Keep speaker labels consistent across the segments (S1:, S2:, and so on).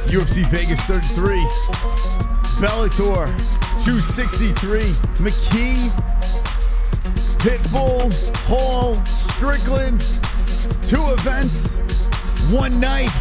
S1: UFC Vegas 33, Bellator 263, McKee, Pitbull, Hall, Strickland, 2 events, 1 night.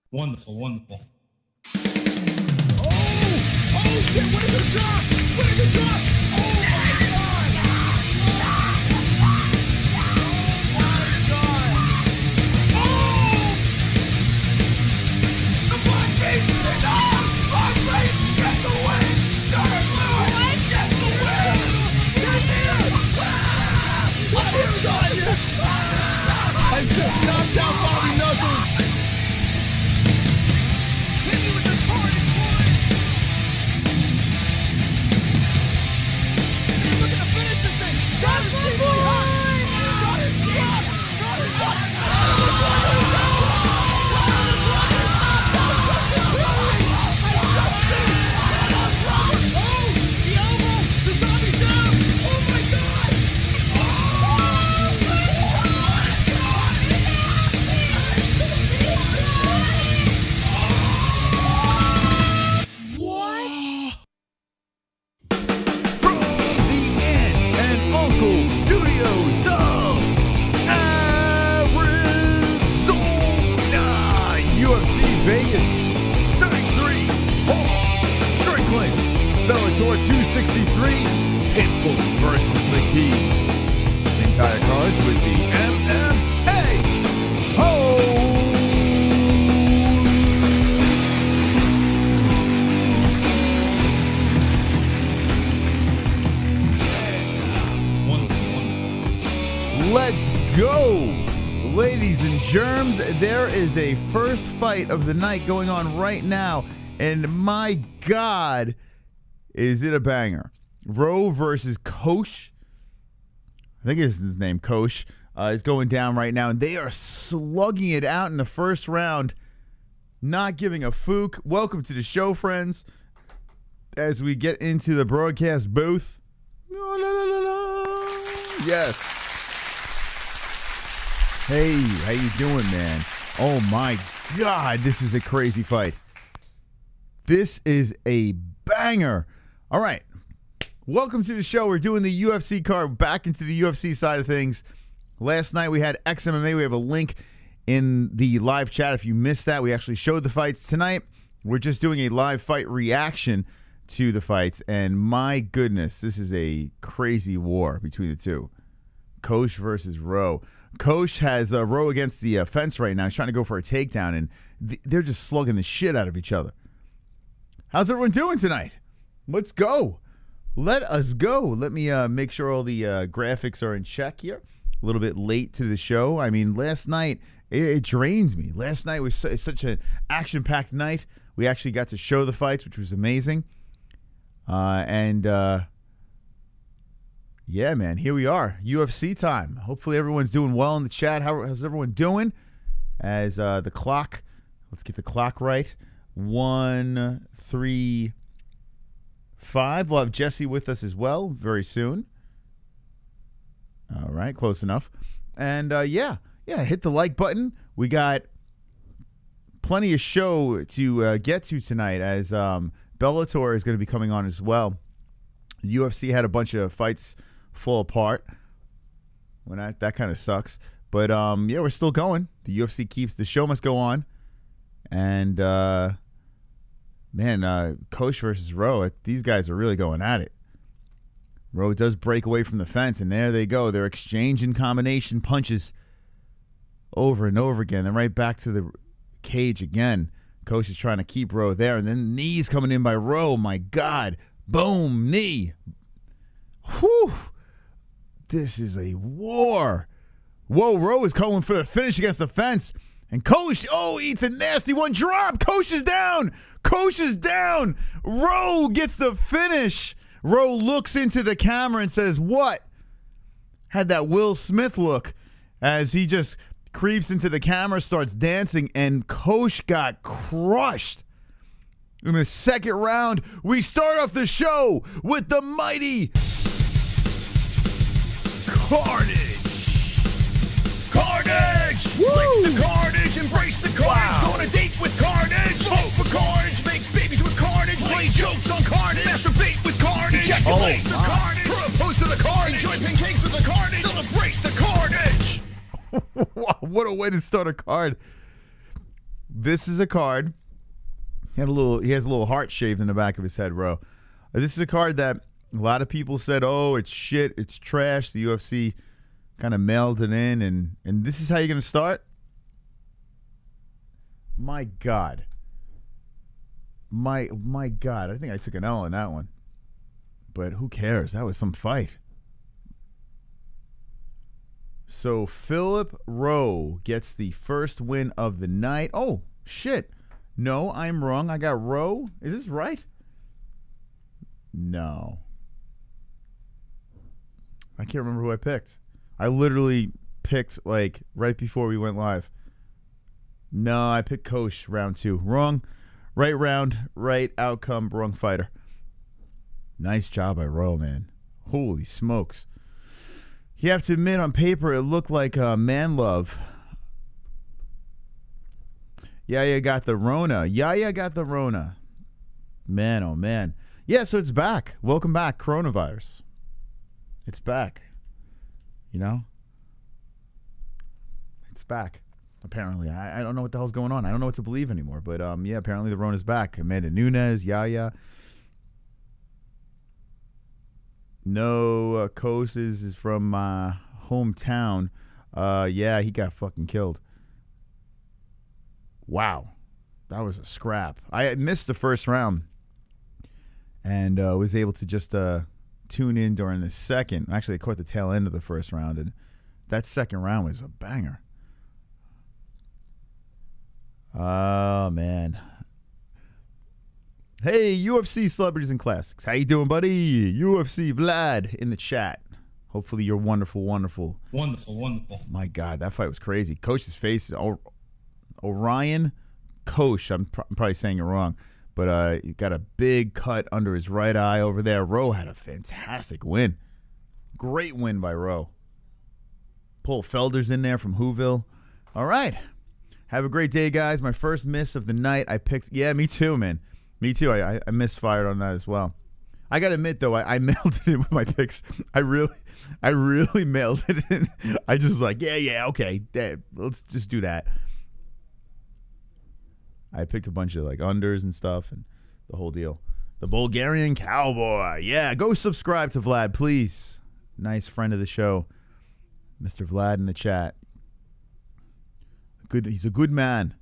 S2: Wonderful, wonderful.
S1: Oh, shit, what is the drop? What is the drop? Oh, my God. Oh, the black beast is on. Black beast, get the win. Zarrukh Lewis, get the win. Get here. What is on you? I just knocked out Bobby Knuckles. Vegas 33, Strickland, Bellator 263, Pitbull versus McKee. The entire card with the MMA-Holes. Let's go.
S3: Ladies and germs, there is a first fight of the night going on right now, and my God, is it a banger. Rowe versus Kosh. I think it's his name, Kosh, is going down right now, and they are slugging it out in the first round, not giving a fook. Welcome to the show, friends, as we get into the broadcast booth. La, la, la, la, la. Yes. Hey, how you doing, man? Oh, my God, this is a crazy fight. This is a banger. All right. Welcome to the show. We're doing the UFC card, back into the UFC side of things. Last night we had XMMA. We have a link in the live chat. If you missed that, we actually showed the fights. Tonight, we're just doing a live fight reaction to the fights. And my goodness, this is a crazy war between the two. Kosh versus Rowe. Kosh has Rowe against the fence right now. He's trying to go for a takedown, and they're just slugging the shit out of each other. How's everyone doing tonight? Let's go. Let us go. Let me make sure all the graphics are in check here. A little bit late to the show. I mean, last night, it drains me. Last night was such an action-packed night. We actually got to show the fights, which was amazing. Yeah, man, here we are. UFC time. Hopefully everyone's doing well in the chat. How's everyone doing? As the clock, let's get the clock right. 1:35. We'll have Jesse with us as well very soon. All right, close enough. And yeah, hit the like button. We got plenty of show to get to tonight, as Bellator is going to be coming on as well. The UFC had a bunch of fights fall apart. When that kind of sucks. But yeah, we're still going. The UFC keeps, the show must go on. And man, Kosh versus Rowe, these guys are really going at it. Rowe does break away from the fence, and there they go. They're exchanging combination punches over and over again. Then right back to the cage again. Kosh is trying to keep Rowe there, and then knees coming in by Rowe. My God. Boom, knee. Whew. This is a war. Whoa, Rowe is going for the finish against the fence. And Kosh, eats a nasty one. Drop. Kosh is down. Kosh is down. Rowe gets the finish. Rowe looks into the camera and says, what? Had that Will Smith look as he just creeps into the camera, starts dancing, and Kosh got crushed. In the second round, we start off the show with the mighty Carnage. Carnage!
S1: Woo! Like the carnage, embrace the carnage.
S3: Wow.
S1: Go on a date with carnage. Vote for carnage, make babies with carnage. Play jokes on carnage. Masturbate with carnage. Ejaculate the carnage. Propose to the carnage. Enjoy pancakes with the carnage. Celebrate the carnage.
S3: What a way to start a card. This is a card. He has a little heart shaved in the back of his head, bro. This is a card that a lot of people said, oh, it's shit, it's trash. The UFC kind of mailed it in, and this is how you're going to start? My God. My God. I think I took an L on that one. But who cares? That was some fight. So Philip Rowe gets the first win of the night. Oh, shit. No, I'm wrong. I got Rowe. Is this right? No. I can't remember who I picked. I literally picked, like, right before we went live. No, I picked Kosh round 2. Wrong. Right round, right outcome, wrong fighter. Nice job by Rowe, man. Holy smokes. You have to admit, on paper, it looked like man love. Yahya got the Rona. Yahya got the Rona. Man, oh man. Yeah, so it's back. Welcome back, coronavirus. It's back. You know? It's back. Apparently. I don't know what the hell's going on. I don't know what to believe anymore. But, yeah, apparently the Rona's back. Amanda Nunes, Yahya. No, Kosh is from my hometown. Yeah, he got fucking killed. Wow. That was a scrap. I missed the first round and was able to just tune in during the second. Actually, I caught the tail end of the first round, and that second round was a banger. Oh, man. Hey, UFC Celebrities and Classics. How you doing, buddy? UFC Vlad in the chat. Hopefully you're wonderful, wonderful.
S2: Wonderful.
S3: My God, that fight was crazy. Coach's face is Orion Koch. I'm probably saying it wrong. But he got a big cut under his right eye over there. Rowe had a fantastic win. Great win by Rowe. Paul Felder's in there from Whoville. All right. Have a great day, guys. My first miss of the night. I picked. Yeah, me too, man. Me too. I misfired on that as well. I got to admit, though, I mailed it in with my picks. I really mailed it in. I just was like, yeah, okay. Let's just do that. I picked a bunch of like unders and stuff and the whole deal. The Bulgarian Cowboy. Yeah, go subscribe to Vlad, please. Nice friend of the show, Mr. Vlad in the chat. He's a good man.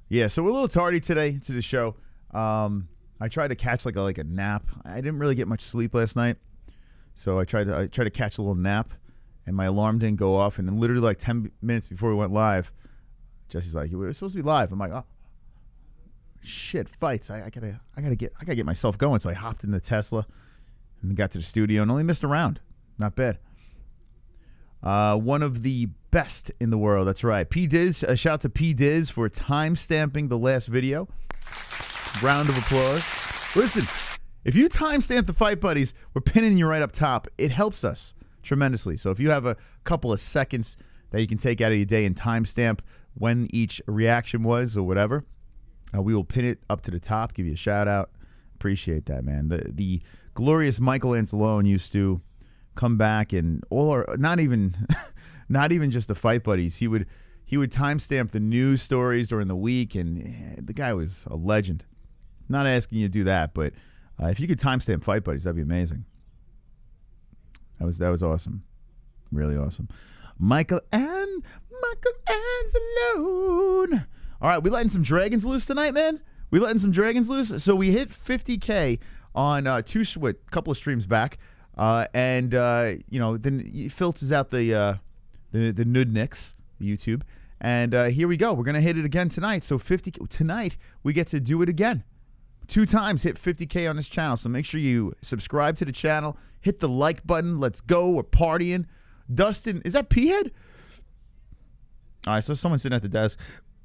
S3: Yeah, so we're a little tardy today to the show. I tried to catch like a nap. I didn't really get much sleep last night, so I tried to catch a little nap, and my alarm didn't go off. And then literally like 10 minutes before we went live, Jesse's like, "We're supposed to be live." I'm like, "Oh, shit, fights! I gotta get myself going." So I hopped in the Tesla and got to the studio and only missed a round. Not bad. One of the best in the world. That's right. P Diz. A shout out to P Diz for time stamping the last video. Round of applause. Listen, if you timestamp the Fight Buddies, we're pinning you right up top. It helps us tremendously. So if you have a couple of seconds that you can take out of your day and timestamp when each reaction was or whatever, we will pin it up to the top, give you a shout out. Appreciate that, man. The glorious Michael Anzalone used to come back and not even just the Fight Buddies. He would timestamp the news stories during the week, and the guy was a legend. Not asking you to do that, but if you could timestamp Fight Buddies, that'd be amazing. That was awesome, really awesome. Michael Anzalone. All right, we letting some dragons loose tonight, man. We letting some dragons loose. So we hit 50K on a couple of streams back, and then it filters out the Nudniks, the YouTube. And here we go. We're going to hit it again tonight. So tonight, we get to do it again. 2 times hit 50K on this channel. So make sure you subscribe to the channel. Hit the like button. Let's go. We're partying. Dustin, is that P-Head? All right, so someone's sitting at the desk.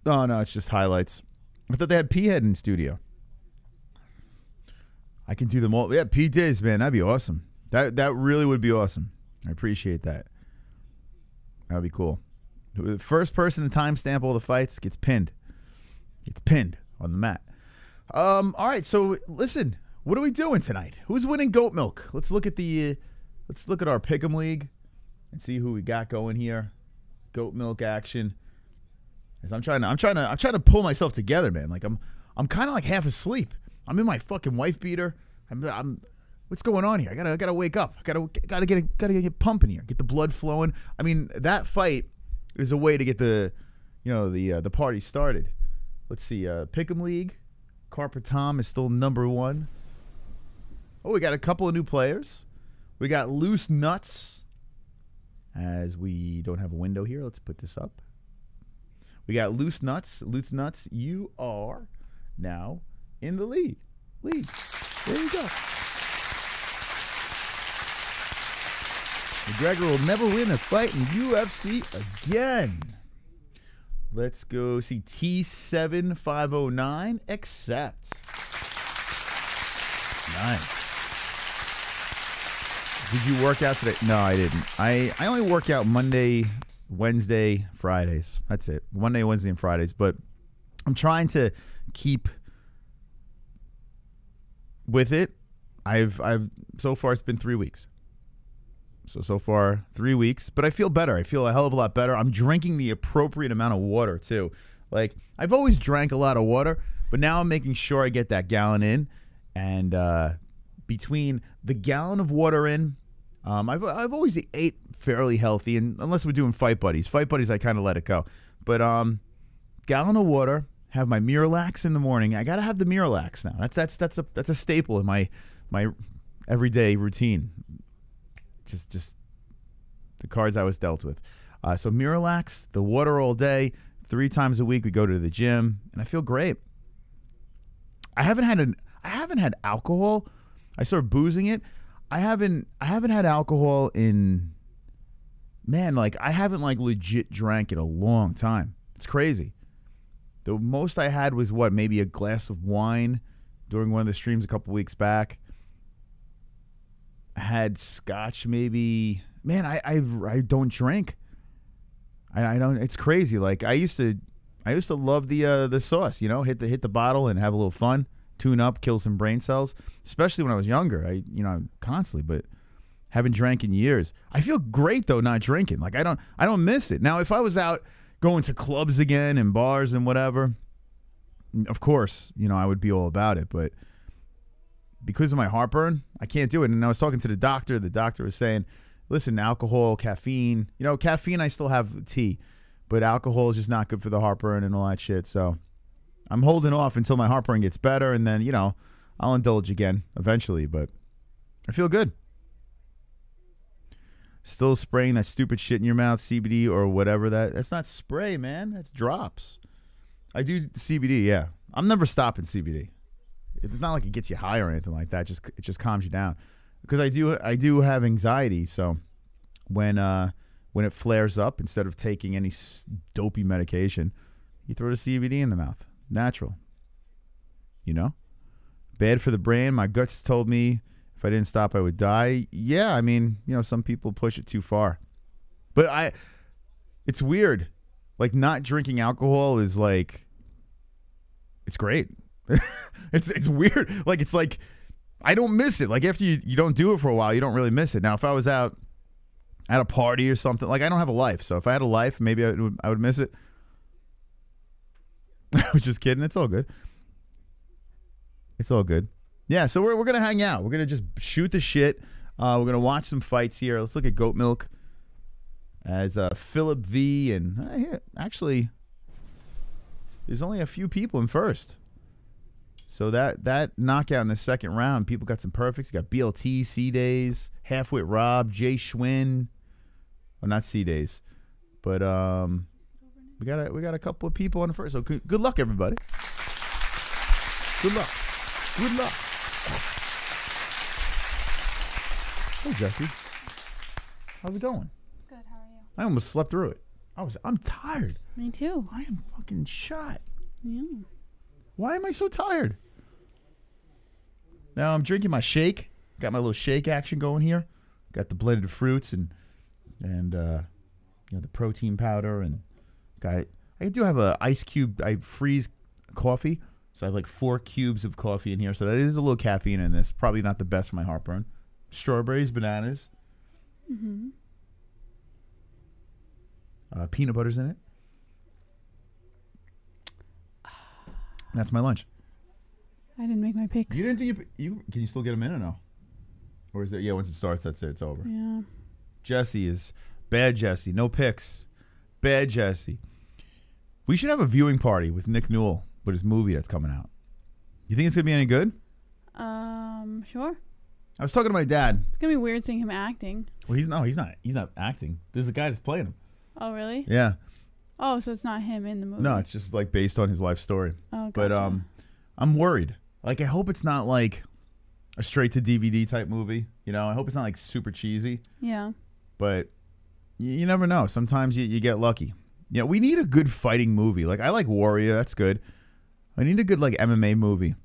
S3: Oh, no, it's just highlights. I thought they had P-Head in studio. I can do them all. Yeah, P-Diz, man. That'd be awesome. That really would be awesome. I appreciate that. That would be cool. The first person to timestamp all the fights gets pinned. It's pinned on the mat. All right, so listen, what are we doing tonight? Who's winning goat milk? Let's look at our pick'em league and see who we got going here. Goat milk action. As I'm trying to pull myself together, man. Like I'm kind of like half asleep. I'm in my fucking wife beater. I'm what's going on here? I gotta wake up. Gotta get pumping here. Get the blood flowing. I mean, that fight is a way to get the party started. Let's see. Pick'em league. Carper Tom is still #1. Oh, we got a couple of new players. We got Loose Nuts. As we don't have a window here, let's put this up. We got Loose Nuts. Loose Nuts, you are now in the lead. There you go. McGregor will never win a fight in UFC again. Let's go see T7509. Accept. Nice. Did you work out today? No, I didn't. I only work out Monday, Wednesday, Fridays. That's it. Monday, Wednesday, and Fridays. But I'm trying to keep with it. I've so far it's been 3 weeks. So far 3 weeks, but I feel better. I feel a hell of a lot better. I'm drinking the appropriate amount of water too. Like I've always drank a lot of water, but now I'm making sure I get that gallon in. And between the gallon of water in, I've always ate fairly healthy, and unless we're doing Fight Buddies, I kind of let it go. But gallon of water. Have my Miralax in the morning. I gotta have the Miralax now. That's a staple in my everyday routine. Just the cards I was dealt with. So Miralax, the water all day, 3 times a week we go to the gym, and I feel great. I haven't had alcohol. I started boozing it. I haven't had alcohol in, man, like I haven't like legit drank in a long time. It's crazy. The most I had was what, maybe a glass of wine during one of the streams a couple weeks back. I had scotch maybe. Man, I don't drink. I don't. It's crazy. Like I used to love the sauce. You know, hit the bottle and have a little fun, tune up, kill some brain cells. Especially when I was younger. Constantly, but haven't drank in years. I feel great though not drinking. Like I don't miss it. Now if I was out going to clubs again and bars and whatever, of course, I would be all about it. But because of my heartburn, I can't do it. And I was talking to the doctor. The doctor was saying, listen, alcohol, caffeine. Caffeine I still have tea, but alcohol is just not good for the heartburn and all that shit. So I'm holding off until my heartburn gets better, and then, I'll indulge again eventually. But I feel good. Still spraying that stupid shit in your mouth, CBD or whatever. That's not spray, man. That's drops. I do CBD, yeah. I'm never stopping CBD. It's not like it gets you high or anything like that. It just calms you down. Because I do have anxiety, so when it flares up, instead of taking any dopey medication, you throw the CBD in the mouth. Natural. Bad for the brain. My guts told me if I didn't stop, I would die. Yeah, I mean, some people push it too far. But it's weird. Like, not drinking alcohol is like, it's great. It's weird. Like, it's like, I don't miss it. Like, after you don't do it for a while, you don't really miss it. Now, if I was out at a party or something, like, I don't have a life. So if I had a life, maybe I would miss it. I was just kidding. It's all good. It's all good. Yeah, so we're going to hang out. We're going to just shoot the shit. We're going to watch some fights here. Let's look at Goat Milk as Philip V. And actually, there's only a few people in first. So that knockout in the second round, people got some perfects. You got BLT, C-Days, Halfwit Rob, Jay Schwinn. Well, not C-Days. But we got a couple of people on the first. So good luck, everybody. Good luck. Good luck. Hey, Jesse. How's it going?
S4: Good, how are you?
S3: I almost slept through it. I'm tired.
S4: Me too.
S3: I am fucking shot.
S4: Yeah.
S3: Why am I so tired? Now I'm drinking my shake. Got my little shake action going here. Got the blended fruits and the protein powder, and I do have a ice cube. I freeze coffee, so I have like 4 cubes of coffee in here. So that is a little caffeine in this. Probably not the best for my heartburn. Strawberries, bananas.
S4: Mm-hmm.
S3: Peanut butter's in it. That's my lunch.
S4: I didn't make my picks.
S3: You didn't do can you still get them in or no? Or is it, once it starts, that's it, it's over.
S4: Yeah.
S3: Jesse is bad Jesse. No picks. Bad Jesse. We should have a viewing party with Nick Newell with his movie that's coming out. You think it's going to be any good?
S4: Sure.
S3: I was talking to my dad.
S4: It's going to be weird seeing him acting.
S3: Well, he's not acting. There's a guy that's playing him.
S4: Oh, really?
S3: Yeah.
S4: Oh, so it's not him in the movie.
S3: No, it's just like based on his life story.
S4: Oh, gotcha.
S3: But I'm worried. Like, I hope it's not like a straight to DVD type movie. I hope it's not like super cheesy.
S4: Yeah.
S3: But you never know. Sometimes you get lucky. Yeah, we need a good fighting movie. Like, I like Warrior. That's good. I need a good like MMA movie.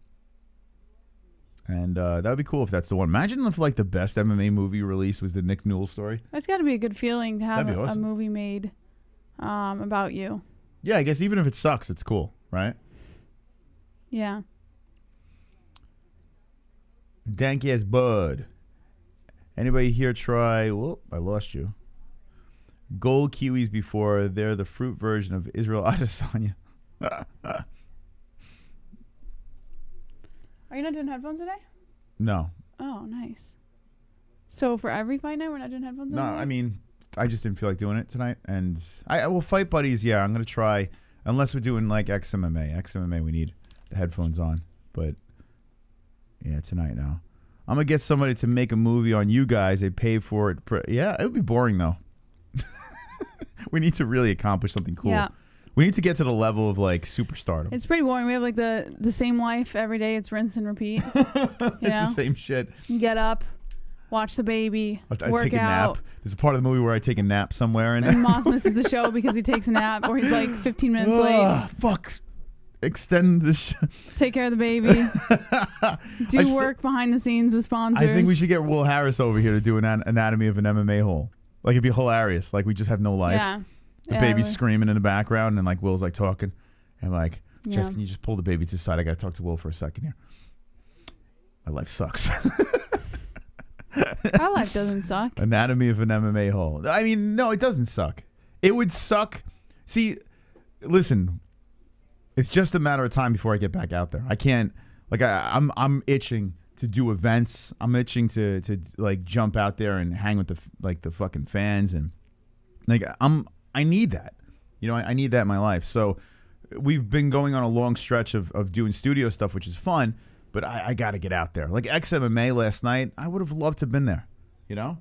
S3: And that would be cool if that's the one. Imagine if like the best MMA movie release was the Nick Newell story.
S4: That's got to be a good feeling to have
S3: awesome.
S4: a movie made about you.
S3: Yeah, I guess even if it sucks, it's cool, right?
S4: Yeah.
S3: Dank ass bud. Anybody here try? Whoop, I lost you. Gold kiwis before. They're the fruit version of Israel Adesanya.
S4: Are you not doing headphones today?
S3: No.
S4: Oh, nice. So for every fight night, we're not doing headphones
S3: No,
S4: today?
S3: I mean, I just didn't feel like doing it tonight. And I will fight buddies. Yeah, I'm going to try. Unless we're doing like XMMA. XMMA, we need the headphones on. But yeah, tonight now. I'm going to get somebody to make a movie on you guys. They pay for it. Yeah, it would be boring though. We need to really accomplish something cool.
S4: Yeah.
S3: We need to get to the level of like superstardom.
S4: It's pretty boring. We have like the same life every day. It's rinse and repeat.
S3: It's the same shit.
S4: You get up, watch the baby,
S3: I
S4: work
S3: take a
S4: out.
S3: nap. There's a part of the movie where I take a nap somewhere,
S4: And Moss misses the show because he takes a nap, or he's like 15 minutes late.
S3: Fuck. Extend this.
S4: Take care of the baby. Do work behind the scenes with sponsors.
S3: I think we should get Will Harris over here to do an anatomy of an MMA hole. Like it'd be hilarious. Like we just have no life.
S4: Yeah.
S3: The baby's screaming in the background, and like Will's like talking, and like, Jess, can you just pull the baby to the side? I gotta talk to Will for a second here. My life sucks.
S4: Our life doesn't suck.
S3: Anatomy of an MMA hole. I mean, no, it doesn't suck. It would suck. See, listen, it's just a matter of time before I get back out there. I can't. Like I'm itching to do events. I'm itching to like jump out there and hang with the fucking fans, and like I need that. You know, I need that in my life. So we've been going on a long stretch of doing studio stuff, which is fun, but I got to get out there. Like XMMA last night, I would have loved to have been there, you know?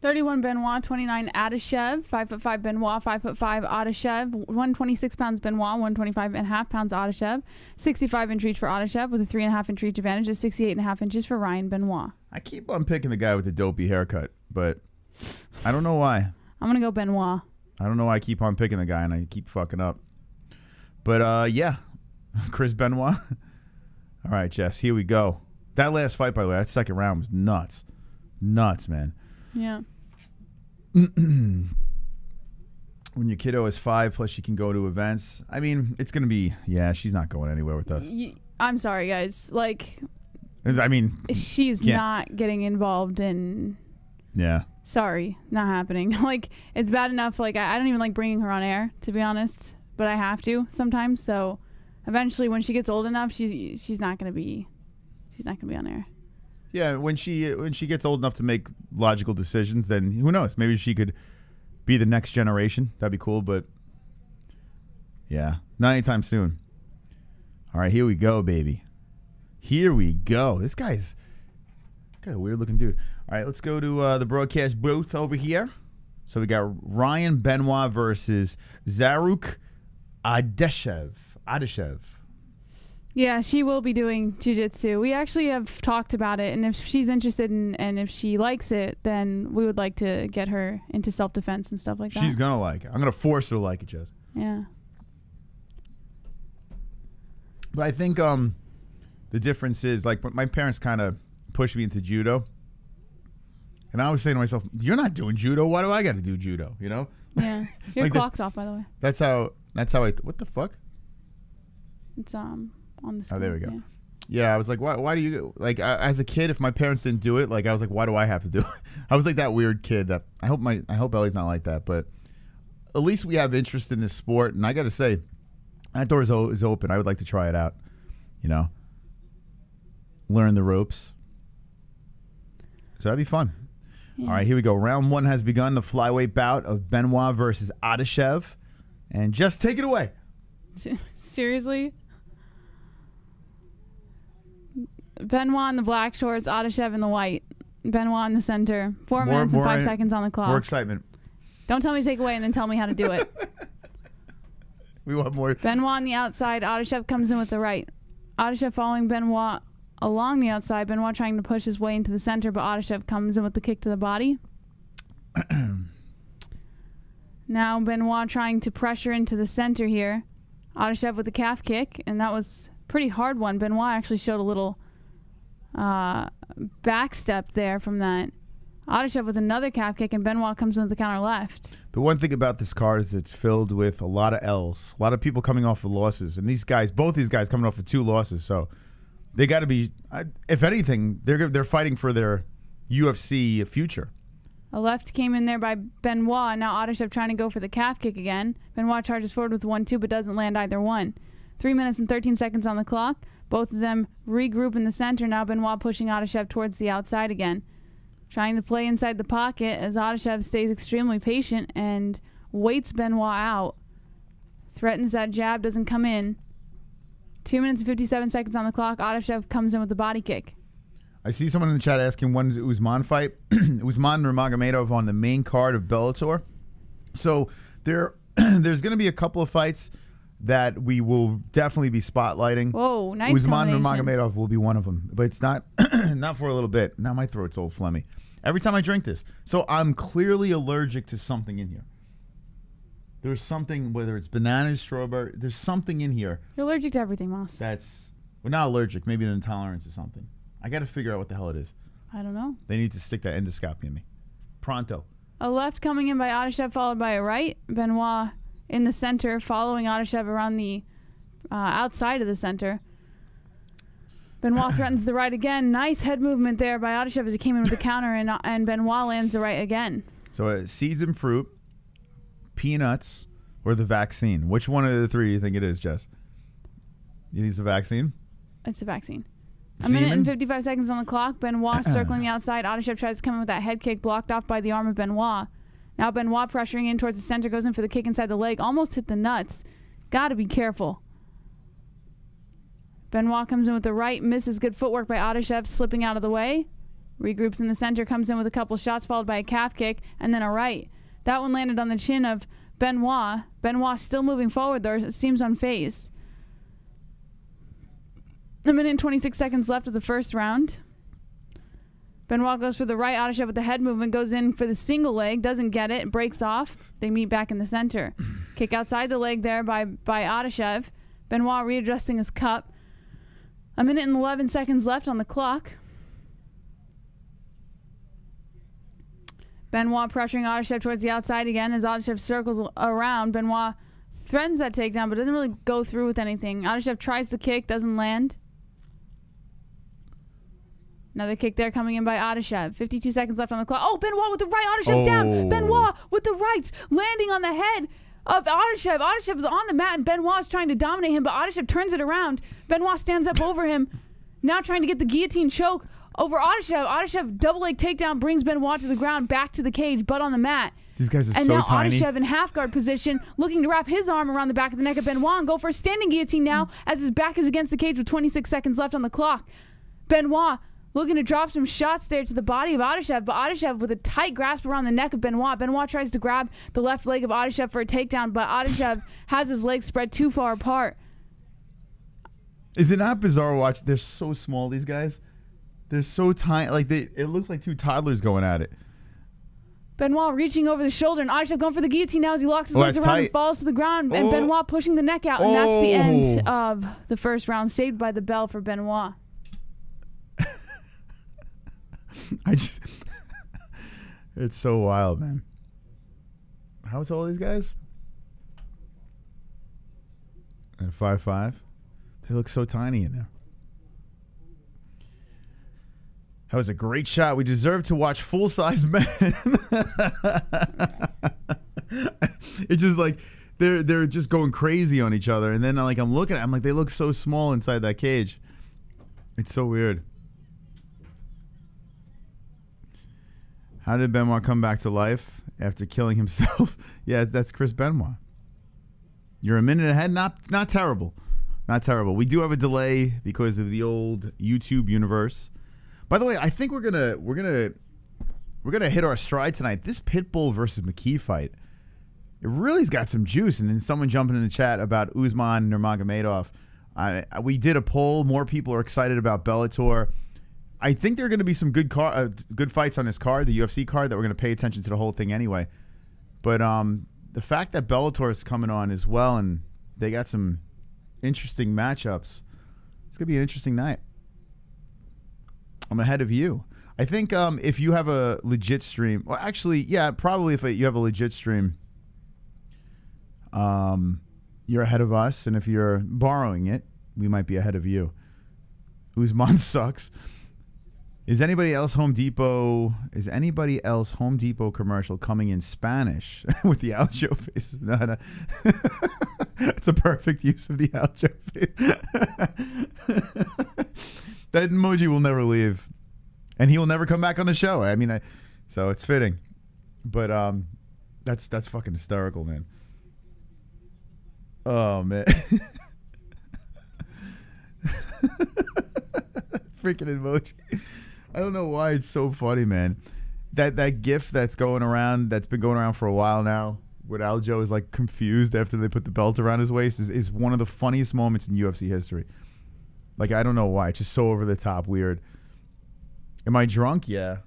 S4: 31 Benoit, 29 Adashev, 5'5" Benoit, 5'5" Adashev, 126 pounds Benoit, 125.5 pounds Adashev, 65-inch reach for Adashev with a 3.5-inch reach advantage, is 68.5 inches for Ryan Benoit.
S3: I keep on picking the guy with the dopey haircut, but I don't know why.
S4: I'm going to go Benoit.
S3: I don't know why I keep on picking the guy and I keep fucking up. But, yeah. Chris Benoit. All right, Jess, here we go. That last fight, by the way, that second round was nuts. Nuts, man.
S4: Yeah.
S3: When your kiddo is 5, plus she can go to events. I mean, it's going to be, yeah, she's not going anywhere with us.
S4: I'm sorry, guys. Like,
S3: I mean,
S4: she's not getting involved in...
S3: Yeah.
S4: Sorry, not happening. Like, it's bad enough. Like, I don't even like bringing her on air, to be honest. But I have to sometimes. So, eventually, when she gets old enough, she's not gonna be on air.
S3: Yeah, when she gets old enough to make logical decisions, then who knows? Maybe she could be the next generation. That'd be cool. But yeah, not anytime soon. All right, here we go, baby. Here we go. This guy's a weird looking dude. All right, let's go to the broadcast booth over here. So we got Ryan Benoit versus Zarrukh Adashev.
S4: Yeah, she will be doing jiu-jitsu. We actually have talked about it, and if she's interested and if she likes it, then we would like to get her into self-defense and stuff like that.
S3: She's going to like it. I'm going to force her to like it, Jess.
S4: Yeah.
S3: But I think the difference is, like, my parents kind of pushed me into judo. And I was saying to myself, you're not doing judo. Why do I got to do judo? You know?
S4: Yeah. Your
S3: like
S4: clock's off, by the way.
S3: That's how I, what the fuck?
S4: It's on the screen.
S3: Oh, there we go. Yeah, I was like, why do you, like, as a kid, if my parents didn't do it, like, I was like, why do I have to do it? I was like that weird kid that, I hope Ellie's not like that, but at least we have interest in this sport. And I got to say, that door is open. I would like to try it out, you know? Learn the ropes. So that'd be fun. Yeah. All right, here we go. Round 1 has begun. The flyweight bout of Benoit versus Adashev. And just take it away.
S4: Seriously? Benoit in the black shorts, Adashev in the white. Benoit in the center. 4 minutes and 5 seconds on the clock.
S3: More excitement.
S4: Don't tell me to take away and then tell me how to do it.
S3: We want more.
S4: Benoit on the outside. Adashev comes in with the right. Adashev following Benoit along the outside. Benoit trying to push his way into the center, but Adashev comes in with the kick to the body. Now Benoit trying to pressure into the center here. Adashev with the calf kick, and that was a pretty hard one. Benoit actually showed a little back step there from that. Adashev with another calf kick, and Benoit comes in with the counter left.
S3: The one thing about this card is it's filled with a lot of L's. A lot of people coming off of losses. And these guys, both these guys coming off of 2 losses. So they got to be, if anything, they're fighting for their UFC future.
S4: A left came in there by Benoit. Now Adashev trying to go for the calf kick again. Benoit charges forward with 1-2, but doesn't land either one. 3 minutes and 13 seconds on the clock. Both of them regroup in the center. Now Benoit pushing Adashev towards the outside again. Trying to play inside the pocket as Adashev stays extremely patient and waits Benoit out. Threatens that jab, doesn't come in. 2 minutes and 57 seconds on the clock. Adashev comes in with the body kick.
S3: I see someone in the chat asking when's the Usman fight. Usman Nurmagomedov on the main card of Bellator. So they're there's going to be a couple of fights that we will definitely be spotlighting.
S4: Whoa, nice
S3: Usman
S4: combination.
S3: Nurmagomedov will be one of them, but it's not not for a little bit. Now my throat's all phlegmy. Every time I drink this. So I'm clearly allergic to something in here. There's something, whether it's bananas, strawberry, there's something in here.
S4: You're allergic to everything, Moss.
S3: That's, well, not allergic, maybe an intolerance or something. I got to figure out what the hell it is.
S4: I don't know.
S3: They need to stick that endoscopy in me. Pronto.
S4: A left coming in by Adashev, followed by a right. Benoit in the center, following Adashev around the outside of the center. Benoit threatens the right again. Nice head movement there by Adashev as he came in with the counter, and Benoit lands the right again.
S3: So seeds and fruit, peanuts, or the vaccine. Which one of the three do you think it is, Jess? You think it's the vaccine?
S4: It's the vaccine.
S3: Semen?
S4: A minute and 55 seconds on the clock. Benoit circling the outside. Adashev tries to come in with that head kick, blocked off by the arm of Benoit. Now Benoit pressuring in towards the center, goes in for the kick inside the leg. Almost hit the nuts. Got to be careful. Benoit comes in with the right, misses. Good footwork by Adashev, slipping out of the way. Regroups in the center, comes in with a couple shots, followed by a calf kick, and then a right. That one landed on the chin of Benoit. Benoit still moving forward, though. It seems unfazed. A minute and 26 seconds left of the first round. Benoit goes for the right. Adashev with the head movement goes in for the single leg. Doesn't get it. Breaks off. They meet back in the center. Kick outside the leg there by Adashev. Benoit readjusting his cup. A minute and 11 seconds left on the clock. Benoit pressuring Adashev towards the outside again as Adashev circles around. Benoit threatens that takedown but doesn't really go through with anything. Adashev tries the kick, doesn't land. Another kick there coming in by Adashev. 52 seconds left on the clock. Oh, Benoit with the right. Adashev's down. Benoit with the rights, landing on the head of Adashev. Adashev is on the mat and Benoit is trying to dominate him, but Adashev turns it around. Benoit stands up over him, now trying to get the guillotine choke over Adashev. Adashev double leg takedown brings Benoit to the ground, back to the cage, butt on the mat.
S3: These guys are
S4: and
S3: so
S4: now
S3: tiny.
S4: Adashev in half guard position, looking to wrap his arm around the back of the neck of Benoit and go for a standing guillotine now as his back is against the cage with 26 seconds left on the clock. Benoit looking to drop some shots there to the body of Adashev, but Adashev with a tight grasp around the neck of Benoit. Benoit tries to grab the left leg of Adashev for a takedown, but Adashev has his legs spread too far apart.
S3: Is it not bizarre to watch? They're so small, these guys. They're so tiny. Like it looks like two toddlers going at it.
S4: Benoit reaching over the shoulder, and Adashev going for the guillotine now as he locks his legs around and falls to the ground, and Benoit pushing the neck out, and that's the end of the first round, saved by the bell for Benoit.
S3: It's so wild, man. How tall are these guys? At 5'5". They look so tiny in there. That was a great shot. We deserve to watch full-size men. It's just like they're just going crazy on each other, and then like I'm looking at them, like they look so small inside that cage. It's so weird. How did Benoit come back to life after killing himself? Yeah, that's Chris Benoit. You're a minute ahead. Not terrible. Not terrible. We do have a delay because of the old YouTube universe. By the way, I think we're gonna hit our stride tonight. This Pitbull versus McKee fight, it really's got some juice. And then someone jumping in the chat about Usman Nurmagomedov. We did a poll. More people are excited about Bellator. I think there are going to be some good fights on this card, the UFC card, that we're going to pay attention to the whole thing anyway. But the fact that Bellator is coming on as well, and they got some interesting matchups, it's going to be an interesting night. I'm ahead of you. I think if you have a legit stream, well, actually, yeah, probably if you have a legit stream, you're ahead of us. And if you're borrowing it, we might be ahead of you. Usman sucks. Is anybody else Home Depot commercial coming in Spanish with the outro face? No. It's a perfect use of the outro face. That emoji will never leave, and he will never come back on the show. I mean, so it's fitting. But that's fucking hysterical, man. Oh man. Freaking emoji. I don't know why it's so funny, man. That GIF that's going around, that's been going around for a while now, What Aljo is like confused after they put the belt around his waist is one of the funniest moments in UFC history. Like, I don't know why. It's just so over the top weird. Am I drunk? Yeah.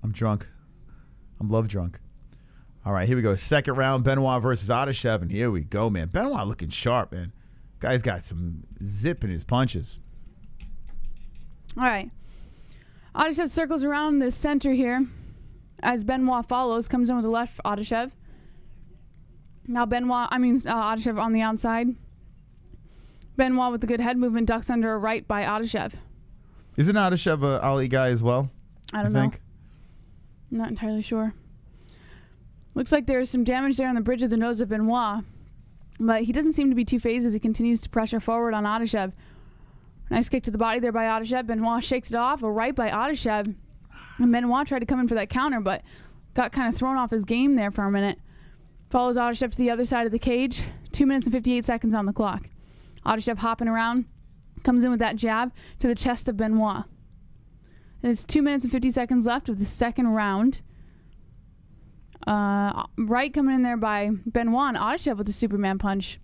S3: I'm drunk. I'm love drunk. All right, here we go. Second round, Benoit versus Adashev. And here we go, man. Benoit looking sharp, man. Guy's got some zip in his punches.
S4: All right. Adashev circles around the center here as Benoit follows, comes in with the left for Adashev. Now Adashev on the outside. Benoit with the good head movement ducks under a right by Adashev.
S3: Isn't Adashev a Ali guy as well?
S4: I don't know. I'm not entirely sure. Looks like there's some damage there on the bridge of the nose of Benoit, but he doesn't seem to be too phased as he continues to pressure forward on Adashev. Nice kick to the body there by Adashev. Benoit shakes it off. A right by Adashev. And Benoit tried to come in for that counter, but got kind of thrown off his game there for a minute. Follows Adashev to the other side of the cage. 2 minutes and 58 seconds on the clock. Adashev hopping around. Comes in with that jab to the chest of Benoit. There's 2 minutes and 50 seconds left of the second round. Right coming in there by Benoit, and Adashev with the Superman punch.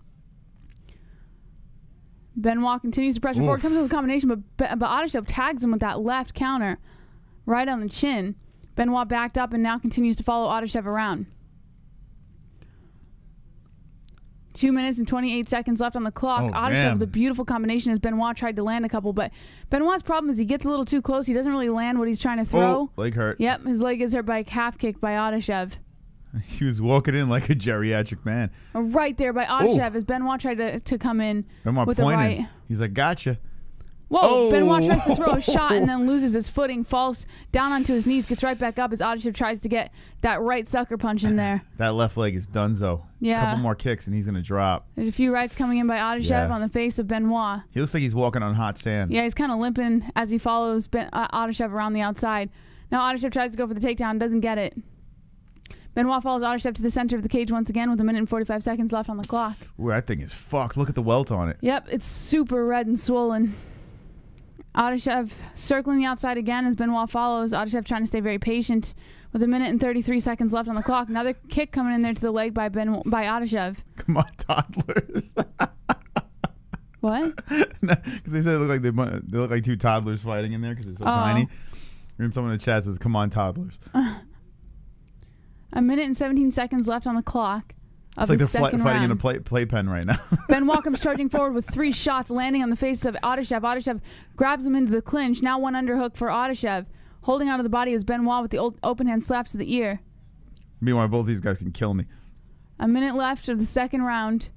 S4: Benoit continues to pressure forward, comes in with a combination, but Adashev tags him with that left counter right on the chin. Benoit backed up and now continues to follow Adashev around. 2 minutes and 28 seconds left on the clock. Adashev with a beautiful combination as Benoit tried to land a couple, but Benoit's problem is he gets a little too close. He doesn't really land what he's trying to throw.
S3: Leg hurt.
S4: Yep, his leg is hurt by a calf kick by Adashev.
S3: He was walking in like a geriatric man.
S4: Right there by Adashev as Benoit tried to come in with the right.
S3: He's like, gotcha.
S4: Whoa, Benoit tries to throw a shot and then loses his footing, falls down onto his knees, gets right back up as Adashev tries to get that right sucker punch in there.
S3: That left leg is donezo.
S4: Yeah.
S3: A couple more kicks and he's going to drop.
S4: There's a few rights coming in by Adashev on the face of Benoit.
S3: He looks like he's walking on hot sand.
S4: Yeah, he's kind of limping as he follows Adashev around the outside. Now Adashev tries to go for the takedown, doesn't get it. Benoit follows Adashev to the center of the cage once again with 1 minute and 45 seconds left on the clock.
S3: Ooh, that thing is fucked. Look at the welt on it.
S4: Yep, it's super red and swollen. Adashev circling the outside again as Benoit follows. Adashev trying to stay very patient with 1 minute and 33 seconds left on the clock. Another kick coming in there to the leg by Adashev.
S3: Come on, toddlers.
S4: What?
S3: Because they said they look like two toddlers fighting in there because they're so tiny. And someone in the chat says, "Come on, toddlers."
S4: 1 minute and 17 seconds left on the clock.
S3: It's like they're fighting in a playpen right now.
S4: Benoit comes charging forward with 3 shots, landing on the face of Adashev. Adashev grabs him into the clinch. Now one underhook for Adashev. Holding onto the body is Benoit with the open hand slaps to the ear.
S3: Meanwhile, both these guys can kill me.
S4: 1 minute left of the second round.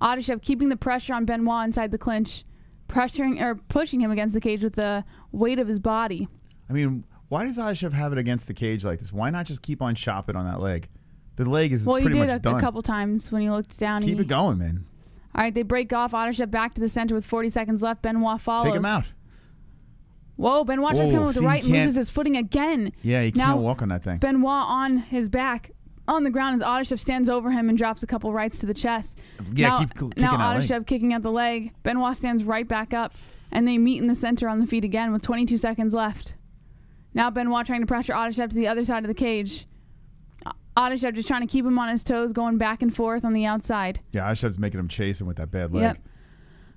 S4: Adashev keeping the pressure on Benoit inside the clinch, pushing him against the cage with the weight of his body.
S3: I mean, why does Adashev have it against the cage like this? Why not just keep on chopping on that leg? The leg is pretty much done. Well, he did a couple times when he looked down. Keep it going, man.
S4: All right, they break off. Adashev back to the center with 40 seconds left. Benoit follows.
S3: Take him out.
S4: Whoa, Benoit tries to come with the right, loses his footing again.
S3: Yeah, he can't walk on that thing.
S4: Benoit on his back on the ground as Adashev stands over him and drops a couple rights to the chest.
S3: Yeah, keep kicking
S4: now
S3: that
S4: Adashev
S3: leg.
S4: kicking at the leg. Benoit stands right back up, and they meet in the center on the feet again with 22 seconds left. Now Benoit trying to pressure Adashev to the other side of the cage. Adashev just trying to keep him on his toes, going back and forth on the outside.
S3: Yeah, Adashev's making him chase him with that bad leg.
S4: Yep.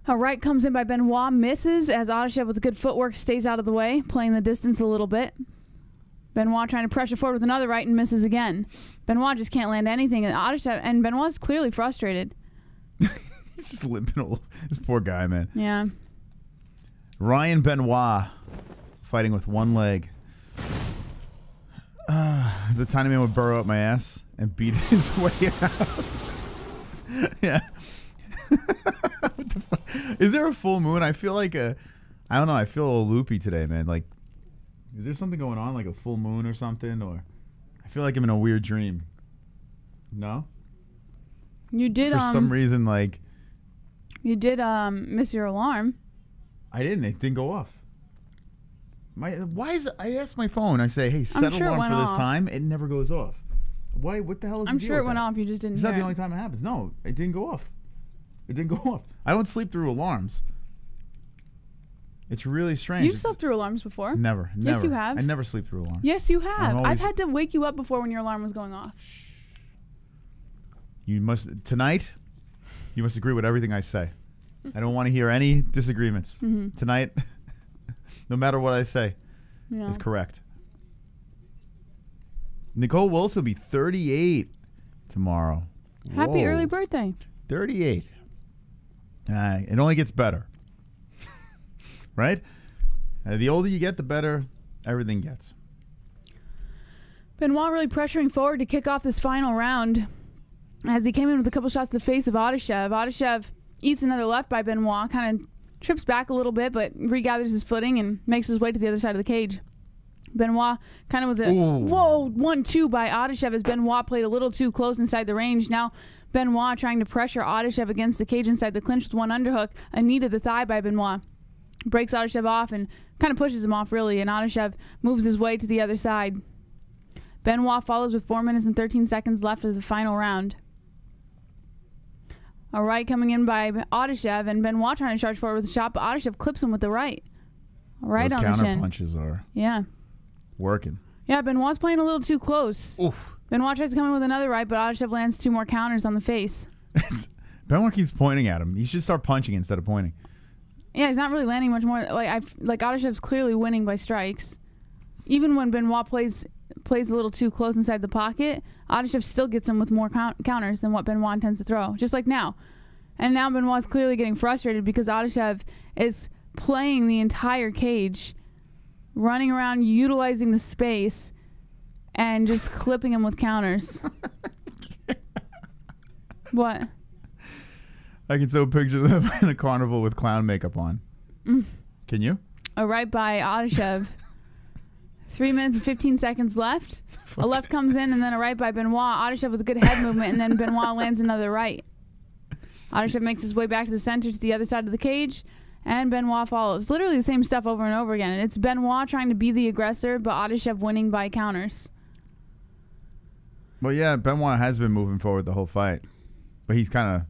S4: A right comes in by Benoit, misses as Adashev with good footwork stays out of the way, playing the distance a little bit. Benoit trying to pressure forward with another right and misses again. Benoit just can't land anything. And Benoit's clearly frustrated.
S3: He's just limping all over. This poor guy, man.
S4: Yeah.
S3: Ryan Benoit fighting with one leg. The tiny man would burrow up my ass and beat his way out. Yeah. What the fuck? Is there a full moon? I feel like I don't know. I feel a little loopy today, man. Like, is there something going on, like a full moon or something? Or I feel like I'm in a weird dream. No?
S4: You did,
S3: for some reason, like.
S4: You did miss your alarm.
S3: I didn't. It didn't go off. Why is it, I asked my phone. I say, hey, set alarm for this time. It never goes off. Why? What the hell is the deal?
S4: I'm sure it went off. You just didn't hear it.
S3: It's not the only time it happens. No, it didn't go off. It didn't go off. I don't sleep through alarms. It's really strange.
S4: You've slept through alarms before.
S3: Never.
S4: Yes, you have.
S3: I never sleep through alarms.
S4: Yes, you have. I've had to wake you up before when your alarm was going off.
S3: You must agree with everything I say. I don't want to hear any disagreements. Tonight, no matter what I say, is correct. Nicole will also be 38 tomorrow.
S4: Happy early birthday.
S3: 38. It only gets better. Right? The older you get, the better everything gets.
S4: Benoit really pressuring forward to kick off this final round as he came in with a couple shots to the face of Adashev. Adashev eats another left by Benoit, kind of trips back a little bit, but regathers his footing and makes his way to the other side of the cage. Benoit kind of with a 1-2 by Adashev as Benoit played a little too close inside the range. Now Benoit trying to pressure Adashev against the cage inside the clinch with one underhook. A knee to the thigh by Benoit. Breaks Adashev off and kind of pushes him off really, and Adashev moves his way to the other side. Benoit follows with 4 minutes and 13 seconds left of the final round. A right coming in by Adashev, and Benoit trying to charge forward with a shot, but Adashev clips him with the right. Right
S3: Those
S4: on the chin.
S3: counter punches are working.
S4: Yeah, Benoit's playing a little too close.
S3: Oof.
S4: Benoit tries to come in with another right, but Adashev lands 2 more counters on the face.
S3: Benoit keeps pointing at him. He should start punching instead of pointing.
S4: Yeah, he's not really landing much more. Like Adashev's clearly winning by strikes. Even when Benoit plays a little too close inside the pocket, Adashev still gets him with more counters than what Benoit tends to throw, just like now. And now Benoit's clearly getting frustrated because Adashev is playing the entire cage, running around, utilizing the space, and just clipping him with counters. What?
S3: I can so picture them in a carnival with clown makeup on. Can you?
S4: A right by Adashev. 3 minutes and 15 seconds left. A left comes in and then a right by Benoit. Adashev with a good head movement, and then Benoit lands another right. Adashev makes his way back to the center to the other side of the cage, and Benoit follows. Literally the same stuff over and over again. It's Benoit trying to be the aggressor, but Adashev winning by counters.
S3: Well, yeah, Benoit has been moving forward the whole fight, but he's kind of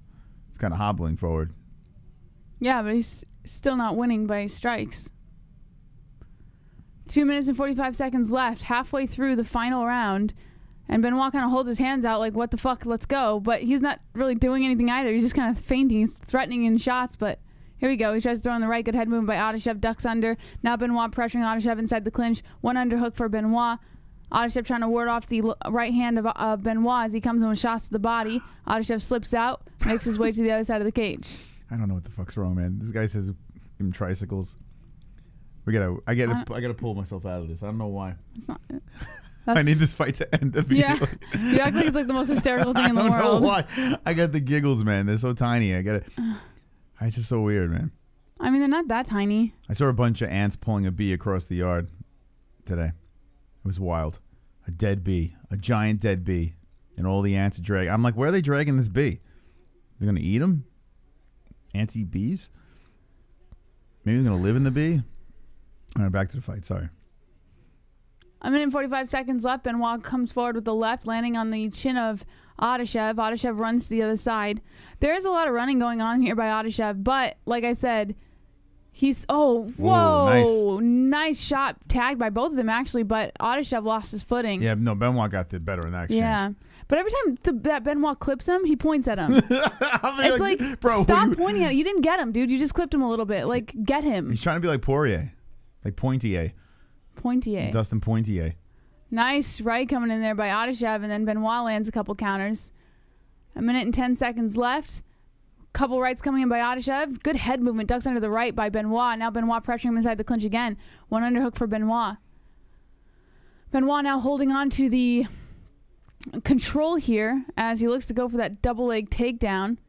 S3: hobbling forward.
S4: Yeah, but he's still not winning by strikes. 2 minutes and 45 seconds left, halfway through the final round, and Benoit kind of holds his hands out like, what the fuck, let's go. But he's not really doing anything either. He's just kind of feinting. He's threatening in shots, but here we go. He tries to throw in the right, good head movement by Adashev, ducks under. Now Benoit pressuring Adashev inside the clinch. One underhook for Benoit. Adashev trying to ward off the right hand of Benoit as he comes in with shots to the body. Adashev slips out, makes his way to the other side of the cage.
S3: I don't know what the fuck's wrong, man. This guy says give him tricycles. I gotta pull myself out of this. I don't know why.
S4: It's not,
S3: I need this fight to end immediately.
S4: Yeah. You act like it's like the most hysterical thing in the world.
S3: I don't know why. I got the giggles, man. They're so tiny. It's just so weird, man.
S4: I mean, they're not that tiny.
S3: I saw a bunch of ants pulling a bee across the yard today. It was wild. A dead bee. A giant dead bee. And all the ants are dragging. I'm like, where are they dragging this bee? They're going to eat them? Ants eat bees? Maybe they're going to live in the bee? All right, back to the fight. Sorry.
S4: A minute and 45 seconds left. Benoit comes forward with the left, landing on the chin of Adashev. Adashev runs to the other side. There is a lot of running going on here by Adashev, but like I said, he's... Nice shot tagged by both of them, actually, but Adashev lost his footing.
S3: Yeah, no, Benoit got the better in that exchange.
S4: Yeah. But every time that Benoit clips him, he points at him. It's like,
S3: bro,
S4: stop pointing at him. You didn't get him, dude. You just clipped him a little bit. Like, get him.
S3: He's trying to be like Poirier. Like Poitier. Dustin Poitier.
S4: Nice right coming in there by Adashev, and then Benoit lands a couple counters. A minute and 10 seconds left. Couple rights coming in by Adashev. Good head movement. Ducks under the right by Benoit. Now Benoit pressuring him inside the clinch again. One underhook for Benoit. Benoit now holding on to the control here as he looks to go for that double leg takedown.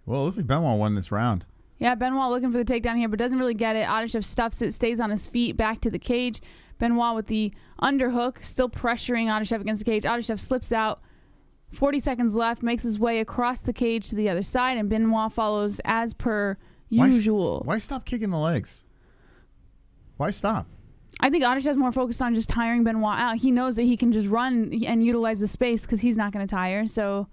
S3: Well, it looks like Benoit won this round.
S4: Yeah, Benoit looking for the takedown here, but doesn't really get it. Adashev stuffs it, stays on his feet, back to the cage. Benoit with the underhook, still pressuring Adashev against the cage. Adashev slips out. 40 seconds left, makes his way across the cage to the other side, and Benoit follows as per usual.
S3: Why stop kicking the legs? Why stop?
S4: I think Adashev's more focused on just tiring Benoit out. He knows that he can just run and utilize the space because he's not going to tire, so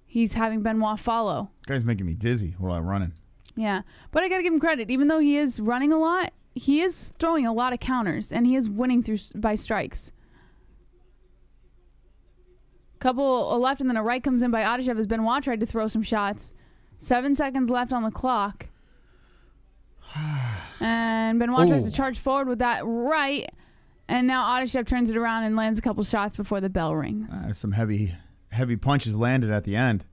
S4: he's having Benoit follow.
S3: This guy's making me dizzy while I'm running.
S4: Yeah, but I got to give him credit. Even though he is running a lot, he is throwing a lot of counters, and he is winning by strikes. Couple left, and then a right comes in by Adashev as Benoit tried to throw some shots. 7 seconds left on the clock. And Benoit tries to charge forward with that right. And now Adashev turns it around and lands a couple shots before the bell rings.
S3: Some heavy punches landed at the end.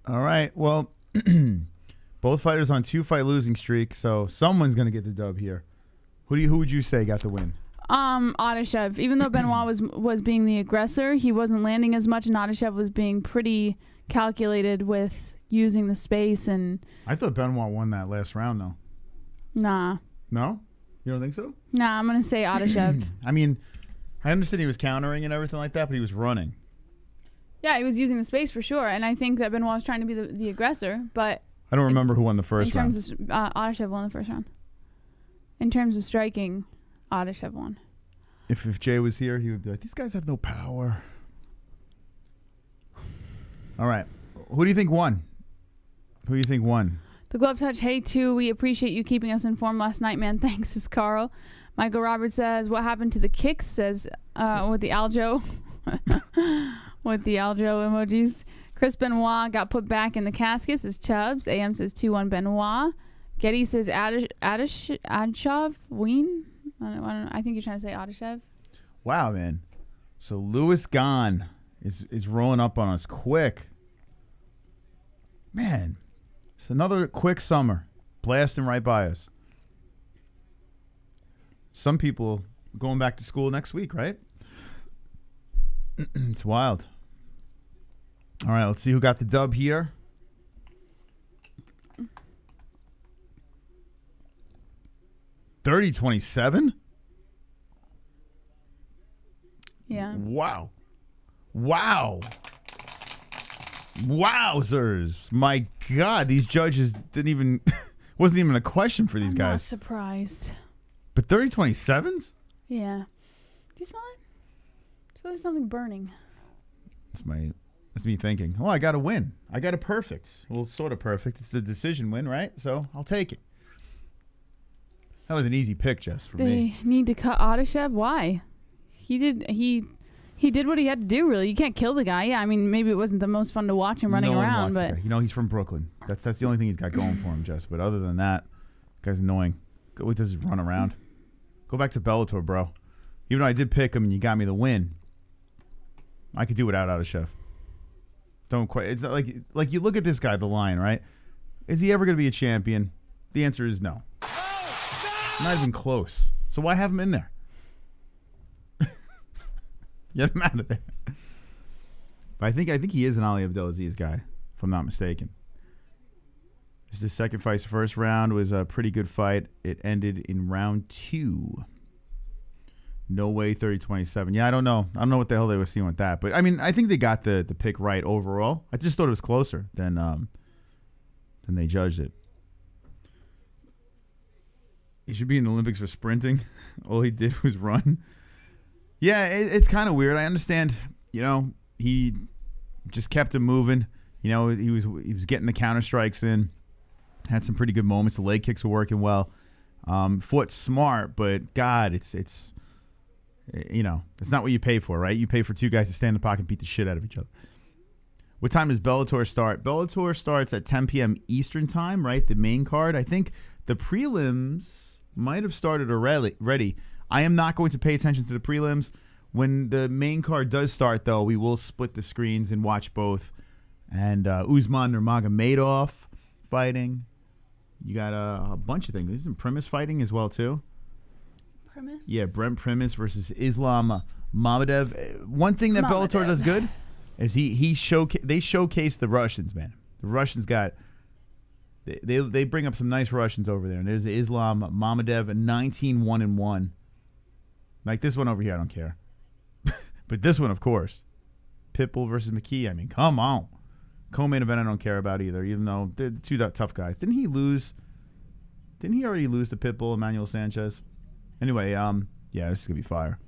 S3: All right. Well, both fighters on 2-fight losing streak, so someone's going to get the dub here. Who would you say got the win?
S4: Adashev. Even though Benoit was being the aggressor, he wasn't landing as much, and Adashev was being pretty calculated with using the space. And
S3: I thought Benoit won that last round, though.
S4: Nah.
S3: No? You don't think so?
S4: Nah, I'm going to say Adashev.
S3: I mean, I understand he was countering and everything like that, but he was running.
S4: Yeah, he was using the space for sure, and I think that Benoit was trying to be the aggressor, but...
S3: I don't remember who won the first round.
S4: In terms of... Adashev won the first round. In terms of striking, Adashev won.
S3: If Jay was here, he would be like, these guys have no power. All right. Who do you think won? Who do you think won?
S4: The Glove Touch, hey, too. We appreciate you keeping us informed last night, man. Thanks, is Carl. Michael Roberts says, what happened to the kicks? Says, with the Aljo. With the Aljo emojis. Chris Benoit got put back in the casket, says Chubbs. AM says 2-1 Benoit. Getty says Adashev Ween. I don't know. I think you're trying to say Adashev.
S3: Wow, man. So Lewis Gahn is rolling up on us quick. Man, it's another quick summer. Blasting right by us. Some people going back to school next week, right? It's wild. All right, let's see who got the dub here. $30-27?
S4: Yeah.
S3: Wow. Wow. Wowzers. My God, these judges didn't even... wasn't even a question for these guys.
S4: I'm not surprised.
S3: But 30-27s?
S4: Yeah. Do you smell it? I feel like something burning.
S3: That's me thinking, oh, I got a win. I got a perfect. Well, sort of perfect. It's a decision win, right? So I'll take it. That was an easy pick, Jess, for me.
S4: They need to cut Adashev? Why? He did what he had to do, really. You can't kill the guy. Yeah, I mean, maybe it wasn't the most fun to watch him running around, but...
S3: You know, he's from Brooklyn. That's the only thing he's got going for him, Jess. But other than that, the guy's annoying. Go does run around. Go back to Bellator, bro. Even though I did pick him and you got me the win, I could do without Adashev. Don't quite. It's not like you look at this guy, the Lion, right? Is he ever going to be a champion? The answer is no. Not even close. So why have him in there? Get him out of there. But I think he is an Ali Abdelaziz guy, if I'm not mistaken. This is the second fight. The first round was a pretty good fight. It ended in round 2. No way, 30-27. Yeah, I don't know. I don't know what the hell they were seeing with that. But, I mean, I think they got the pick right overall. I just thought it was closer than they judged it. He should be in the Olympics for sprinting. All he did was run. Yeah, it's kind of weird. I understand, you know, he just kept him moving. You know, he was getting the counter strikes in. Had some pretty good moments. The leg kicks were working well. Fought smart, but God, it's you know, it's not what you pay for, right? You pay for two guys to stand in the pocket and beat the shit out of each other. What time does Bellator start? Bellator starts at 10 p.m. Eastern time, right? The main card. I think the prelims might have started already. I am not going to pay attention to the prelims. When the main card does start, though, we will split the screens and watch both. And Usman Nurmagomedov fighting. You got a bunch of things. Isn't Primus fighting as well, too?
S4: Primus?
S3: Yeah, Brent Primus versus Islam Mamedov. One thing that Bellator does good is they showcase the Russians, man. The Russians got... They bring up some nice Russians over there. And there's Islam Mamedov, 19-1-1. Like this one over here, I don't care. But this one, of course. Pitbull versus McKee. I mean, come on. Co-main event I don't care about either, even though they're the two tough guys. Didn't he already lose to Pitbull, Emmanuel Sanchez? Anyway, yeah, this is going to be fire.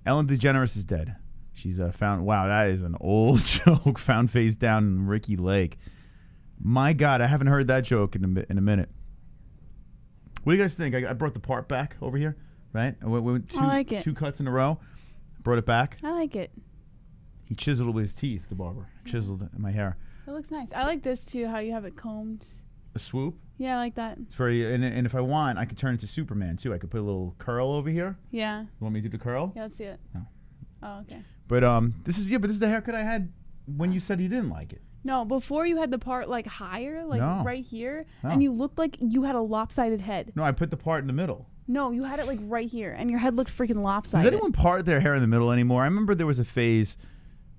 S3: Ellen DeGeneres is dead. She's found... Wow, that is an old joke. Found face down in Ricky Lake. My God, I haven't heard that joke in a minute. What do you guys think? I brought the part back over here. right? I went with
S4: I like it.
S3: 2 cuts in a row. Brought it back.
S4: I like it.
S3: He chiseled it with his teeth, the barber. Chiseled my hair.
S4: It looks nice. I like this too, how you have it combed.
S3: A swoop.
S4: Yeah, I like that.
S3: It's very, and if I want, I could turn it to Superman too. I could put a little curl over here.
S4: Yeah.
S3: You want me to do the curl?
S4: Yeah, let's see it.
S3: No.
S4: Oh, okay.
S3: But this is the haircut I had when you said you didn't like it.
S4: No, before you had the part like higher, like
S3: No.
S4: right here,
S3: No.
S4: and you looked like you had a lopsided head.
S3: No, I put the part in the middle.
S4: No, you had it like right here, and your head looked freaking lopsided.
S3: Does anyone part their hair in the middle anymore? I remember there was a phase,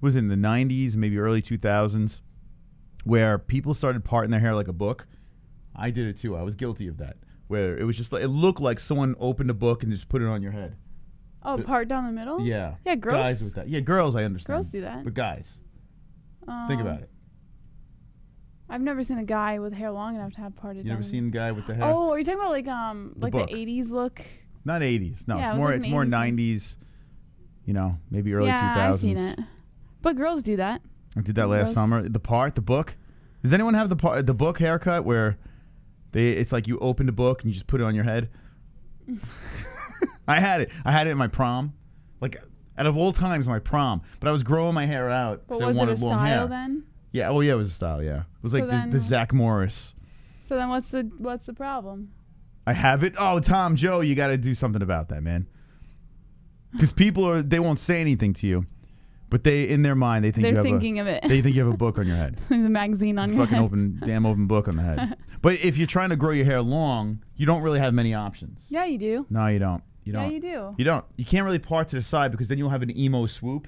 S3: was in the 90s, maybe early 2000s, where people started parting their hair like a book. I did it too. I was guilty of that. Where it was just like, it looked like someone opened a book and just put it on your head.
S4: Oh, part down the middle?
S3: Yeah.
S4: Yeah, girls.
S3: Guys with that. Yeah, girls, I understand.
S4: Girls do that.
S3: But guys, think about it.
S4: I've never seen a guy with hair long enough to have parted.
S3: You ever
S4: down.
S3: seen a guy with the hair?
S4: Oh, are you talking about like
S3: book.
S4: the 80s look?
S3: Not 80s. No,
S4: Yeah,
S3: it's
S4: it was
S3: more
S4: like
S3: it's
S4: an
S3: more
S4: 80s.
S3: 90s. You know, maybe early 2000s.
S4: Yeah, I've seen it. But girls do that.
S3: I did that last summer. The book. Does anyone have the book haircut where it's like you open the book and you just put it on your head? I had it in my prom. Like out of all times, my prom. But I was growing my hair out
S4: But
S3: because I
S4: was it
S3: wanted
S4: a
S3: long hair.
S4: style then?
S3: Yeah. Oh yeah, it was a style. Yeah. It was
S4: So
S3: like
S4: then-
S3: the Zach Morris.
S4: So then what's the problem?
S3: I have it. Oh, Tom, Joe, you got to do something about that, man. Because they won't say anything to you, but in their mind, they think
S4: They're
S3: you have
S4: thinking of it.
S3: They think you have a book on your head.
S4: There's a magazine on your
S3: Fucking
S4: head.
S3: open book on the head. But if you're trying to grow your hair long, you don't really have many options.
S4: Yeah, you do.
S3: No, you don't.
S4: Yeah, you do.
S3: You don't. You can't really part to the side because then you'll have an emo swoop.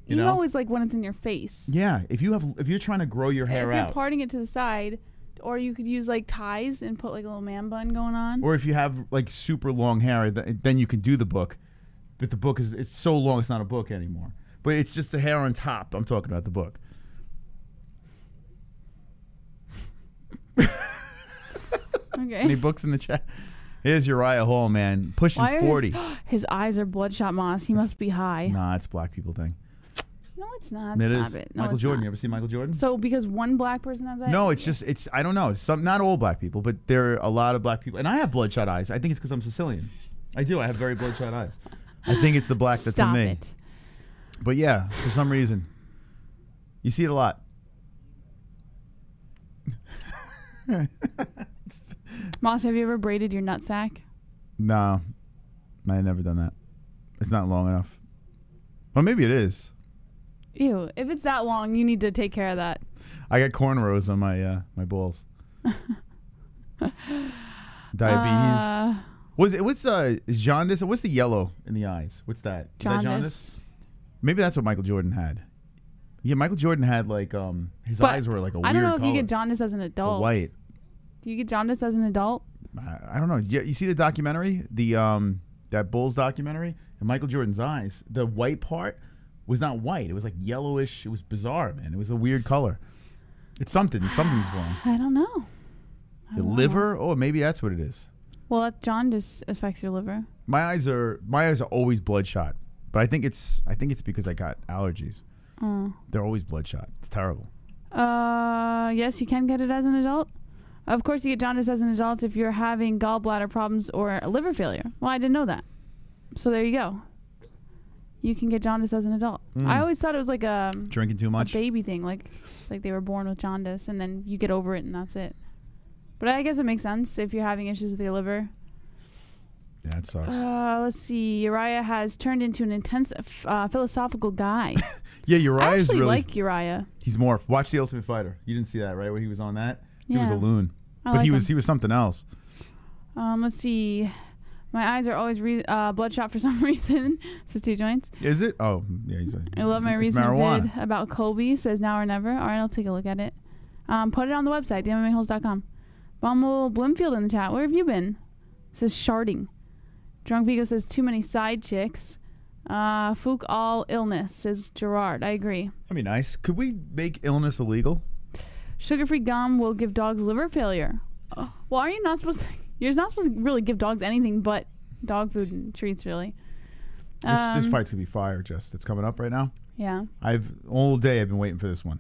S3: You
S4: Emo
S3: know?
S4: is like when it's in your face.
S3: Yeah, if you're trying to grow your hair
S4: If you're
S3: out,
S4: parting it to the side, or you could use like ties and put like a little man bun going on.
S3: or if you have like super long hair, then you can do the book. But the book it's so long, it's not a book anymore. But it's just the hair on top. I'm talking about the book.
S4: Okay.
S3: Any books in the chat? Here's Uriah Hall, man, pushing
S4: Why are
S3: 40.
S4: his eyes are bloodshot moss. He must be high.
S3: Nah, it's a black people thing.
S4: No, it's not.
S3: It
S4: Stop
S3: is.
S4: it. No,
S3: Michael
S4: it's
S3: Jordan.
S4: not.
S3: You ever see Michael Jordan?
S4: So because one black person has that?
S3: No, it's I don't know. Not all black people, but there are a lot of black people. And I have bloodshot eyes. I think it's because I'm Sicilian. I do. I have very bloodshot eyes. I think it's the black that's in
S4: Stop
S3: me.
S4: it.
S3: But yeah, for some reason, you see it a lot.
S4: Moss, have you ever braided your nutsack?
S3: No, I've never done that. It's not long enough. Well, maybe it is.
S4: Ew. If it's that long, you need to take care of that.
S3: I got cornrows on my balls. Diabetes. What's jaundice? What's the yellow in the eyes? What's that? Is that jaundice? Maybe that's what Michael Jordan had. Yeah, Michael Jordan had like his eyes were like a weird
S4: I don't know if
S3: color.
S4: you get jaundice as an adult.
S3: White.
S4: Do you get jaundice as an adult?
S3: I don't know. You see the documentary, that Bulls documentary, and Michael Jordan's eyes. The white part was not white. It was like yellowish. It was bizarre, man. It was a weird color. It's something. Something's wrong.
S4: I don't know.
S3: The liver? Oh, maybe that's what it is.
S4: Well, that jaundice affects your liver.
S3: My eyes are always bloodshot, but I think it's because I got allergies. They're always bloodshot. It's terrible.
S4: Yes, you can get it as an adult. Of course, you get jaundice as an adult if you're having gallbladder problems or a liver failure. Well, I didn't know that. So there you go. You can get jaundice as an adult. I always thought it was like a
S3: Drinking too much?
S4: a baby thing, like they were born with jaundice and then you get over it and that's it. But I guess it makes sense if you're having issues with your liver.
S3: Yeah, it sucks.
S4: Let's see. Uriah has turned into an intense philosophical guy.
S3: Yeah, Uriah
S4: I
S3: is
S4: actually
S3: really...
S4: like Uriah.
S3: He's more... Watch The Ultimate Fighter. You didn't see that, right? When he was on that? He was a
S4: Yeah.
S3: loon.
S4: I
S3: But
S4: like
S3: he
S4: him.
S3: was something else.
S4: Let's see. My eyes are always bloodshot for some reason. Says 2 joints.
S3: Is it? Oh, yeah.
S4: I love my
S3: it's
S4: recent
S3: marijuana.
S4: vid about Kobe. Says now or never. All right, I'll take a look at it. Put it on the website, themmaholes.com. Bumble Blimfield in the chat. Where have you been? Says sharding. Drunk Vigo says too many side chicks. Fook all illness, says Gerard. I agree.
S3: That'd be nice. Could we make illness illegal?
S4: Sugar-free gum will give dogs liver failure. Well, are you not supposed to... You're not supposed to really give dogs anything but dog food and treats, really.
S3: This fight's gonna be fire, Jess. It's coming up right now.
S4: Yeah.
S3: All day I've been waiting for this one.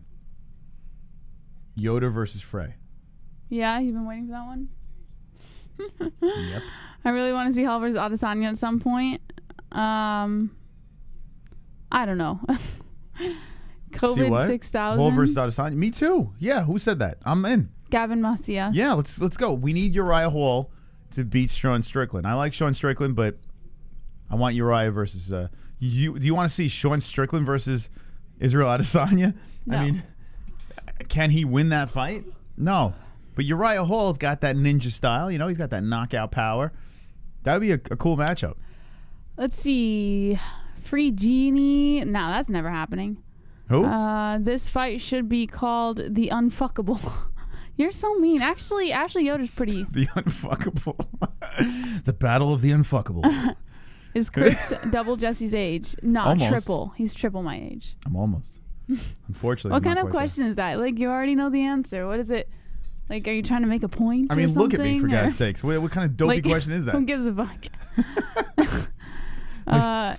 S3: Yoda versus Frey.
S4: Yeah, you've been waiting for that one?
S3: Yep.
S4: I really want to see Hall versus Adesanya at some point. I don't know. COVID 6000.
S3: Hall versus Adesanya. Me too. Yeah, who said that? I'm in.
S4: Gavin Macias.
S3: Yeah, let's go. We need Uriah Hall to beat Sean Strickland. I like Sean Strickland, but I want Uriah versus. Do you want to see Sean Strickland versus Israel Adesanya?
S4: No.
S3: I mean, can he win that fight? No. But Uriah Hall's got that ninja style. You know, he's got that knockout power. That would be a cool matchup.
S4: Let's see. Free Genie. No, that's never happening.
S3: Who?
S4: This fight should be called The Unfuckable. You're so mean. Actually, Ashley Yoder's pretty.
S3: The Unfuckable. The Battle of the Unfuckable.
S4: Is Chris double Jesse's age? No,
S3: Almost.
S4: triple. He's triple my age.
S3: I'm almost. Unfortunately.
S4: What
S3: I'm
S4: kind
S3: not
S4: of
S3: quite
S4: question is that? Like, you already know the answer. What is it? Like, are you trying to make a point?
S3: there. I mean,
S4: or
S3: look at me, for
S4: something, or-
S3: God's sakes. What kind of dopey
S4: Like,
S3: question is that?
S4: Who gives a fuck?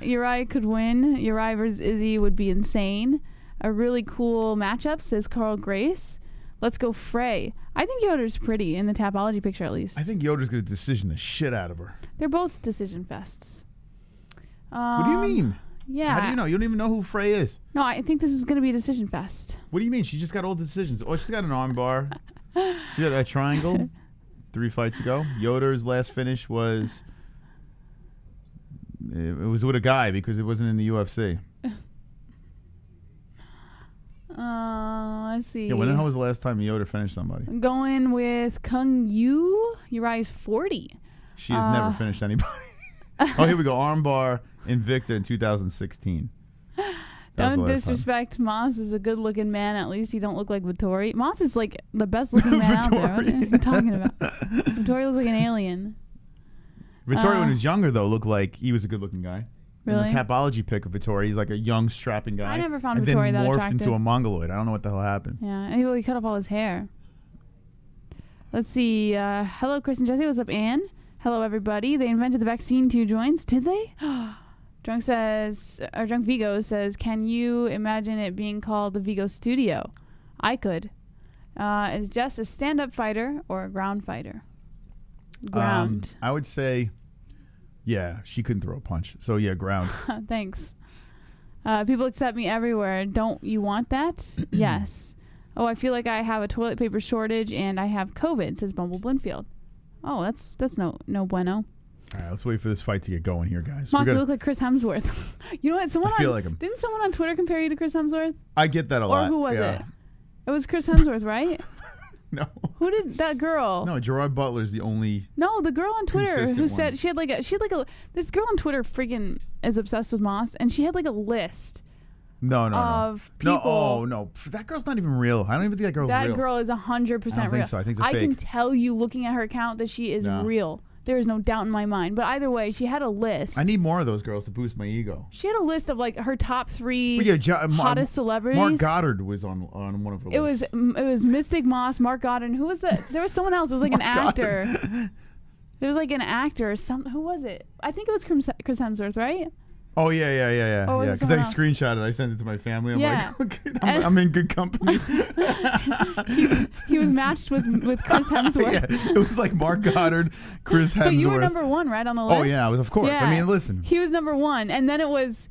S4: Uriah could win. Uriah versus Izzy would be insane. A really cool matchup, says Carl Grace. Let's go Frey. I think Yoder's pretty in the Tapology picture, at least.
S3: I think Yoder's going to decision the shit out of her.
S4: They're both decision fests.
S3: What do you mean?
S4: Yeah.
S3: How do you know? You don't even know who Frey is.
S4: No, I think this is going to be a decision fest.
S3: What do you mean? She just got all decisions. Oh, she's got an arm bar. She got a triangle 3 fights ago. Yoder's last finish was... It was with a guy because it wasn't in the UFC.
S4: Let's see.
S3: Yeah, when the hell was the last time Yoder finished somebody?
S4: I'm going with Kyung. Uriah's 40.
S3: She has never finished anybody. Oh, here we go. Armbar Invicta in 2016.
S4: Don't disrespect Moss is a good-looking man. At least he don't look like Vittori. Moss is like the best-looking man out there. What are you talking about? Vittori looks like an alien.
S3: Vittori, when he was younger, though, looked like he was a good-looking guy.
S4: Really?
S3: In the Tapology pic of Vittori, he's like a young, strapping guy.
S4: I never found
S3: and
S4: Vittori
S3: then
S4: that
S3: morphed
S4: attractive.
S3: into a mongoloid. I don't know what the hell happened.
S4: Yeah, and he cut off all his hair. Let's see. Hello, Chris and Jesse. What's up, Ann? Hello, everybody. They invented the vaccine 2 joints. Did they? Drunk Vigo says, can you imagine it being called the Vigo Studio? I could. Is Jess a stand-up fighter or a ground fighter? Ground.
S3: I would say, yeah, she couldn't throw a punch. So, yeah, ground.
S4: Thanks. People accept me everywhere. Don't you want that? Yes. Oh, I feel like I have a toilet paper shortage and I have COVID, says Bumble Blinfield. Oh, that's no bueno.
S3: All right, let's wait for this fight to get going here, guys.
S4: Moss, you look like Chris Hemsworth. You know what?
S3: I feel like him.
S4: Didn't someone on Twitter compare you to Chris Hemsworth?
S3: I get that a lot.
S4: Or who was
S3: yeah.
S4: it? It was Chris Hemsworth, right?
S3: No.
S4: Who did that girl?
S3: No, Gerard Butler's the only.
S4: No, the girl on Twitter
S3: consistent
S4: who
S3: one.
S4: said she had like a this girl on Twitter freaking is obsessed with Moss, and she had like a list
S3: No.
S4: of people.
S3: No, oh, no. That girl's not even real. I don't even think that girl's real.
S4: That girl is 100%
S3: I don't
S4: real.
S3: think so. I think it's a
S4: I
S3: fake.
S4: can tell you looking at her account that she is
S3: No.
S4: real. There is no doubt in my mind. But either way, she had a list.
S3: I need more of those girls to boost my ego.
S4: She had a list of like her top 3
S3: But yeah,
S4: hottest celebrities.
S3: Mark Goddard was on one of her lists.
S4: It was Mystic Moss, Mark Goddard. Who was that? There was someone else. It was like an
S3: Mark
S4: actor.
S3: Goddard.
S4: There was like an actor. Who was it? I think it was Chris Hemsworth, right?
S3: Oh yeah.
S4: Or was it
S3: Because I
S4: someone else?
S3: screenshot it. I sent it to my family. I'm
S4: Yeah.
S3: like, okay, I'm in good company.
S4: He was matched with Chris Hemsworth.
S3: Yeah, it was like Mark Goddard, Chris Hemsworth.
S4: But you were number 1, right, on the list?
S3: Oh yeah, of course.
S4: Yeah.
S3: I mean, listen.
S4: He was number 1, and then it was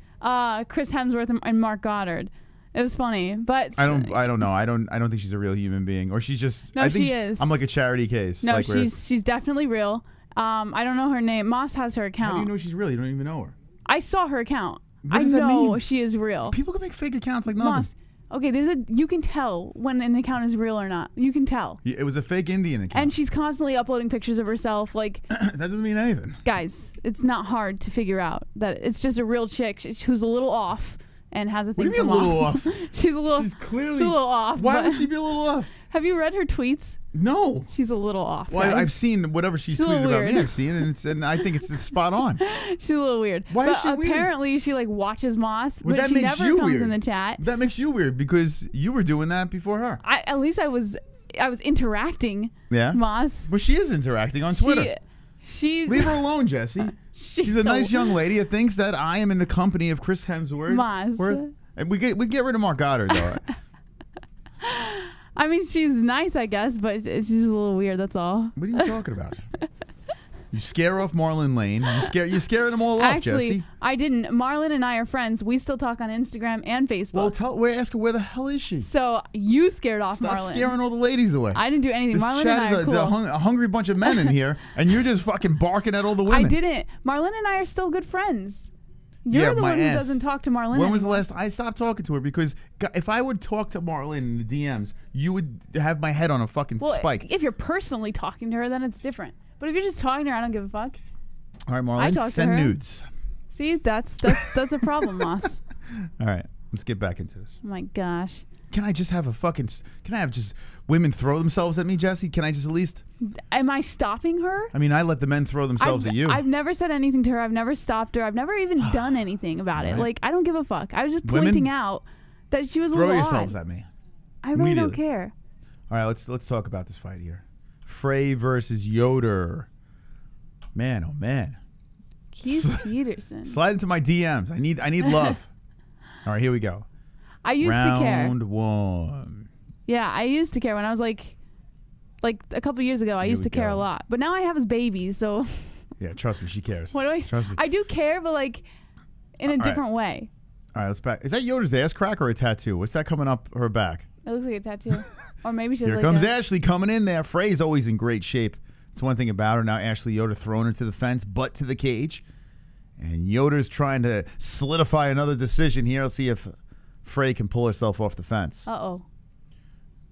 S4: Chris Hemsworth and Mark Goddard. It was funny, but
S3: I don't know. I don't think she's a real human being, or she's just.
S4: No,
S3: I think
S4: she is.
S3: I'm like a charity case.
S4: No,
S3: like
S4: she's definitely real. I don't know her name. Moss has her account.
S3: How do you know she's real? You don't even know her.
S4: I saw her account.
S3: What does that
S4: know
S3: mean?
S4: she is real.
S3: People can make fake accounts like nothing.
S4: Moss, okay, you can tell when an account is real or not. You can tell.
S3: Yeah, it was a fake Indian account.
S4: And she's constantly uploading pictures of herself. Like,
S3: that doesn't mean anything.
S4: guys, it's not hard to figure out that it's just a real chick who's a little off and has a thing
S3: What do you
S4: for
S3: mean a little
S4: Moss.
S3: off?
S4: She's
S3: clearly
S4: a little off.
S3: Why
S4: but-
S3: would she be a little off?
S4: Have you read her tweets?
S3: No.
S4: She's a little off.
S3: Well,
S4: guys.
S3: I've seen whatever she's
S4: She's a
S3: tweeted
S4: little
S3: about me.
S4: weird.
S3: I've seen it, and I think it's spot on.
S4: She's a little weird.
S3: Why
S4: but
S3: is she weird?
S4: apparently she like watches Moss,
S3: Well,
S4: but
S3: that
S4: she
S3: makes
S4: never
S3: you
S4: comes
S3: weird.
S4: in the chat.
S3: That makes you weird because you were doing that before her.
S4: At least I was interacting.
S3: Yeah.
S4: Moss.
S3: Well, she is interacting on Twitter.
S4: She's
S3: Leave her alone, Jesse. She's a nice young lady that thinks that I am in the company of Chris Hemsworth.
S4: Moss.
S3: And we get rid of Mark Goddard though.
S4: I mean, she's nice, I guess, but she's a little weird. That's all.
S3: What are you talking about? You scare off Marlon Lane. You're scaring them all off,
S4: Actually,
S3: Jesse.
S4: I didn't. Marlon and I are friends. We still talk on Instagram and Facebook.
S3: Well, ask her where the hell is she?
S4: So you scared off
S3: Stop
S4: Marlon.
S3: scaring all the ladies away.
S4: I didn't do anything.
S3: This
S4: Marlon
S3: chat
S4: and I
S3: is
S4: are cool.
S3: a hungry bunch of men in here, and you're just fucking barking at all the women.
S4: I didn't. Marlon and I are still good friends. You're the one who doesn't talk to Marlon.
S3: When was the
S4: anymore.
S3: last I stopped talking to her? Because if I would talk to Marlon in the DMs, you would have my head on a fucking spike.
S4: If you're personally talking to her, then it's different. But if you're just talking to her, I don't give a fuck.
S3: All right,
S4: I
S3: Marlon,
S4: talk to
S3: send
S4: her.
S3: nudes.
S4: See, that's a problem, Moss.
S3: All right, let's get back into this.
S4: Oh my gosh.
S3: Can I just have just women throw themselves at me, Jesse? Can I just at least?
S4: Am I stopping her?
S3: I mean, I let the men throw themselves at you.
S4: I've never said anything to her. I've never stopped her. I've never even done anything about it.
S3: Right.
S4: Like, I don't give a fuck. I was just
S3: Women,
S4: pointing out that she was a
S3: Throw
S4: little
S3: yourselves
S4: odd.
S3: at me.
S4: I really don't
S3: Immediately.
S4: care.
S3: All right, let's talk about this fight here. Frey versus Yoder. Man, oh man.
S4: Keith Peterson.
S3: Slide into my DMs. I need love. All right, here we go.
S4: I used to care.
S3: Round one.
S4: Yeah, I used to care when I was like a couple years ago. I
S3: Here
S4: used
S3: we
S4: to care a
S3: go.
S4: lot, but now I have his baby, so
S3: Yeah, trust me, she cares.
S4: what do I?
S3: Trust me.
S4: I do care, but like in a
S3: right.
S4: different way.
S3: All right, let's back. Is that Yoder's ass crack or a tattoo? What's that coming up her back?
S4: It looks like a tattoo, or maybe she has
S3: Here
S4: like
S3: comes
S4: a,
S3: Ashley coming in there. Frey's always in great shape. That's one thing about her. Now Ashley Yoder throwing her to the fence, butt to the cage. And Yoder's trying to solidify another decision here. Let's see if Frey can pull herself off the fence.
S4: Uh-oh.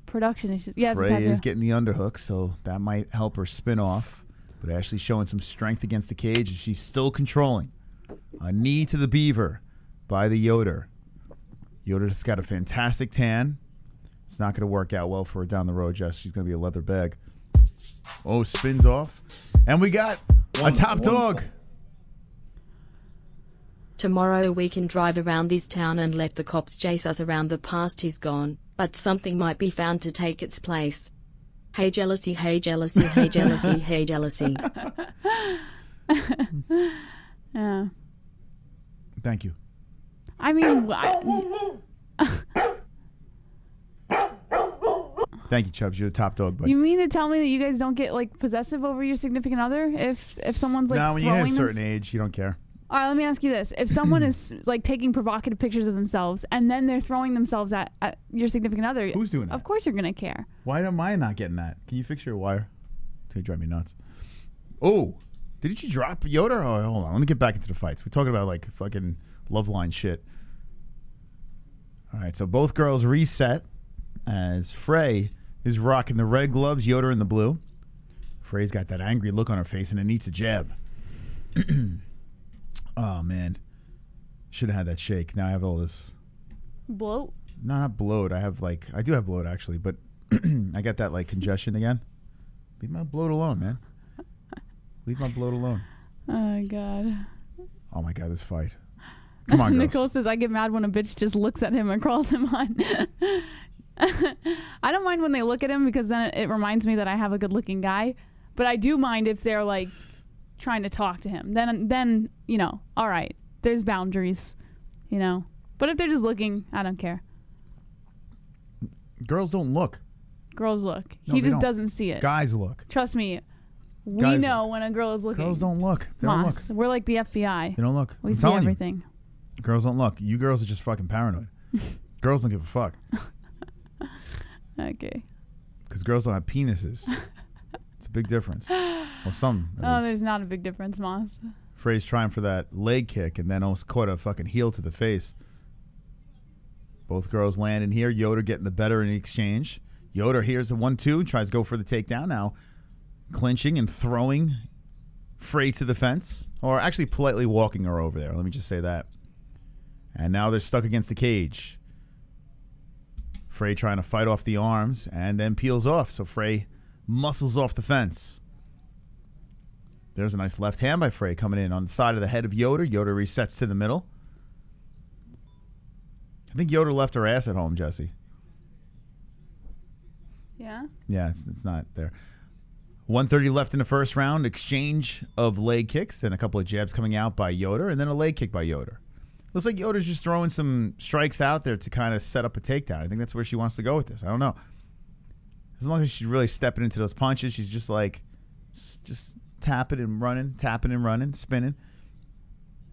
S4: Production issues. Yeah, it's a
S3: Frey
S4: tattoo.
S3: is getting the underhook, so that might help her spin off. But Ashley's showing some strength against the cage, and she's still controlling. A knee to the beaver by the Yoder. Yoder's got a fantastic tan. It's not going to work out well for her down the road, Jess. She's going to be a leather bag. Oh, spins off. And we got a top dog.
S5: Tomorrow we can drive around this town and let the cops chase us around. The past is gone, but something might be found to take its place. Hey jealousy, hey jealousy, hey jealousy, hey jealousy.
S4: Yeah.
S3: Thank you.
S4: I mean,
S3: Thank you, Chubbs. You're the top dog, buddy.
S4: you mean to tell me that you guys don't get like possessive over your significant other if someone's like
S3: No, when you hit a
S4: throwing
S3: certain
S4: them?
S3: age, you don't care.
S4: All right, let me ask you this: if someone is like taking provocative pictures of themselves and then they're throwing themselves at your significant other,
S3: Who's doing that?
S4: Of course, you're gonna care.
S3: Why am I not getting that? Can you fix your wire? It's going to drive me nuts. Oh, didn't you drop Yoder? Oh, hold on. Let me get back into the fights. We're talking about like fucking love line shit. All right, so both girls reset as Frey is rocking the red gloves, Yoder in the blue. Frey's got that angry look on her face and it needs a jab. Oh, man. Should have had that shake. Now I have all this.
S4: Bloat.
S3: No, not bloat. I do have bloat actually, but I got that like congestion again. Leave my bloat alone, man. Leave my bloat alone.
S4: Oh God.
S3: Oh my God, this fight. Come on, girls.
S4: Nicole says, I get mad when a bitch just looks at him and crawls him on. I don't mind when they look at him because then it reminds me that I have a good looking guy. But I do mind if they're like trying to talk to him. Then you know, all right, there's boundaries, you know. But if they're just looking, I don't care.
S3: Girls don't look.
S4: Girls look.
S3: No,
S4: He
S3: they
S4: just
S3: don't.
S4: doesn't see it.
S3: Guys look.
S4: Trust me. We
S3: Guys
S4: know
S3: look.
S4: when a girl is looking.
S3: Girls don't look. They don't
S4: Moss,
S3: look.
S4: we're like the FBI.
S3: They don't look.
S4: We
S3: I'm
S4: see
S3: telling you.
S4: everything.
S3: Girls don't look. You girls are just fucking paranoid. Girls don't give a fuck.
S4: Okay.
S3: Because girls don't have penises. It's a big difference. Well, some. at
S4: Oh,
S3: least.
S4: there's not a big difference, Moss.
S3: Frey's trying for that leg kick and then almost caught a fucking heel to the face. Both girls landing here. Yoder getting the better in the exchange. Yoder here's the 1-2. Tries to go for the takedown now. Clinching and throwing Frey to the fence. Or actually politely walking her over there. Let me just say that. And now they're stuck against the cage. Frey trying to fight off the arms and then peels off. So Frey muscles off the fence. There's a nice left hand by Frey coming in on the side of the head of Yoder. Yoder resets to the middle. I think Yoder left her ass at home, Jesse.
S4: Yeah?
S3: Yeah, it's not there. 1:30 left in the first round. Exchange of leg kicks. Then a couple of jabs coming out by Yoder. And then a leg kick by Yoder. Looks like Yoder's just throwing some strikes out there to kind of set up a takedown. I think that's where she wants to go with this. I don't know. As long as she's really stepping into those punches, she's just like, just tapping and running, spinning.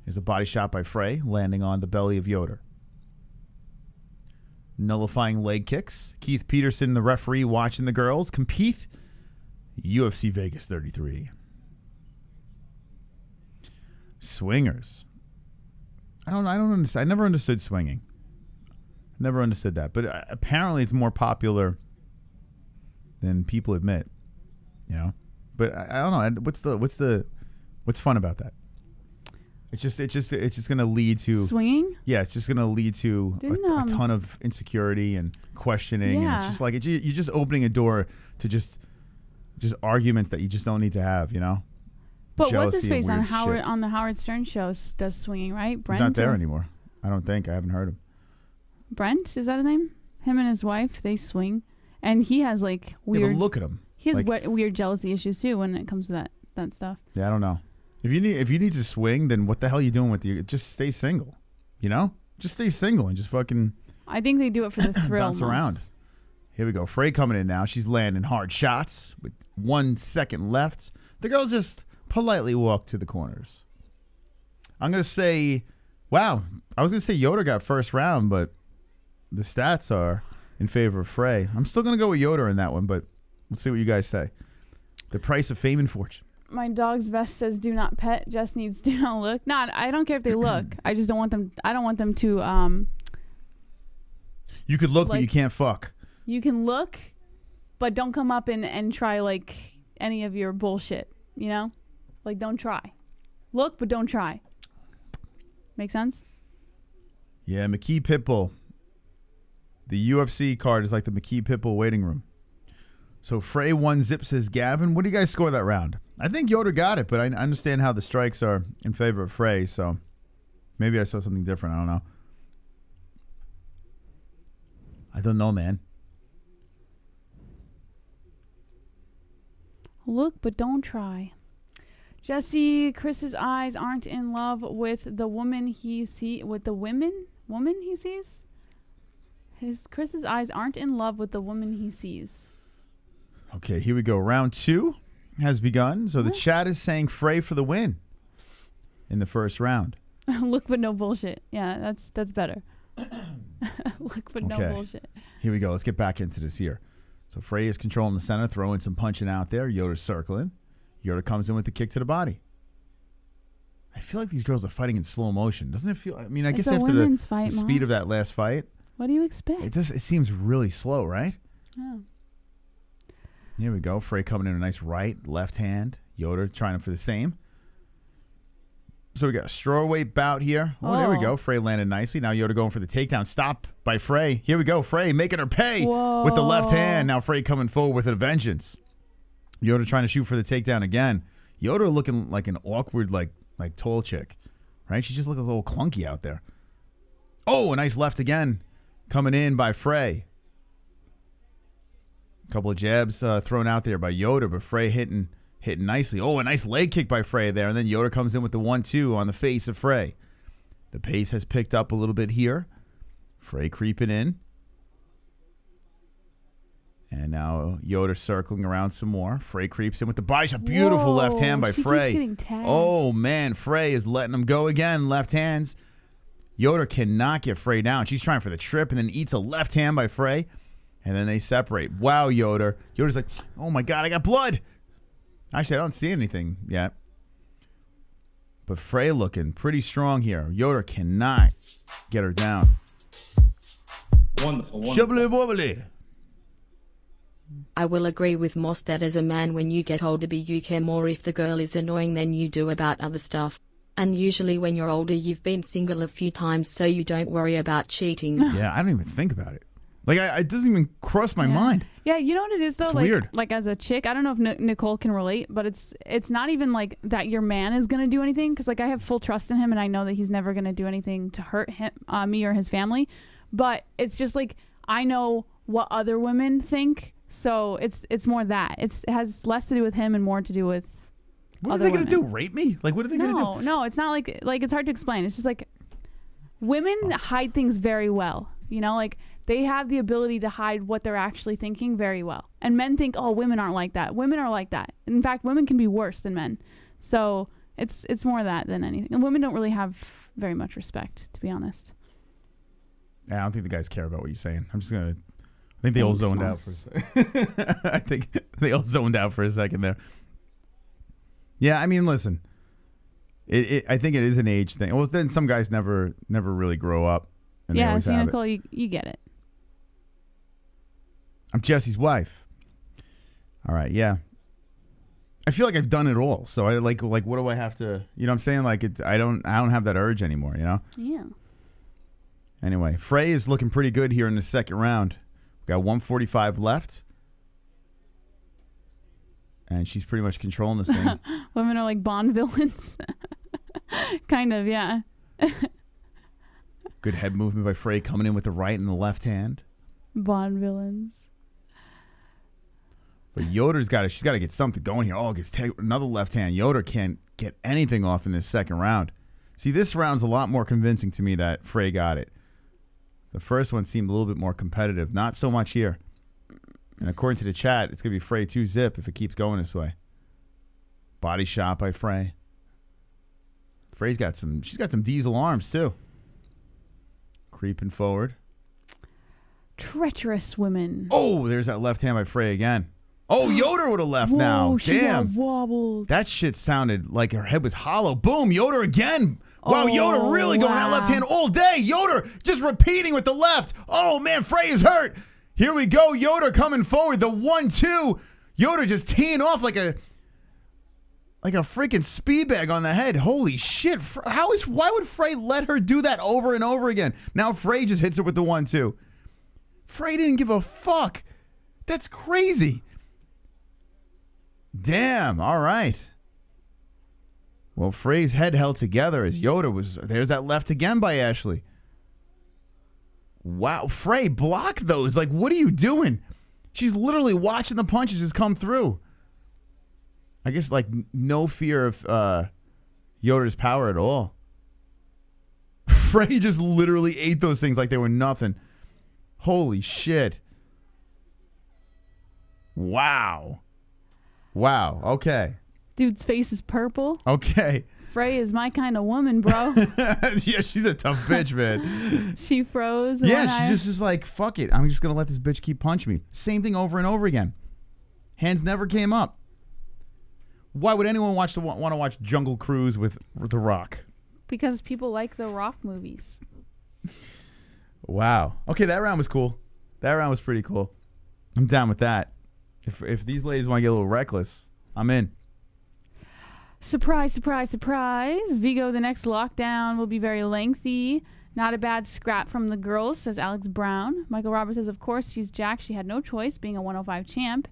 S3: There's a body shot by Frey, landing on the belly of Yoder. Nullifying leg kicks. Keith Peterson, the referee, watching the girls compete. UFC Vegas 33. Swingers. I don't understand. I never understood swinging. Never understood that. But apparently it's more popular than people admit. You know? But I don't know. What's fun about that? It's just gonna lead to
S4: swinging.
S3: Yeah, it's just gonna lead to a ton of insecurity and questioning.
S4: Yeah.
S3: And it's just like you're just opening a door to just arguments that you just don't need to have. You know.
S4: But
S3: Jealousy
S4: what's his face
S3: and
S4: on
S3: weird shit.
S4: on the Howard Stern show does swinging, right? Brent.
S3: He's not there anymore. I don't think. I haven't heard him.
S4: Brent, is that his name? Him and his wife, they swing, and he has like weird.
S3: Yeah, but look at him.
S4: He has weird jealousy issues too when it comes to that stuff.
S3: Yeah, I don't know. If you need to swing, then what the hell are you doing with you? Just stay single. You know, just stay single and just fucking.
S4: I think they do it for the thrill.
S3: Bounce around. Here we go. Frey coming in now. She's landing hard shots with 1 second left. The girls just politely walk to the corners. I'm gonna say, wow. I was gonna say Yoder got first round, but the stats are in favor of Frey. I'm still gonna go with Yoder in that one, but let's see what you guys say. The price of fame and fortune.
S4: My dog's vest says "Do not pet." Jess needs "Do not look." I don't care if they look. I just don't want them. I don't want them to.
S3: You could look, but you can't fuck.
S4: You can look, but don't come up and try like any of your bullshit. You know, like don't try. Look, but don't try. Make sense?
S3: Yeah, McKee Pitbull. The UFC card is like the McKee Pitbull waiting room. So Frey 1 zip, says Gavin. What do you guys score that round? I think Yoder got it, but I understand how the strikes are in favor of Frey, so maybe I saw something different. I don't know. I don't know, man.
S4: Look, but don't try. Jesse, Chris's eyes aren't in love with the woman he sees. With the woman he sees. Chris's eyes aren't in love with the woman he sees.
S3: Okay, here we go. Round 2 has begun. So the chat is saying Frey for the win in the first round.
S4: Look, but no bullshit. Yeah, that's better. Look, but no bullshit.
S3: Here we go. Let's get back into this here. So Frey is controlling the center, throwing some punching out there. Yoder's circling. Yoder comes in with the kick to the body. I feel like these girls are fighting in slow motion. Doesn't it feel? I mean, I guess after the speed of that last fight.
S4: What do you expect?
S3: It seems really slow, right?
S4: Oh.
S3: Here we go. Frey coming in a nice right, left hand. Yoder trying for the same. So we got a strawweight bout here. Oh, there we go. Frey landed nicely. Now Yoder going for the takedown. Stop by Frey. Here we go. Frey making her pay with the left hand. Now Frey coming forward with a vengeance. Yoder trying to shoot for the takedown again. Yoder looking like an awkward, like tall chick, right? She just looks a little clunky out there. Oh, a nice left again coming in by Frey. A couple of jabs thrown out there by Yoder, but Frey hitting nicely. Oh, a nice leg kick by Frey there. And then Yoder comes in with the 1-2 on the face of Frey. The pace has picked up a little bit here. Frey creeping in. And now Yoder circling around some more. Frey creeps in with the body shot. Beautiful left hand by Frey. Oh, man. Frey is letting him go again. Left hands. Yoder cannot get Frey down. She's trying for the trip and then eats a left hand by Frey. And then they separate. Wow, Yoder. Yoder's like, oh, my God, I got blood. Actually, I don't see anything yet. But Frey looking pretty strong here. Yoder cannot get her down.
S2: Wonderful.
S3: Shubbly wobbly.
S5: I will agree with Moss that as a man when you get older you care more if the girl is annoying than you do about other stuff. And usually when you're older you've been single a few times so you don't worry about cheating.
S3: Yeah, I don't even think about it. Like, it doesn't even cross my mind.
S4: Yeah, you know what it is, though?
S3: It's weird.
S4: Like, as a chick, I don't know if Nicole can relate, but it's not even, like, that your man is going to do anything. Because, like, I have full trust in him, and I know that he's never going to do anything to hurt him, me or his family. But it's just, like, I know what other women think. So it's more that. It has less to do with him and more to do with
S3: what
S4: other
S3: are they
S4: women.
S3: going to do? Rape me? Like, what are they going to do?
S4: No, it's not like it's hard to explain. It's just, like, women hide things very well. You know, like they have the ability to hide what they're actually thinking very well. And men think, oh, women aren't like that. Women are like that. In fact, women can be worse than men. So it's more that than anything. And women don't really have very much respect, to be honest.
S3: Yeah, I don't think the guys care about what you're saying. I think they all zoned out for a second. I think they all zoned out for a second there. Yeah, I mean, listen. I think it is an age thing. Well, then some guys never really grow up. And
S4: Yeah, see, Nicole, you get it.
S3: I'm Jesse's wife. All right, yeah. I feel like I've done it all. So I like what do I have to, you know what I'm saying? Like I don't have that urge anymore, you know?
S4: Yeah.
S3: Anyway, Frey is looking pretty good here in the second round. We got 145 left. And she's pretty much controlling this thing.
S4: Women are like Bond villains. Kind of, yeah.
S3: Good head movement by Frey, coming in with the right and the left hand.
S4: Bond villains.
S3: But Yoder's she's got to get something going here. Oh, gets another left hand. Yoder can't get anything off in this second round. See, this round's a lot more convincing to me that Frey got it. The first one seemed a little bit more competitive. Not so much here. And according to the chat, it's going to be Frey 2-zip if it keeps going this way. Body shot by Frey. Frey's got she's got some diesel arms too. Creeping forward.
S4: Treacherous women.
S3: Oh, there's that left hand by Frey again. Oh, Yoder would have left.
S4: Whoa,
S3: now.
S4: She
S3: Damn.
S4: got wobbled.
S3: That shit sounded like her head was hollow. Boom, Yoder again. Wow, Yoder really going that left hand all day. Yoder just repeating with the left. Oh, man, Frey is hurt. Here we go. Yoder coming forward. The 1-2. Yoder just teeing off like a freaking speed bag on the head. Holy shit. Why would Frey let her do that over and over again? Now Frey just hits her with the 1-2. Frey didn't give a fuck. That's crazy. Damn. All right. Well, Frey's head held together as Yoder was. There's that left again by Ashley. Wow. Frey, block those. Like, what are you doing? She's literally watching the punches just come through. I guess, like, no fear of Yoder's power at all. Frey just literally ate those things like they were nothing. Holy shit. Wow. Wow. Okay.
S4: Dude's face is purple.
S3: Okay.
S4: Frey is my kind of woman, bro.
S3: Yeah, she's a tough bitch, man.
S4: She froze.
S3: Yeah, she just is like, fuck it. I'm just going to let this bitch keep punching me. Same thing over and over again. Hands never came up. Why would anyone want to watch Jungle Cruise with The Rock?
S4: Because people like The Rock movies.
S3: Wow. Okay, that round was cool. That round was pretty cool. I'm down with that. If these ladies want to get a little reckless, I'm in.
S4: Surprise, surprise, surprise. Vigo, the next lockdown will be very lengthy. Not a bad scrap from the girls, says Alex Brown. Michael Roberts says, of course, she's Jack. She had no choice, being a 105 champ.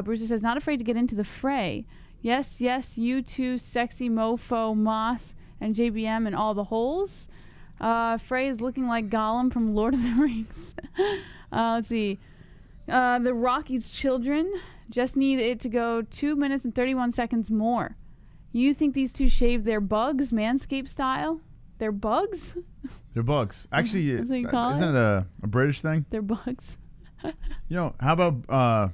S4: Brewster says, not afraid to get into the fray. Yes, yes, you two, sexy mofo, Moss, and JBM and all the holes. Frey is looking like Gollum from Lord of the Rings. Let's see. The Rockies' children just need it to go 2 minutes and 31 seconds more. You think these two shaved their bugs, Manscaped style? They're bugs?
S3: They're bugs. Actually,
S4: That's what you call
S3: isn't it a British thing?
S4: They're bugs.
S3: You know, how about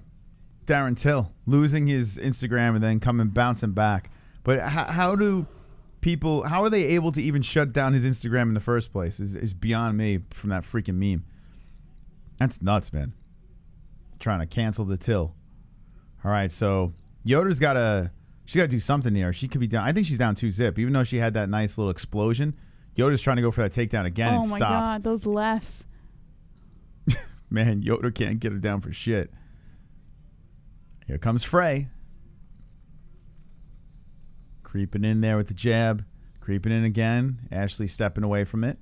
S3: Darren Till losing his Instagram and then bouncing back? But how are they able to even shut down his Instagram in the first place is beyond me from that freaking meme. That's nuts, man. Trying to cancel the Till. All right, so Yoder's got to do something here. She could be down. I think she's down 2-zip, even though she had that nice little explosion. Yoder's trying to go for that takedown again and stopped.
S4: Oh, my God, those lefts.
S3: Man, Yoder can't get her down for shit. Here comes Frey. Creeping in there with the jab. Creeping in again. Ashley stepping away from it.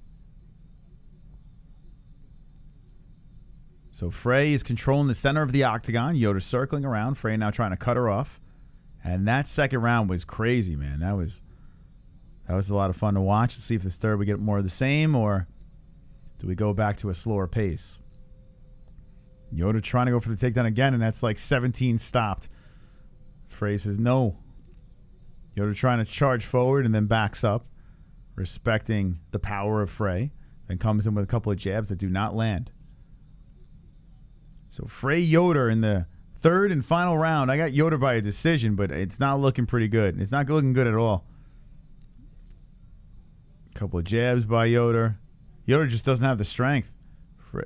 S3: So Frey is controlling the center of the octagon. Yoder circling around. Frey now trying to cut her off. And that second round was crazy, man. That was a lot of fun to watch. Let's see if this third we get more of the same, or do we go back to a slower pace? Yoder trying to go for the takedown again, and that's like 17 stopped. Frey says no. Yoder trying to charge forward and then backs up, respecting the power of Frey. Then comes in with a couple of jabs that do not land. So Frey Yoder in the third and final round. I got Yoder by a decision, but it's not looking pretty good. It's not looking good at all. A couple of jabs by Yoder. Yoder just doesn't have the strength.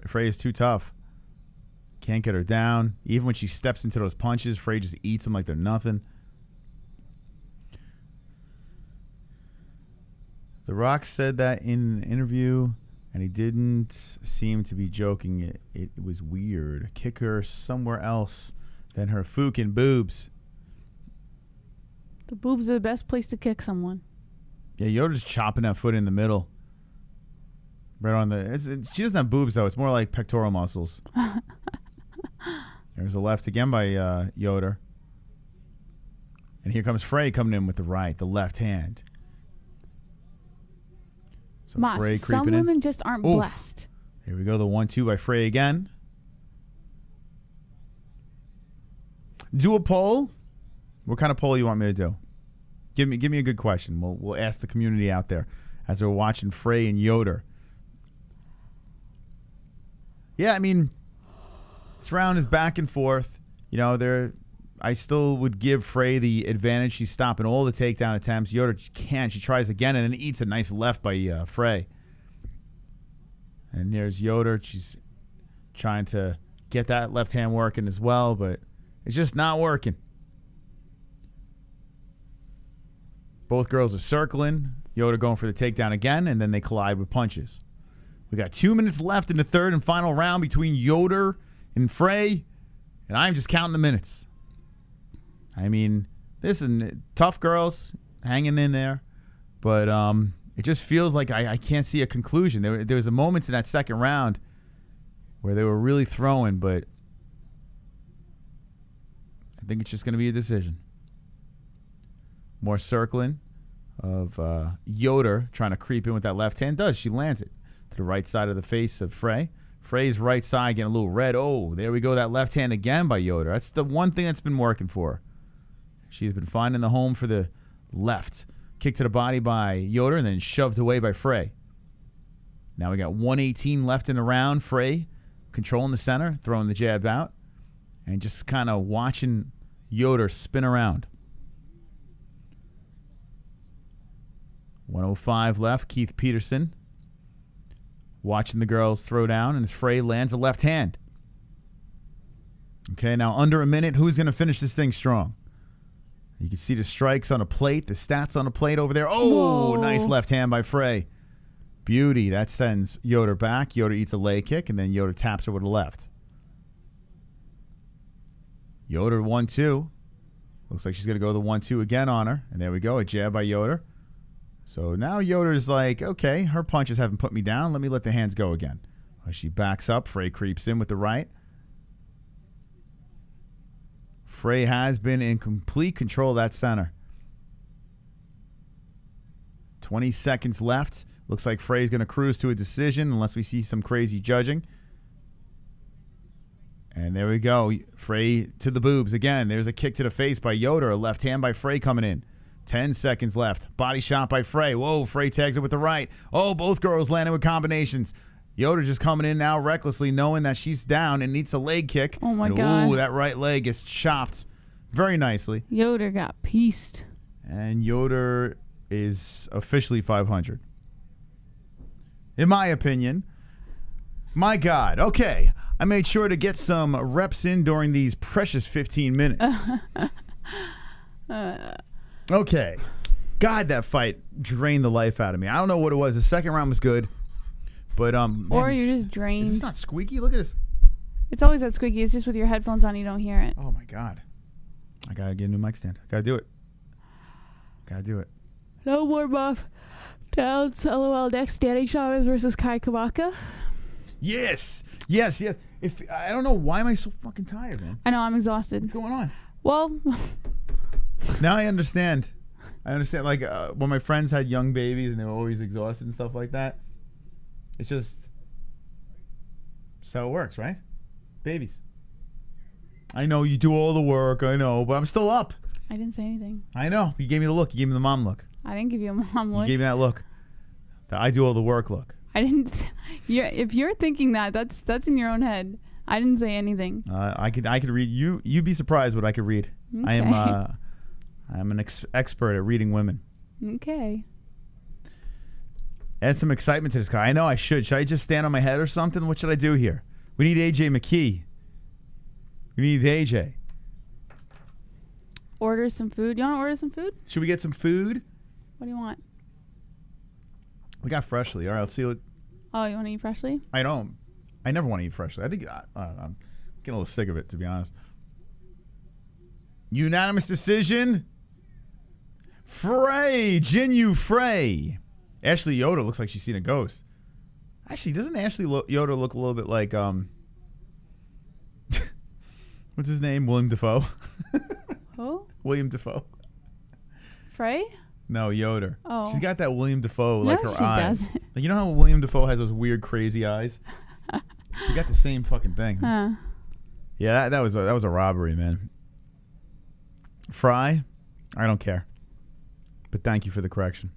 S3: Frey is too tough. Can't get her down. Even when she steps into those punches, Frey just eats them like they're nothing. The Rock said that in an interview, and he didn't seem to be joking. It was weird. Kick her somewhere else than her fucking boobs.
S4: The boobs are the best place to kick someone.
S3: Yeah, Yoder's chopping that foot in the middle. Right on the... she doesn't have boobs, though. It's more like pectoral muscles. There's a left again by Yoder. And here comes Frey coming in with the right, the left hand. So
S4: Moss,
S3: Frey
S4: some
S3: creeping
S4: women
S3: in.
S4: just aren't
S3: Oof.
S4: blessed.
S3: Here we go, the 1-2 by Frey again. Do a poll. What kind of poll you want me to do? Give me a good question. We'll ask the community out there as they're watching Frey and Yoder. Yeah, I mean, this round is back and forth. You know, I still would give Frey the advantage. She's stopping all the takedown attempts. Yoder can't. She tries again and then eats a nice left by Frey. And there's Yoder. She's trying to get that left hand working as well, but it's just not working. Both girls are circling. Yoder going for the takedown again, and then they collide with punches. We got 2 minutes left in the third and final round between Yoder and Frey, and I'm just counting the minutes. I mean, listen, tough girls hanging in there, but it just feels like I can't see a conclusion. There was a moment in that second round where they were really throwing, but I think it's just going to be a decision. More circling of Yoder trying to creep in with that left hand. She lands it to the right side of the face of Frey. Frey's right side getting a little red. Oh, there we go. That left hand again by Yoder. That's the one thing that's been working for her. She's been finding the home for the left. Kick to the body by Yoder and then shoved away by Frey. Now we got 1:18 left in the round. Frey controlling the center, throwing the jab out, and just kind of watching Yoder spin around. 1:05 left. Keith Peterson watching the girls throw down, and as Frey lands a left hand. Okay, now under a minute. Who's going to finish this thing strong? You can see the strikes on a plate, the stats on a plate over there. Oh,
S4: whoa.
S3: Nice left hand by Frey. Beauty. That sends Yoder back. Yoder eats a leg kick, and then Yoder taps her with a left. Yoder 1-2. Looks like she's going to go the 1-2 again on her. And there we go, a jab by Yoder. So now Yoder's like, okay, her punches haven't put me down. Let me let the hands go again. As she backs up, Frey creeps in with the right. Frey has been in complete control of that center. 20 seconds left. Looks like Frey's going to cruise to a decision unless we see some crazy judging. And there we go. Frey to the boobs again. There's a kick to the face by Yoder. A left hand by Frey coming in. 10 seconds left. Body shot by Frey. Whoa, Frey tags it with the right. Oh, both girls landing with combinations. Yoder just coming in now recklessly, knowing that she's down and needs a leg kick.
S4: Oh, my God.
S3: Ooh, that right leg is chopped very nicely.
S4: Yoder got pieced.
S3: And Yoder is officially 500. In my opinion. My God. Okay. I made sure to get some reps in during these precious 15 minutes. Okay. God, that fight drained the life out of me. I don't know what it was. The second round was good. But
S4: Or
S3: man,
S4: you're just
S3: is
S4: drained.
S3: this not squeaky? Look at this.
S4: It's always that squeaky. It's just with your headphones on, you don't hear it.
S3: Oh my God. I gotta get a new mic stand. Gotta do it. Gotta do it.
S4: No more buff. Downs. LOL. Next, Danny Chavez versus Kai Kamaka.
S3: Yes. Yes, yes. If I don't know why am I so fucking tired, man?
S4: I know, I'm exhausted.
S3: What's going on?
S4: Well,
S3: Now I understand. I understand. Like when my friends had young babies and they were always exhausted and stuff like that. It's just how it works, right? Babies. I know you do all the work. I know, but I'm still up.
S4: I didn't say anything.
S3: I know. You gave me the look. You gave me the mom look.
S4: I didn't give you a mom
S3: You
S4: look.
S3: gave me that look. The I do all the work look.
S4: I didn't. If you're thinking that, that's in your own head. I didn't say anything.
S3: I could read you. You'd be surprised what I could read.
S4: Okay.
S3: I'm an expert at reading women.
S4: Okay.
S3: Add some excitement to this guy. I know I should. Should I just stand on my head or something? What should I do here? We need AJ McKee. We need AJ.
S4: Order some food. You want to order some food?
S3: Should we get some food?
S4: What do you want?
S3: We got Freshly. All right, let's see what.
S4: Oh, you want to eat Freshly?
S3: I don't. I never want to eat Freshly. I think I'm getting a little sick of it, to be honest. Unanimous decision. Frey. Jinyu Frey. Ashley Yoda looks like she's seen a ghost. Actually, doesn't Ashley Yoda look a little bit like what's his name? William Dafoe.
S4: Who?
S3: William Dafoe.
S4: Frey?
S3: No, Yoder.
S4: Oh.
S3: She's got that William Dafoe, like
S4: No,
S3: her
S4: she
S3: eyes.
S4: doesn't.
S3: Like, you know how William Dafoe has those weird, crazy eyes? She got the same fucking thing.
S4: Huh.
S3: Yeah, that was a robbery, man. Fry, I don't care. But thank you for the correction.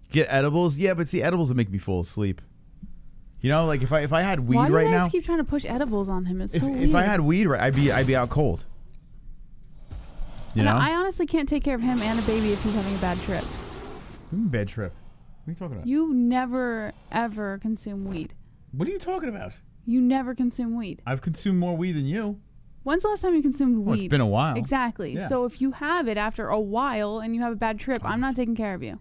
S3: Get edibles? Yeah, but see, edibles would make me fall asleep. You know, like if I had weed
S4: Why do
S3: right
S4: you guys
S3: now,
S4: keep trying to push edibles on him? It's so weird.
S3: if I had weed, I'd be out cold. You
S4: And
S3: know,
S4: I honestly can't take care of him and a baby if he's having a bad trip.
S3: bad trip. What are you talking about?
S4: You never ever consume weed.
S3: What are you talking about?
S4: You never consume weed.
S3: I've consumed more weed than you.
S4: When's the last time you consumed weed?
S3: Well, it's been a while.
S4: Exactly.
S3: Yeah.
S4: So if you have it after a while and you have a bad trip, I'm not taking care of you.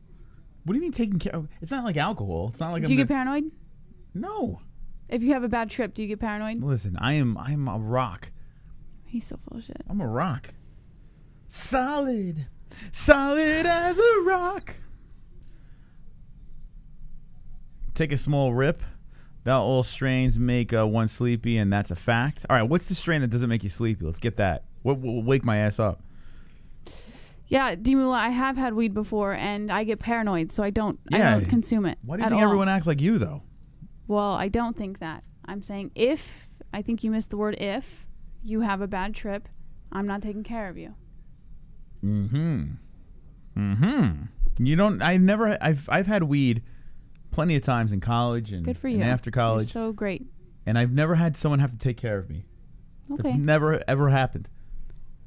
S3: What do you mean taking care of? It's not like alcohol. It's not like.
S4: Do you get paranoid?
S3: No.
S4: If you have a bad trip, do you get paranoid?
S3: Listen, I'm a rock.
S4: He's so full of shit.
S3: I'm a rock. Solid as a rock. Take a small rip. Not all strains make one sleepy, and that's a fact. All right, what's the strain that doesn't make you sleepy? Let's get that. What will wake my ass up?
S4: Yeah, Dimula, I have had weed before, and I get paranoid, so I don't consume it.
S3: Why do you think everyone acts like you, though?
S4: Well, I don't think that. I'm saying if, I think you missed the word if, you have a bad trip, I'm not taking care of you.
S3: You don't, I've had weed plenty of times in college and,
S4: Good for you.
S3: and after college.
S4: You're so great.
S3: And I've never had someone have to take care of me.
S4: Okay.
S3: That's never, ever happened.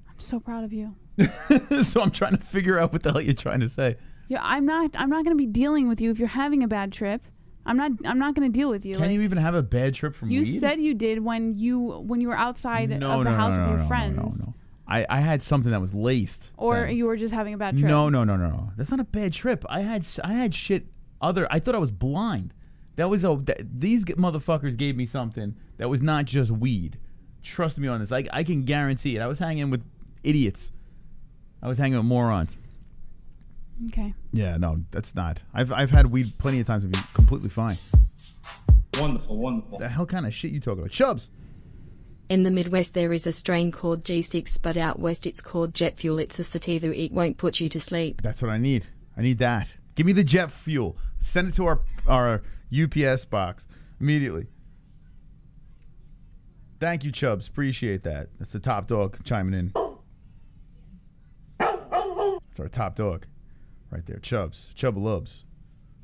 S4: I'm so proud of you.
S3: So I'm trying to figure out what the hell you're trying to say.
S4: Yeah, I'm not going to be dealing with you if you're having a bad trip. I'm not going to deal with you.
S3: Can you even have a bad trip from
S4: you
S3: weed?
S4: You said you did when you were outside of the house with your friends.
S3: No. I had something that was laced.
S4: Or
S3: then.
S4: you were just having a bad trip.
S3: No. That's not a bad trip. I had shit I thought I was blind. These motherfuckers gave me something that was not just weed. Trust me on this. I can guarantee it. I was hanging with idiots. I was hanging with morons.
S4: Okay.
S3: Yeah, no, that's not. I've had weed plenty of times and been completely fine.
S2: Wonderful.
S3: The hell kind of shit you talking about? Chubbs.
S5: In the Midwest there is a strain called G6, but out west it's called jet fuel. It's a sativa. It won't put you to sleep.
S3: That's what I need. I need that. Give me the jet fuel. Send it to our UPS box immediately. Thank you, Chubbs. Appreciate that. That's the top dog chiming in. That's our top dog. Right there. Chubbs. Chubbalubs.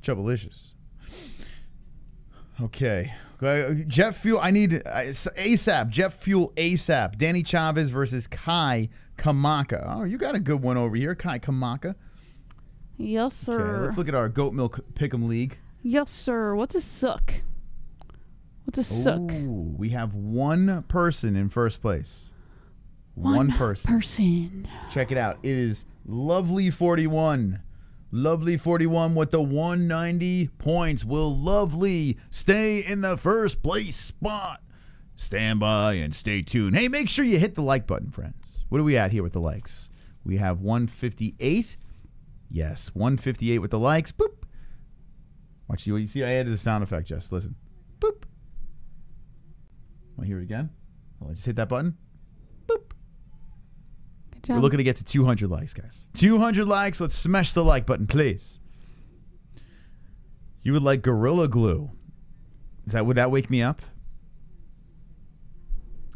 S3: Chubbalicious. Okay. Jet fuel. I need ASAP. Jet fuel ASAP. Danny Chavez versus Kai Kamaka. Oh, you got a good one over here. Kai Kamaka.
S4: Yes, sir.
S3: Okay, let's look at our goat milk pick'em league.
S4: Yes, sir. What's a suck? What's a suck?
S3: Ooh, we have one person in first place. One person. Check it out. It is Lovely 41. Lovely 41 with the 190 points. Will Lovely stay in the first place spot? Stand by and stay tuned. Hey, make sure you hit the like button, friends. What are we at here with the likes? We have 158. Yes, 158 with the likes. Boop. Watch you see I added a sound effect, Jess. Listen. Boop. Want to hear it again? I'll just hit that button. Boop.
S4: Good job.
S3: We're looking to get to 200 likes, guys. 200 likes. Let's smash the like button, please. You would like Gorilla Glue. Would that wake me up?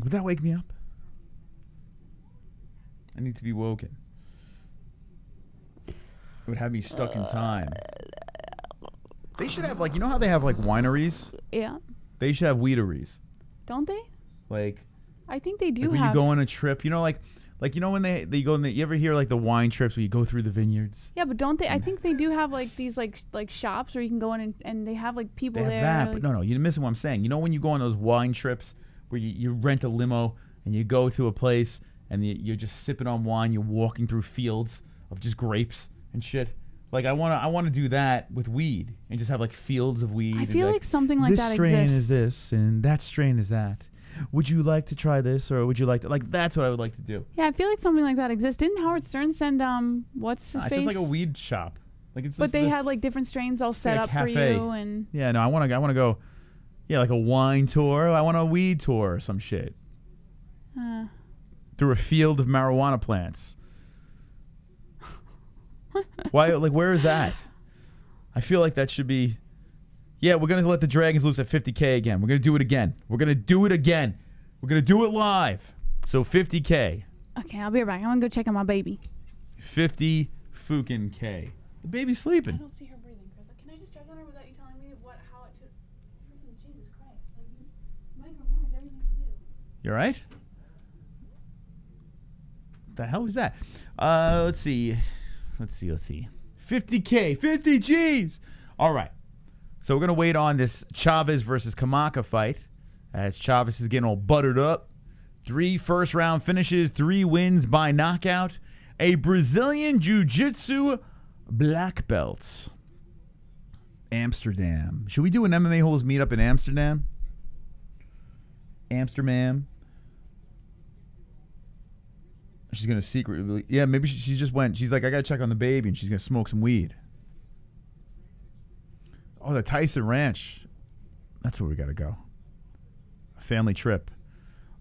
S3: Would that wake me up? I need to be woken. It would have me stuck in time. They should have, like, you know how they have, like, wineries?
S4: Yeah.
S3: They should have weederees.
S4: Don't they?
S3: Like,
S4: I think they do
S3: like when
S4: have.
S3: you go on a trip, you know, like you know when they go on you ever hear like the wine trips where you go through the vineyards?
S4: Yeah, but don't they? I think they do have like these like shops where you can go in and they have like people
S3: They have
S4: there.
S3: that, but no, you're missing what I'm saying. You know when you go on those wine trips where you rent a limo and you go to a place and you're just sipping on wine, you're walking through fields of just grapes and shit. Like I want to do that with weed and just have like fields of weed.
S4: I feel like something like that
S3: exists. This strain
S4: exists.
S3: is this and that strain is that. Would you like to try this or would you like to, like that's what I would like to do.
S4: Yeah, I feel like something like that exists. Didn't Howard Stern send what's his face?
S3: It's just like a weed shop. Like it's.
S4: But they had like different strains all set up for you and.
S3: Yeah, no, I want to go. Yeah, like a wine tour. I want a weed tour or some shit. Through a field of marijuana plants. Why? Like, where is that? I feel like that should be. Yeah, we're gonna let the dragons loose at 50K again. We're gonna do it again. We're gonna do it again. We're gonna do it live. So 50K.
S4: Okay, I'll be right back. I'm gonna go check on my baby.
S3: 50 fucking K. The baby's sleeping.
S4: I don't see her breathing, Chris. Can I just check on her without you telling me how it took? Jesus Christ! Like you micromanage everything you do.
S3: You all right? The hell was that? Let's see. 50K, 50 G's. All right. So we're going to wait on this Chavez versus Kamaka fight as Chavez is getting all buttered up. 3 first-round finishes, 3 wins by knockout. A Brazilian Jiu-Jitsu black belt. Amsterdam. Should we do an MMA-Holes meetup in Amsterdam? Amsterdam. She's going to secretly... Yeah, maybe she just went... She's like, I got to check on the baby, and she's going to smoke some weed. Oh, the Tyson Ranch. That's where we got to go. A family trip.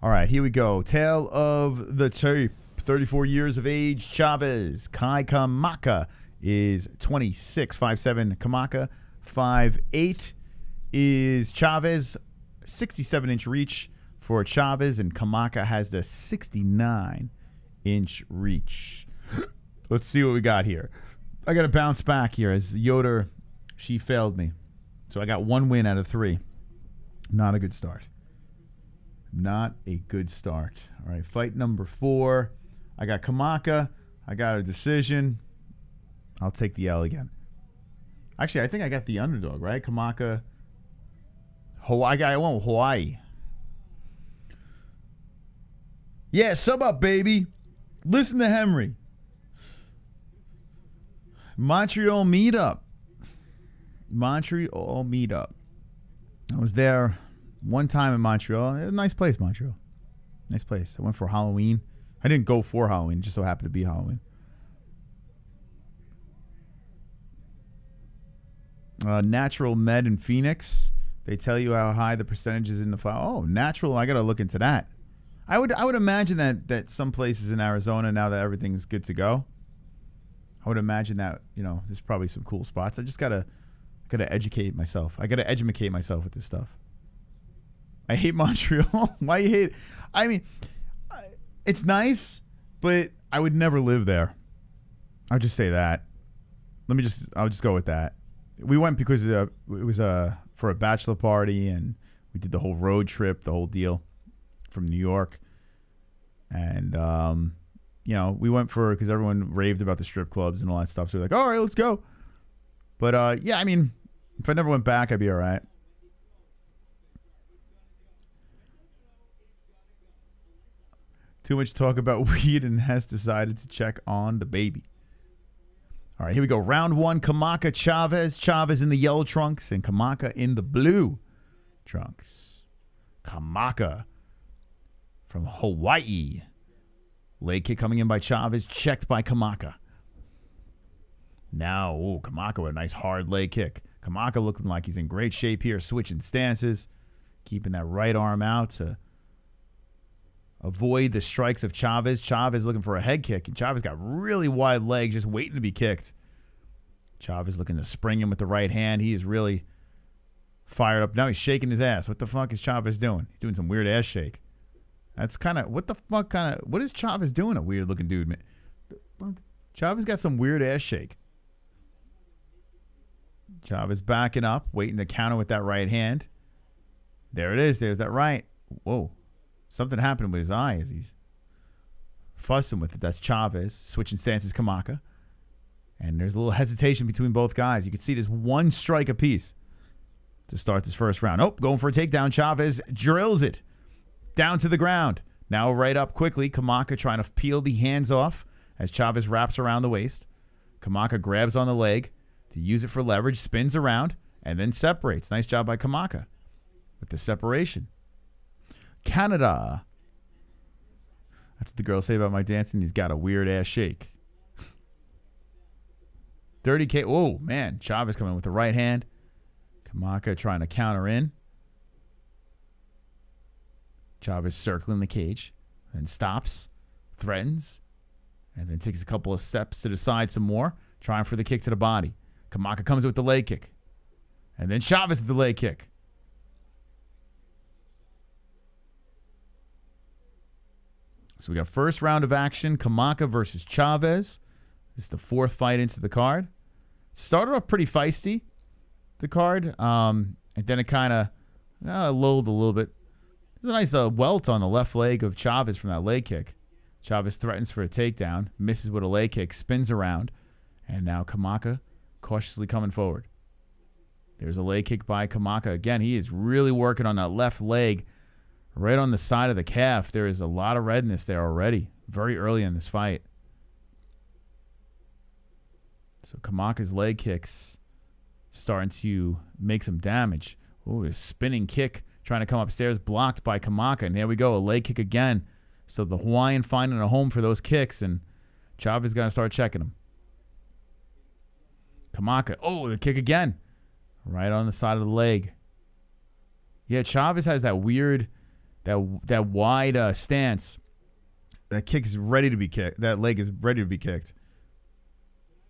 S3: All right, here we go. Tale of the tape. 34 years of age, Chavez. Kai Kamaka is 26, 5'7". Kamaka, 5'8". Is Chavez. 67-inch reach for Chavez, and Kamaka has the 69-inch reach. Let's see what we got here. I got to bounce back here as Yoder... She failed me. So I got 1 win out of 3. Not a good start. Not a good start. All right, fight number 4. I got Kamaka. I got a decision. I'll take the L again. Actually, I think I got the underdog, right? Kamaka. Hawaii guy. I went with Hawaii. Yeah, sub up, baby. Listen to Henry. Montreal meetup. Montreal meetup. I was there one time in Montreal. A nice place, Montreal. Nice place. I went for Halloween. I didn't go for Halloween. It just so happened to be Halloween. Natural Med in Phoenix. They tell you how high the percentage is in the file. Oh, natural. I got to look into that. I would imagine that some places in Arizona, now that everything's good to go, I would imagine that, there's probably some cool spots. I just got to educate myself. I got to educate myself with this stuff. I hate Montreal. Why you hate it? I mean, it's nice, but I would never live there. I'll just say that. I'll just go with that. We went because it was for a bachelor party, and we did the whole road trip, the whole deal from New York. And, we went because everyone raved about the strip clubs and all that stuff. So we're like, all right, let's go. But, yeah, I mean, if I never went back, I'd be all right. Too much talk about weed and has decided to check on the baby. All right, here we go. Round 1, Kamaka Chavez. Chavez in the yellow trunks and Kamaka in the blue trunks. Kamaka from Hawaii. Leg kick coming in by Chavez, checked by Kamaka. Now, Kamaka with a nice hard leg kick. Kamaka looking like he's in great shape here, switching stances, keeping that right arm out to avoid the strikes of Chavez. Chavez looking for a head kick. And Chavez got really wide legs, just waiting to be kicked. Chavez looking to spring him with the right hand. He is really fired up. Now he's shaking his ass. What the fuck is Chavez doing? He's doing some weird ass shake. That's kind of, what is Chavez doing? A weird looking dude, man. Chavez got some weird ass shake. Chavez backing up, waiting to counter with that right hand. There it is. There's that right. Whoa. Something happened with his eye as he's fussing with it. That's Chavez. Switching stances, Kamaka. And there's a little hesitation between both guys. You can see there's one strike apiece to start this first round. Oh, going for a takedown. Chavez drills it down to the ground. Now right up quickly. Kamaka trying to peel the hands off as Chavez wraps around the waist. Kamaka grabs on the leg to use it for leverage, spins around, and then separates. Nice job by Kamaka with the separation. Canada. That's what the girls say about my dancing. He's got a weird-ass shake. Dirty K. Oh, man. Chavez coming with the right hand. Kamaka trying to counter in. Chavez circling the cage. Then stops. Threatens. And then takes a couple of steps to the side some more. Trying for the kick to the body. Kamaka comes with the leg kick. And then Chavez with the leg kick. So we got first round of action. Kamaka versus Chavez. This is the fourth fight into the card. Started off pretty feisty, the card. And then it kind of lulled a little bit. There's a nice welt on the left leg of Chavez from that leg kick. Chavez threatens for a takedown. Misses with a leg kick. Spins around. And now Kamaka cautiously coming forward. There's a leg kick by Kamaka. Again, he is really working on that left leg right on the side of the calf. There is a lot of redness there already. Very early in this fight. So Kamaka's leg kicks starting to make some damage. Oh, a spinning kick trying to come upstairs, blocked by Kamaka. And there we go, a leg kick again. So the Hawaiian finding a home for those kicks, and Chavez got to start checking them. Kamaka, oh, the kick again. Right on the side of the leg. Yeah, Chavez has that weird, that wide stance. That kick is ready to be kicked. That leg is ready to be kicked.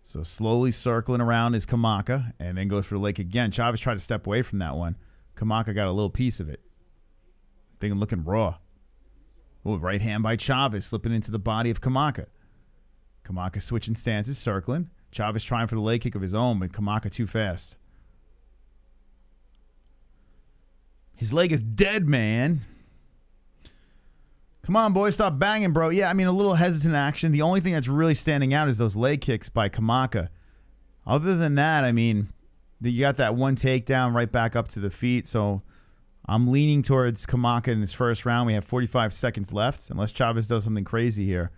S3: So slowly circling around is Kamaka, and then goes for the leg again. Chavez tried to step away from that one. Kamaka got a little piece of it. Thing looking raw. Oh, right hand by Chavez, slipping into the body of Kamaka. Kamaka switching stances, circling. Chavez trying for the leg kick of his own, but Kamaka too fast. His leg is dead, man. Come on, boys, stop banging, bro. Yeah, I mean, a little hesitant action. The only thing that's really standing out is those leg kicks by Kamaka. Other than that, I mean, you got that one takedown right back up to the feet. So I'm leaning towards Kamaka in this first round. We have 45 seconds left, unless Chavez does something crazy here.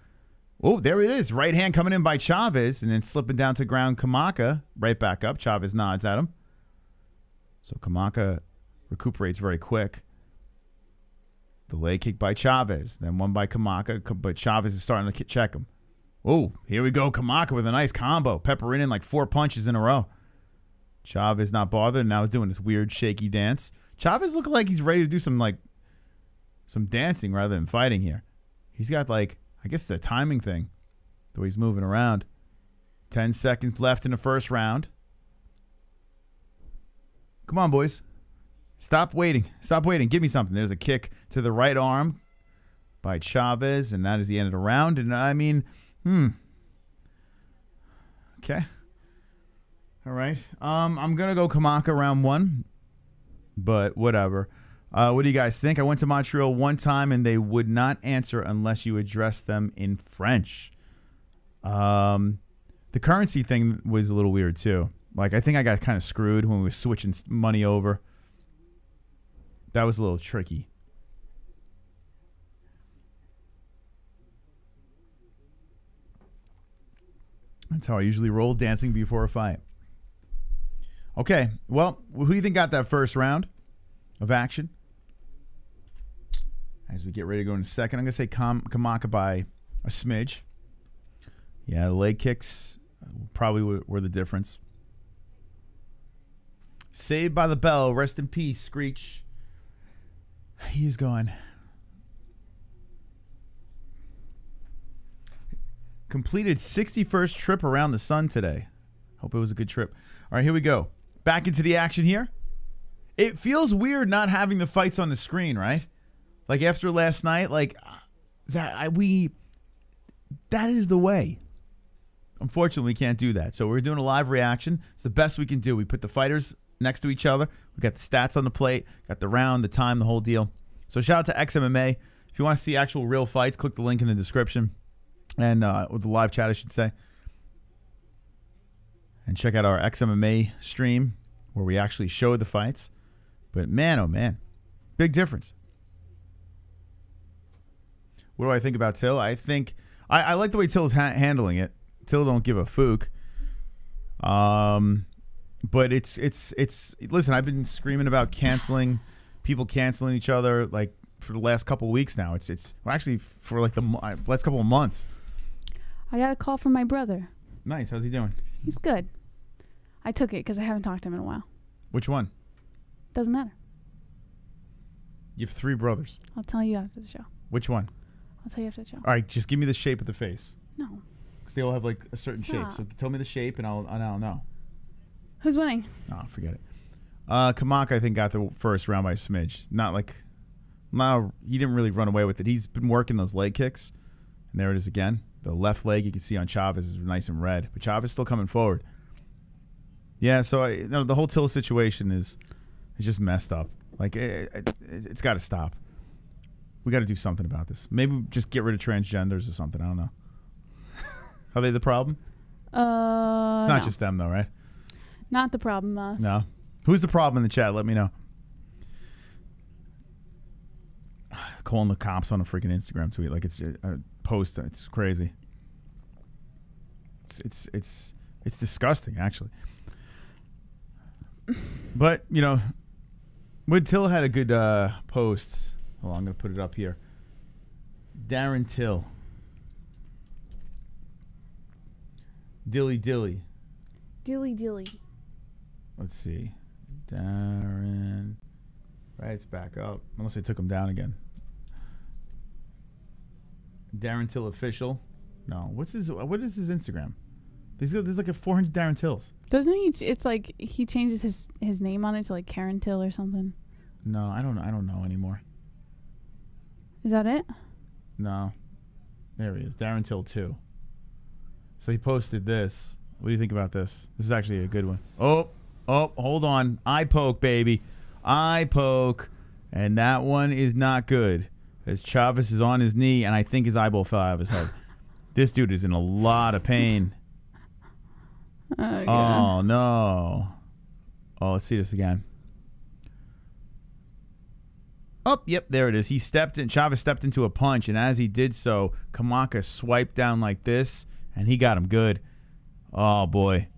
S3: Oh, there it is. Right hand coming in by Chavez, and then slipping down to ground Kamaka. Right back up. Chavez nods at him. So Kamaka recuperates very quick. The leg kick by Chavez. Then one by Kamaka, but Chavez is starting to check him. Oh, here we go. Kamaka with a nice combo. Peppering in like 4 punches in a row. Chavez not bothered, and now he's doing this weird shaky dance. Chavez looking like he's ready to do some dancing rather than fighting here. He's got I guess it's a timing thing, the way he's moving around. 10 seconds left in the first round. Come on, boys. Stop waiting. Stop waiting. Give me something. There's a kick to the right arm by Chavez, and that is the end of the round. And I mean, okay. All right. I'm going to go Kamaka round 1, but whatever. What do you guys think? I went to Montreal one time, and they would not answer unless you address them in French. The currency thing was a little weird, too. I think I got kind of screwed when we were switching money over. That was a little tricky. That's how I usually roll, dancing before a fight. Okay, well, who do you think got that first round of action? As we get ready to go in a second, I'm going to say Kamaka by a smidge. Yeah, the leg kicks probably were the difference. Saved by the bell. Rest in peace, Screech. He's gone. Completed 61st trip around the sun today. Hope it was a good trip. All right, here we go. Back into the action here. It feels weird not having the fights on the screen, right? After last night, that is the way. unfortunately, we can't do that. So we're doing a live reaction. It's the best we can do. We put the fighters next to each other. We got the stats on the plate, got the round, the time, the whole deal. So shout out to XMMA. If you want to see actual real fights, click the link in the description. And with the live chat, I should say. And check out our XMMA stream where we actually show the fights. But man, oh man, big difference. What do I think about Till? I think I like the way Till's handling it. Till don't give a fook. But it's listen, I've been screaming about canceling people canceling each other like for the last couple of weeks now. It's well, actually for like the last couple of months.
S4: I got a call from my brother.
S3: Nice. How's he doing?
S4: He's good. I took it because I haven't talked to him in a while.
S3: Which one?
S4: Doesn't matter.
S3: You have 3 brothers.
S4: I'll tell you after the show.
S3: Which one?
S4: I'll tell you after the show.
S3: All right, just give me the shape of the face.
S4: No.
S3: Because they all have like a certain shape. So tell me the shape and I'll know.
S4: Who's winning?
S3: Oh, forget it. Kamak, I think, got the first round by a smidge. Not like... No, he didn't really run away with it. He's been working those leg kicks. And there it is again. The left leg you can see on Chavez is nice and red. But Chavez still coming forward. Yeah, so the whole Till situation is just messed up. Like, it's got to stop. We got to do something about this. Maybe just get rid of transgenders or something. I don't know. Are they the problem? It's not just them, though, right?
S4: Not the problem, us.
S3: No. Who's the problem in the chat? Let me know. Calling the cops on a freaking Instagram tweet like it's a post. It's crazy. It's disgusting, actually. But you know, Wood Till had a good post. Hold on, I'm gonna put it up here. Darren Till. Dilly. Dilly. Let's see. Darren. Right, it's back up. Unless they took him down again. Darren Till official. No, what is his Instagram? There's like a 400 Darren Tills.
S4: Doesn't he? It's like he changes his name on it to like Karen Till or something.
S3: No, I don't know anymore.
S4: Is that it?
S3: No. There he is. Darren Till 2. So he posted this. What do you think about this? This is actually a good one. Oh, hold on. Eye poke, baby. Eye poke. And that one is not good. As Chavez is on his knee, and I think his eyeball fell out of his head. This dude is in a lot of pain. Oh, no. Oh, let's see this again. Oh, yep, there it is. Chavez stepped into a punch, and as he did so, Kamaka swiped down like this, and he got him good. Oh, boy.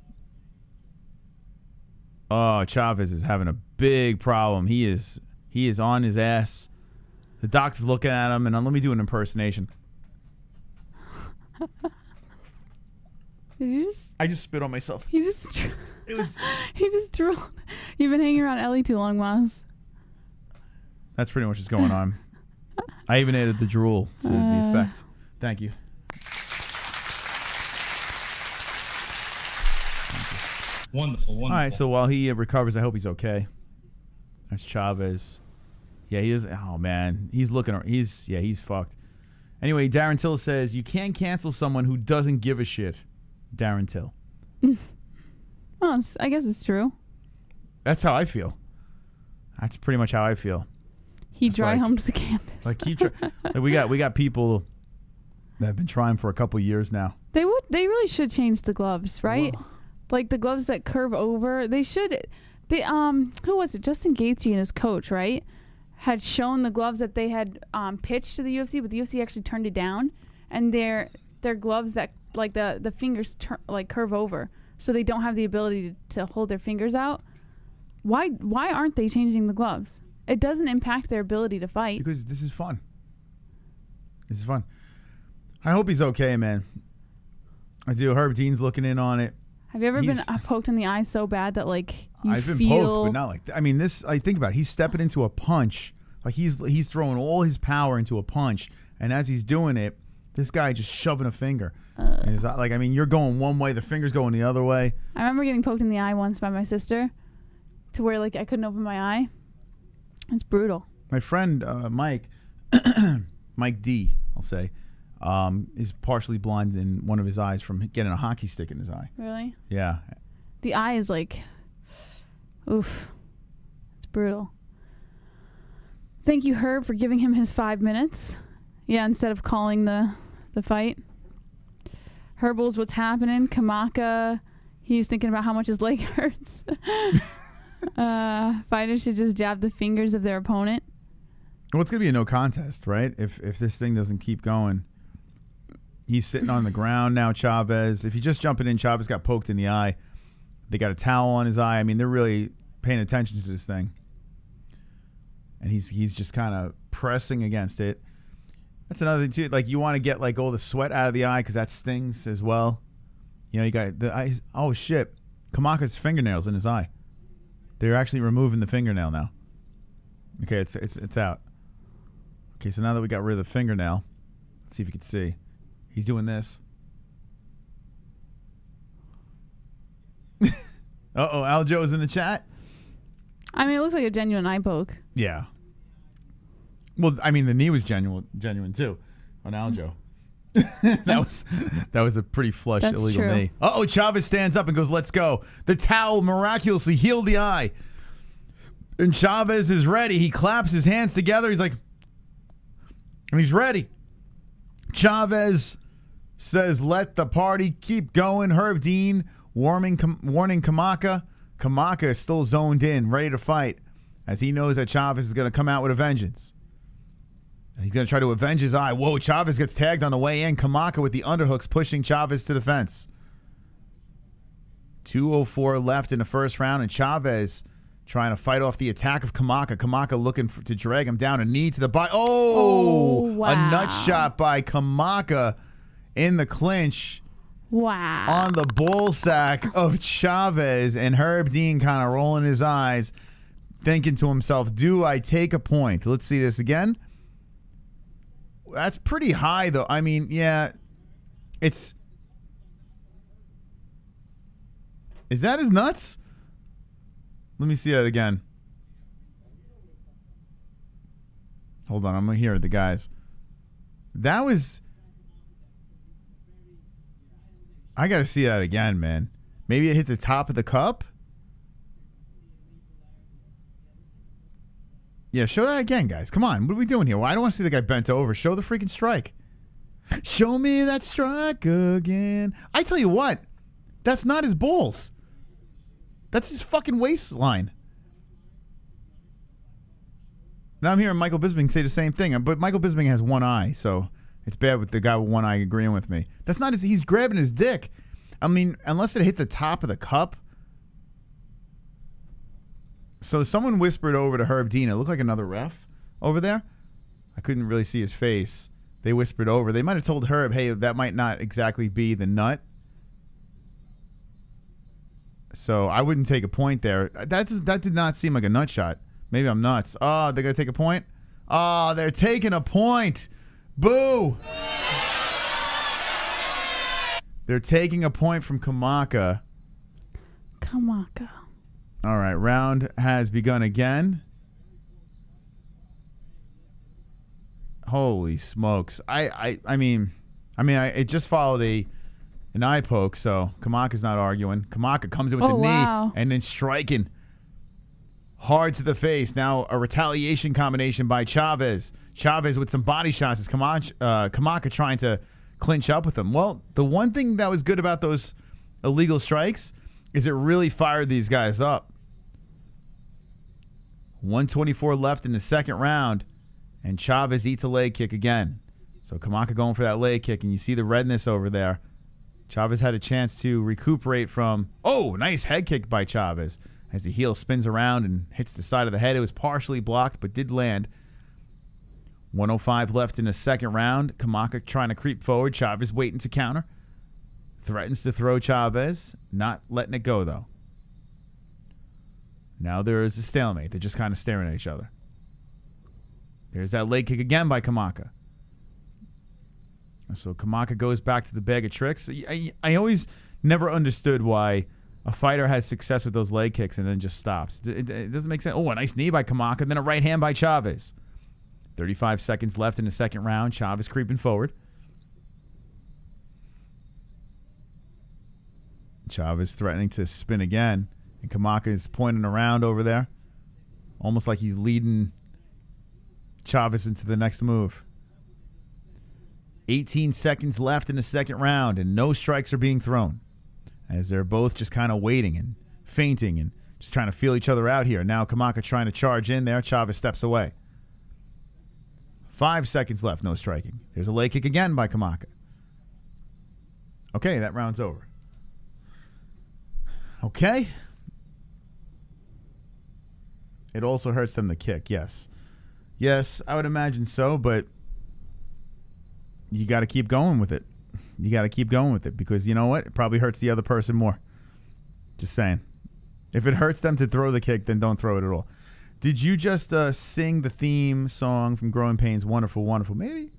S3: Oh, Chavez is having a big problem. He is on his ass. The doc's looking at him, and let me do an impersonation.
S4: Did you just?
S3: I just spit on myself.
S4: He just.
S3: It was.
S4: He just drooled. You've been hanging around Ellie too long, Miles.
S3: That's pretty much what's going on. I even added the drool to the effect. Thank you.
S2: Wonderful.
S3: All right, so while he recovers, I hope he's okay. That's Chavez. Yeah, he is. Oh man, he's looking. He's fucked. Anyway, Darren Till says you can't cancel someone who doesn't give a shit. Darren Till.
S4: Well, I guess it's true.
S3: That's how I feel. That's pretty much how I feel.
S4: He dry humped the canvas.
S3: Like we got people that have been trying for a couple years now.
S4: They really should change the gloves, right?
S3: Well,
S4: like the gloves that curve over. They should. Who was it? Justin Gaethje and his coach, right? Had shown the gloves that they had pitched to the UFC, but the UFC actually turned it down, and they're gloves that like the fingers curve over, so they don't have the ability to hold their fingers out. Why aren't they changing the gloves? It doesn't impact their ability to fight.
S3: Because this is fun. This is fun. I hope he's okay, man. I do. Herb Dean's looking in on it.
S4: Have you ever been poked in the eye so bad that like
S3: I've been poked, but not like that. I mean, this. I think about it. He's stepping into a punch. Like he's throwing all his power into a punch, and as he's doing it, this guy just shoving a finger. And it's like, I mean, you're going one way, the finger's going the other way.
S4: I remember getting poked in the eye once by my sister, to where like I couldn't open my eye. It's brutal.
S3: My friend Mike, Mike D, I'll say, is partially blind in one of his eyes from getting a hockey stick in his eye.
S4: Really?
S3: Yeah.
S4: The eye is like, oof. It's brutal. Thank you, Herb, for giving him his 5 minutes. Yeah, instead of calling the fight. Herbal's what's happening. Kamaka, he's thinking about how much his leg hurts. Fighters should just jab the fingers of their opponent.
S3: Well, it's going to be a no contest, right? If this thing doesn't keep going. He's sitting on the ground now, Chavez. If you just jumping in, Chavez got poked in the eye. They got a towel on his eye. I mean, they're really paying attention to this thing. And he's just kind of pressing against it. That's another thing, too. Like, you want to get, like, all the sweat out of the eye because that stings as well. You know, you got the eyes. Oh, shit. Kamaka's fingernails in his eye. They're actually removing the fingernail now. Okay, it's out. Okay, so now that we got rid of the fingernail, let's see if you can see. He's doing this. Uh-oh, Aljo's in the chat.
S4: I mean, it looks like a genuine eye poke.
S3: Yeah. Well, I mean, the knee was genuine too on Aljo. that was a pretty flush illegal
S4: true.
S3: knee. Uh-oh, Chavez stands up and goes, let's go. The towel miraculously healed the eye. And Chavez is ready. He claps his hands together. He's like, and he's ready. Chavez says, let the party keep going. Herb Dean warning Kamaka. Kamaka is still zoned in, ready to fight, as he knows that Chavez is going to come out with a vengeance. And he's going to try to avenge his eye. Whoa, Chavez gets tagged on the way in. Kamaka with the underhooks pushing Chavez to the fence. 2:04 left in the first round, and Chavez trying to fight off the attack of Kamaka. Kamaka looking to drag him down. A knee to the body. Oh,
S4: wow.
S3: A nut shot by Kamaka in the clinch.
S4: Wow.
S3: On the ball sack of Chavez, and Herb Dean kind of rolling his eyes, thinking to himself, do I take a point? Let's see this again. That's pretty high, though. I mean, yeah, it's... Is that his nuts? Let me see that again. Hold on, I'm going to hear the guys. That was... I got to see that again, man. Maybe it hit the top of the cup? Yeah, show that again, guys. Come on. What are we doing here? Well, I don't want to see the guy bent over. Show the freaking strike. Show me that strike again. I tell you what. That's not his balls. That's his fucking waistline. Now I'm hearing Michael Bisping say the same thing. But Michael Bisping has one eye, so it's bad with the guy with one eye agreeing with me. That's not his... He's grabbing his dick. I mean, unless it hit the top of the cup... So someone whispered over to Herb Dean. It looked like another ref over there. I couldn't really see his face. They whispered over. They might have told Herb, hey, that might not exactly be the nut. So I wouldn't take a point there. That did not seem like a nut shot. Maybe I'm nuts. Oh, they're going to take a point? Oh, they're taking a point. Boo. They're taking a point from Kamaka.
S4: Kamaka.
S3: All right, round has begun again. Holy smokes! I mean, it just followed an eye poke, so Kamaka's not arguing. Kamaka comes in with the knee and then striking hard to the face. Now a retaliation combination by Chavez. Chavez with some body shots. Is Kamaka trying to clinch up with him? Well, the one thing that was good about those illegal strikes is it really fired these guys up. 124 left in the second round, and Chavez eats a leg kick again. So Kamaka going for that leg kick, and you see the redness over there. Chavez had a chance to recuperate from... Oh, nice head kick by Chavez as the heel spins around and hits the side of the head. It was partially blocked, but did land. 105 left in the second round. Kamaka trying to creep forward. Chavez waiting to counter. Threatens to throw Chavez. Not letting it go, though. Now there is a stalemate. They're just kind of staring at each other. There's that leg kick again by Kamaka. So Kamaka goes back to the bag of tricks. I always never understood why a fighter has success with those leg kicks and then just stops. It doesn't make sense. Oh, a nice knee by Kamaka, then a right hand by Chavez. 35 seconds left in the second round. Chavez creeping forward. Chavez threatening to spin again. And Kamaka is pointing around over there. Almost like he's leading Chavez into the next move. 18 seconds left in the second round, and no strikes are being thrown, as they're both just kind of waiting and feinting and just trying to feel each other out here. Now Kamaka trying to charge in there. Chavez steps away. 5 seconds left, no striking. There's a leg kick again by Kamaka. Okay, that round's over. Okay. It also hurts them to kick, yes. Yes, I would imagine so, but you got to keep going with it. You got to keep going with it because you know what? It probably hurts the other person more. Just saying. If it hurts them to throw the kick, then don't throw it at all. Did you just sing the theme song from Growing Pains, Wonderful, Wonderful? Maybe.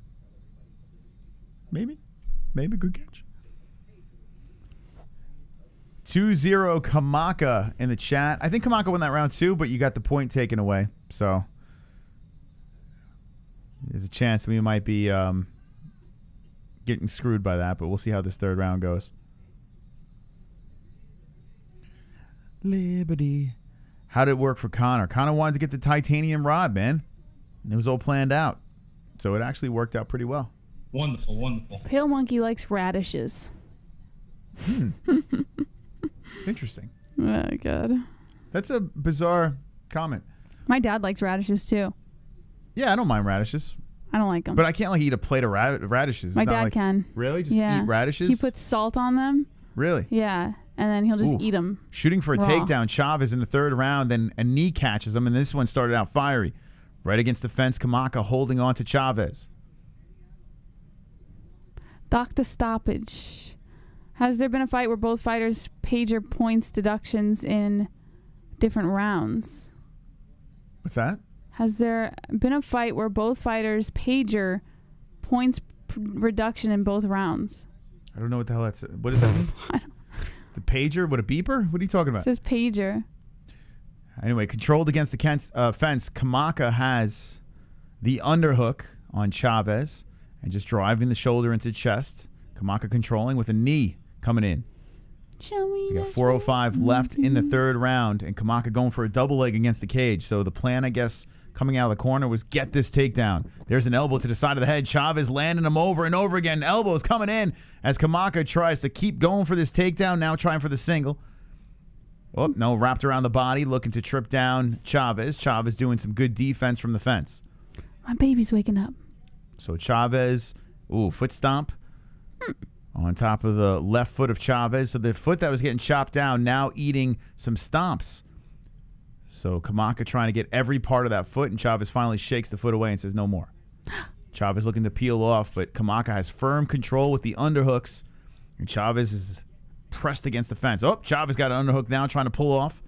S3: Maybe. Maybe. Good catch. 2-0 Kamaka in the chat. I think Kamaka won that round too, but you got the point taken away. So there's a chance we might be getting screwed by that, but we'll see how this third round goes. Liberty. How did it work for Connor? Connor wanted to get the titanium rod, man. It was all planned out. So it actually worked out pretty well.
S2: Wonderful, wonderful.
S4: Pale Monkey likes radishes.
S3: Interesting.
S4: Oh, God.
S3: That's a bizarre comment.
S4: My dad likes radishes, too.
S3: Yeah, I don't mind radishes.
S4: I don't like them.
S3: But I can't like eat a plate of radishes.
S4: My
S3: It's not
S4: dad
S3: like,
S4: can.
S3: Really? Just
S4: Yeah.
S3: eat radishes?
S4: He puts salt on them.
S3: Really?
S4: Yeah. And then he'll just
S3: Ooh.
S4: eat them.
S3: Shooting for a
S4: raw.
S3: takedown. Chavez in the third round, then a knee catches him, and this one started out fiery. Right against the fence, Kamaka holding on to Chavez.
S4: Doctor stoppage. Has there been a fight where both fighters pager points deductions in different rounds?
S3: What's that?
S4: Has there been a fight where both fighters pager points reduction in both rounds?
S3: I don't know what the hell that's. What is that? The pager? What, a beeper? What are you talking
S4: It
S3: about?
S4: says pager.
S3: Anyway, controlled against the fence, Kamaka has the underhook on Chavez and just driving the shoulder into the chest. Kamaka controlling with a knee coming in.
S4: Show me.
S3: We got 4:05 left in the third round, and Kamaka going for a double leg against the cage. So the plan, I guess, coming out of the corner was get this takedown. There's an elbow to the side of the head. Chavez landing him over and over again. Elbows coming in as Kamaka tries to keep going for this takedown, now trying for the single. Oh, no, wrapped around the body, looking to trip down Chavez. Chavez doing some good defense from the fence.
S4: My baby's waking up.
S3: So Chavez, foot stomp on top of the left foot of Chavez. So the foot that was getting chopped down now eating some stomps. So Kamaka trying to get every part of that foot, and Chavez finally shakes the foot away and says no more. Chavez looking to peel off, but Kamaka has firm control with the underhooks, and Chavez is pressed against the fence. Oh, Chavez got an underhook now, trying to pull off.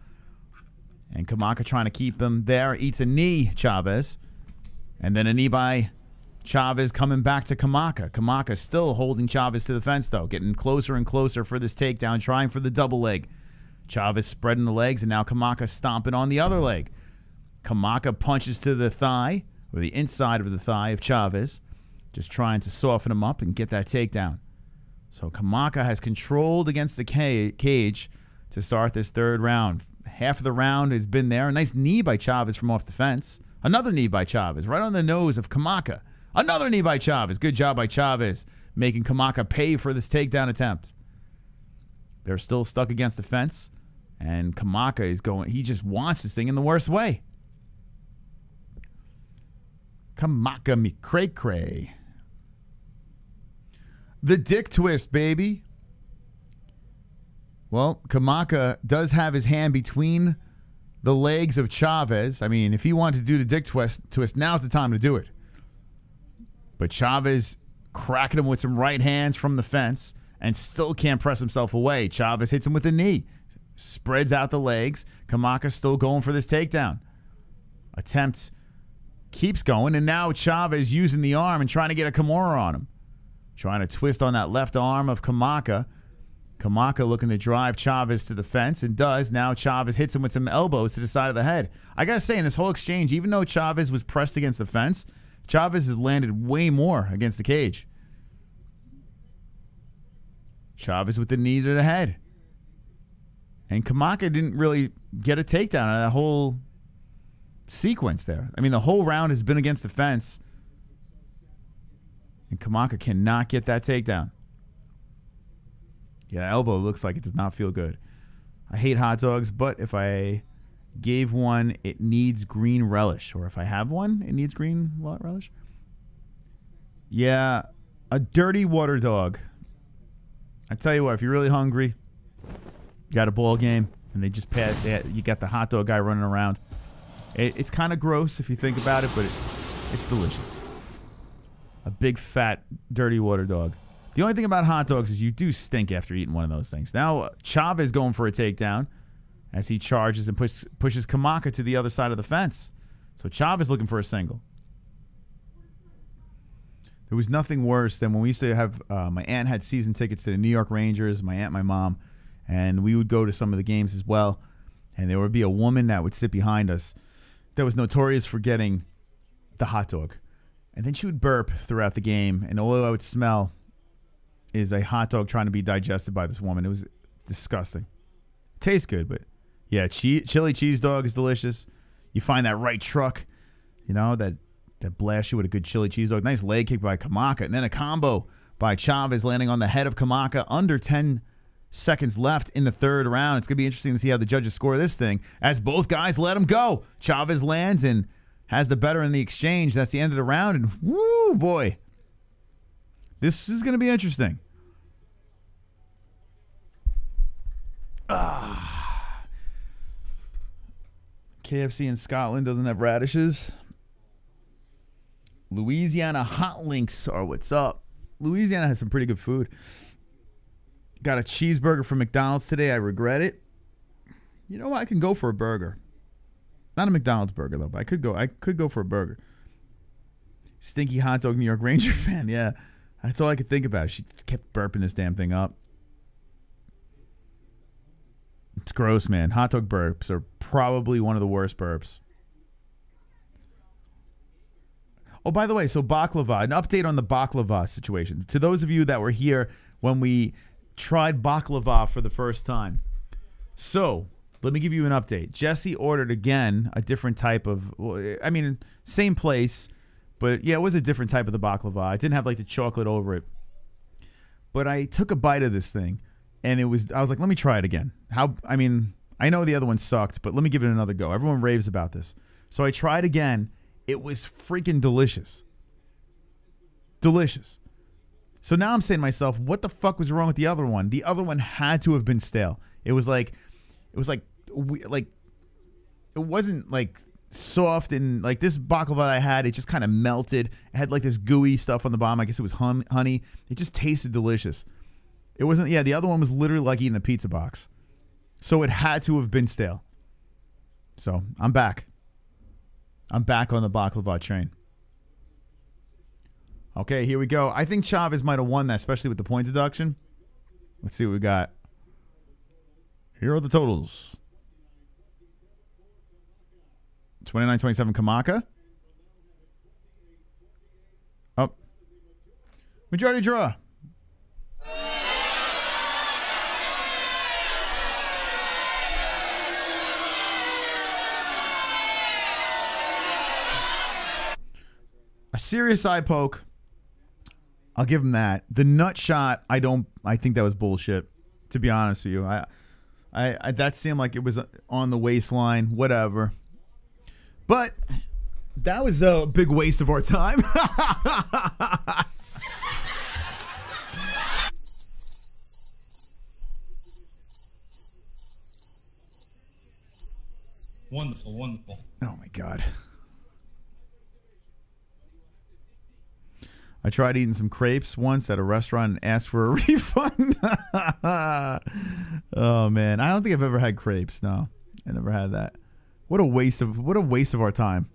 S3: And Kamaka trying to keep him there. Eats a knee, Chavez. And then a knee by Chavez coming back to Kamaka. Kamaka still holding Chavez to the fence, though. Getting closer and closer for this takedown, trying for the double leg. Chavez spreading the legs, and now Kamaka stomping on the other leg. Kamaka punches to the thigh, or the inside of the thigh of Chavez. Just trying to soften him up and get that takedown. So Kamaka has controlled against the cage to start this third round. Half of the round has been there. A nice knee by Chavez from off the fence. Another knee by Chavez, right on the nose of Kamaka. Another knee by Chavez. Good job by Chavez, making Kamaka pay for this takedown attempt. They're still stuck against the fence, and Kamaka is going. He just wants this thing in the worst way. Kamaka me cray cray. The dick twist, baby. Well, Kamaka does have his hand between the legs of Chavez. I mean, if he wanted to do the dick twist, now's the time to do it. But Chavez cracking him with some right hands from the fence and still can't press himself away. Chavez hits him with a knee. Spreads out the legs. Kamaka still going for this takedown. Attempt keeps going, and now Chavez using the arm and trying to get a Kimura on him. Trying to twist on that left arm of Kamaka. Kamaka looking to drive Chavez to the fence, and does. Now Chavez hits him with some elbows to the side of the head. I got to say, in this whole exchange, even though Chavez was pressed against the fence, Chavez has landed way more against the cage. Chavez with the knee to the head. And Kamaka didn't really get a takedown on that whole sequence there. I mean, the whole round has been against the fence. And Kamaka cannot get that takedown. Yeah, elbow looks like it does not feel good. I hate hot dogs, but if I gave one, it needs green relish. Or if I have one, it needs green relish. Yeah, a dirty water dog. I tell you what, if you're really hungry, you got a ball game, and they just you got the hot dog guy running around. It's kind of gross if you think about it, but it's delicious. A big, fat, dirty water dog. The only thing about hot dogs is you do stink after eating one of those things. Now, Chavez going for a takedown as he charges and pushes Kamaka to the other side of the fence. So Chavez looking for a single. There was nothing worse than when we used to have, my aunt had season tickets to the New York Rangers, my aunt and my mom, and we would go to some of the games as well. And there would be a woman that would sit behind us that was notorious for getting the hot dog. And then she would burp throughout the game, and all I would smell is a hot dog trying to be digested by this woman. It was disgusting. Tastes good, but yeah, chili cheese dog is delicious. You find that right truck, you know, that blasts you with a good chili cheese dog. Nice leg kick by Kamaka, and then a combo by Chavez landing on the head of Kamaka. Under 10 seconds left in the third round. It's going to be interesting to see how the judges score this thing as both guys let him go. Chavez lands and has the better in the exchange. That's the end of the round, and woo, boy. This is going to be interesting. KFC in Scotland doesn't have radishes. Louisiana hot links are what's up. Louisiana has some pretty good food. Got a cheeseburger from McDonald's today. I regret it. You know what? I can go for a burger. Not a McDonald's burger, though, but I could go for a burger. Stinky hot dog New York Ranger fan. Yeah. That's all I could think about. She kept burping this damn thing up. It's gross, man. Hot dog burps are probably one of the worst burps. Oh, by the way, so baklava, an update on the baklava situation. To those of you that were here when we tried baklava for the first time. So, let me give you an update. Jesse ordered again a different type of, I mean, same place, but yeah, it was a different type of the baklava. I didn't have like the chocolate over it. But I took a bite of this thing, and I was like, let me try it again. I mean, I know the other one sucked, but let me give it another go. Everyone raves about this. So I tried again. It was freaking delicious. Delicious. So now I'm saying to myself, what the fuck was wrong with the other one? The other one had to have been stale. It wasn't like soft, and like this baklava I had, it just kind of melted. It had like this gooey stuff on the bottom. I guess it was honey. It just tasted delicious. It wasn't, yeah, the other one was literally like eating a pizza box. So it had to have been stale. So I'm back. I'm back on the baklava train. Okay, here we go. I think Chavez might have won that, especially with the point deduction. Let's see what we got. Here are the totals. 29-27 Kamaka. Oh. Majority draw. A serious eye poke. I'll give him that. The nut shot, I think that was bullshit, to be honest with you. I that seemed like it was on the waistline, whatever. But that was a big waste of our time.
S2: Wonderful, wonderful.
S3: Oh my God. I tried eating some crepes once at a restaurant and asked for a refund. Oh man, I don't think I've ever had crepes. No, I never had that. What a waste of our time.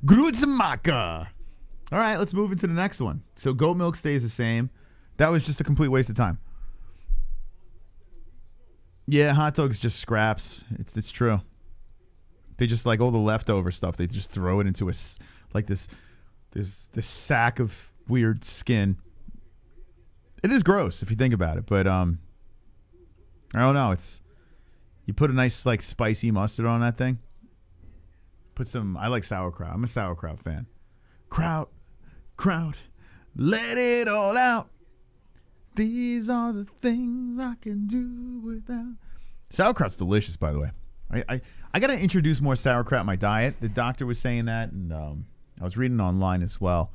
S3: Gruetzemacher. All right, let's move into the next one. So goat milk stays the same. That was just a complete waste of time. Yeah, hot dogs just scraps. It's true. They just like all the leftover stuff. They just throw it into this sack of weird skin. It is gross if you think about it, but I don't know. You put a nice like spicy mustard on that thing. Put some. I like sauerkraut. I'm a sauerkraut fan. Kraut, let it all out. These are the things I can do without. Sauerkraut's delicious, by the way. I got to introduce more sauerkraut in my diet. The doctor was saying that, and I was reading online as well.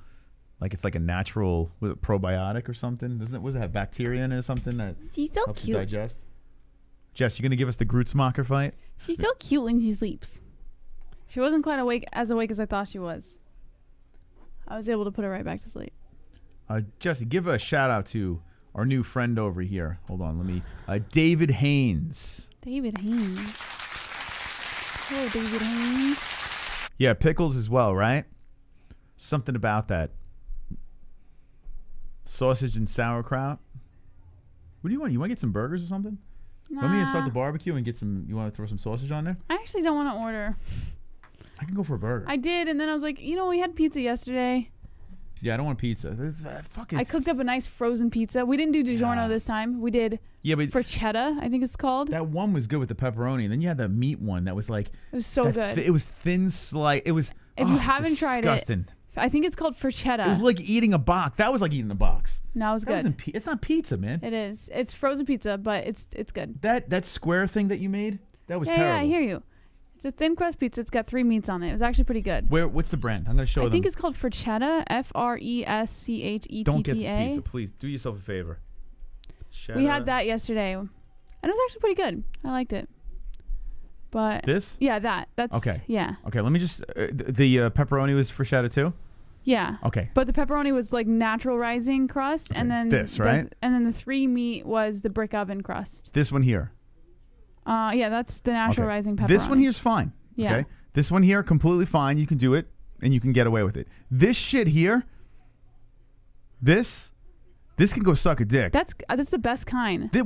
S3: Like it's like a natural probiotic or something. Was it have bacteria in it or something that
S4: She's so
S3: helps
S4: cute.
S3: you digest? Jess, you gonna give us the Gruetzemacher fight?
S4: She's so cute when she sleeps. She wasn't quite awake as I thought she was. I was able to put her right back to sleep.
S3: Jesse, give a shout out to our new friend over here. Hold on, let me. David Haynes.
S4: David Haynes. Oh, David Haynes.
S3: Yeah, pickles as well, right? Something about that. Sausage and sauerkraut. What do you want? You want to get some burgers or something? Want me to start the barbecue and get some? You want to throw some sausage on there?
S4: I actually don't want to order.
S3: I can go for a burger.
S4: I did, and then I was like, we had pizza yesterday.
S3: Yeah, I don't want pizza. Fucking.
S4: I cooked up a nice frozen pizza. We didn't do DiGiorno this time. We did Forchetta, I think it's called.
S3: That one was good with the pepperoni, and then you had the meat one that was like.
S4: It was so good.
S3: It was thin slice. It was.
S4: If you haven't tried it, I think it's called Forchetta.
S3: It was like eating a box. That was like eating a box.
S4: No, it was good.
S3: It's not pizza, man.
S4: It is. It's frozen pizza, but it's good.
S3: That square thing that you made, that was terrible.
S4: Yeah, I hear you. It's a thin crust pizza. It's got 3 meats on it. It was actually pretty good.
S3: What's the brand? I'm going to show them.
S4: I think it's called Forchetta, Freschetta.
S3: Don't get this pizza, please. Do yourself a favor.
S4: We had that yesterday, and it was actually pretty good. I liked it. But
S3: this?
S4: Yeah, that's
S3: okay.
S4: Yeah.
S3: Okay, let me just. The pepperoni was Forchetta too.
S4: Yeah.
S3: Okay.
S4: But the pepperoni was like natural rising crust, and then
S3: this right.
S4: And then the 3 meat was the brick oven crust.
S3: This one here.
S4: Yeah, that's the natural rising pepperoni.
S3: This one here's fine.
S4: Yeah.
S3: Okay. This one here completely fine. You can do it, and you can get away with it. This shit here. This can go suck a dick.
S4: That's the best kind.
S3: I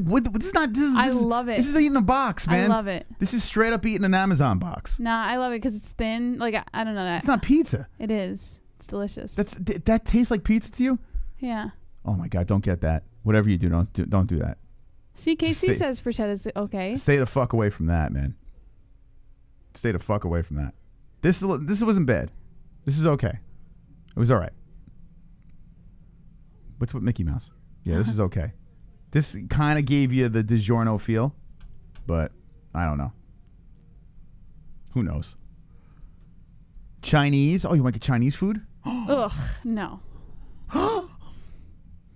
S4: love it.
S3: This is eating a box, man.
S4: I love it.
S3: This is straight up eating an Amazon box.
S4: Nah, I love it because it's thin. Like I don't know that.
S3: It's not pizza.
S4: It is. It's delicious.
S3: That tastes like pizza to you?
S4: Yeah.
S3: Oh my God! Don't get that. Whatever you do, don't do that.
S4: CKC says Forchetta's okay.
S3: Stay the fuck away from that, man. Stay the fuck away from that. This wasn't bad. This is okay. It was all right. What's with Mickey Mouse? Yeah, this is okay. This kind of gave you the DiGiorno feel, but I don't know. Who knows? Chinese. Oh, you want to get Chinese food?
S4: Ugh, no.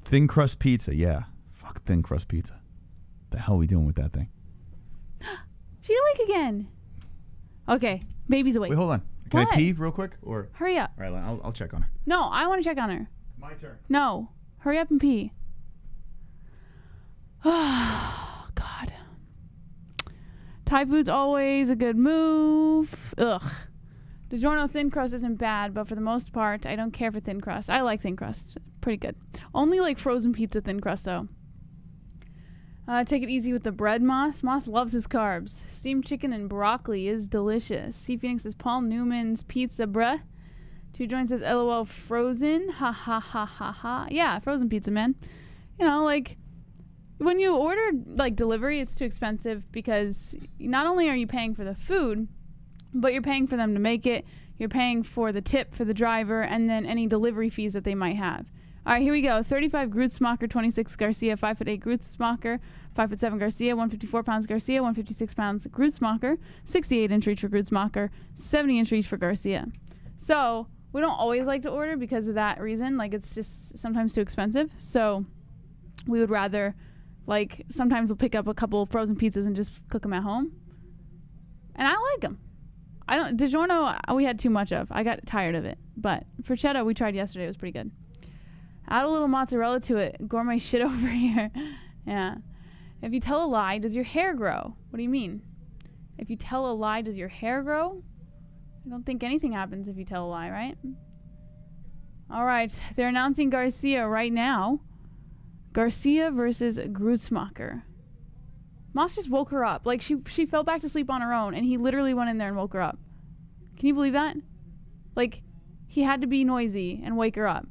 S3: Thin crust pizza. Yeah. Fuck thin crust pizza. The hell are we doing with that thing?
S4: She's awake again. Okay, baby's awake.
S3: Wait, hold on. Can
S4: What?
S3: I pee real quick? Or
S4: Hurry up.
S3: all right, I'll check on her.
S4: No, I want to check on her.
S3: My turn.
S4: No, hurry up and pee. Oh, God. Thai food's always a good move. Ugh. DiGiorno thin crust isn't bad, but for the most part, I don't care for thin crust. I like thin crust. Pretty good. Only like frozen pizza thin crust, though. Take it easy with the bread, Moss. Moss loves his carbs. Steamed chicken and broccoli is delicious. C Phoenix says Paul Newman's pizza, bruh. 2 Joints says LOL frozen. Ha ha ha ha ha. Yeah, frozen pizza, man. You know, like when you order like delivery, it's too expensive because not only are you paying for the food, but you're paying for them to make it. You're paying for the tip for the driver and then any delivery fees that they might have. All right, here we go. 35 Gruetzemacher, 26 Garcia, 5'8" Gruetzemacher, 5'7" Garcia, 154 pounds Garcia, 156 pounds Gruetzemacher, 68-inch reach for Gruetzemacher, 70-inch reach for Garcia. So we don't always like to order because of that reason. Like it's just sometimes too expensive. So we would rather, like sometimes we'll pick up a couple of frozen pizzas and just cook them at home. And I like them. DiGiorno we had too much of. I got tired of it. But Forchetta we tried yesterday. It was pretty good. Add a little mozzarella to it. Gourmet shit over here. Yeah. If you tell a lie, does your hair grow? What do you mean? If you tell a lie, does your hair grow? I don't think anything happens if you tell a lie, right? All right. They're announcing Garcia right now. Garcia versus Gruetzemacher. Moss just woke her up. Like, she fell back to sleep on her own, and he literally went in there and woke her up. Can you believe that? Like, he had to be noisy and wake her up.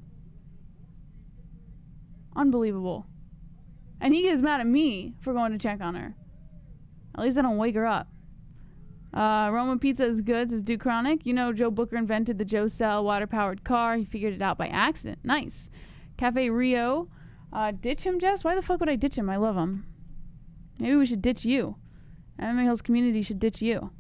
S4: Unbelievable. And he gets mad at me for going to check on her. At least I don't wake her up. Roman Pizza is good, says Duke Chronic. You know Joe Booker invented the Joe Cell water-powered car. He figured it out by accident. Nice. Cafe Rio. Ditch him, Jess? Why the fuck would I ditch him? I love him. Maybe we should ditch you. MMA-Holes community should ditch you.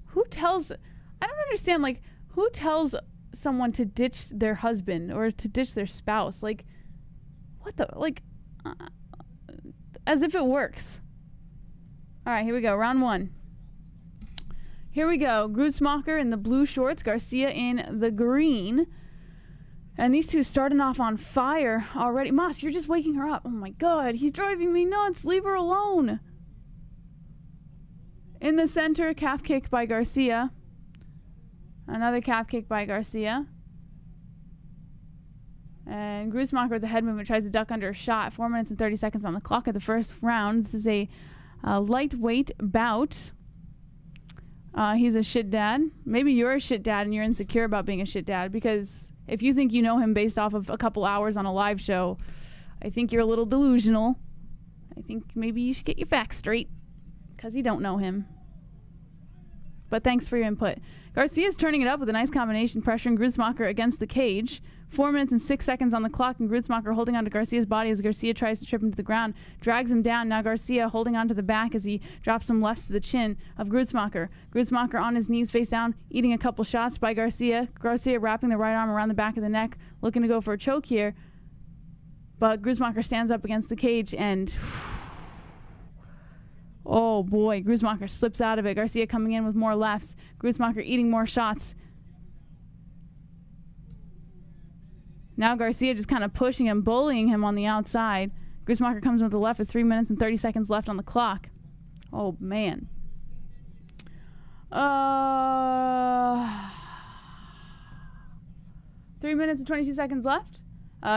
S4: Who tells... I don't understand, like, who tells someone to ditch their husband or to ditch their spouse? Like, what the... Like, as if it works. All right, here we go. Round 1. Here we go. Gruetzemacher in the blue shorts. Garcia in the green. And these two starting off on fire already. Moss, you're just waking her up. Oh, my God. He's driving me nuts. Leave her alone. In the center, calf kick by Garcia. Another calf kick by Garcia. And Gruetzemacher with the head movement tries to duck under a shot. 4 minutes and 30 seconds on the clock of the first round. This is a lightweight bout. He's a shit dad. Maybe you're a shit dad and you're insecure about being a shit dad, because if you think you know him based off of a couple hours on a live show, I think you're a little delusional. I think maybe you should get your facts straight, because you don't know him. But thanks for your input. Garcia's turning it up with a nice combination, pressuring Gruetzemacher against the cage. 4 minutes and 6 seconds on the clock, and Gruetzemacher holding onto Garcia's body as Garcia tries to trip him to the ground. Drags him down. Now Garcia holding onto the back as he drops some lefts to the chin of Gruetzemacher. Gruetzemacher on his knees, face down, eating a couple shots by Garcia. Garcia wrapping the right arm around the back of the neck, looking to go for a choke here. But Gruetzemacher stands up against the cage and... Oh boy, Gruetzemacher slips out of it. Garcia coming in with more lefts. Gruetzemacher eating more shots. Now Garcia just kind of pushing him, bullying him on the outside. Gruetzemacher comes in with the left with 3 minutes and 30 seconds left on the clock. Oh, man. 3 minutes and 22 seconds left.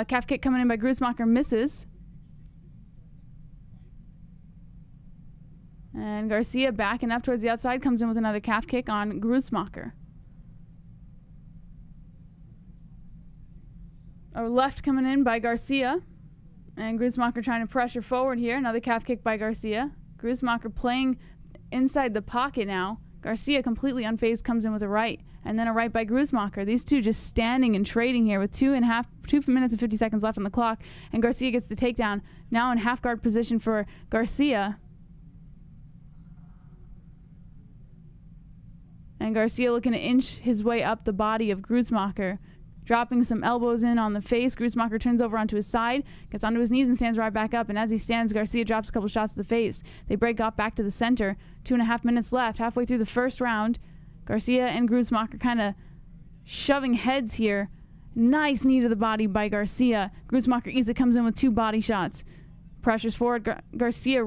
S4: Calf kick coming in by Gruetzemacher, misses. And Garcia backing up towards the outside, comes in with another calf kick on Gruetzemacher. A left coming in by Garcia. And Gruetzemacher trying to pressure forward here. Another calf kick by Garcia. Gruetzemacher playing inside the pocket now. Garcia completely unfazed comes in with a right. And then a right by Gruetzemacher. These two just standing and trading here with 2 minutes and 50 seconds left on the clock. And Garcia gets the takedown. Now in half guard position for Garcia. And Garcia looking to inch his way up the body of Gruetzemacher. Dropping some elbows in on the face. Gruetzemacher turns over onto his side, gets onto his knees and stands right back up. And as he stands, Garcia drops a couple shots to the face. They break off back to the center. 2.5 minutes left. Halfway through the first round. Garcia and Gruetzemacher kind of shoving heads here. Nice knee to the body by Garcia. Gruetzemacher easily comes in with 2 body shots. Pressures forward. Garcia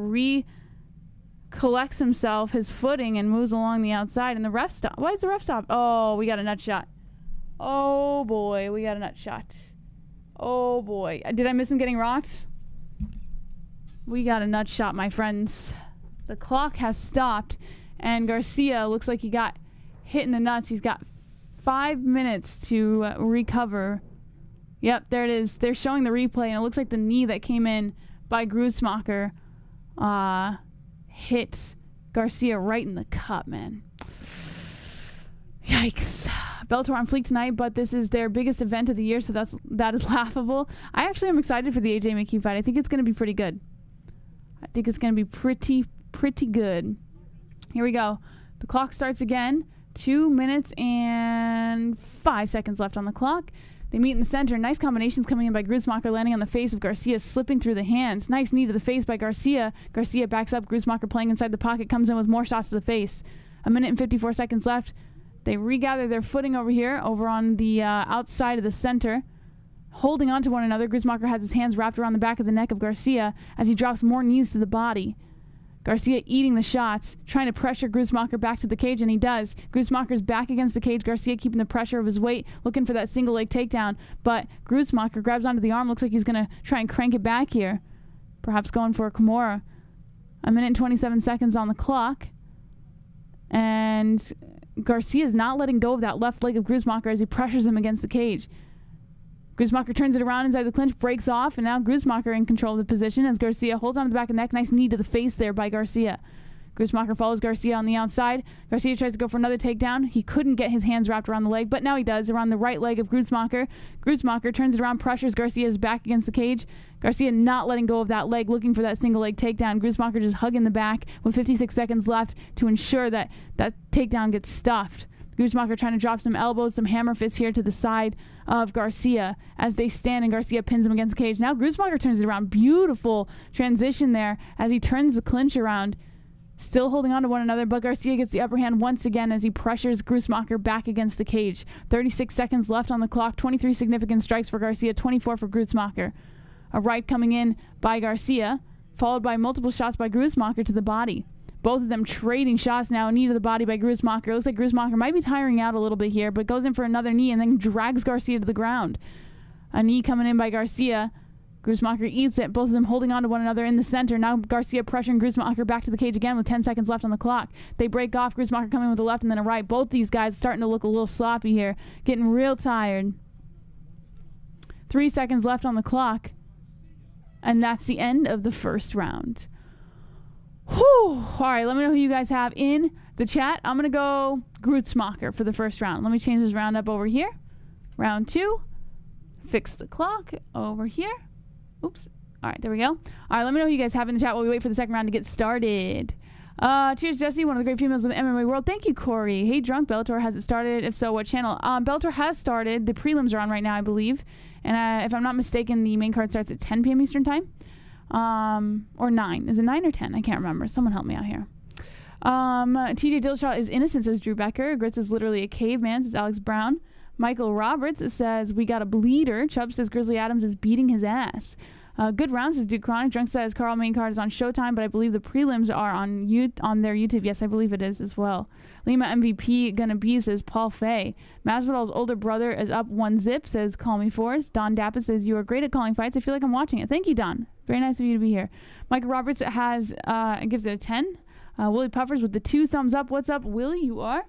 S4: collects himself, his footing, and moves along the outside. And the ref stop. Why is the ref stop? Oh, we got a nut shot. Oh boy, we got a nut shot. Oh boy. Did I miss him getting rocked? We got a nut shot, my friends. The clock has stopped, and Garcia looks like he got hit in the nuts. He's got 5 minutes to recover. Yep, there it is. They're showing the replay, and it looks like the knee that came in by Gruetzemacher hit Garcia right in the cup, man. Yikes. Bellator on fleek tonight, but this is their biggest event of the year, so that is laughable. I actually am excited for the AJ McKee fight. I think it's going to be pretty good. I think it's going to be pretty good. Here we go. The clock starts again. 2 minutes and 5 seconds left on the clock. They meet in the center. Nice combinations coming in by Gruetzemacher, landing on the face of Garcia, slipping through the hands. Nice knee to the face by Garcia. Garcia backs up. Gruetzemacher playing inside the pocket, comes in with more shots to the face. 1 minute and 54 seconds left. They regather their footing over here, over on the outside of the center. Holding on to one another, Gruetzemacher has his hands wrapped around the back of the neck of Garcia as he drops more knees to the body. Garcia eating the shots, trying to pressure Gruetzemacher back to the cage, and he does. Gruetzemacher's back against the cage. Garcia keeping the pressure of his weight, looking for that single leg takedown. But Gruetzemacher grabs onto the arm, looks like he's going to try and crank it back here. Perhaps going for a Kimura. 1 minute and 27 seconds on the clock. And Garcia's not letting go of that left leg of Gruetzemacher as he pressures him against the cage. Gruetzemacher turns it around inside the clinch, breaks off, and now Gruetzemacher in control of the position as Garcia holds on to the back of the neck. Nice knee to the face there by Garcia. Gruetzemacher follows Garcia on the outside. Garcia tries to go for another takedown. He couldn't get his hands wrapped around the leg, but now he does, around the right leg of Gruetzemacher. Gruetzemacher turns it around, pressures Garcia's back against the cage. Garcia not letting go of that leg, looking for that single leg takedown. Gruetzemacher just hugging the back with 56 seconds left to ensure that that takedown gets stuffed. Gruetzemacher trying to drop some elbows, some hammer fists here to the side of Garcia as they stand, and Garcia pins him against the cage. Now Gruetzemacher turns it around. Beautiful transition there as he turns the clinch around. Still holding on to one another, but Garcia gets the upper hand once again as he pressures Gruetzemacher back against the cage. 36 seconds left on the clock. 23 significant strikes for Garcia, 24 for Gruetzemacher. A right coming in by Garcia, followed by multiple shots by Gruetzemacher to the body. Both of them trading shots now. A knee to the body by Gruetzemacher. Looks like Gruetzemacher might be tiring out a little bit here, but goes in for another knee and then drags Garcia to the ground. A knee coming in by Garcia. Gruetzemacher eats it. Both of them holding on to one another in the center. Now Garcia pressuring Gruetzemacher back to the cage again with 10 seconds left on the clock. They break off. Gruetzemacher coming with a left and then a right. Both these guys starting to look a little sloppy here. Getting real tired. 3 seconds left on the clock. And that's the end of the first round. Whew. All right, let me know who you guys have in the chat. I'm going to go Gruetzemacher for the first round. Let me change this round up over here. Round 2. Fix the clock over here. Oops. All right, there we go. All right, let me know who you guys have in the chat while we wait for the second round to get started. Cheers, Jesse, one of the great females of the MMA world. Thank you, Corey. Hey, Drunk, Bellator, has it started? If so, what channel? Bellator has started. The prelims are on right now, I believe. And if I'm not mistaken, the main card starts at 10 p.m. Eastern time. Or 9. Is it 9 or 10? I can't remember. Someone help me out here. TJ Dillashaw is innocent, says Drew Becker. Grits is literally a caveman, says Alex Brown. Michael Roberts says, we got a bleeder. Chubb says Grizzly Adams is beating his ass. Good rounds, says Duke Chronic. Drunk says Carl main card is on Showtime, but I believe the prelims are on their YouTube. Yes, I believe it is as well. Lima MVP gonna be, says Paul Fay. Masvidal's older brother is up 1-0, says Call Me Forrest. Don Dappet says, you are great at calling fights. I feel like I'm watching it. Thank you, Don. Very nice of you to be here. Michael Roberts has gives it a 10. Willie Puffers with the 2 thumbs up. What's up, Willie? You are?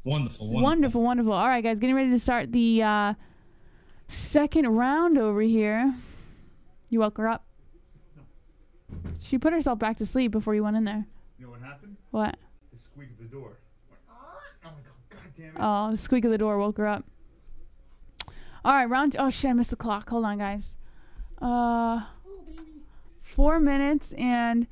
S2: Wonderful.
S4: Wonderful. All right, guys, getting ready to start the second round over here. You woke her up. She put herself back to sleep before you went in there.
S3: You know what happened?
S4: What?
S3: The squeak of the door. Oh my God damn it.
S4: Oh, the squeak of the door woke her up. All right, round. Oh shit, I missed the clock. Hold on, guys. 4 minutes and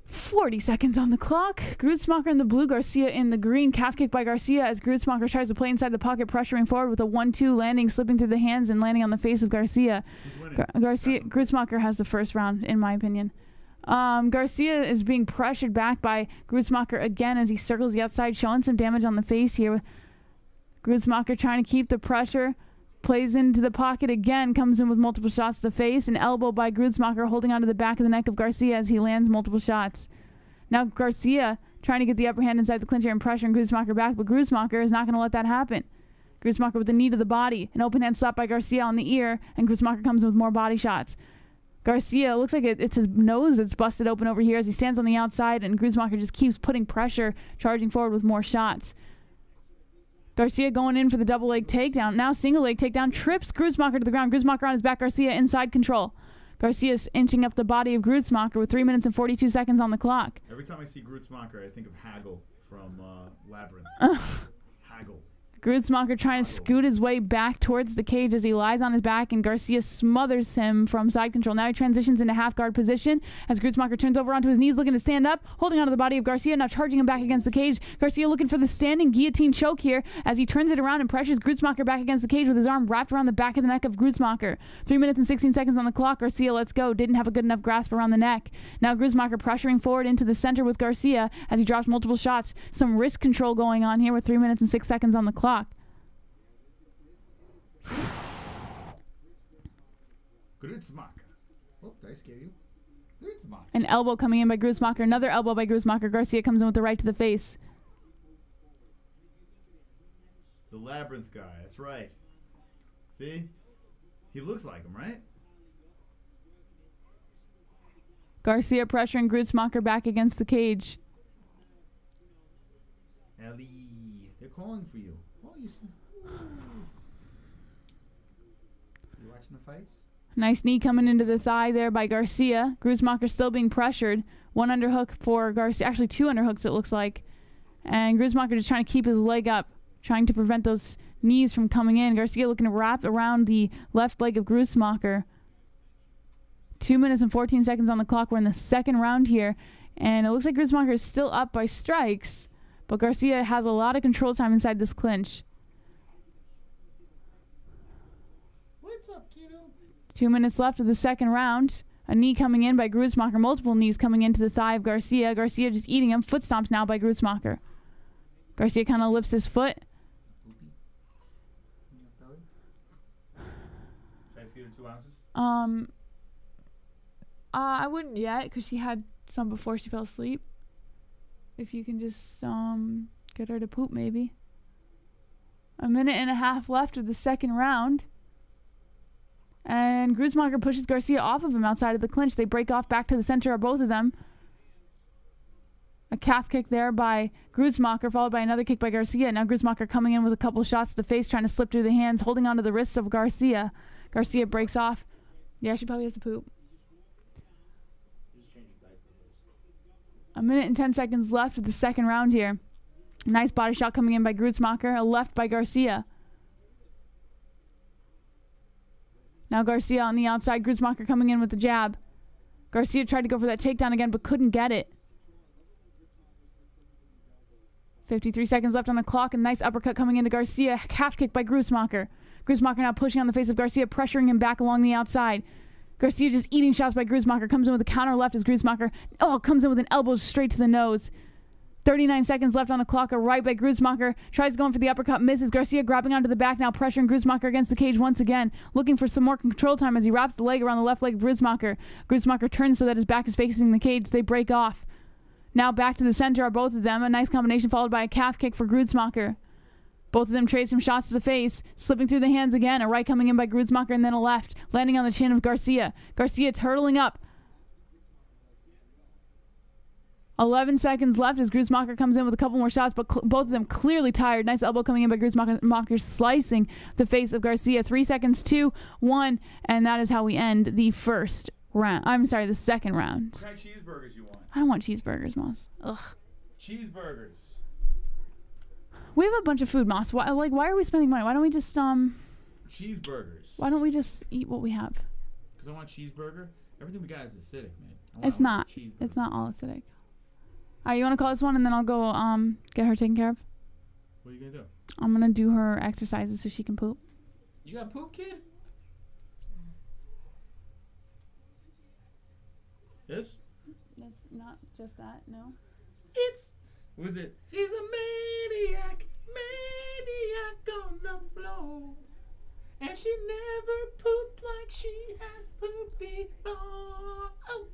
S4: 40 seconds on the clock. Gruetzemacher in the blue, Garcia in the green. Calf kick by Garcia as Gruetzemacher tries to play inside the pocket, pressuring forward with a 1-2, landing, slipping through the hands and landing on the face of Garcia. Gruetzemacher has the first round, in my opinion. Garcia is being pressured back by Gruetzemacher again as he circles the outside, showing some damage on the face here. Gruetzemacher trying to keep the pressure. Plays into the pocket again, comes in with multiple shots to the face. An elbow by Gruetzemacher holding onto the back of the neck of Garcia as he lands multiple shots. Now Garcia trying to get the upper hand inside the clinch here and pressuring Gruetzemacher back, but Gruetzemacher is not going to let that happen. Gruetzemacher with the knee to the body. An open hand slap by Garcia on the ear, and Gruetzemacher comes in with more body shots. Garcia, looks like it's his nose that's busted open over here as he stands on the outside, and Gruetzemacher just keeps putting pressure, charging forward with more shots. Garcia going in for the double leg takedown. Now single leg takedown. Trips Gruetzemacher to the ground. Gruetzemacher on his back. Garcia inside control. Garcia's inching up the body of Gruetzemacher with 3 minutes and 42 seconds on the clock.
S3: Every time I see Gruetzemacher, I think of Haggle from Labyrinth. Haggle.
S4: Gruetzemacher trying to scoot his way back towards the cage as he lies on his back, and Garcia smothers him from side control. Now he transitions into half guard position as Gruetzemacher turns over onto his knees looking to stand up, holding onto the body of Garcia, now charging him back against the cage. Garcia looking for the standing guillotine choke here as he turns it around and pressures Gruetzemacher back against the cage with his arm wrapped around the back of the neck of Gruetzemacher. 3 minutes and 16 seconds on the clock. Garcia lets go. Didn't have a good enough grasp around the neck. Now Gruetzemacher pressuring forward into the center with Garcia as he drops multiple shots. Some wrist control going on here with 3 minutes and 6 seconds on the clock.
S3: Gruetzemacher. Oh, did I scare you? Gruetzemacher.
S4: An elbow coming in by Gruetzemacher. Another elbow by Gruetzemacher. Garcia comes in with the right to the face.
S3: The Labyrinth guy. That's right. See? He looks like him, right?
S4: Garcia pressuring Gruetzemacher back against the cage.
S3: Ellie, they're calling for you. Oh, you see. You watching the fights?
S4: Nice knee coming into the thigh there by Garcia. Gruetzemacher still being pressured. One underhook for Garcia. Actually, two underhooks it looks like. And Gruetzemacher just trying to keep his leg up, trying to prevent those knees from coming in. Garcia looking to wrap around the left leg of Gruetzemacher. 2 minutes and 14 seconds on the clock. We're in the second round here. And it looks like Gruetzemacher is still up by strikes. But Garcia has a lot of control time inside this clinch.
S3: What's up, kiddo?
S4: 2 minutes left of the second round. A knee coming in by Gruetzemacher. Multiple knees coming into the thigh of Garcia. Garcia just eating him. Foot stomps now by Gruetzemacher. Garcia kind of lifts his foot.
S2: Should I feed her 2 ounces?
S4: I wouldn't yet because she had some before she fell asleep. If you can just get her to poop maybe. A minute and a half left of the second round. And Gruetzemacher pushes Garcia off of him outside of the clinch. They break off back to the center of both of them. A calf kick there by Gruetzemacher, followed by another kick by Garcia. Now Gruetzemacher coming in with a couple shots to the face, trying to slip through the hands, holding onto the wrists of Garcia. Garcia breaks off. Yeah, she probably has to poop. A minute and 10 seconds left of the second round here. Nice body shot coming in by Gruetzemacher. A left by Garcia. Now Garcia on the outside. Gruetzemacher coming in with the jab. Garcia tried to go for that takedown again, but couldn't get it. 53 seconds left on the clock. A nice uppercut coming into Garcia. Calf kick by Gruetzemacher. Gruetzemacher now pushing on the face of Garcia, pressuring him back along the outside. Garcia just eating shots by Gruetzemacher. Comes in with a counter left as Gruetzemacher comes in with an elbow straight to the nose. 39 seconds left on the clock. A right by Gruetzemacher. Tries going for the uppercut. Misses. Garcia grabbing onto the back now. Pressuring Gruetzemacher against the cage once again. Looking for some more control time as he wraps the leg around the left leg of Gruetzemacher. Gruetzemacher turns so that his back is facing the cage. They break off. Now back to the center are both of them. A nice combination followed by a calf kick for Gruetzemacher. Both of them trade some shots to the face. Slipping through the hands again. A right coming in by Gruetzemacher and then a left. Landing on the chin of Garcia. Garcia turtling up. 11 seconds left as Gruetzemacher comes in with a couple more shots, but both of them clearly tired. Nice elbow coming in by Gruetzemacher, slicing the face of Garcia. 3 seconds, 2, 1, and that is how we end the first round. I'm sorry, the second round.
S2: What kind of cheeseburgers you want?
S4: I don't want cheeseburgers, Moss. Ugh.
S2: Cheeseburgers.
S4: We have a bunch of food, Moss. Why are we spending money? Why don't we just
S2: Cheeseburgers.
S4: Why don't we just eat what we have?
S2: Because I want cheeseburger. Everything we got is acidic, man.
S4: It's not. It's not all acidic. All right, you want to call this one, and then I'll go get her taken care of.
S2: What are you gonna do?
S4: I'm gonna do her exercises so she can poop.
S2: You got poop, kid? Yes.
S4: That's not just that. No.
S2: What was it? She's a maniac on the floor, and she never pooped like she has pooped before. Oh,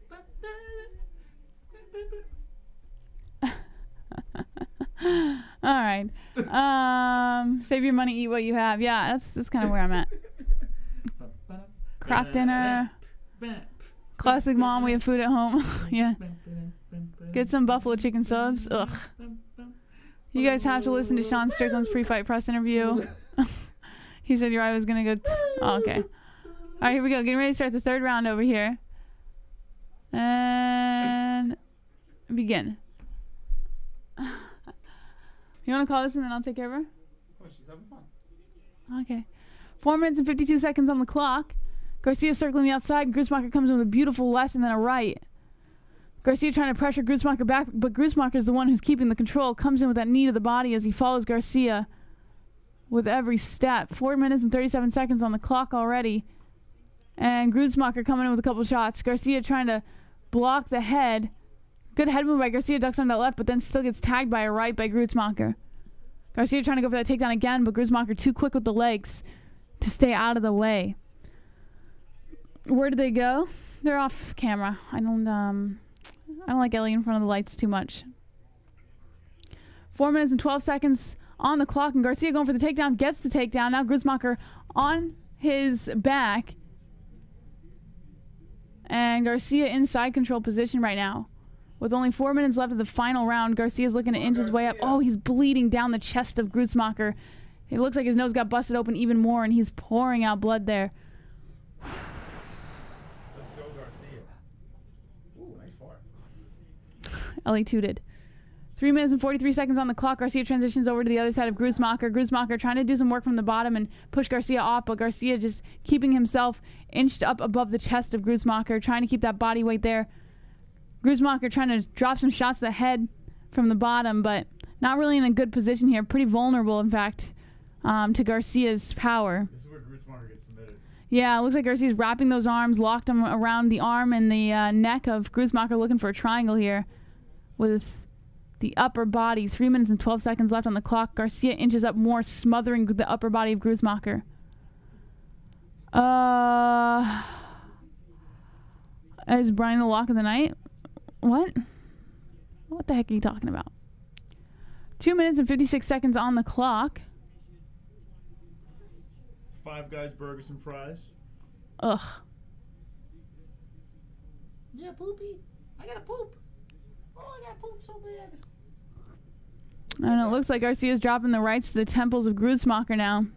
S4: All right. Save your money, eat what you have. Yeah, that's kind of where I'm at. Craft dinner. Classic mom, we have food at home. Yeah. Get some buffalo chicken subs. Ugh. You guys have to listen to Sean Strickland's pre-fight press interview. He said Uriah was going to go... Oh, okay. All right, here we go. Getting ready to start the third round over here. And... begin. You want to call this and then I'll take care of her?
S2: Oh, she's having fun.
S4: Okay. 4 minutes and 52 seconds on the clock. Garcia circling the outside. Gruetzemacher comes in with a beautiful left and then a right. Garcia trying to pressure Gruetzemacher back, but Gruetzemacher is the one who's keeping the control. Comes in with that knee to the body as he follows Garcia with every step. 4 minutes and 37 seconds on the clock already. And Gruetzemacher coming in with a couple shots. Garcia trying to block the head. Good head move by Garcia, ducks on that left, but then still gets tagged by a right by Gruetzemacher. Garcia trying to go for that takedown again, but Gruetzemacher too quick with the legs to stay out of the way. Where did they go? They're off camera. I don't like Ellie in front of the lights too much. 4 minutes and 12 seconds on the clock, and Garcia going for the takedown, gets the takedown. Now Gruetzemacher on his back. And Garcia inside control position right now. With only 4 minutes left of the final round, Garcia's looking to inch his way up. Oh, he's bleeding down the chest of Gruetzemacher. It looks like his nose got busted open even more, and he's pouring out blood there.
S2: Let's go, Garcia. Ooh, nice fart.
S4: Ellie tooted. 3 minutes and 43 seconds on the clock. Garcia transitions over to the other side of Gruetzemacher. Gruetzemacher trying to do some work from the bottom and push Garcia off, but Garcia just keeping himself inched up above the chest of Gruetzemacher, trying to keep that body weight there. Gruetzemacher trying to drop some shots to the head from the bottom, but not really in a good position here. Pretty vulnerable, in fact, to Garcia's power.
S2: This is where Gruetzemacher gets submitted.
S4: Yeah, it looks like Garcia's wrapping those arms, locked them around the arm and the neck of Gruetzemacher, looking for a triangle here with the upper body. 3 minutes and 12 seconds left on the clock. Garcia inches up more, smothering the upper body of Gruetzemacher. Is Bryan the lock of the night? What? What the heck are you talking about? 2 minutes and 56 seconds on the clock.
S2: Five Guys burgers and fries.
S4: Ugh.
S2: Yeah, poopy. I gotta poop. Oh, I gotta poop so bad.
S4: And it looks like Garcia's dropping the rights to the temples of Gruetzemacher now.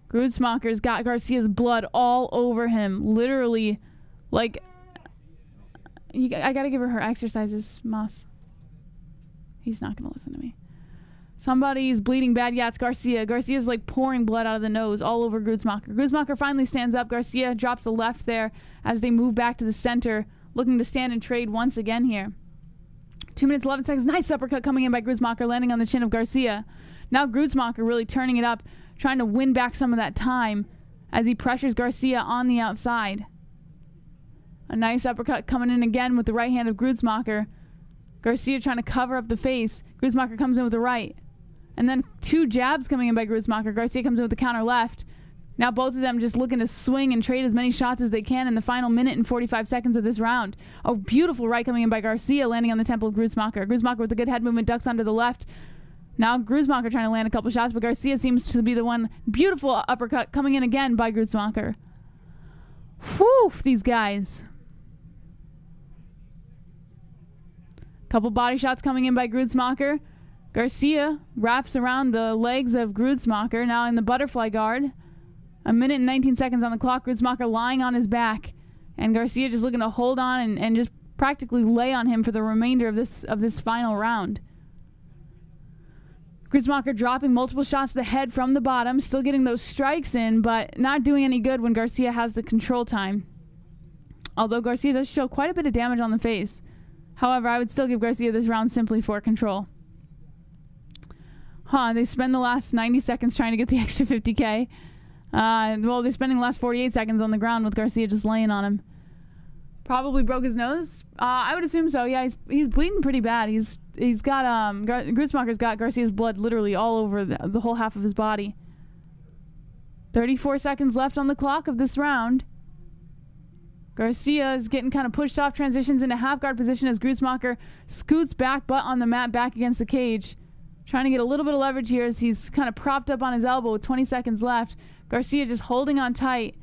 S4: Gruetzemacher's got Garcia's blood all over him. Literally, like, I gotta give her exercises, Moss. He's not gonna listen to me. Somebody's bleeding bad. Yeah, it's Garcia. Garcia's like pouring blood out of the nose all over Gruetzemacher. Gruetzemacher finally stands up. Garcia drops the left there as they move back to the center, looking to stand and trade once again here. 2 minutes, 11 seconds. Nice uppercut coming in by Gruetzemacher, landing on the chin of Garcia. Now Gruetzemacher really turning it up, trying to win back some of that time as he pressures Garcia on the outside. A nice uppercut coming in again with the right hand of Gruetzemacher. Garcia trying to cover up the face. Gruetzemacher comes in with the right. And then two jabs coming in by Gruetzemacher. Garcia comes in with the counter left. Now both of them just looking to swing and trade as many shots as they can in the final minute and 45 seconds of this round. A beautiful right coming in by Garcia, landing on the temple of Gruetzemacher. Gruetzemacher with a good head movement, ducks under the left. Now Gruetzemacher trying to land a couple shots, but Garcia seems to be the one. Beautiful uppercut coming in again by Gruetzemacher. Whew, these guys. Couple body shots coming in by Gruetzemacher. Garcia wraps around the legs of Gruetzemacher, now in the butterfly guard. A minute and 19 seconds on the clock. Gruetzemacher lying on his back, and Garcia just looking to hold on and just practically lay on him for the remainder of this final round. Gruetzemacher dropping multiple shots to the head from the bottom, still getting those strikes in, but not doing any good when Garcia has the control time. Although Garcia does show quite a bit of damage on the face. However, I would still give Garcia this round simply for control. They spend the last 90 seconds trying to get the extra 50K. Well, they're spending the last 48 seconds on the ground with Garcia just laying on him. Probably broke his nose. I would assume so. Yeah, he's bleeding pretty bad. He's got Gruetzemacher's got Garcia's blood literally all over the whole half of his body. 34 seconds left on the clock of this round. Garcia is getting kind of pushed off, transitions into half guard position as Gruetzemacher scoots back, butt on the mat, back against the cage. Trying to get a little bit of leverage here as he's kind of propped up on his elbow with 20 seconds left. Garcia just holding on tight.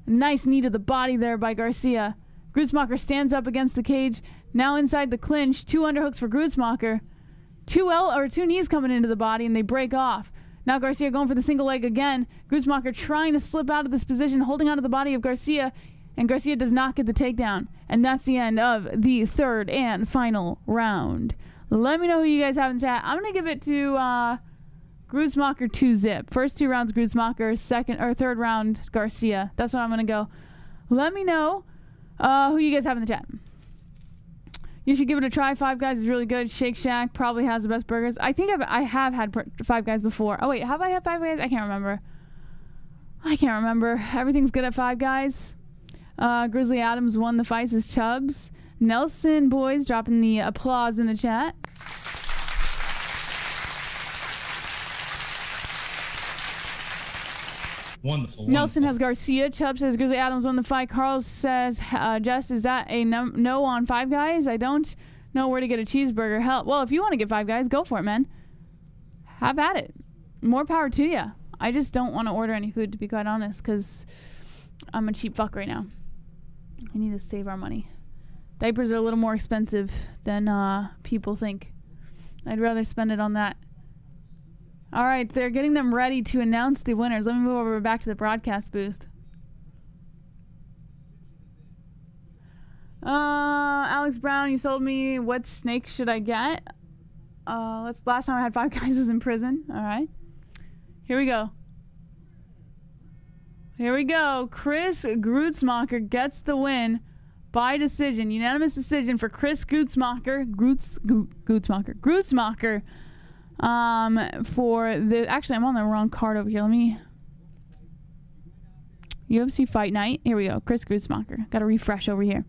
S4: Nice knee to the body there by Garcia. Gruetzemacher stands up against the cage. Now inside the clinch. Two underhooks for Gruetzemacher. Two knees coming into the body, and they break off. Now Garcia going for the single leg again. Gruetzemacher trying to slip out of this position, holding onto the body of Garcia. And Garcia does not get the takedown. And that's the end of the third and final round. Let me know who you guys have in chat. I'm going to give it to Gruetzemacher 2-zip. First two rounds Gruetzemacher, third round Garcia. That's what I'm going to go. Let me know who you guys have in the chat. You should give it a try. Five Guys is really good. Shake Shack probably has the best burgers. I think I have had Five Guys before. Oh, wait. Have I had Five Guys? I can't remember. Everything's good at Five Guys. Grizzly Adams won the fights as Chubbs. Nelson boys dropping the applause in the chat.
S6: Wonderful.
S4: Nelson has Garcia. Chubb says Grizzly Adams won the fight. Carl says, Jess, is that a no on Five Guys? I don't know where to get a cheeseburger. Hell, well, if you want to get Five Guys, go for it, man. Have at it. More power to you. I just don't want to order any food, to be quite honest, because I'm a cheap fuck right now. I need to save our money. Diapers are a little more expensive than people think. I'd rather spend it on that. All right, they're getting them ready to announce the winners. Let me move over back to the broadcast booth. Alex Brown, you sold me. What snake should I get? Last time I had 5 guys was in prison. All right. Here we go. Here we go. Chris Gruetzemacher gets the win by decision. Unanimous decision for Chris Gruetzemacher. Gruetzemacher. For the... Actually, I'm on the wrong card over here. Let me... UFC Fight Night. Here we go. Chris Gruetzemacher. Got to refresh over here.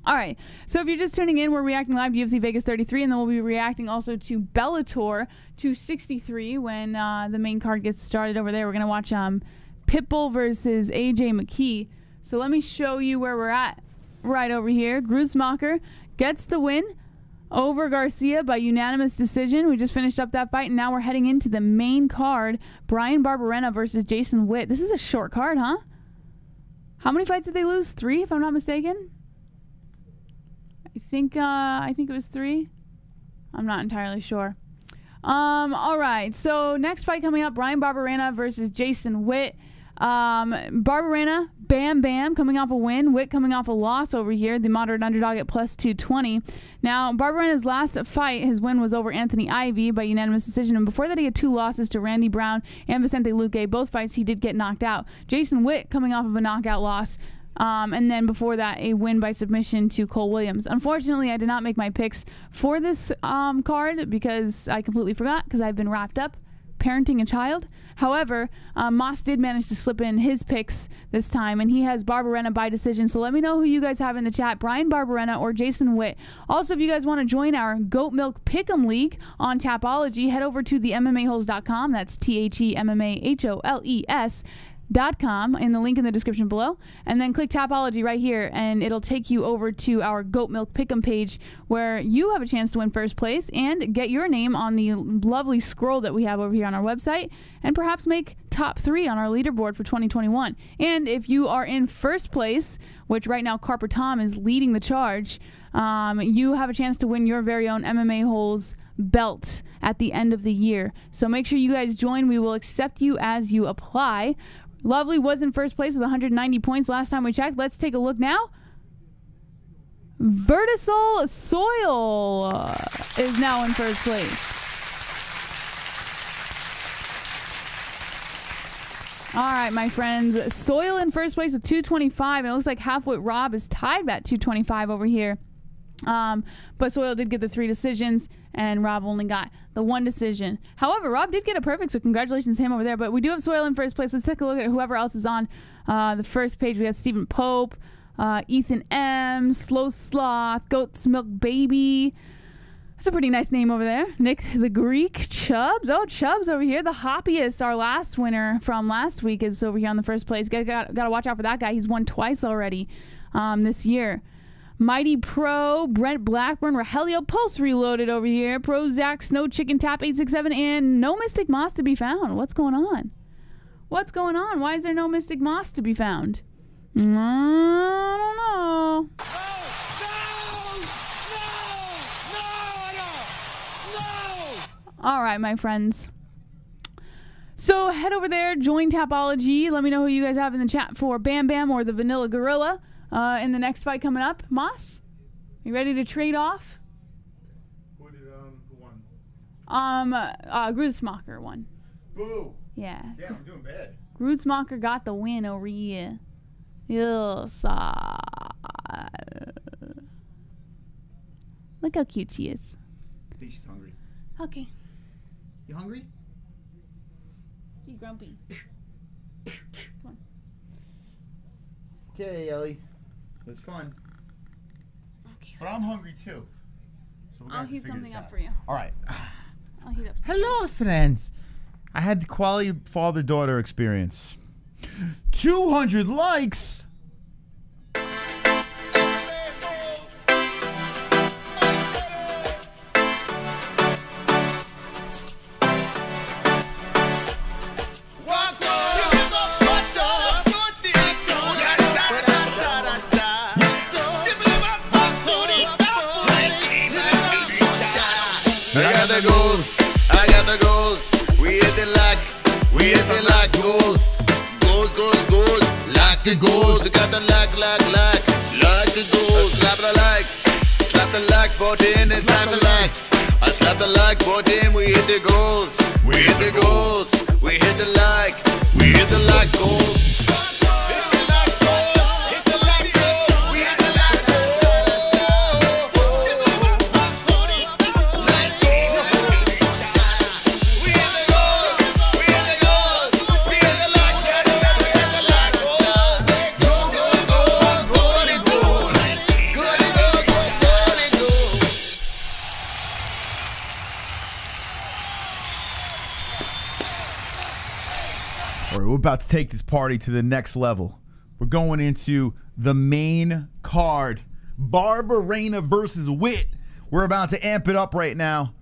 S4: All right, so if you're just tuning in, we're reacting live to UFC Vegas 33, and then we'll be reacting also to Bellator 263 when the main card gets started over there. We're going to watch Pitbull versus AJ McKee. So let me show you where we're at right over here. Gruetzemacher gets the win over Garcia by unanimous decision. We just finished up that fight, and now we're heading into the main card. Bryan Barberena versus Jason Witt. This is a short card, huh? How many fights did they lose? 3, if I'm not mistaken? I think it was 3. I'm not entirely sure. All right. So next fight coming up, Bryan Barberena versus Jason Witt. Barberena, bam, bam, coming off a win. Witt coming off a loss over here. The moderate underdog at plus 220. Now, Barberena's last fight, his win was over Anthony Ivy by unanimous decision. And before that, he had 2 losses to Randy Brown and Vicente Luque. Both fights, he did get knocked out. Jason Witt coming off of a knockout loss. And then before that, a win by submission to Cole Williams. Unfortunately, I did not make my picks for this card because I completely forgot because I've been wrapped up parenting a child. However, Moss did manage to slip in his picks this time, and he has Barberena by decision. So let me know who you guys have in the chat, Bryan Barberena or Jason Witt. Also, if you guys want to join our Goat Milk Pick'em League on Tapology, head over to the MMA-Holes.com. That's TheMMAHoles.com in the link in the description below, and then click Tapology right here and it'll take you over to our Goat Milk Pick'em page where you have a chance to win first place and get your name on the lovely scroll that we have over here on our website and perhaps make top 3 on our leaderboard for 2021. And if you are in first place, which right now Carper Tom is leading the charge, you have a chance to win your very own MMA-Holes belt at the end of the year. So make sure you guys join. We will accept you as you apply. Lovely was in first place with 190 points last time we checked. Let's take a look now. Vertisol Soil is now in first place. All right, my friends. Soil in first place with 225. And it looks like Halfwit Rob is tied at 225 over here. But Soil did get the 3 decisions, and Rob only got the 1 decision. However, Rob did get a perfect, so congratulations to him over there. But we do have Soil in first place. Let's take a look at whoever else is on the first page. We got Stephen Pope, Ethan M, Slow Sloth, Goat's Milk Baby. That's a pretty nice name over there. Nick the Greek, Chubbs. Oh, Chubbs over here. The hoppiest, our last winner from last week, is over here on the first place. Got to watch out for that guy. He's won twice already this year. Mighty Pro, Brent Blackburn, Rogelio Pulse Reloaded over here. Prozac, Snow Chicken Tap 867, and no Mystic Moss to be found. What's going on? What's going on? Why is there no Mystic Moss to be found? I don't know. No. All right, my friends. So head over there, join Tapology. Let me know who you guys have in the chat for Bam Bam or the Vanilla Gorilla. In the next fight coming up, Moss, you ready to trade off?
S2: Who won?
S4: Gruetzemacher won.
S3: Boo.
S4: Yeah.
S3: Damn, I'm doing bad.
S4: Gruetzemacher got the win over here. Yes. Look how cute she is.
S3: I think she's hungry.
S4: Okay.
S3: You hungry?
S4: She's grumpy. Come on.
S3: Okay, Ellie. It was fun.
S4: Okay.
S3: But I'm hungry too. So
S4: I'll heat something up for you.
S3: All right.
S4: I'll heat up something.
S3: Hello, friends. I had the quality father-daughter experience. 200 likes. We're about to take this party to the next level. We're going into the main card. Barberena versus Witt. We're about to amp it up right now.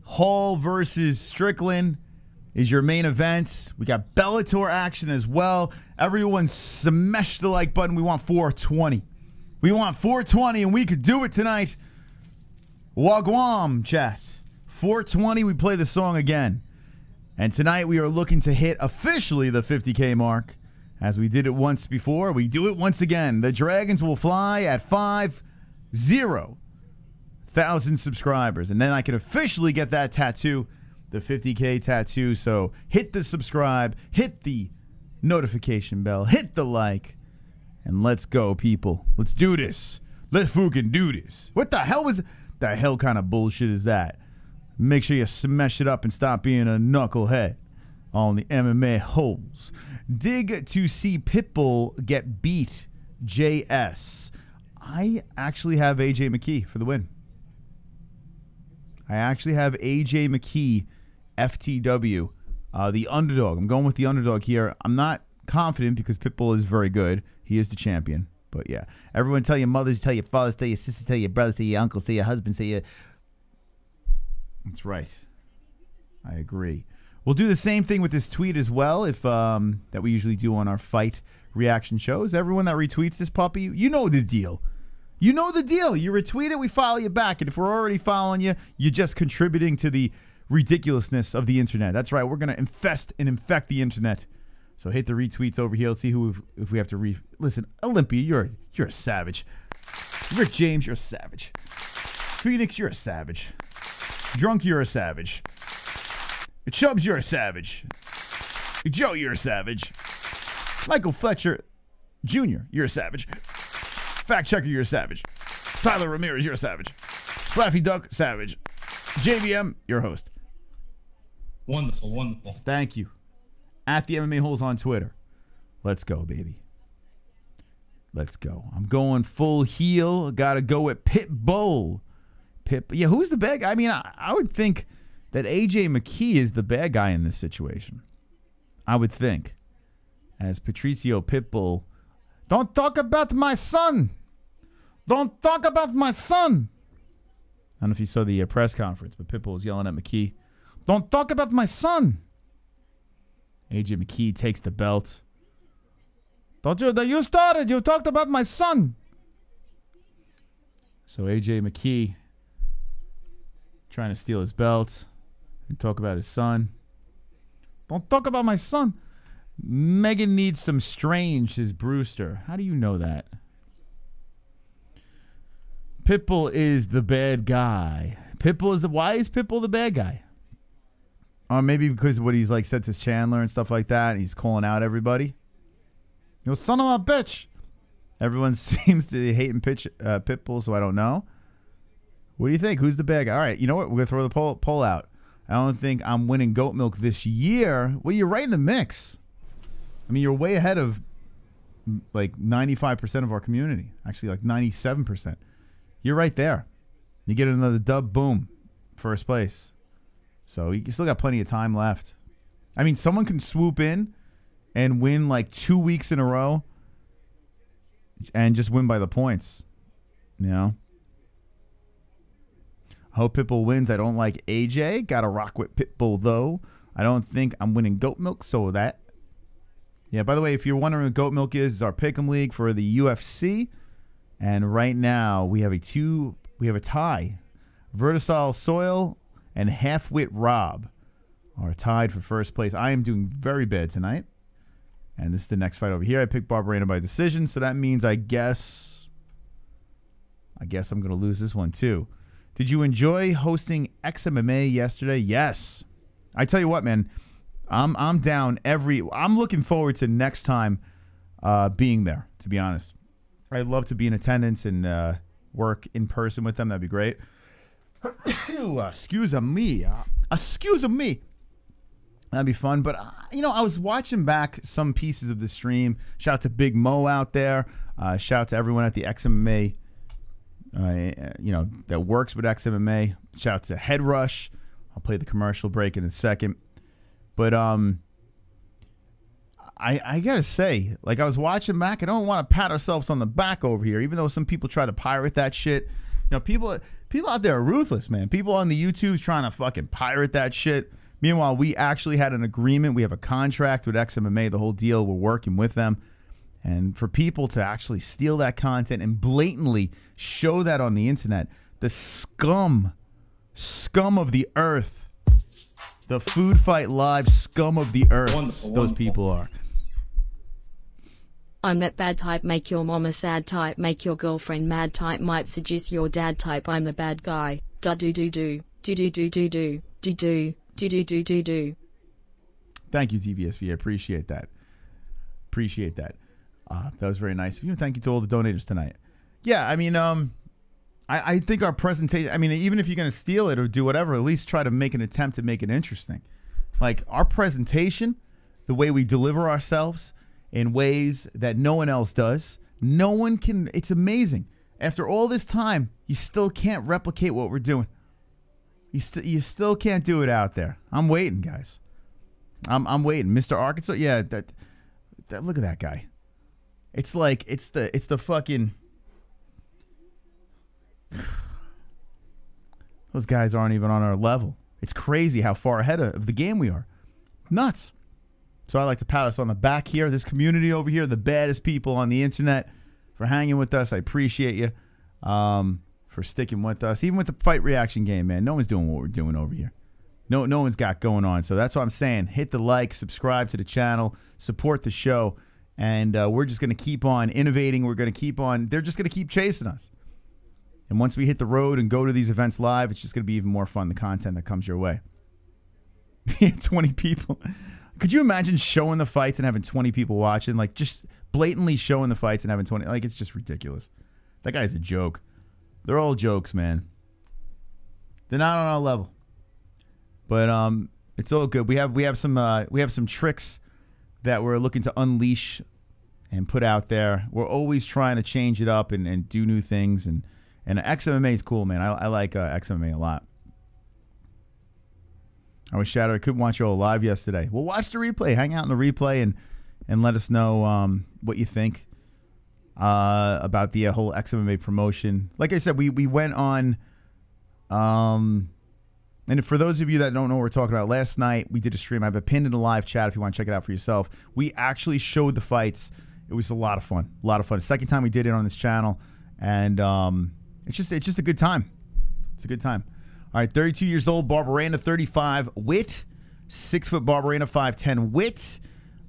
S3: Hall versus Strickland is your main event. We got Bellator action as well. Everyone smash the like button. We want 420. We want 420, and we could do it tonight. Wagwam, chat. 420, we play the song again. And tonight we are looking to hit officially the 50K mark. As we did it once before, we do it once again. The Dragons will fly at 50,000 subscribers. And then I can officially get that tattoo, the 50K tattoo. So hit the subscribe, hit the notification bell, hit the like, and let's go, people. Let's do this. Let's fucking do this. What the hell was the hell kind of bullshit is that? Make sure you smash it up and stop being a knucklehead on the MMA-Holes. Dig to see Pitbull get beat. JS. I actually have AJ McKee for the win. I actually have AJ McKee, FTW, the underdog. I'm going with the underdog here. I'm not confident because Pitbull is very good. He is the champion. But yeah, everyone tell your mothers, tell your fathers, tell your sisters, tell your brothers, tell your uncles, tell your husbands, tell your... That's right. I agree. We'll do the same thing with this tweet as well, if that we usually do on our fight reaction shows. Everyone that retweets this puppy, you know the deal. You know the deal. You retweet it, we follow you back. And if we're already following you, you're just contributing to the ridiculousness of the internet. That's right. We're going to infest and infect the internet. So hit the retweets over here. Let's see who if we have to listen. Olympia, you're a savage. Rick James, you're a savage. Phoenix, you're a savage. Drunk, you're a savage. Chubbs, you're a savage. Joe, you're a savage. Michael Fletcher Jr., you're a savage. Fact Checker, you're a savage. Tyler Ramirez, you're a savage. Flaffy Duck, savage. JVM, your host.
S2: Wonderful, wonderful.
S3: Thank you. At the MMA-Holes on Twitter. Let's go, baby. Let's go. I'm going full heel. Gotta go with Pitbull. Yeah, who's the bad guy? I mean, I would think that AJ McKee is the bad guy in this situation. I would think. As Patricio Pitbull. Don't talk about my son. Don't talk about my son. I don't know if you saw the press conference, but Pitbull was yelling at McKee. Don't talk about my son. AJ McKee takes the belt. Don't you started. You talked about my son. So AJ McKee trying to steal his belt and talk about his son. Don't talk about my son. Megan needs some strange, says Brewster. How do you know that? Pitbull is the bad guy. Why is Pitbull the bad guy? Or maybe because of what he's like said to Chandler and stuff like that. He's calling out everybody. You son of a bitch. Everyone seems to be hating Pitbull, so I don't know. What do you think? Who's the bad guy? All right, you know what? We're going to throw the poll out. I don't think I'm winning goat milk this year. Well, you're right in the mix. I mean, you're way ahead of like 95% of our community. Actually, like 97%. You're right there. You get another dub, boom, first place. So you still got plenty of time left. I mean, someone can swoop in and win like 2 weeks in a row and just win by the points. You know? I hope Pitbull wins. I don't like AJ. Got to rock with Pitbull, though. I don't think I'm winning goat milk, so that. Yeah, by the way, if you're wondering what goat milk is, it's our pick'em league for the UFC. And right now, we have a tie. Vertisol Soil and Half-Wit Rob are tied for first place. I am doing very bad tonight. And this is the next fight over here. I picked Barberena by decision, so that means I guess I'm going to lose this one too. Did you enjoy hosting XMMA yesterday? Yes. I tell you what, man, I'm down I'm looking forward to next time being there, to be honest. I'd love to be in attendance and work in person with them. That'd be great. Excuse me. That'd be fun. But, I was watching back some pieces of the stream. Shout out to Big Mo out there. Shout out to everyone at the XMMA, that works with XMMA. Shout out to Head Rush. I'll play the commercial break in a second. But I gotta say, like I was watching back, I don't want to pat ourselves on the back over here, even though some people try to pirate that shit. You know, people out there are ruthless, man. People on the YouTube's trying to fucking pirate that shit. Meanwhile, we actually had an agreement. We have a contract with XMMA, the whole deal. We're working with them. And for people to actually steal that content and blatantly show that on the internet, the scum of the earth, the Food Fight Live scum of the earth, those people are.
S5: I'm that bad type, make your mama sad type, make your girlfriend mad type, might seduce your dad type, I'm the bad guy. Da do do do, do do do do do, do do, do do do do do.
S3: Thank you, TVSV. I appreciate that. Appreciate that. That was very nice of you. Thank you to all the donators tonight. Yeah, I mean, I think our presentation, I mean, even if you're going to steal it or do whatever, at least try to make an attempt to make it interesting. Like, our presentation, the way we deliver ourselves in ways that no one else does, no one can, it's amazing. After all this time, you still can't replicate what we're doing. You still can't do it out there. I'm waiting, guys. I'm waiting. Mr. Arkansas, yeah, that look at that guy. It's like, it's the fucking... Those guys aren't even on our level. It's crazy how far ahead of the game we are. Nuts. So I like to pat us on the back here. This community over here, the baddest people on the internet, for hanging with us. I appreciate you for sticking with us. Even with the fight reaction game, man. No one's doing what we're doing over here. No one's got going on. So that's what I'm saying. Hit the like, subscribe to the channel, support the show, and we're just going to keep on innovating. We're going to keep on. They're just going to keep chasing us. And once we hit the road and go to these events live, it's just going to be even more fun, the content that comes your way. 20 people. Could you imagine showing the fights and having 20 people watching? Like, just blatantly showing the fights and having 20. Like, it's just ridiculous. That guy's a joke. They're all jokes, man. They're not on our level. But it's all good. We have some tricks that we're looking to unleash and put out there. We're always trying to change it up and do new things. And XMMA is cool, man. I like XMMA a lot. I was shattered. I couldn't watch you all live yesterday. Well, watch the replay. Hang out in the replay and let us know what you think about the whole XMMA promotion. Like I said, we went on... and for those of you that don't know what we're talking about, last night we did a stream. I have it pinned in the live chat if you want to check it out for yourself. We actually showed the fights. It was a lot of fun. A lot of fun. Second time we did it on this channel. And it's just a good time. It's a good time. All right, 32 years old, Barberena, 35, Witt. 6-foot Barberena, 5'10", Witt.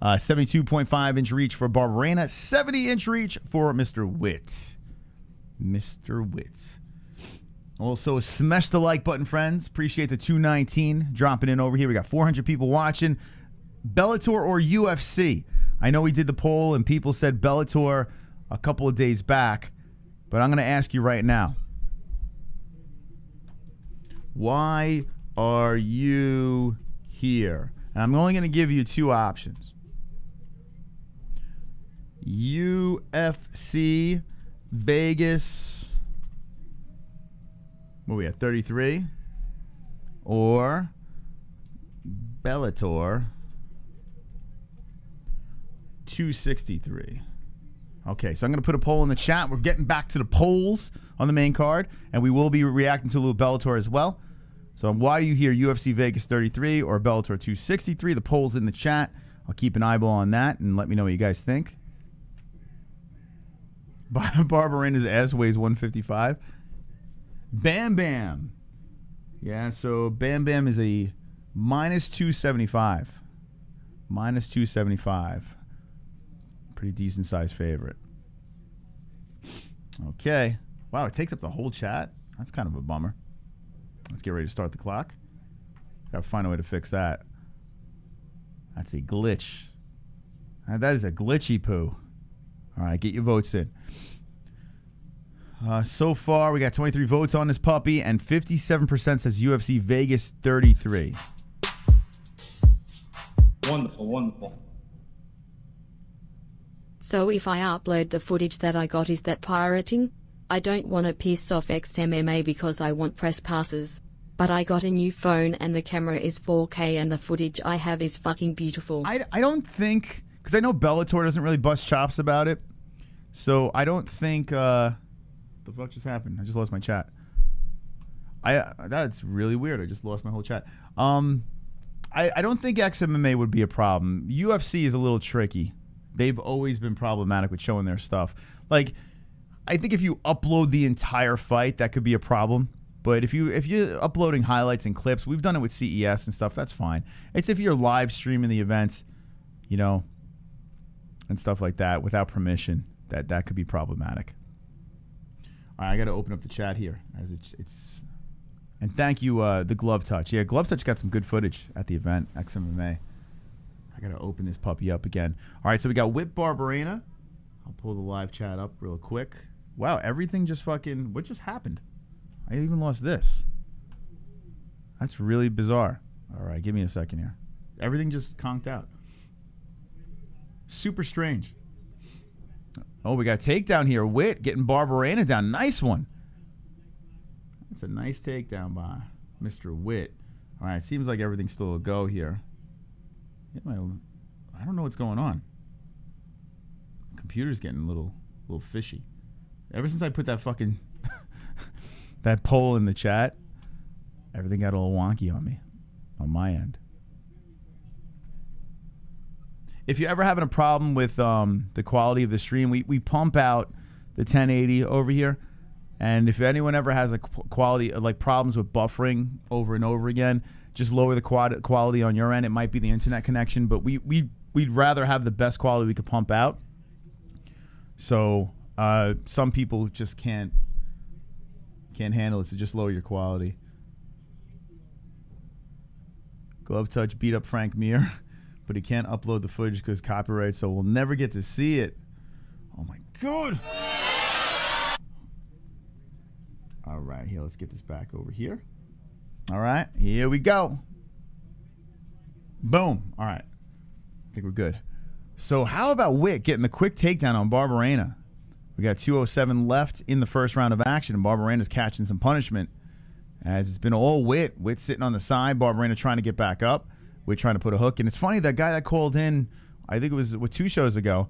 S3: 72.5-inch reach for Barberena. 70-inch reach for Mr. Witt. Mr. Witt. Also, smash the like button, friends. Appreciate the 219 dropping in over here. We got 400 people watching. Bellator or UFC? I know we did the poll, and people said Bellator a couple of days back, but I'm going to ask you right now. Why are you here? And I'm only going to give you two options. UFC Vegas, what are we at, 33? Or Bellator 263. Okay, so I'm going to put a poll in the chat. We're getting back to the polls on the main card, and we will be reacting to a little Bellator as well. So why are you here, UFC Vegas 33 or Bellator 263? The poll's in the chat. I'll keep an eyeball on that and let me know what you guys think. Barberena's ass weighs 155. Bam Bam. Yeah, so Bam Bam is a minus 275. Minus 275. Pretty decent sized favorite. Okay. Wow, it takes up the whole chat. That's kind of a bummer. Let's get ready to start the clock. Gotta find a way to fix that. That's a glitch. That is a glitchy poo. All right, get your votes in. So far, we got 23 votes on this puppy, and 57% says UFC Vegas 33.
S6: Wonderful, wonderful.
S5: So if I upload the footage that I got, is that pirating? I don't want to piss off XMMA because I want press passes. But I got a new phone and the camera is 4K and the footage I have is fucking beautiful.
S3: I don't think... because I know Bellator doesn't really bust chops about it. So I don't think the fuck just happened? I just lost my chat. That's really weird. I just lost my whole chat. I don't think XMMA would be a problem. UFC is a little tricky. They've always been problematic with showing their stuff. Like, I think if you upload the entire fight, that could be a problem. But if you're uploading highlights and clips, we've done it with CES and stuff, that's fine. It's if you're live streaming the events, you know, and stuff like that without permission, that could be problematic. All right, I got to open up the chat here as it's and thank you, the Glove Touch. Yeah, Glove Touch got some good footage at the event, XMMA. I got to open this puppy up again. All right, so we got Witt Barberena. I'll pull the live chat up real quick. Wow, everything just fucking... What just happened? I even lost this. That's really bizarre. All right, give me a second here. Everything just conked out. Super strange. Oh, we got a takedown here. Witt getting Barberena down. Nice one. That's a nice takedown by Mr. Witt. All right, seems like everything's still a go here. I don't know what's going on. Computer's getting a little fishy. Ever since I put that fucking that poll in the chat, everything got a little wonky on me, on my end. If you're ever having a problem with the quality of the stream, we pump out the 1080 over here, and if anyone ever has a quality like problems with buffering over and over again, just lower the quality on your end. It might be the internet connection, but we'd rather have the best quality we could pump out. So some people just can't handle it, so just lower your quality. Glove Touch beat up Frank Mir, but he can't upload the footage because copyright, so we'll never get to see it. Oh my god. All right, here, let's get this back over here. All right, here we go. Boom. All right, I think we're good. So how about Witt getting the quick takedown on Barberena? We got 2:07 left in the first round of action, and Barberena's catching some punishment. As it's been all Witt. Witt sitting on the side, Barberena trying to get back up. Witt trying to put a hook. And it's funny, that guy that called in, I think it was 2 shows ago,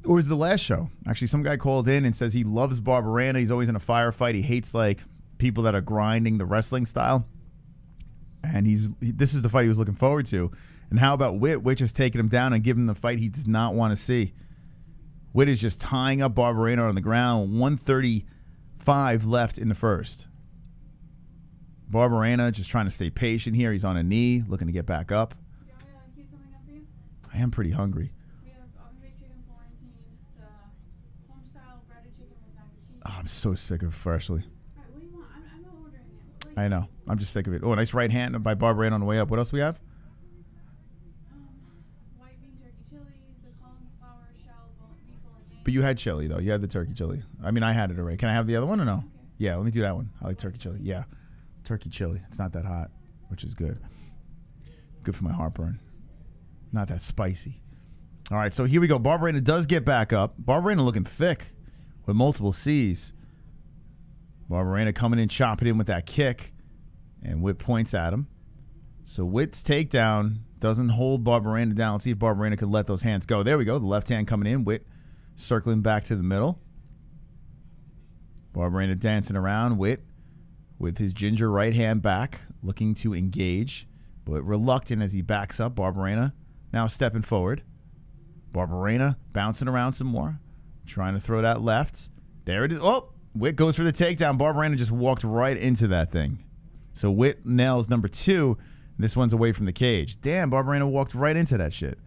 S3: or was the last show? Actually, some guy called in and says he loves Barberena. He's always in a firefight. He hates, like, people that are grinding the wrestling style. And this is the fight he was looking forward to. And how about Witt? Witt just taking him down and giving him the fight he does not want to see. Witt is just tying up Barberena on the ground. 1:35 left in the first. Barberena just trying to stay patient here. He's on a knee, looking to get back up.
S4: Do you want me to heat something up for you?
S3: I am pretty hungry.
S4: We have oven-baked chicken Florentine, the home-style breaded chicken with mac and cheese.
S3: Oh, I'm so sick of freshly.
S4: All right, what do you want? I'm not ordering it. Like,
S3: I know. I'm just sick of it. Oh, a nice right hand by Barberena on the way up. What else we have?
S4: white bean turkey chili, the cauliflower shell, beef bolognese.
S3: But you had chili, though. You had the turkey chili. I mean, I had it already. Can I have the other one or no?
S4: Okay.
S3: Yeah, let me do that one. I like turkey chili. Yeah. Turkey chili. It's not that hot, which is good. Good for my heartburn. Not that spicy. All right, so here we go. Barberena does get back up. Barberena looking thick with multiple C's. Barberena coming in, chopping in with that kick. And Witt points at him. So Witt's takedown doesn't hold Barberena down. Let's see if Barberena could let those hands go. There we go. The left hand coming in. Witt circling back to the middle. Barberena dancing around. Witt with his ginger right hand back, looking to engage, but reluctant as he backs up. Barberena now stepping forward. Barberena bouncing around some more, trying to throw that left. There it is. Oh, Witt goes for the takedown. Barberena just walked right into that thing. So Witt nails number 2. This one's away from the cage. Damn, Barberena walked right into that shit.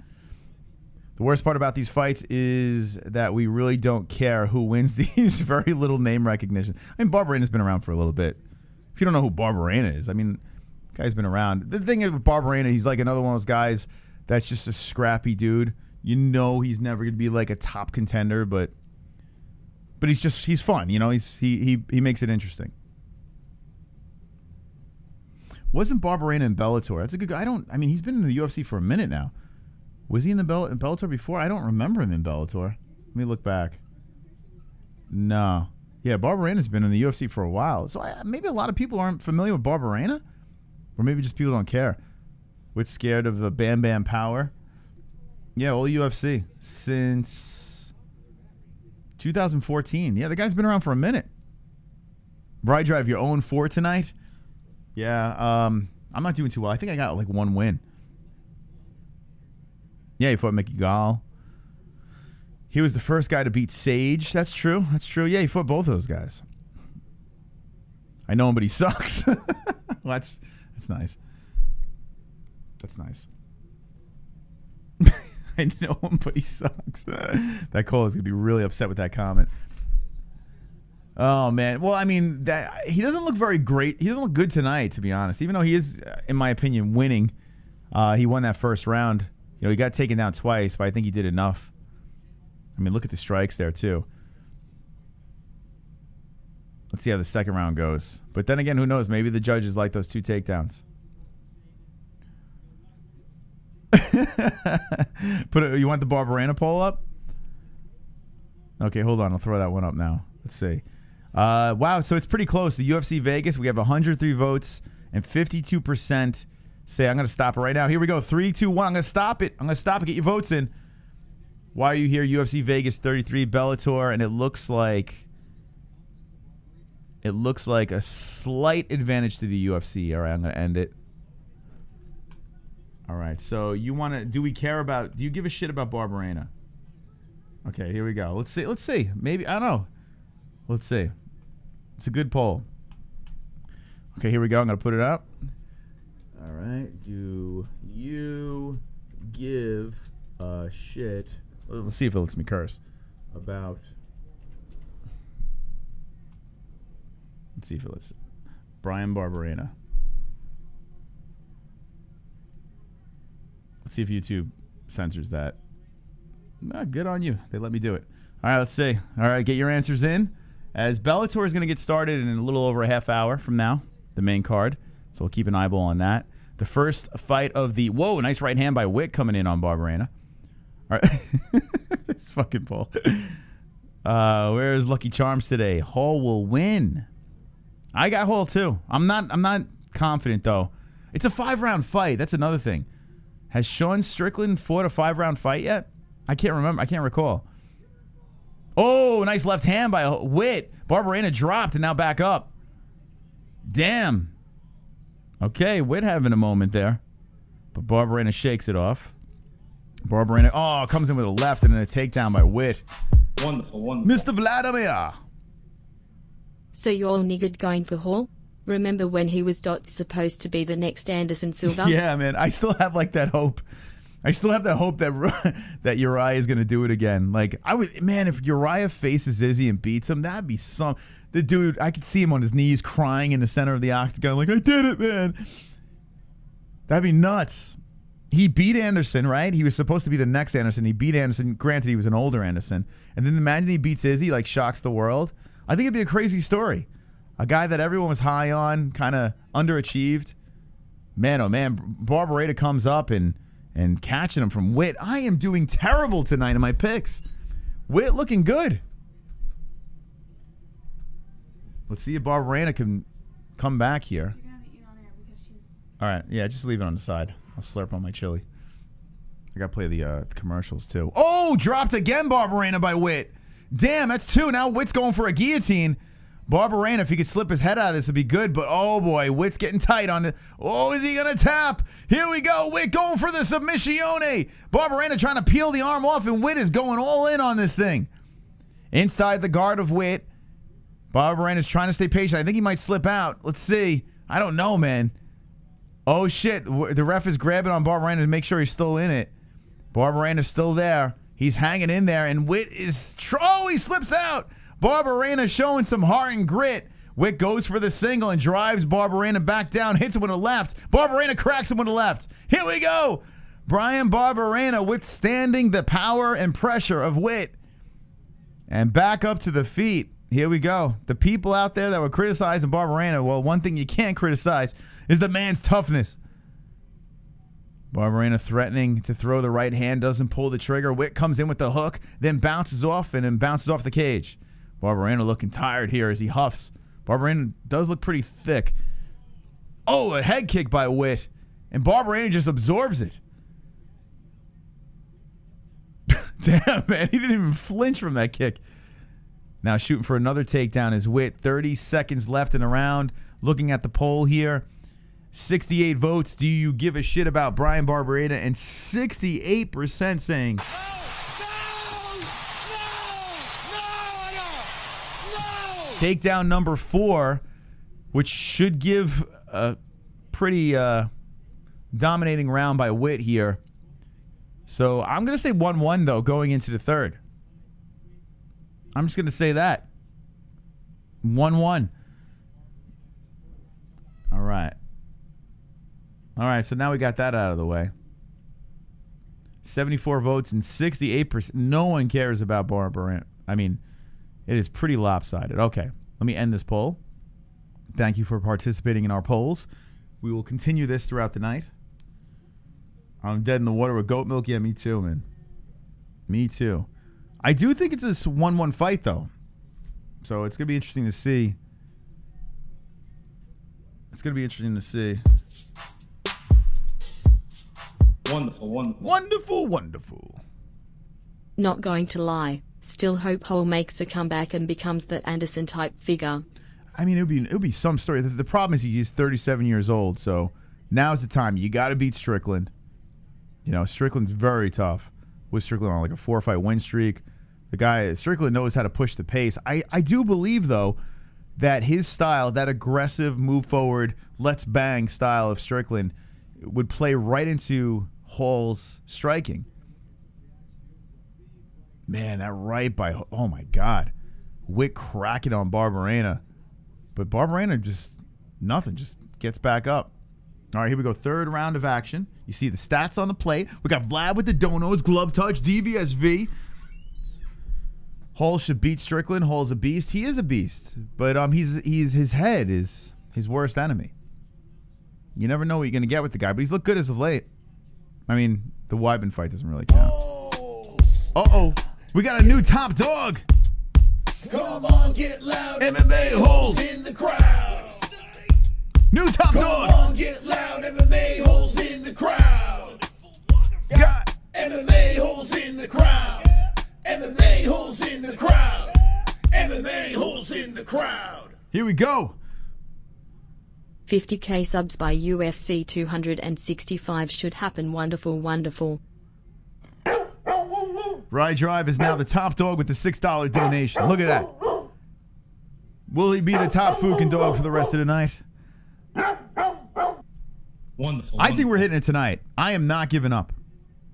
S3: The worst part about these fights is that we really don't care who wins these. Very little name recognition. I mean, Barberena's been around for a little bit. If you don't know who Barberena is, I mean, the guy's been around. The thing is with Barberena, he's like another one of those guys that's just a scrappy dude. You know he's never going to be like a top contender, but he's fun. You know, he makes it interesting. Wasn't Barberena in Bellator? That's a good guy. I mean, he's been in the UFC for a minute now. Was he in Bellator before? I don't remember him in Bellator. Let me look back. No. Yeah, Barberena's been in the UFC for a while. So maybe a lot of people aren't familiar with Barberena. Or maybe just people don't care. Witt's scared of the Bam Bam power. Yeah, all UFC since 2014. Yeah, the guy's been around for a minute. Ride Drive, your own 4 tonight? Yeah, I'm not doing too well. I think I got like 1 win. Yeah, he fought Mickey Gall. He was the first guy to beat Sage. That's true. That's true. Yeah, he fought both of those guys. I know him, but he sucks. Well, that's nice. That's nice. I know him, but he sucks. That Cole is going to be really upset with that comment. Oh, man. Well, I mean, he doesn't look very great. He doesn't look good tonight, to be honest. Even though he is, in my opinion, winning. He won that first round. You know, he got taken down twice, but I think he did enough. I mean, look at the strikes there, too. Let's see how the second round goes. But then again, who knows? Maybe the judges like those 2 takedowns. You want the Barberena poll up? Okay, hold on. I'll throw that one up now. Let's see. Wow, so it's pretty close. The UFC Vegas, we have 103 votes and 52% say I'm going to stop it right now. Here we go. 3, 2, 1. I'm going to stop it. I'm going to stop it. Get your votes in. Why are you here? UFC Vegas 33, Bellator, and it looks like a slight advantage to the UFC. All right, I'm going to end it. All right, so you want to, do you give a shit about Barberena? Okay, here we go. Let's see. Maybe, I don't know. Let's see. It's a good poll. Okay, here we go. I'm going to put it up. All right. Do you give a shit? Let's see if it lets me curse. About. Let's see if it lets. Bryan Barberena. Let's see if YouTube censors that. No, good on you. They let me do it. All right, let's see. All right, get your answers in. As Bellator is going to get started in a little over a half hour from now, the main card. So we'll keep an eyeball on that. The first fight of the... Whoa, nice right hand by Witt coming in on Barberena. All right. This fucking Paul. Where's Lucky Charms today? Hall will win. I got Hall too. I'm not confident though. It's a 5-round fight. That's another thing. Has Sean Strickland fought a 5-round fight yet? I can't remember. I can't recall. Oh, nice left hand by Witt. Barberena dropped and now back up. Damn. Okay, Witt having a moment there. But Barberena shakes it off. Barberena, comes in with a left and then a takedown by Witt.
S1: Wonderful, wonderful.
S3: Mr. Vladimir.
S5: So you're all niggered going for Hall? Remember when he was supposed to be the next Anderson Silva?
S3: Yeah, man. I still have like that hope. I still have that hope that that Uriah is going to do it again. Like, if Uriah faces Izzy and beats him, that'd be some... The dude, I could see him on his knees crying in the center of the octagon like, I did it, man. That'd be nuts. He beat Anderson, right? He was supposed to be the next Anderson. He beat Anderson. Granted, he was an older Anderson. And then imagine he beats Izzy, like shocks the world. I think it'd be a crazy story. A guy that everyone was high on, kind of underachieved. Man, oh man, Barberena comes up and catching him from Witt. I am doing terrible tonight in my picks. Witt looking good. Let's see if Barberena can come back here.
S4: You're gonna have to eat on air because she's...
S3: All right, yeah, just leave it on the side. I'll slurp on my chili. I gotta play the commercials too. Oh, dropped again, Barberena by Witt. Damn, that's 2. Now Witt's going for a guillotine. Barberena, if he could slip his head out of this, would be good. But, oh, boy, Witt's getting tight on it. Oh, is he going to tap? Here we go. Witt going for the submissione. Barberena trying to peel the arm off, and Witt is going all in on this thing. Inside the guard of Witt. Barberena's trying to stay patient. I think he might slip out. Let's see. I don't know, man. Oh, shit. The ref is grabbing on Barberena to make sure he's still in it. Barberena's still there. He's hanging in there, and Witt is... Oh, he slips out. Barberena showing some heart and grit. Witt goes for the single and drives Barberena back down, hits him with a left. Barberena cracks him with a left. Here we go. Bryan Barberena withstanding the power and pressure of Witt. And back up to the feet. Here we go. The people out there that were criticizing Barberena, well, one thing you can't criticize is the man's toughness. Barberena threatening to throw the right hand, doesn't pull the trigger. Witt comes in with the hook, then bounces off and then bounces off the cage. Barberena looking tired here as he huffs. Barberena does look pretty thick. Oh, a head kick by Witt. And Barberena just absorbs it. Damn, man. He didn't even flinch from that kick. Now shooting for another takedown is Witt. 30 seconds left in the round. Looking at the poll here. 68 votes. Do you give a shit about Bryan Barberena? And 68% saying...
S1: No!
S3: Takedown number 4, which should give a pretty dominating round by Witt here. So I'm going to say 1-1, though, going into the third. I'm just going to say that. 1-1. All right. All right, so now we got that out of the way. 74 votes and 68%. No one cares about Barberena. I mean, it is pretty lopsided. Okay, let me end this poll. Thank you for participating in our polls. We will continue this throughout the night. I'm dead in the water with goat milk. Yeah, me too, man. Me too. I do think it's a 1-1 fight, though. So it's going to be interesting to see. It's going to be interesting to see.
S6: Wonderful, wonderful.
S3: Wonderful, wonderful.
S5: Not going to lie. Still hope Hole makes a comeback and becomes that Anderson-type figure.
S3: I mean, it would be some story. The problem is he's 37 years old, so now's the time. You got to beat Strickland. You know, Strickland's very tough. With Strickland on like a 4-fight win streak. The guy, Strickland knows how to push the pace. I do believe, though, that his style, that aggressive, move forward, let's bang style of Strickland would play right into Hole's striking. Man, that right by... Oh, my God. Witt cracking on Barberena. But Barberena just... Nothing. Just gets back up. All right, here we go. Third round of action. You see the stats on the plate. We got Vlad with the donos, glove touch, DVSV. Hole should beat Strickland. Hole's a beast. He is a beast. But his head is his worst enemy. You never know what you're going to get with the guy, but he's looked good as of late. I mean, the Weidman fight doesn't really count. Uh-oh. We got a new top dog.
S1: Come on, get loud.
S3: MMA-Holes
S1: in the crowd.
S3: New top dog.
S1: Come on, get loud. MMA-Holes in the crowd.
S3: Got
S1: MMA-Holes in the crowd. MMA-Holes in the crowd. MMA-Holes in the crowd.
S3: Here we go.
S5: 50k subs by UFC 265 should happen. Wonderful, wonderful.
S3: Rye Drive is now the top dog with the $6 donation. Look at that. Will he be the top Fukin dog for the rest of the night?
S6: Wonderful.
S3: I think we're hitting it tonight. I am not giving up.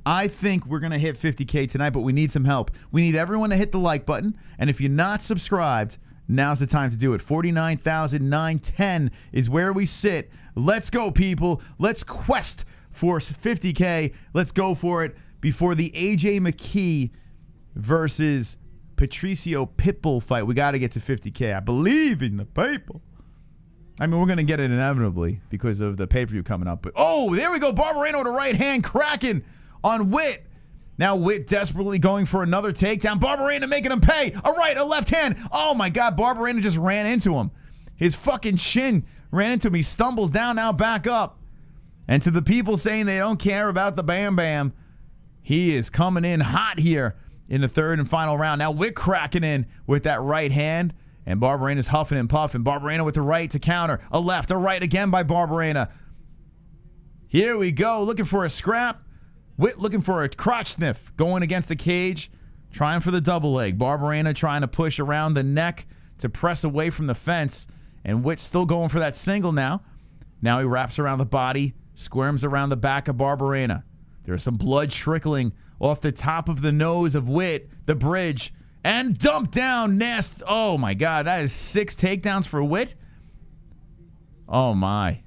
S3: I think we're going to hit 50K tonight, but we need some help. We need everyone to hit the like button. And if you're not subscribed, now's the time to do it. 49,910 is where we sit. Let's go, people. Let's quest for 50K. Let's go for it before the AJ McKee versus Patricio Pitbull fight. We got to get to 50K. I believe in the people. I mean, we're going to get it inevitably because of the pay-per-view coming up. But oh, there we go. Barberena with a right hand cracking on Witt. Now Witt desperately going for another takedown. Barberena making him pay. A right, a left hand. Oh, my God. Barberena just ran into him. His fucking shin ran into him. He stumbles down, now back up. And to the people saying they don't care about the Bam Bam, he is coming in hot here in the third and final round. Now Witt cracking in with that right hand. And Barberena's huffing and puffing. Barberena with the right to counter. A left, a right again by Barberena. Here we go. Looking for a scrap. Witt looking for a crotch sniff. Going against the cage. Trying for the double leg. Barberena trying to push around the neck to press away from the fence. And Witt's still going for that single now. Now he wraps around the body. Squirms around the back of Barberena. There's some blood trickling off the top of the nose of Witt. The bridge. And dumped down. Nest. Oh, my God. That is 6 takedowns for Witt. Oh, my.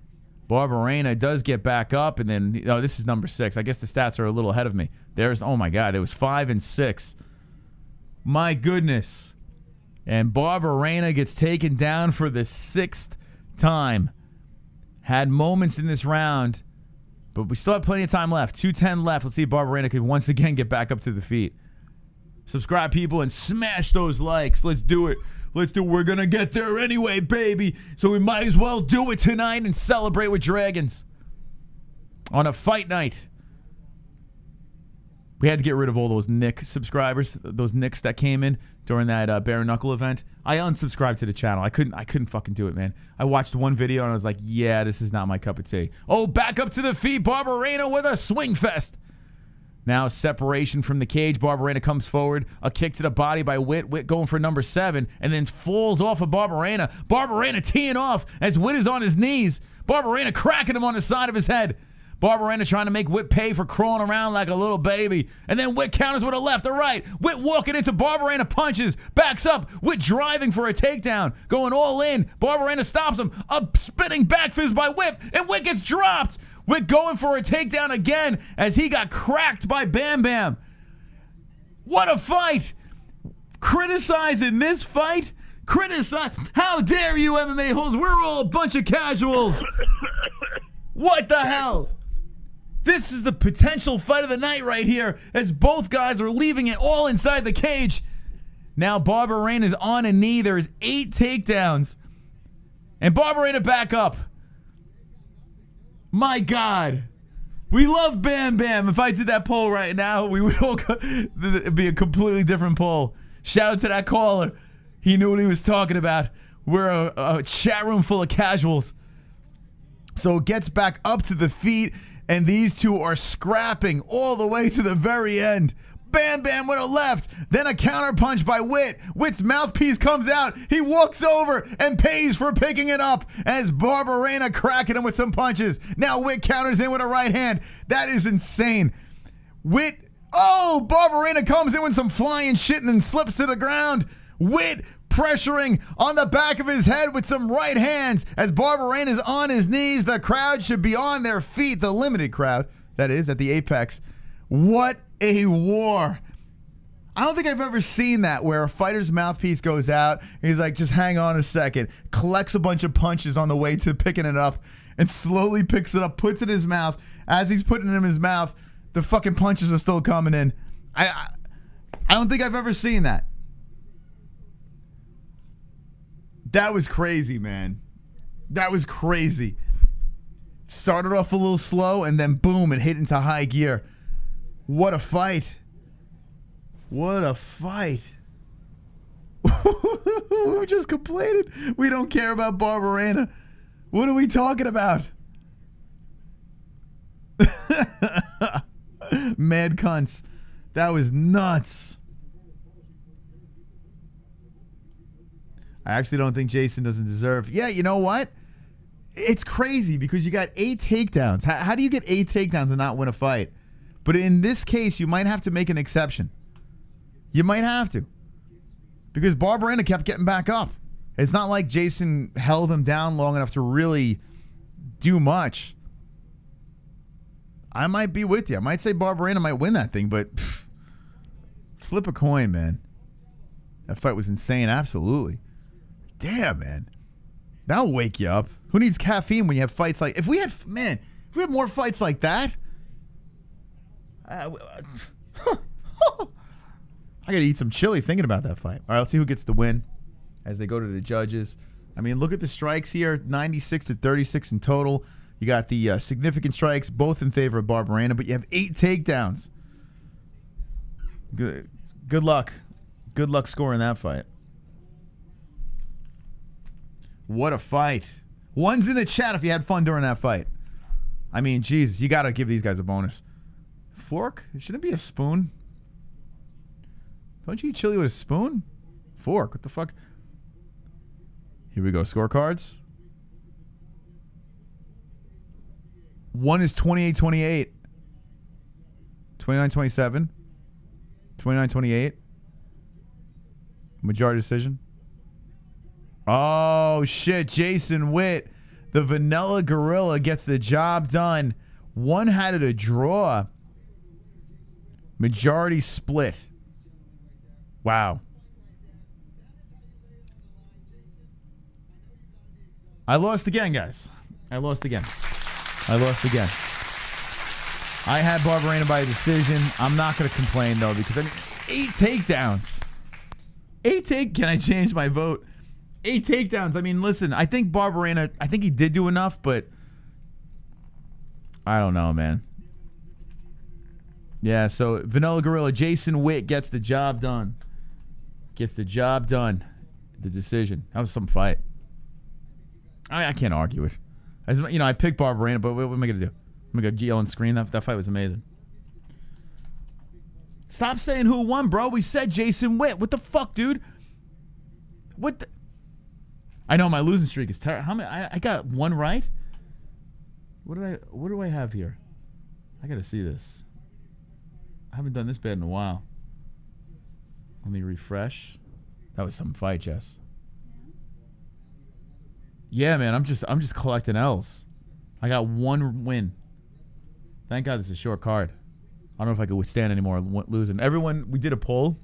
S3: Barberena does get back up. And then, oh, this is number 6. I guess the stats are a little ahead of me. There's, oh, my God. It was 5 and 6. My goodness. And Barberena gets taken down for the 6th time. Had moments in this round. But we still have plenty of time left. 2:10 left. Let's see if Barberena can once again get back up to the feet. Subscribe, people, and smash those likes. Let's do it. Let's do it. We're going to get there anyway, baby. So we might as well do it tonight and celebrate with dragons on a fight night. We had to get rid of all those Nick subscribers, those Nicks that came in during that bare knuckle event. I unsubscribed to the channel. I couldn't fucking do it, man. I watched one video and I was like, yeah, this is not my cup of tea. Oh, back up to the feet, Barberena with a swing fest. Now separation from the cage. Barberena comes forward. A kick to the body by Witt. Witt going for number 7 and then falls off of Barberena. Barberena teeing off as Witt is on his knees. Barberena cracking him on the side of his head. Barberena trying to make Witt pay for crawling around like a little baby. And then Witt counters with a left or right. Witt walking into Barberena punches. Backs up. Witt driving for a takedown. Going all in. Barberena stops him. A spinning back fist by Witt. And Witt gets dropped. Witt going for a takedown again as he got cracked by Bam Bam. What a fight. Criticizing this fight? Criticize. How dare you, MMA-Holes? We're all a bunch of casuals. What the hell? This is the potential fight of the night right here as both guys are leaving it all inside the cage. Now Barberena is on a knee. There's 8 takedowns. And Barberena back up. My God. We love Bam Bam. If I did that poll right now, we would all go, it'd be a completely different poll. Shout out to that caller. He knew what he was talking about. We're a chat room full of casuals. So it gets back up to the feet. And these two are scrapping all the way to the very end. Bam Bam with a left. Then a counter punch by Witt. Witt's mouthpiece comes out. He walks over and pays for picking it up as Barberena cracking him with some punches. Now Witt counters in with a right hand. That is insane. Witt. Oh, Barberena comes in with some flying shit and then slips to the ground. Witt pressuring on the back of his head with some right hands as Barberena is on his knees. The crowd should be on their feet. The limited crowd, that is, at the Apex. What a war. I don't think I've ever seen that where a fighter's mouthpiece goes out. And he's like, just hang on a second. Collects a bunch of punches on the way to picking it up and slowly picks it up, puts it in his mouth. As he's putting it in his mouth, the fucking punches are still coming in. I don't think I've ever seen that. That was crazy, man. That was crazy. Started off a little slow and then boom, it hit into high gear. What a fight. What a fight. We just complained. We don't care about Barberena. What are we talking about? Mad cunts. That was nuts. I actually don't think Jason doesn't deserve. Yeah, you know what? It's crazy because you got 8 takedowns. How do you get 8 takedowns and not win a fight? But in this case, you might have to make an exception. You might have to. Because Barberena kept getting back up. It's not like Jason held him down long enough to really do much. I might be with you. I might say Barberena might win that thing, but flip a coin, man. That fight was insane. Absolutely. Damn, man. That'll wake you up. Who needs caffeine when you have fights like... If we had more fights like that... I gotta eat some chili thinking about that fight. All right, let's see who gets the win as they go to the judges. I mean, look at the strikes here. 96 to 36 in total. You got the significant strikes, both in favor of Barberena, but you have 8 takedowns. Good luck. Good luck scoring that fight. What a fight. One's in the chat if you had fun during that fight. I mean, Jesus, you got to give these guys a bonus. Fork? It shouldn't be a spoon. Don't you eat chili with a spoon? Fork. What the fuck? Here we go. Scorecards. One is 28-28. 29-27. 29-28. Majority decision. Oh, shit. Jason Witt, the Vanilla Gorilla, gets the job done. One had it a draw. Majority split. Wow. I lost again, guys. I lost again. I had Barberena by decision. I'm not going to complain, though, because I mean, 8 takedowns. Can I change my vote? 8 takedowns. I mean, listen, I think Barberena, I think he did do enough, but I don't know, man. Yeah, so Vanilla Gorilla, Jason Witt gets the job done. Gets the job done. The decision. That was some fight. I can't argue it. I picked Barberena, but what am I going to do? I'm going to go yell and scream. That fight was amazing. Stop saying who won, bro. We said Jason Witt. What the fuck, dude? What the... I know my losing streak is terrible. How many? I got one right? What do I have here? I got to see this. I haven't done this bad in a while. Let me refresh. That was some fight, Jess. Yeah, man, I'm just collecting L's. I got one win. Thank God this is a short card. I don't know if I could withstand anymore losing. Everyone, we did a poll.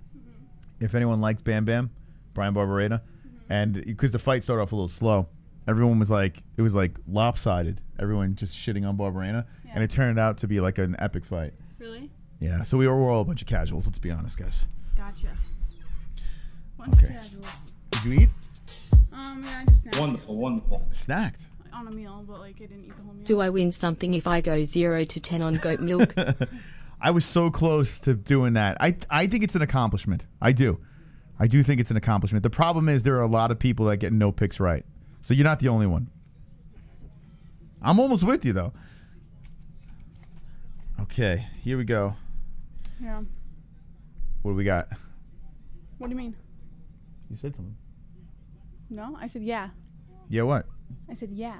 S3: If anyone liked Bam Bam, Bryan Barberena, and because the fight started off a little slow, everyone was like, it was like lopsided. Everyone just shitting on Barberena, and it turned out to be like an epic fight.
S4: Really?
S3: Yeah. So we're all a bunch of casuals. Let's be honest, guys.
S4: Gotcha.
S3: Okay. Did you eat?
S4: Yeah, I just snacked.
S6: Wonderful, wonderful.
S3: Snacked.
S4: On a meal, but like I didn't eat the whole meal.
S5: Do I win something if I go 0 to 10 on goat milk?
S3: I was so close to doing that. I think it's an accomplishment. I do think it's an accomplishment. The problem is there are a lot of people that get no picks right. So you're not the only one. I'm almost with you, though. Okay, here we go.
S4: Yeah.
S3: What do we got?
S4: What do you mean?
S3: You said something.
S4: No, I said yeah.
S3: Yeah, what?
S4: I said yeah.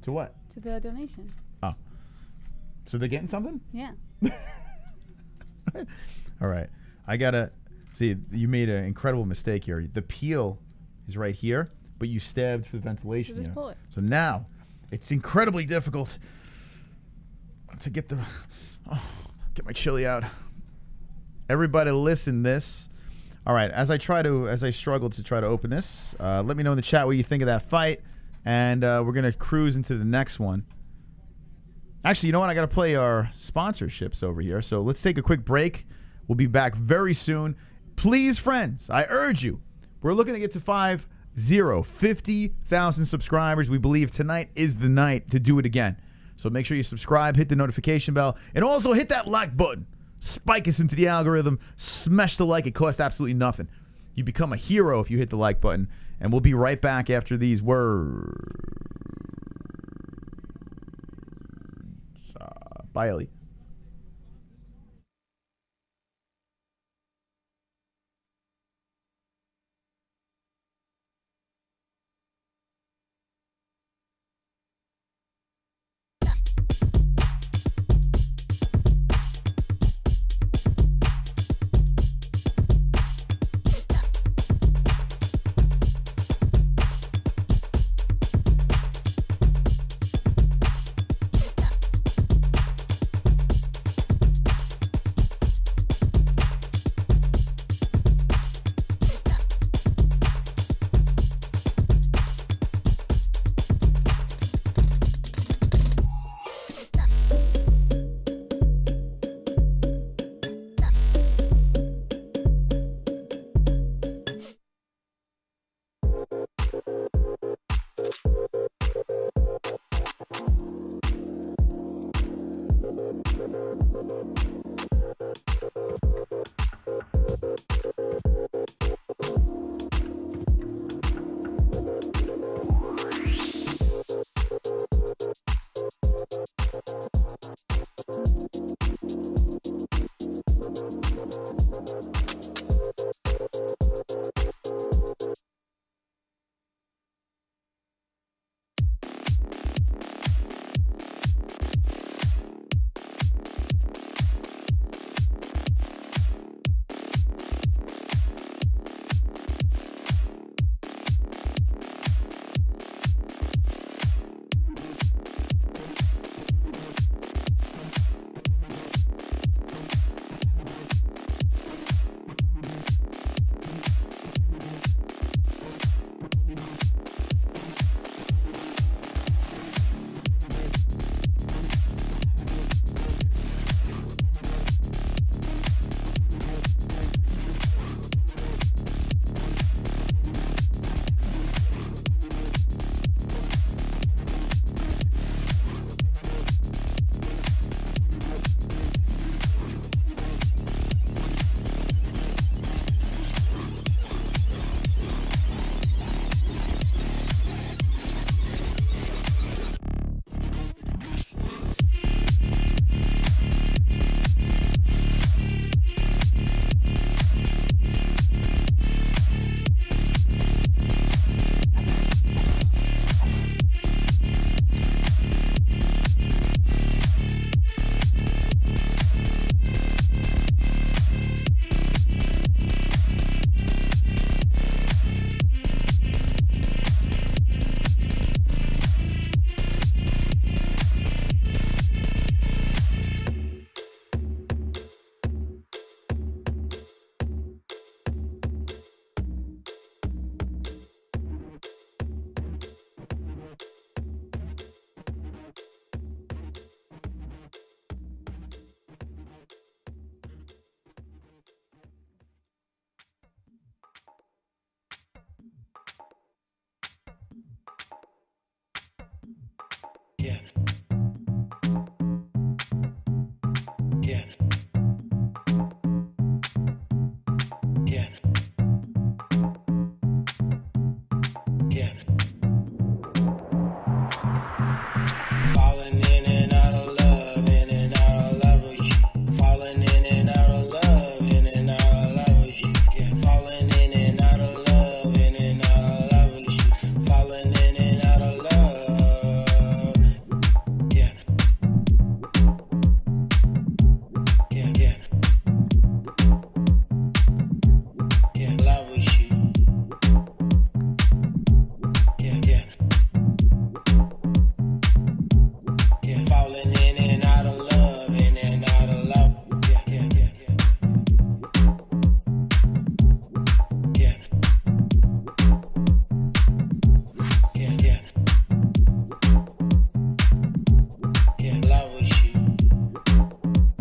S3: To what?
S4: To the donation.
S3: Oh. So they're getting something?
S4: Yeah.
S3: All right. I got to... See, you made an incredible mistake here. The peel is right here, but you stabbed for the ventilation.
S4: So just pull it.
S3: So now, it's incredibly difficult to get the... Oh, get my chili out. Everybody listen this. All right, as I struggle to try to open this, let me know in the chat what you think of that fight, and we're going to cruise into the next one. Actually, you know what? I got to play our sponsorships over here, so let's take a quick break. We'll be back very soon. Please, friends, I urge you, we're looking to get to 50,000 subscribers. We believe tonight is the night to do it again. So make sure you subscribe, hit the notification bell, and also hit that like button. Spike us into the algorithm. Smash the like. It costs absolutely nothing. You become a hero if you hit the like button. And we'll be right back after these words. Bye, Ellie.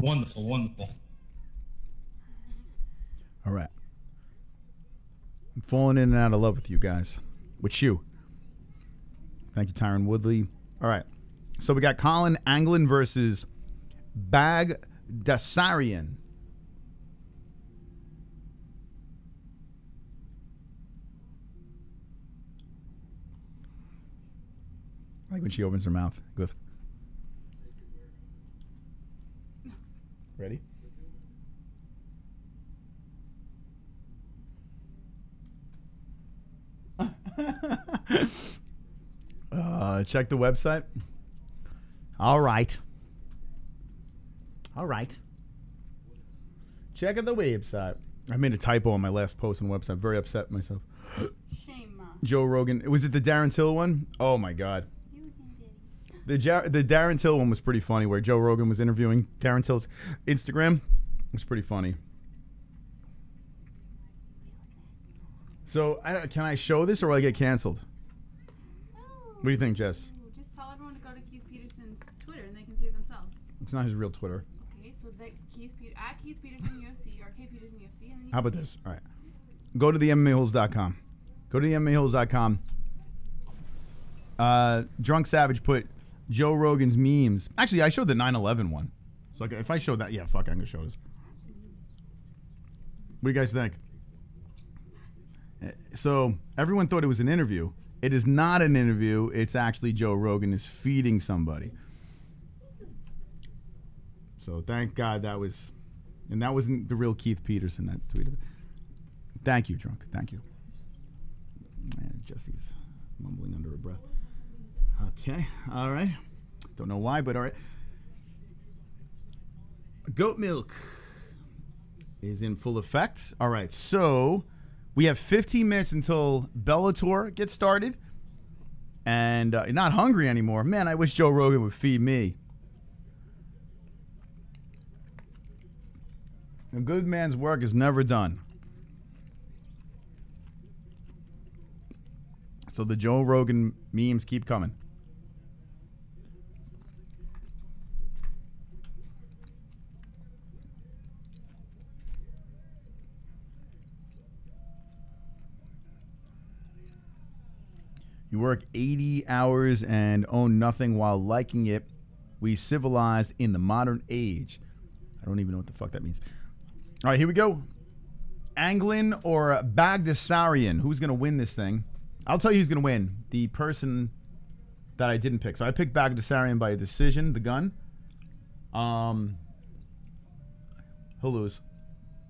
S6: Wonderful, wonderful.
S3: All right. I'm falling in and out of love with you guys. With you. Thank you, Tyron Woodley. All right. So we got Collin Anglin versus Baghdasaryan. I like when she opens her mouth. Goes. Ready? Check the website. All right. All right. Check out the website. I made a typo on my last post on the website. I'm very upset with myself.
S4: Shame, Ma.
S3: Joe Rogan. Was it the Darren Till one? Oh, my God. The Darren Till one was pretty funny, where Joe Rogan was interviewing Darren Till's Instagram. It was pretty funny. So, can I show this or will I get canceled? What do you think, Jess?
S4: Just tell everyone to go to Keith Peterson's Twitter and they can see it themselves.
S3: It's not his real Twitter.
S4: Okay, so at Keith Peterson UFC or K Peterson UFC. And then
S3: How about this? All right. Go to the MMA-Holes.com. Go to the MMA-Holes.com. Drunk Savage put Joe Rogan's memes. Actually, I showed the 9/11 one. So if I show that, yeah, fuck, I'm going to show this. What do you guys think? So everyone thought it was an interview. It is not an interview. It's actually Joe Rogan is feeding somebody. So thank God that was, and that wasn't the real Keith Peterson that tweeted it. Thank you, Drunk. Thank you. And Jesse's mumbling under her breath. Okay. All right. Don't know why, but all right. Goat milk is in full effect. All right. So we have 15 minutes until Bellator gets started. And not hungry anymore. Man, I wish Joe Rogan would feed me. A good man's work is never done. So the Joe Rogan memes keep coming. You work 80 hours and own nothing while liking it. We civilized in the modern age. I don't even know what the fuck that means. All right, here we go. Anglin or Baghdasaryan? Who's going to win this thing? I'll tell you who's going to win. The person that I didn't pick. So I picked Baghdasaryan by a decision, the gun. He'll lose.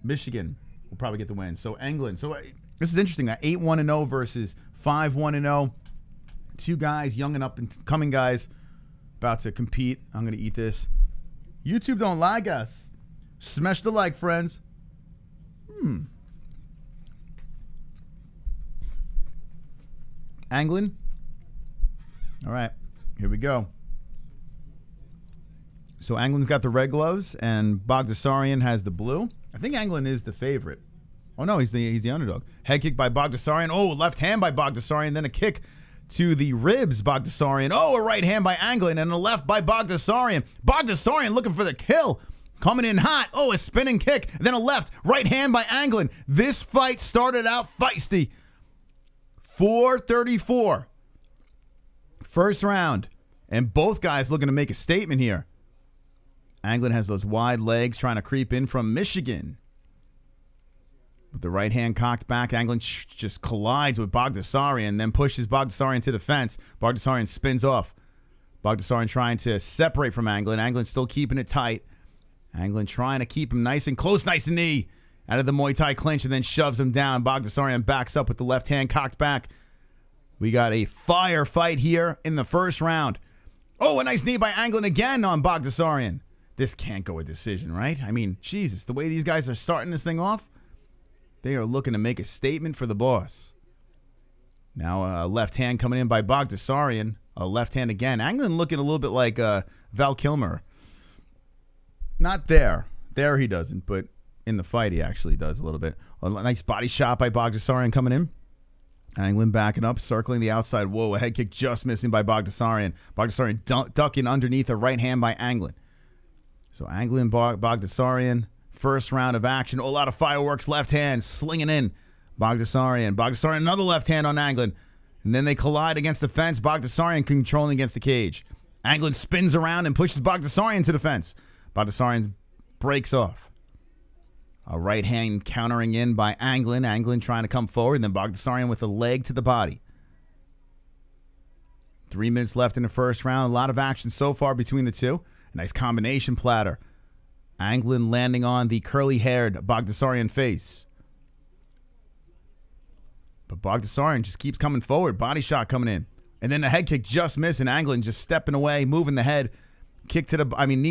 S3: Michigan will probably get the win. So Anglin. So this is interesting. 8-1-0 versus 5-1-0. Two guys, young and up and coming guys, about to compete. I'm going to eat this. YouTube don't like us. Smash the like, friends. Anglin. All right, here we go. So Anglin's got the red gloves, and Baghdasaryan has the blue. I think Anglin is the favorite. Oh no, he's the underdog. Head kick by Baghdasaryan. Oh, left hand by Baghdasaryan. Then a kick to the ribs, Baghdasaryan. Oh, a right hand by Anglin and a left by Baghdasaryan. Baghdasaryan looking for the kill. Coming in hot. Oh, a spinning kick. Then a left, right hand by Anglin. This fight started out feisty. 4:34. First round. And both guys looking to make a statement here. Anglin has those wide legs trying to creep in from Michigan. With the right hand cocked back, Anglin just collides with Baghdasaryan, then pushes Baghdasaryan to the fence. Baghdasaryan spins off. Baghdasaryan trying to separate from Anglin. Anglin still keeping it tight. Anglin trying to keep him nice and close, nice and knee. Out of the Muay Thai clinch and then shoves him down. Baghdasaryan backs up with the left hand cocked back. We got a fire fight here in the first round. Oh, a nice knee by Anglin again on Baghdasaryan. This can't go a decision, right? I mean, Jesus, the way these guys are starting this thing off, they are looking to make a statement for the boss. Now a left hand coming in by Baghdasaryan. A left hand again. Anglin looking a little bit like Val Kilmer. Not there. There he doesn't, but in the fight he actually does a little bit. A nice body shot by Baghdasaryan coming in. Anglin backing up, circling the outside. Whoa, a head kick just missing by Baghdasaryan. Baghdasaryan ducking underneath a right hand by Anglin. So Anglin, Baghdasaryan, first round of action. Oh, a lot of fireworks, left hand, slinging in. Baghdasaryan, another left hand on Anglin. And then they collide against the fence. Baghdasaryan controlling against the cage. Anglin spins around and pushes Baghdasaryan to the fence. Baghdasaryan breaks off. A right hand countering in by Anglin. Anglin trying to come forward. And then Baghdasaryan with a leg to the body. 3 minutes left in the first round. A lot of action so far between the two. A nice combination platter. Anglin landing on the curly-haired Baghdasaryan face. But Baghdasaryan just keeps coming forward. Body shot coming in. And then the head kick just missing. Anglin just stepping away, moving the head. Knee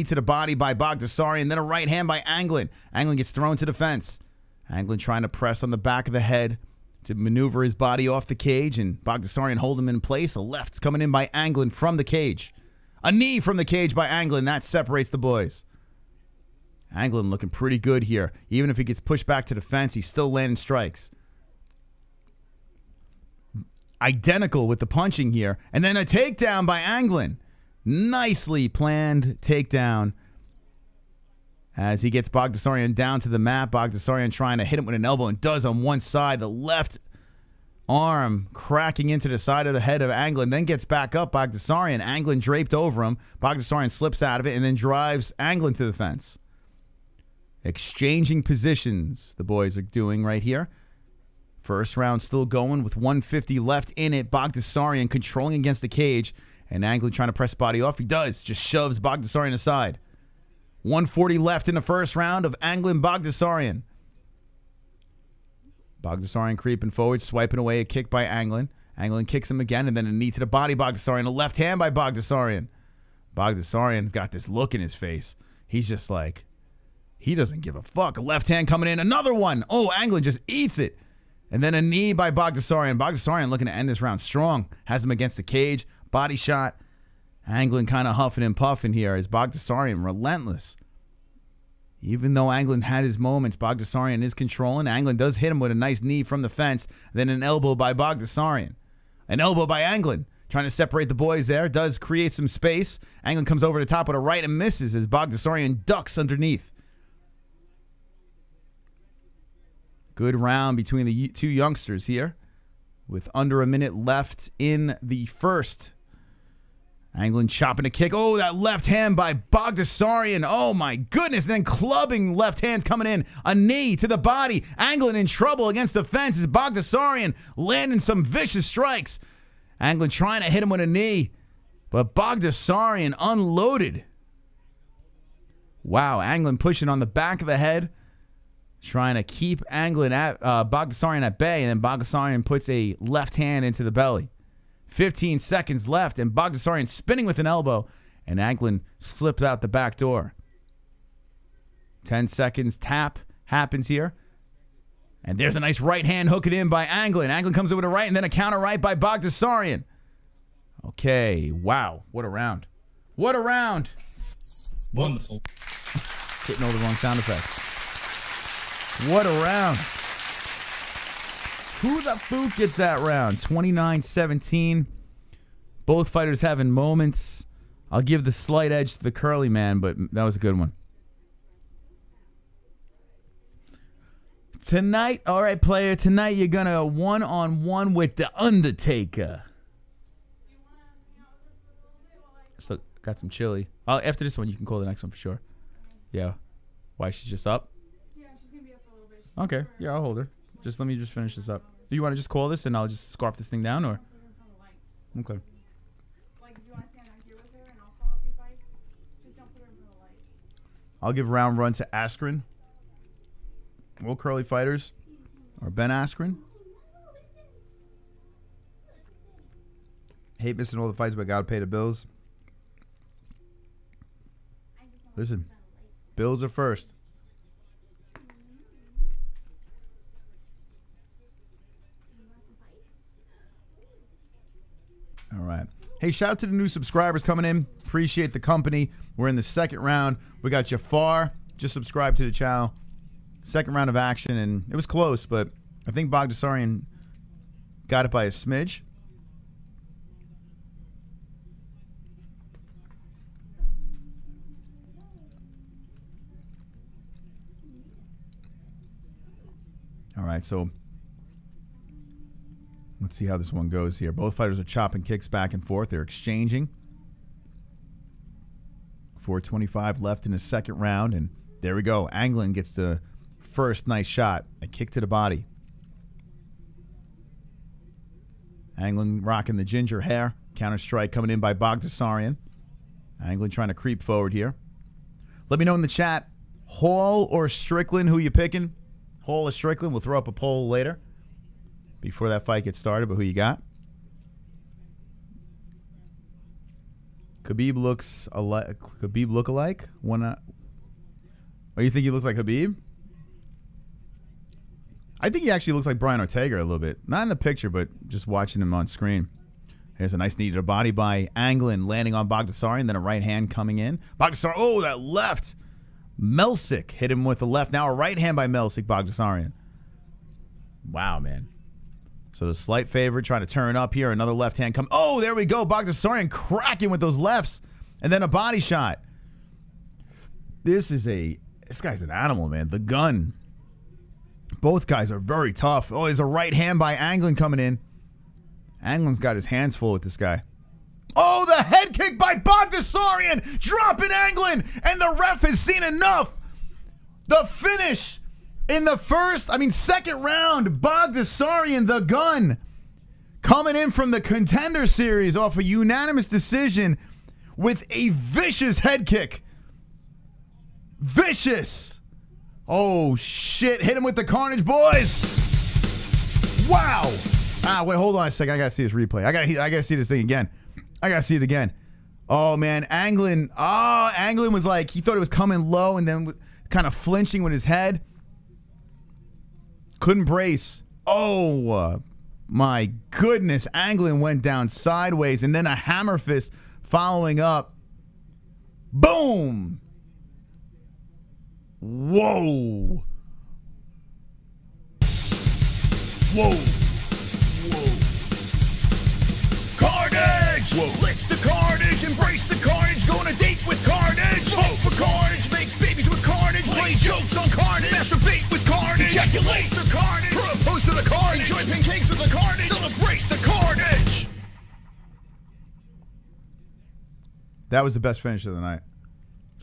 S3: to the body by Baghdasaryan. Then a right hand by Anglin. Anglin gets thrown to the fence. Anglin trying to press on the back of the head to maneuver his body off the cage. And Baghdasaryan hold him in place. A left's coming in by Anglin from the cage. A knee from the cage by Anglin. That separates the boys. Anglin looking pretty good here. Even if he gets pushed back to the fence, he's still landing strikes. Identical with the punching here. And then a takedown by Anglin. Nicely planned takedown as he gets Baghdasaryan down to the mat. Baghdasaryan trying to hit him with an elbow and does on one side. The left arm cracking into the side of the head of Anglin. Then gets back up Baghdasaryan. Anglin draped over him. Baghdasaryan slips out of it and then drives Anglin to the fence. Exchanging positions the boys are doing right here. First round still going with 150 left in it. Baghdasaryan controlling against the cage. And Anglin trying to press body off. He does. Just shoves Baghdasaryan aside. 140 left in the first round of Anglin Baghdasaryan. Baghdasaryan creeping forward, swiping away a kick by Anglin. Anglin kicks him again, and then a knee to the body. Baghdasaryan, a left hand by Baghdasaryan. Baghdasaryan's got this look in his face. He's just like, he doesn't give a fuck. A left hand coming in. Another one. Oh, Anglin just eats it. And then a knee by Baghdasaryan. Baghdasaryan looking to end this round strong. Has him against the cage. Body shot. Anglin kind of huffing and puffing here as Baghdasaryan relentless. Even though Anglin had his moments, Baghdasaryan is controlling. Anglin does hit him with a nice knee from the fence. Then an elbow by Baghdasaryan. An elbow by Anglin. Trying to separate the boys there. Does create some space. Anglin comes over the top with a right and misses as Baghdasaryan ducks underneath. Good round between the two youngsters here. With under a minute left in the first. Anglin chopping a kick. Oh, that left hand by Baghdasaryan. Oh, my goodness. Then clubbing left hands coming in. A knee to the body. Anglin in trouble against the fence as Baghdasaryan landing some vicious strikes. Anglin trying to hit him with a knee. But Baghdasaryan unloaded. Wow, Anglin pushing on the back of the head. Trying to keep Baghdasaryan at bay. And then Baghdasaryan puts a left hand into the belly. 15 seconds left, and Baghdasaryan spinning with an elbow, and Anglin slips out the back door. 10 seconds, tap happens here. And there's a nice right hand hooking in by Anglin. Anglin comes over to right, and then a counter right by Baghdasaryan. Okay, wow, what a round. What a round.
S6: Wonderful.
S3: Hitting all the wrong sound effects. What a round. Who the fuck gets that round? 29-17. Both fighters having moments. I'll give the slight edge to the curly man, but that was a good one. Tonight, all right, player, tonight you're going to one-on-one with The Undertaker. So, got some chili. After this one, you can call the next one for sure. Yeah. Why, she's just up?
S4: Yeah, she's going to be up for a little bit.
S3: Okay, yeah, I'll hold her. Let me just finish this up. Do you want to just call this and I'll just scarf this thing down, or? Okay.
S4: Like, if you want to stand out here with her and I'll call a few fights, just don't put her in front of the lights.
S3: I'll give round run to Askren. All curly fighters. Or Ben Askren. Hate missing all the fights, but gotta pay the bills. Listen, bills are first. All right. Hey, shout out to the new subscribers coming in. Appreciate the company. We're in the second round. We got Jafar. Just subscribe to the channel. Second round of action, and it was close, but I think Baghdasaryan got it by a smidge. All right, so let's see how this one goes here. Both fighters are chopping kicks back and forth. They're exchanging. 4:25 left in the second round, and there we go. Anglin gets the first nice shot. A kick to the body. Anglin rocking the ginger hair. Counter strike coming in by Baghdasaryan. Anglin trying to creep forward here. Let me know in the chat, Hall or Strickland, who you picking? Hall or Strickland? We'll throw up a poll later before that fight gets started, but who you got? Khabib looks alike. Khabib look alike? Oh, you think he looks like Khabib? I think he actually looks like Bryan Ortega a little bit. Not in the picture, but just watching him on screen. Here's a nice knee to the body by Anglin, landing on Baghdasaryan, then a right hand coming in. Baghdasaryan, oh, that left. Melsik hit him with the left. Now a right hand by Melsik, Baghdasaryan. Wow, man. So the slight favorite trying to turn up here. Another left hand come. Oh, there we go. Baghdasaryan cracking with those lefts. And then a body shot. This guy's an animal, man. The gun. Both guys are very tough. Oh, there's a right hand by Anglin coming in. Anglin's got his hands full with this guy. Oh, the head kick by Baghdasaryan, dropping Anglin, and the ref has seen enough. The finish in the second round, Baghdasaryan, the gun, coming in from the Contender Series off a unanimous decision with a vicious head kick. Vicious. Oh, shit. Hit him with the carnage, boys. Wow. Wait, hold on a second. I got to see this replay. I got to see this thing again. I got to see it again. Oh, man. Anglin was like, he thought it was coming low and then kind of flinching with his head. Couldn't brace. Oh, my goodness. Anglin went down sideways and then a hammer fist following up. Boom. Whoa. Whoa. Whoa. Carnage! Whoa. Lick the carnage, embrace the carnage, go on a date with carnage. Vote for carnage, make babies with carnage, play jokes on carnage, masturbate with carnage, ejaculate the carnage, propose to the carnage, enjoy pancakes with the carnage, celebrate the carnage. That was the best finish of the night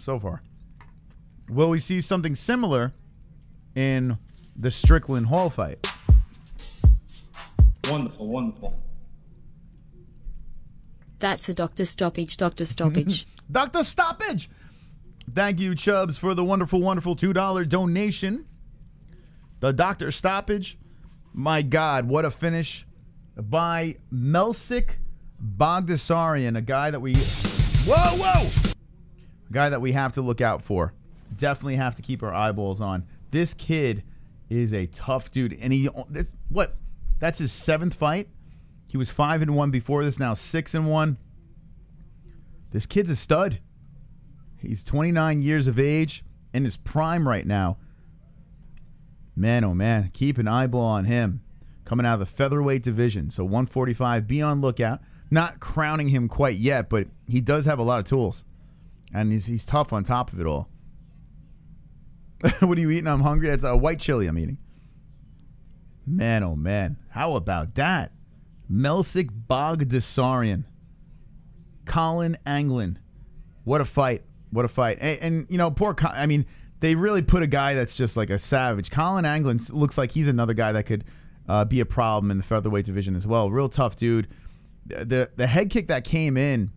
S3: so far. Will we see something similar in the Strickland Hall fight?
S6: Wonderful, wonderful.
S5: That's a doctor stoppage, doctor stoppage.
S3: Dr. Stoppage! Thank you, Chubbs, for the wonderful, wonderful $2 donation. The Dr. Stoppage. My God, what a finish by Melsik Baghdasaryan, a guy that we... Whoa! A guy that we have to look out for. Definitely have to keep our eyeballs on. This kid is a tough dude. And that's his 7th fight. He was 5-1 before this, now 6-1. This kid's a stud. He's 29 years of age, in his prime right now. Man, oh man, keep an eyeball on him. Coming out of the featherweight division, so 145, be on lookout. Not crowning him quite yet, but he does have a lot of tools. And he's tough on top of it all. What are you eating? I'm hungry. That's a white chili I'm eating. Man, oh man. How about that? Melsik Baghdasaryan. Collin Anglin. What a fight. What a fight. And you know, they really put a guy that's just like a savage. Collin Anglin looks like he's another guy that could be a problem in the featherweight division as well. Real tough dude. The head kick that came in,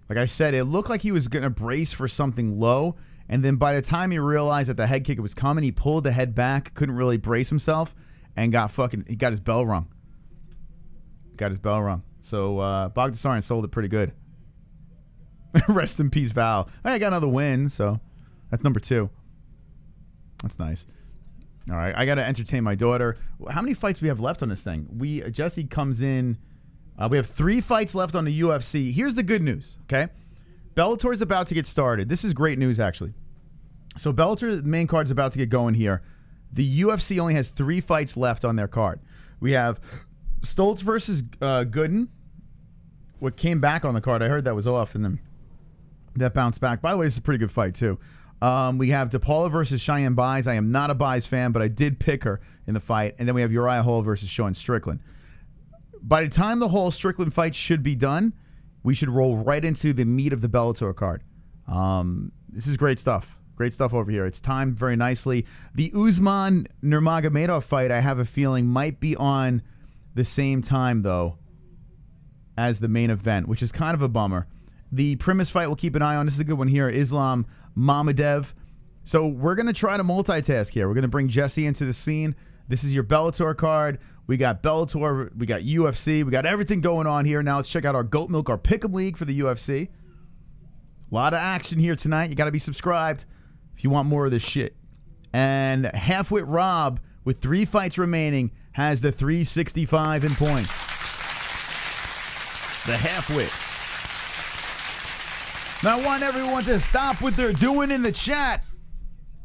S3: like I said, it looked like he was going to brace for something low. And then by the time he realized that the head kick was coming, he pulled the head back, couldn't really brace himself, and he got his bell rung. Got his bell rung. So Baghdasaryan sold it pretty good. Rest in peace, Val. I got another win, so that's number 2. That's nice. All right, I got to entertain my daughter. How many fights we have left on this thing? Jesse comes in. We have 3 fights left on the UFC. Here's the good news, okay? Bellator is about to get started. This is great news, actually. So Bellator, the main card, is about to get going here. The UFC only has 3 fights left on their card. We have Stolze versus Gooden. What came back on the card, I heard that was off, and then that bounced back. By the way, this is a pretty good fight, too. We have Paula versus Cheyanne Buys. I am not a Buys fan, but I did pick her in the fight. And then we have Uriah Hall versus Sean Strickland. By the time the whole Strickland fight should be done, we should roll right into the meat of the Bellator card. This is great stuff. Great stuff over here. It's timed very nicely. The Usman Nurmagomedov fight, I have a feeling, might be on the same time, though, as the main event, which is kind of a bummer. The Primus fight we'll keep an eye on. This is a good one here. Islam Mamadev. So we're going to try to multitask here. We're going to bring Jesse into the scene. This is your Bellator card. We got Bellator. We got UFC. We got everything going on here. Now let's check out our Goat Milk, our Pick'em League for the UFC. A lot of action here tonight. You got to be subscribed if you want more of this shit. And Halfwit Rob, with 3 fights remaining, has the 365 in points. The Halfwit. Now I want everyone to stop what they're doing in the chat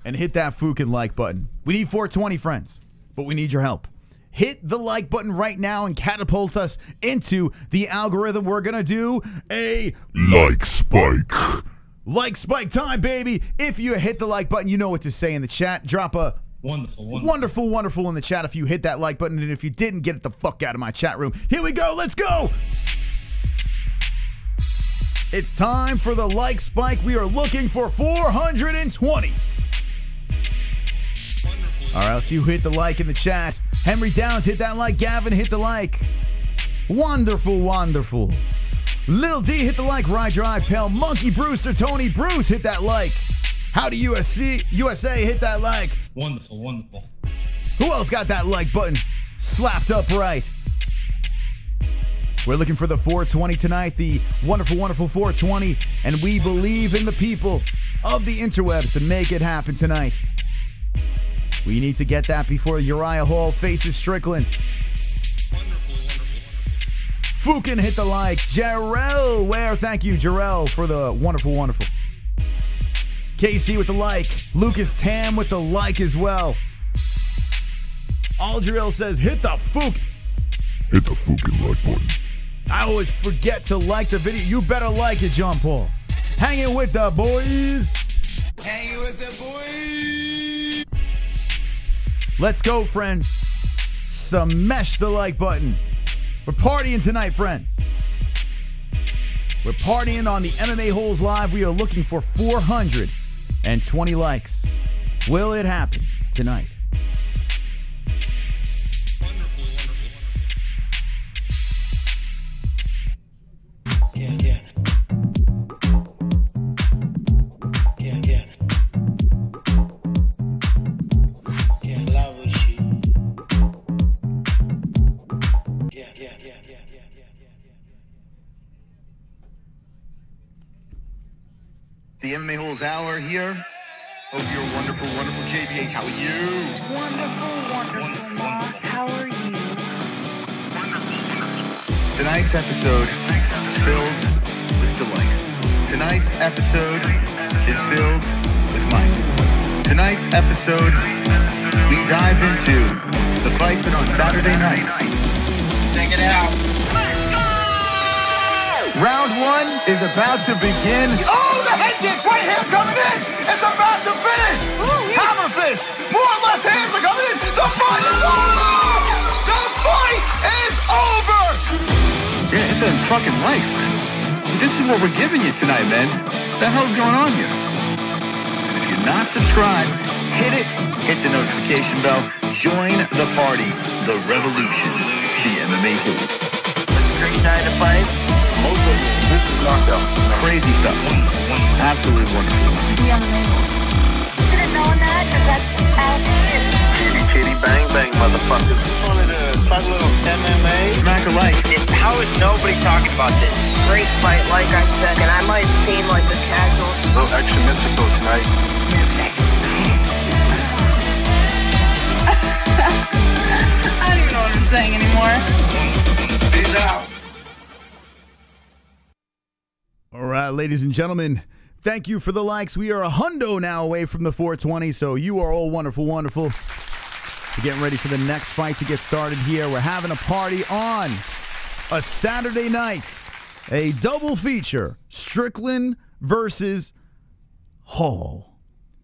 S3: and hit that fucking like button. We need 420 friends, but we need your help. Hit the like button right now and catapult us into the algorithm. We're going to do a
S1: Like spike.
S3: like spike time, baby. If you hit the like button, you know what to say in the chat. Drop a wonderful in the chat if you hit that like button. And if you didn't, get it the fuck out of my chat room. Here we go. Let's go. It's time for the like spike. We are looking for 420. All right, let's see who hit the like in the chat. Henry Downs, hit that like. Gavin, hit the like. Wonderful. Lil D, hit the like. Ride Drive, Pale Monkey, Brewster, Tony, Bruce, hit that like. Howdy USA, hit that like.
S6: Wonderful.
S3: Who else got that like button slapped up right? We're looking for the 420 tonight, the wonderful 420, and we believe in the people of the interwebs to make it happen tonight. We need to get that before Uriah Hall faces Strickland. Fukin, hit the like. Jarrell Ware, thank you, Jarrell, for the wonderful. Casey with the like. Lucas Tam with the like as well. Aldriel says, hit the Fook.
S1: Hit the fucking like button.
S3: I always forget to like the video. You better like it, John Paul. Hanging with the boys.
S1: Hanging with the boys.
S3: Let's go, friends. Smash the like button. We're partying tonight, friends. We're partying on the MMA-Holes Live. We are looking for 420 likes. Will it happen tonight?
S7: The MMA-Holes Hour here. Hope you're wonderful JBH. How are you?
S8: Wonderful, Moss. How are you?
S7: Tonight's episode is filled with delight. Tonight's episode is filled with might. Tonight's episode, we dive into the fight's been on Saturday night. Check it out. Round 1 is about to begin. Oh, the head kick! Right hand's coming in! It's about to finish! Hammer fist! More left hands are coming in! The fight is over! The fight is over! Yeah, hit them fucking likes, man. This is what we're giving you tonight, man. What the hell's going on here? And if you're not subscribed, hit it, hit the notification bell, join the party, the revolution, the MMA-Holes.
S9: Great night to fight.
S7: Most of this is knockout. Crazy stuff. Absolutely wonderful.
S4: The MMA-Holes.
S8: Should have known that, because that's how it is.
S9: Chitty bang bang, motherfuckers. Wanted to talk a little MMA.
S7: Smack a like.
S9: How is nobody talking about this?
S8: Great fight, like I said, and I might seem like a casual.
S9: Little extra Mexico tonight.
S8: Mistake. I don't even know what I'm saying anymore.
S7: Peace out.
S3: All right, ladies and gentlemen, thank you for the likes. We are a hundo now away from the 420, so you are all wonderful. We're getting ready for the next fight to get started here. We're having a party on a Saturday night, a double feature, Strickland versus Hall.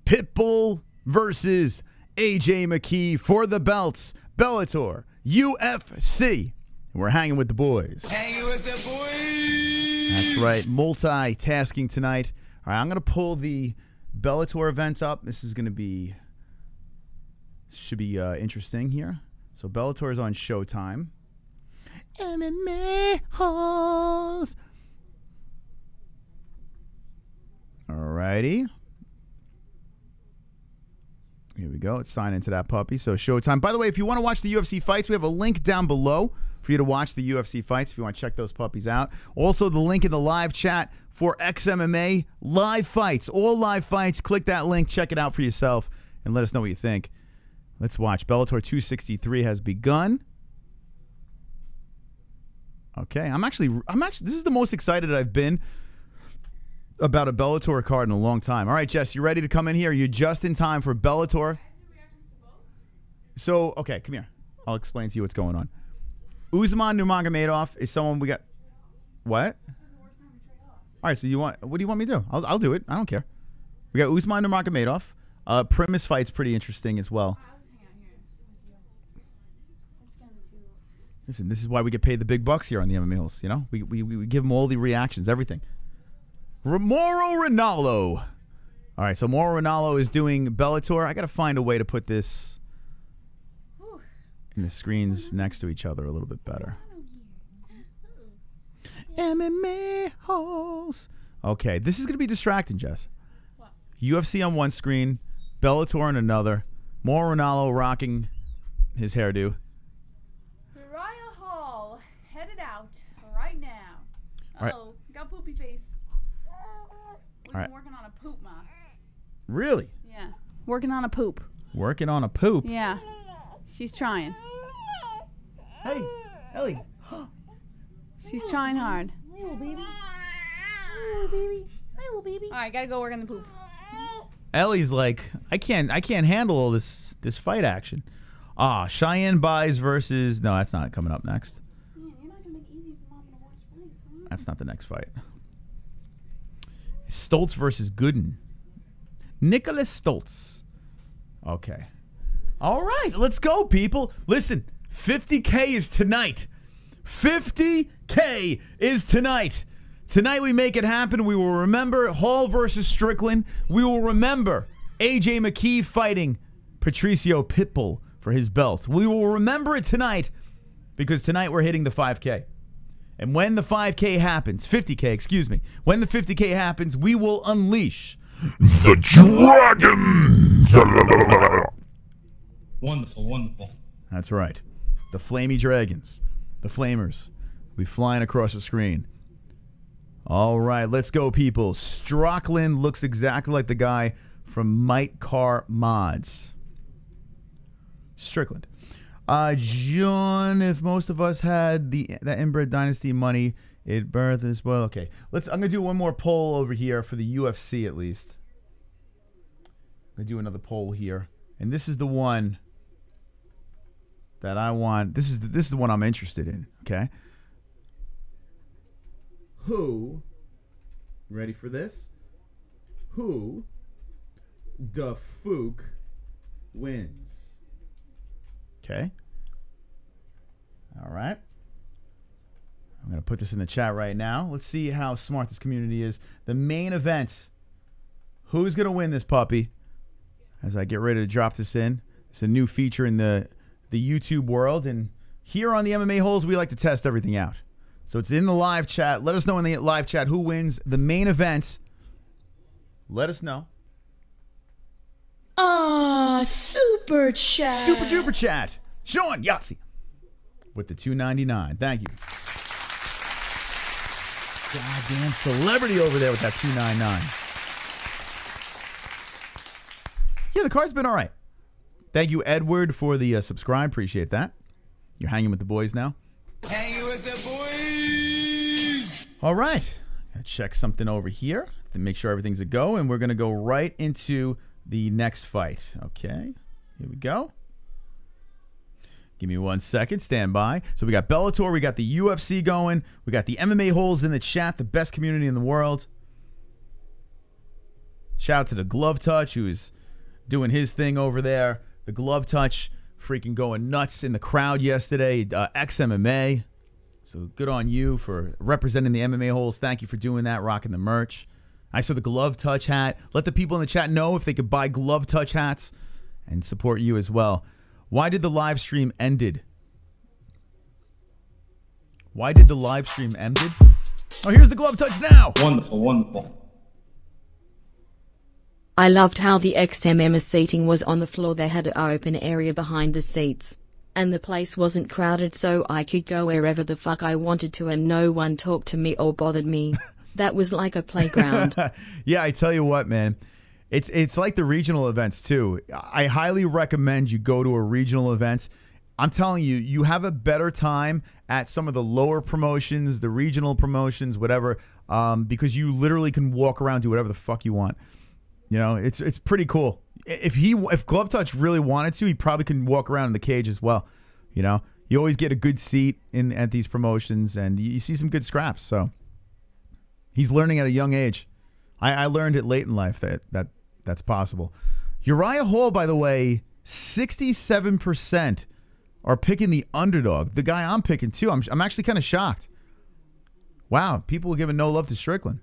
S3: Pitbull versus AJ McKee for the belts. Bellator, UFC. We're hanging with the boys.
S7: Hanging with the boys.
S3: That's right. Multitasking tonight. All right, I'm going to pull the Bellator event up. This should be interesting here. So Bellator is on Showtime. MMA-Holes. Alrighty. Here we go. Let's sign into that puppy. So Showtime. By the way, if you want to watch the UFC fights, we have a link down below for you to watch the UFC fights if you want to check those puppies out. Also, the link in the live chat for XMMA live fights. All live fights. Click that link. Check it out for yourself and let us know what you think. Let's watch. Bellator 263 has begun. Okay. I'm actually this is the most excited I've been about a Bellator card in a long time. All right, Jess, you ready to come in here? You're just in time for Bellator. So, okay, come here. I'll explain to you what's going on. Usman Nurmagomedov is someone we got. What? All right, so what do you want me to do? I'll do it. I don't care. We got Usman Nurmagomedov. Primus fight's pretty interesting as well. Listen, this is why we get paid the big bucks here on the MMA-Holes. You know, we give them all the reactions, everything. Mauro Ranallo. All right, so Mauro Ranallo is doing Bellator. I got to find a way to put this in the screens next to each other a little bit better. MMA-Holes. Okay, this is going to be distracting, Jess. What? UFC on one screen, Bellator on another. Mauro Ranallo rocking his hairdo.
S4: Uriah Hall headed out right now. Uh-oh, got poopy face. We've been working on a poop mask.
S3: Really?
S4: Yeah. Working on a poop.
S3: Working on a poop?
S4: Yeah. She's trying.
S3: Hey, Ellie.
S4: She's trying hard.
S1: Hey, little baby. Hey, little baby. Hey, little baby.
S4: All right, gotta go work on the poop.
S3: Ellie's like, I can't handle all this fight action. Cheyanne buys versus. No, that's not coming up next.
S4: Man, you're not gonna make it easy for mom to watch fights, huh?
S3: That's not the next fight. Stolze versus Gooden. Niklas Stolze. Okay. All right, let's go, people. Listen, 50K is tonight. 50K is tonight. Tonight we make it happen. We will remember Hall versus Strickland. We will remember AJ McKee fighting Patricio Pitbull for his belt. We will remember it tonight because tonight we're hitting the 5K. And when the 5K happens, 50K, excuse me, when the 50K happens, we will unleash the dragons.
S6: Wonderful, wonderful.
S3: That's right. The flamey dragons, the flamers, will be flying across the screen. All right, let's go, people. Strickland looks exactly like the guy from Might Car Mods. Strickland. John, if most of us had that inbred dynasty money, it birthed as well. Okay, I'm gonna do one more poll over here for the UFC at least. I'm gonna do another poll here, and this is the one that I want. This is the one I'm interested in. Okay. Who? Ready for this? Who the fook wins? Okay. All right. I'm going to put this in the chat right now. Let's see how smart this community is. The main event. Who's going to win this puppy? As I get ready to drop this in. It's a new feature in the YouTube world. And here on the MMA-Holes, we like to test everything out. So it's in the live chat. Let us know in the live chat who wins the main event. Let us know.
S1: Super chat.
S3: Super duper chat. Sean Yahtzee with the $2.99. Thank you. Goddamn celebrity over there with that $2.99. Yeah, the card's been all right. Thank you, Edward, for the subscribe. Appreciate that. You're hanging with the boys now.
S7: Hanging with the boys.
S3: All right. Gotta check something over here to make sure everything's a go, and we're going to go right into the next fight. Okay. Here we go. Give me 1 second. Stand by. So we got Bellator. We got the UFC going. We got the MMA-Holes in the chat, the best community in the world. Shout out to the Glove Touch, who is doing his thing over there. The glove touch freaking going nuts in the crowd yesterday. Ex-MMA. So good on you for representing the MMA-Holes. Thank you for doing that, rocking the merch. I saw the glove touch hat. Let the people in the chat know if they could buy glove touch hats and support you as well. Why did the live stream ended? Why did the live stream ended? Oh, here's the glove touch now.
S6: Wonderful, wonderful.
S5: I loved how the XMM seating was on the floor. They had an open area behind the seats. And the place wasn't crowded, so I could go wherever the fuck I wanted to and no one talked to me or bothered me. That was like a playground.
S3: Yeah, I tell you what, man. It's like the regional events, too. I highly recommend you go to a regional event. I'm telling you, you have a better time at some of the lower promotions, the regional promotions, whatever, because you literally can walk around, do whatever the fuck you want. You know, it's pretty cool. If Glove Touch really wanted to, he probably can walk around in the cage as well. You know, you always get a good seat at these promotions, and you see some good scraps. So he's learning at a young age. I learned it late in life that's possible. Uriah Hall, by the way, 67% are picking the underdog. The guy I'm picking too. I'm actually kind of shocked. Wow, people are giving no love to Strickland.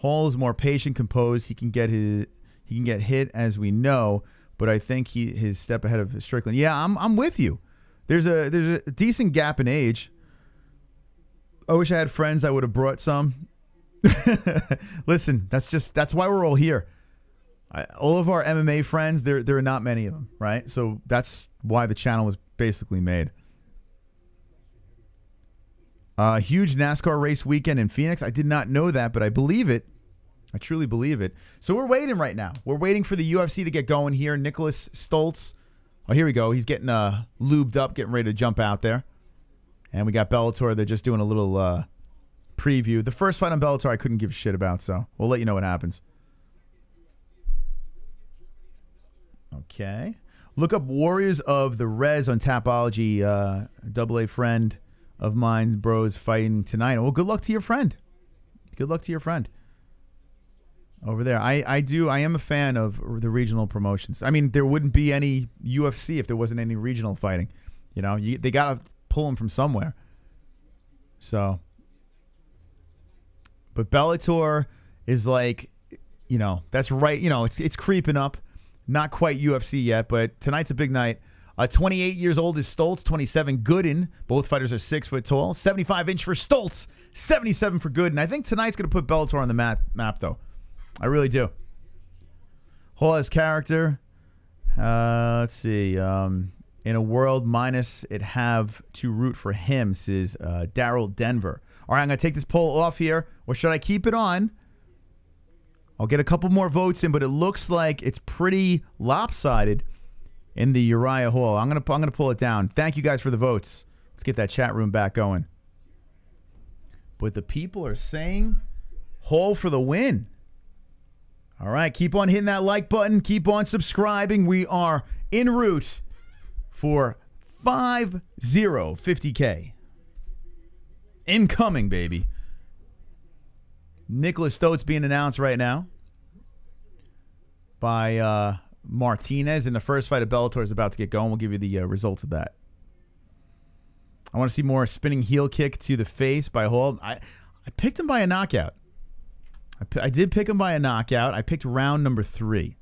S3: Hall is more patient, composed. He can get hit, as we know, but I think his step ahead of Strickland. Yeah, I'm with you. There's a decent gap in age. I wish I had friends I would have brought some. Listen, that's why we're all here. All of our MMA friends, there are not many of them, right? So that's why the channel was basically made. Huge NASCAR race weekend in Phoenix. I did not know that, but I believe it. I truly believe it. So we're waiting right now. We're waiting for the UFC to get going here. Niklas Stolze. Oh, here we go. He's getting lubed up, getting ready to jump out there. And we got Bellator. They're just doing a little preview. The first fight on Bellator I couldn't give a shit about, so we'll let you know what happens. Okay. Look up Warriors of the Res on Tapology. AA friend of mine, bros, fighting tonight. Well, good luck to your friend. Good luck to your friend over there. I am a fan of the regional promotions. I mean, there wouldn't be any UFC if there wasn't any regional fighting. You know, they got to pull them from somewhere. So, but Bellator is like, you know, that's right. You know, it's creeping up. Not quite UFC yet, but tonight's a big night. 28 years old is Stolze, 27 Gooden. Both fighters are 6 foot tall. 75-inch for Stolze, 77 for Gooden. I think tonight's going to put Bellator on the map, though. I really do. Hall has character. Let's see. In a world minus it have to root for him, says Daryl Denver. All right, I'm going to take this poll off here. Or should I keep it on? I'll get a couple more votes in, but it looks like it's pretty lopsided in the Uriah Hall. I'm gonna pull it down. Thank you guys for the votes. Let's get that chat room back going. But the people are saying Hall for the win. All right, keep on hitting that like button. Keep on subscribing. We are en route for 50K. Incoming, baby. Niklas Stolze being announced right now by Martinez in the first fight of Bellator is about to get going. We'll give you the results of that. I want to see more spinning heel kick to the face by Hall. I picked him by a knockout. I did pick him by a knockout. I picked round number 3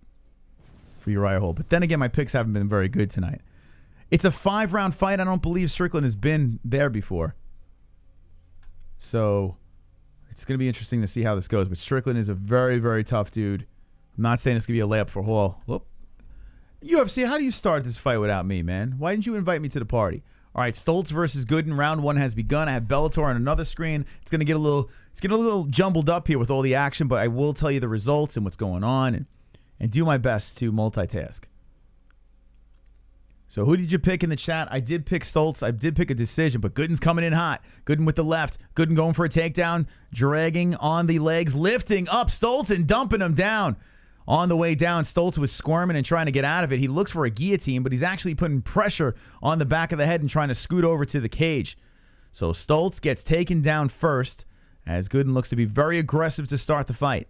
S3: for Uriah Hall. But then again, my picks haven't been very good tonight. It's a 5-round fight. I don't believe Strickland has been there before. So it's going to be interesting to see how this goes. But Strickland is a very, very tough dude. I'm not saying it's going to be a layup for Hall. Whoop. UFC, how do you start this fight without me, man? Why didn't you invite me to the party? All right, Stolze versus Gooden. Round 1 has begun. I have Bellator on another screen. It's going to get a little jumbled up here with all the action, but I will tell you the results and what's going on and do my best to multitask. So who did you pick in the chat? I did pick Stolze. I did pick a decision, but Gooden's coming in hot. Gooden with the left. Gooden going for a takedown, dragging on the legs, lifting up Stolze and dumping him down. On the way down, Stolze was squirming and trying to get out of it. He looks for a guillotine, but he's actually putting pressure on the back of the head and trying to scoot over to the cage. So Stolze gets taken down first, as Gooden looks to be very aggressive to start the fight.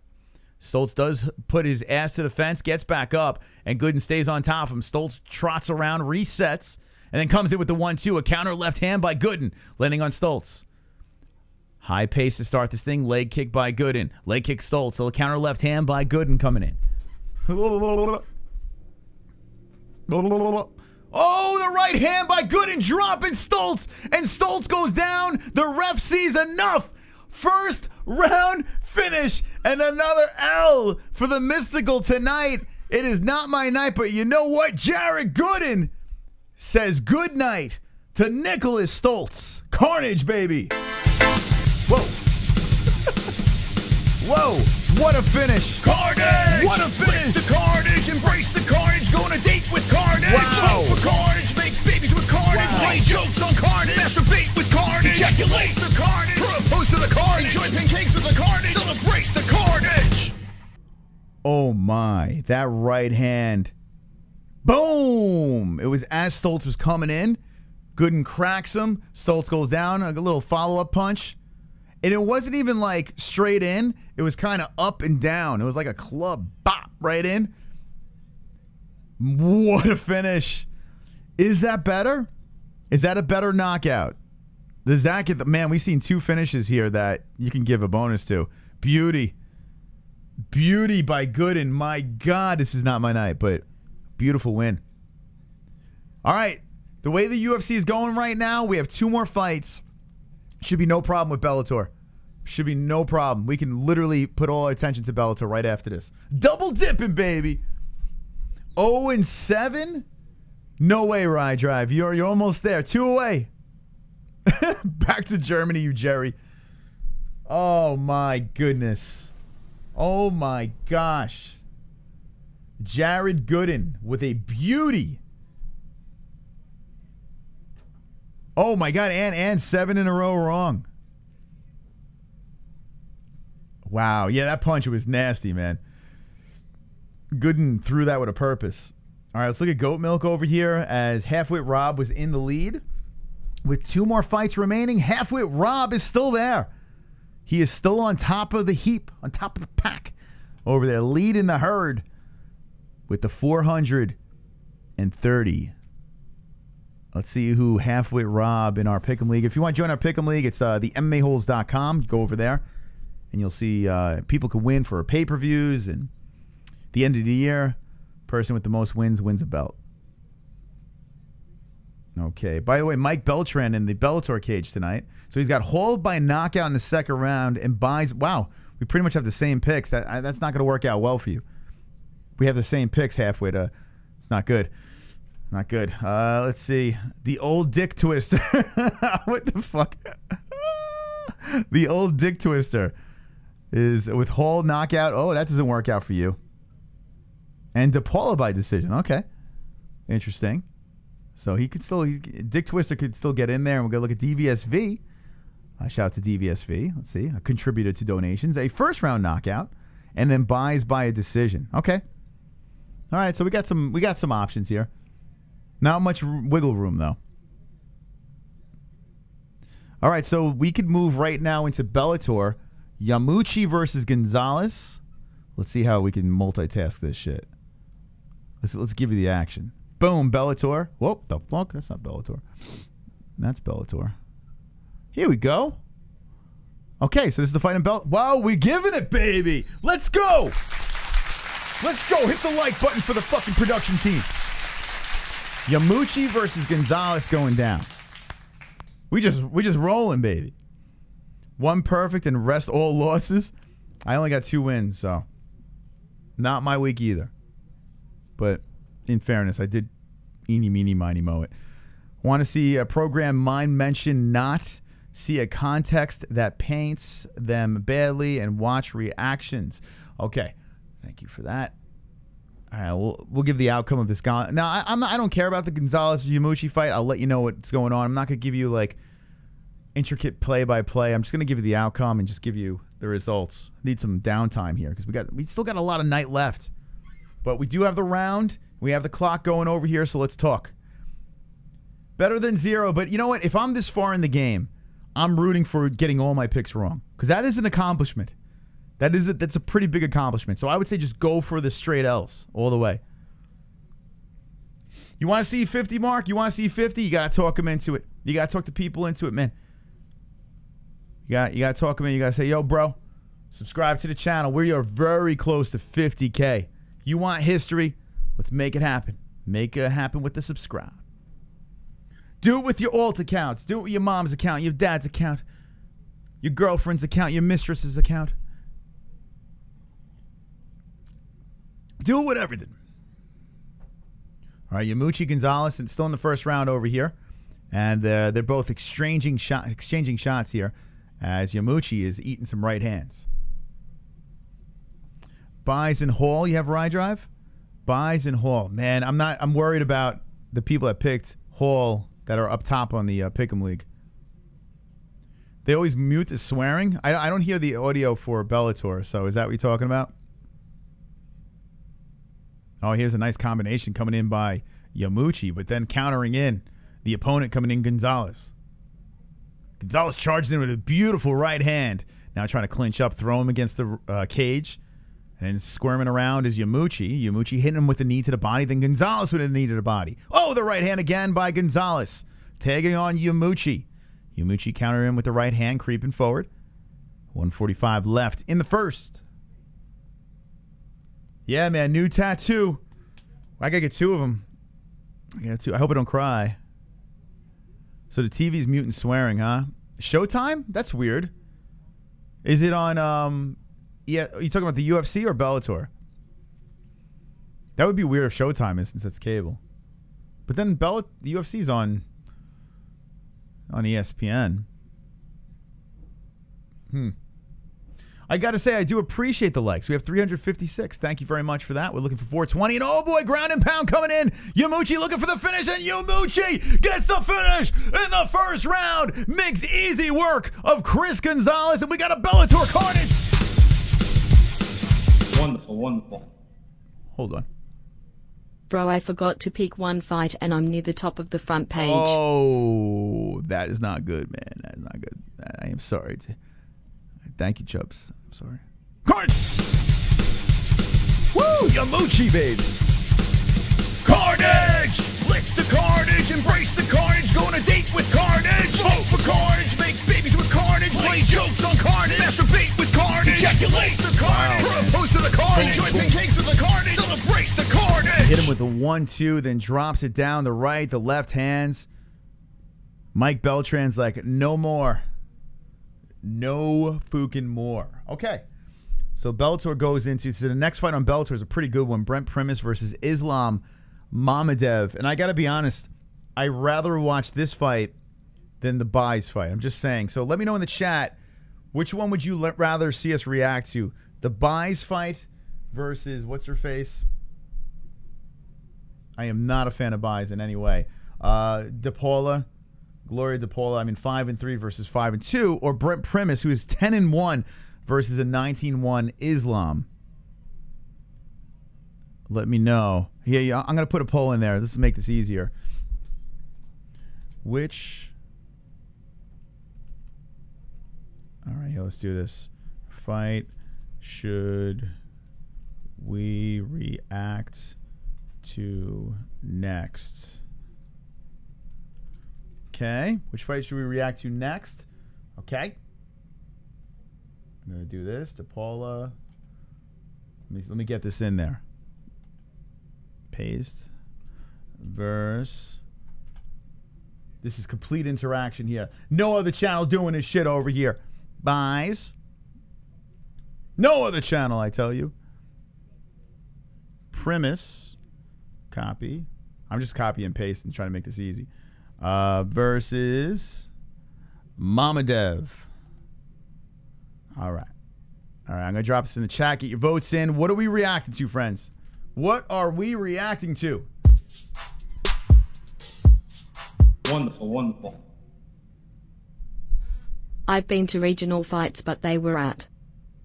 S3: Stolze does put his ass to the fence, gets back up, and Gooden stays on top of him. Stolze trots around, resets, and then comes in with the 1-2. A counter left hand by Gooden, landing on Stolze. High pace to start this thing. Leg kick by Gooden. Leg kick Stolze. So a counter left hand by Gooden coming in. Oh, the right hand by Gooden dropping Stolze. And Stolze goes down. The ref sees enough. First round finish. And another L for the Mystical tonight. It is not my night, but you know what? Jared Gooden says good night to Niklas Stolze. Carnage, baby. Whoa. Whoa. What a finish.
S1: Carnage!
S3: What a finish.
S1: Break the carnage, embrace the carnage, go on a date with carnage.
S3: Wow.
S1: Vote for carnage, make babies with carnage,
S3: Wow.
S1: play jokes on carnage, masturbate with carnage, ejaculate the carnage, propose to the carnage, enjoy pancakes with the carnage, celebrate the carnage.
S3: Oh my, that right hand. Boom! It was as Stolze was coming in. Gooden cracks him. Stolze goes down, a little follow-up punch. And it wasn't even like straight in. It was kind of up and down. It was like a club bop right in. What a finish. Is that better? Is that a better knockout? Does that get the... Man, we've seen 2 finishes here that you can give a bonus to. Beauty. Beauty by Gooden. My God, this is not my night, but beautiful win. All right. The way the UFC is going right now, we have 2 more fights. Should be no problem with Bellator. Should be no problem. We can literally put all our attention to Bellator right after this. Double dipping, baby. 0-7? No way, Rye Drive. You're almost there. 2 away. Back to Germany, you Jerry. Oh, my goodness. Oh, my gosh. Jared Gooden with a beauty. Oh, my God. And 7 in a row wrong. Wow. Yeah, that punch was nasty, man. Gooden threw that with a purpose. All right, let's look at Goat Milk over here as Halfwit Rob was in the lead. With 2 more fights remaining, Halfwit Rob is still there. He is still on top of the heap, on top of the pack over there, leading the herd with the 430. Let's see who Halfwit Rob in our Pick'em League. If you want to join our Pick'em League, it's the MMA-Holes.com. Go over there, and you'll see people can win for pay-per-views. And the end of the year, person with the most wins wins a belt. Okay. By the way, Mike Beltran in the Bellator cage tonight. So he's got hauled by knockout in the second round and buys. Wow, we pretty much have the same picks. That's not going to work out well for you. We have the same picks halfway to. It's not good. Not good. Let's see. The old dick twister. What the fuck? The old dick twister is with Hall knockout. Oh, that doesn't work out for you. And Paula by decision. Okay. Interesting. So he could still, Dick Twister could still get in there, and we're going to look at DVSV. Shout out to DVSV. Let's see. A contributor to donations. A first round knockout, and then buys by a decision. Okay. All right. So we got some options here. Not much wiggle room though. All right. So we could move right now into Bellator. Yamuchi versus Gonzalez. Let's see how we can multitask this shit. Let's give you the action. Boom, Bellator. Whoa, the fuck? That's not Bellator. That's Bellator. Here we go. Okay, so this is the fight in Bellator. Wow, we're giving it, baby. Let's go. Let's go. Hit the like button for the fucking production team. Yamuchi versus Gonzalez going down. We just rolling, baby. 1 perfect and rest all losses. I only got 2 wins, so not my week either. But in fairness, I did eeny, meeny, miny, moe it. Want to see a program mind mention not see a context that paints them badly and watch reactions. Okay, thank you for that. All right, we'll give the outcome of this guy. Now, I don't care about the Gonzalez Yamuchi fight. I'll let you know what's going on. I'm not gonna give you like intricate play-by-play. I'm just gonna give you the outcome and just give you the results. Need some downtime here because we still got a lot of night left. But we do have the round. We have the clock going over here, so let's talk. Better than 0, but you know what? If I'm this far in the game, I'm rooting for getting all my picks wrong. Because that is an accomplishment. That's a pretty big accomplishment. So I would say just go for the straight L's all the way. You want to see 50, Mark? You want to see 50? You got to talk them into it. You got to talk the people into it, man. You got to talk them in. You got to say, yo, bro, subscribe to the channel. We are very close to 50K. You want history? Let's make it happen. Make it happen with the subscribe. Do it with your alt accounts. Do it with your mom's account, your dad's account, your girlfriend's account, your mistress's account. Do it with everything. All right, Yamuchi Gonzalez and still in the first round over here. And they're both exchanging shots here as Yamuchi is eating some right hands. Buys and Hall, you have Rye Drive? Buys and Hall. Man, I'm worried about the people that picked Hall that are up top on the Pick'em League. They always mute the swearing. I don't hear the audio for Bellator, so is that what you're talking about? Oh, here's a nice combination coming in by Yamuchi, but then countering in the opponent coming in, Gonzalez. Gonzalez charged in with a beautiful right hand. Now trying to clinch up, throw him against the cage. And squirming around is Yamuchi. Yamuchi hitting him with the knee to the body. Then Gonzalez with a knee to the body. Oh, the right hand again by Gonzalez. Tagging on Yamuchi. Yamuchi countering him with the right hand, creeping forward. 145 left in the first. Yeah, man, new tattoo. I gotta get 2 of them. I got 2. I hope I don't cry. So the TV's muting swearing, huh? Showtime? That's weird. Is it on, yeah, are you talking about the UFC or Bellator? That would be weird if Showtime is, since that's cable. But then the UFC's on ESPN. I got to say, I do appreciate the likes. We have 356. Thank you very much for that. We're looking for 420. And oh boy, ground and pound coming in. Yamuchi looking for the finish, and Yamuchi gets the finish in the first round. Makes easy work of Chris Gonzalez, and we got a Bellator carnage.
S6: Wonderful, wonderful.
S3: Hold on.
S5: Bro, I forgot to pick one fight and I'm near the top of the front page.
S3: Oh, that is not good, man. That is not good. I am sorry. Thank you, Chubbs. I'm sorry. Carnage! Woo! Yamuchi, baby!
S1: Carnage! Lick the carnage, embrace the carnage, go on a date with carnage. Vote for carnage, make babies with carnage, play jokes on carnage, masturbate with carnage, ejaculate the carnage, propose to the carnage, enjoy pancakes with the carnage, celebrate the carnage.
S3: Hit him with the 1-2, then drops it down the right, the left hands. Mike Beltran's like, no more. No fucking more. Okay. So Bellator goes into, so the next fight on Bellator is a pretty good one. Brent Primus versus Islam Mamedov. And I got to be honest, I'd rather watch this fight than the Buys fight. I'm just saying. So let me know in the chat, which one would you rather see us react to? The Buys fight versus, what's her face? I am not a fan of Buys in any way. Paula. Gloria Paula, I mean 5-3 versus 5-2, or Brent Primus, who is 10-1 versus a 19-1 Islam. Let me know. Yeah, I'm gonna put a poll in there. This will make this easier. Which? All right, yeah, let's do this. Fight should we react to next? Okay, which fight should we react to next? Okay. I'm going to do this to Paula. Let me get this in there. Paste. Verse. This is complete interaction here. No other channel doing this shit over here. Buys. No other channel, I tell you. Primus. Copy. I'm just copy and paste and trying to make this easy. Versus Mamedov. All right. All right, I'm going to drop this in the chat. Get your votes in. What are we reacting to, friends? What are we reacting to?
S6: Wonderful, wonderful.
S5: I've been to regional fights, but they were at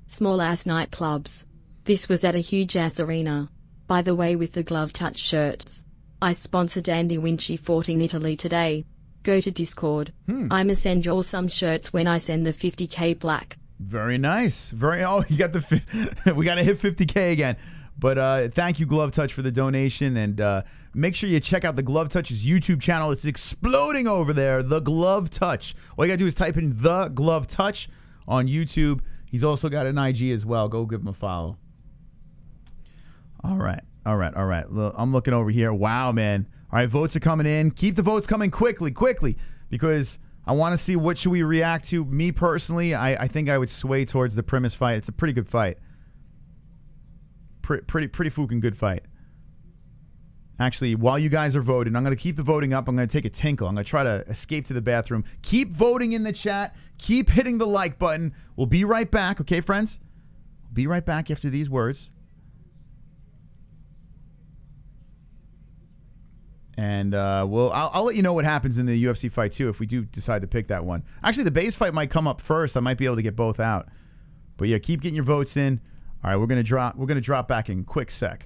S5: small-ass nightclubs. This was at a huge-ass arena. By the way, with the glove-touch shirts. I sponsored Andy when she fought in Italy today. Go to Discord. I'ma send you all some shirts when I send the 50k black.
S3: Very nice. Oh, you got we got to hit 50K again. But thank you, Glove Touch, for the donation. And make sure you check out the Glove Touch's YouTube channel. It's exploding over there. The Glove Touch. All you got to do is type in The Glove Touch on YouTube. He's also got an IG as well. Go give him a follow. All right. Look, I'm looking over here. Wow, man. All right, votes are coming in. Keep the votes coming quickly, because I want to see what should we react to. Me personally, I think I would sway towards the Primus fight. It's a pretty good fight. Pretty fucking good fight. Actually, while you guys are voting, I'm going to keep the voting up. I'm going to take a tinkle. I'm going to try to escape to the bathroom. Keep voting in the chat. Keep hitting the like button. We'll be right back, okay, friends? Be right back after these words. And I'll let you know what happens in the UFC fight too if we do decide to pick that one. Actually, the base fight might come up first. I might be able to get both out. But yeah, keep getting your votes in. All right, we're gonna drop back in quick sec.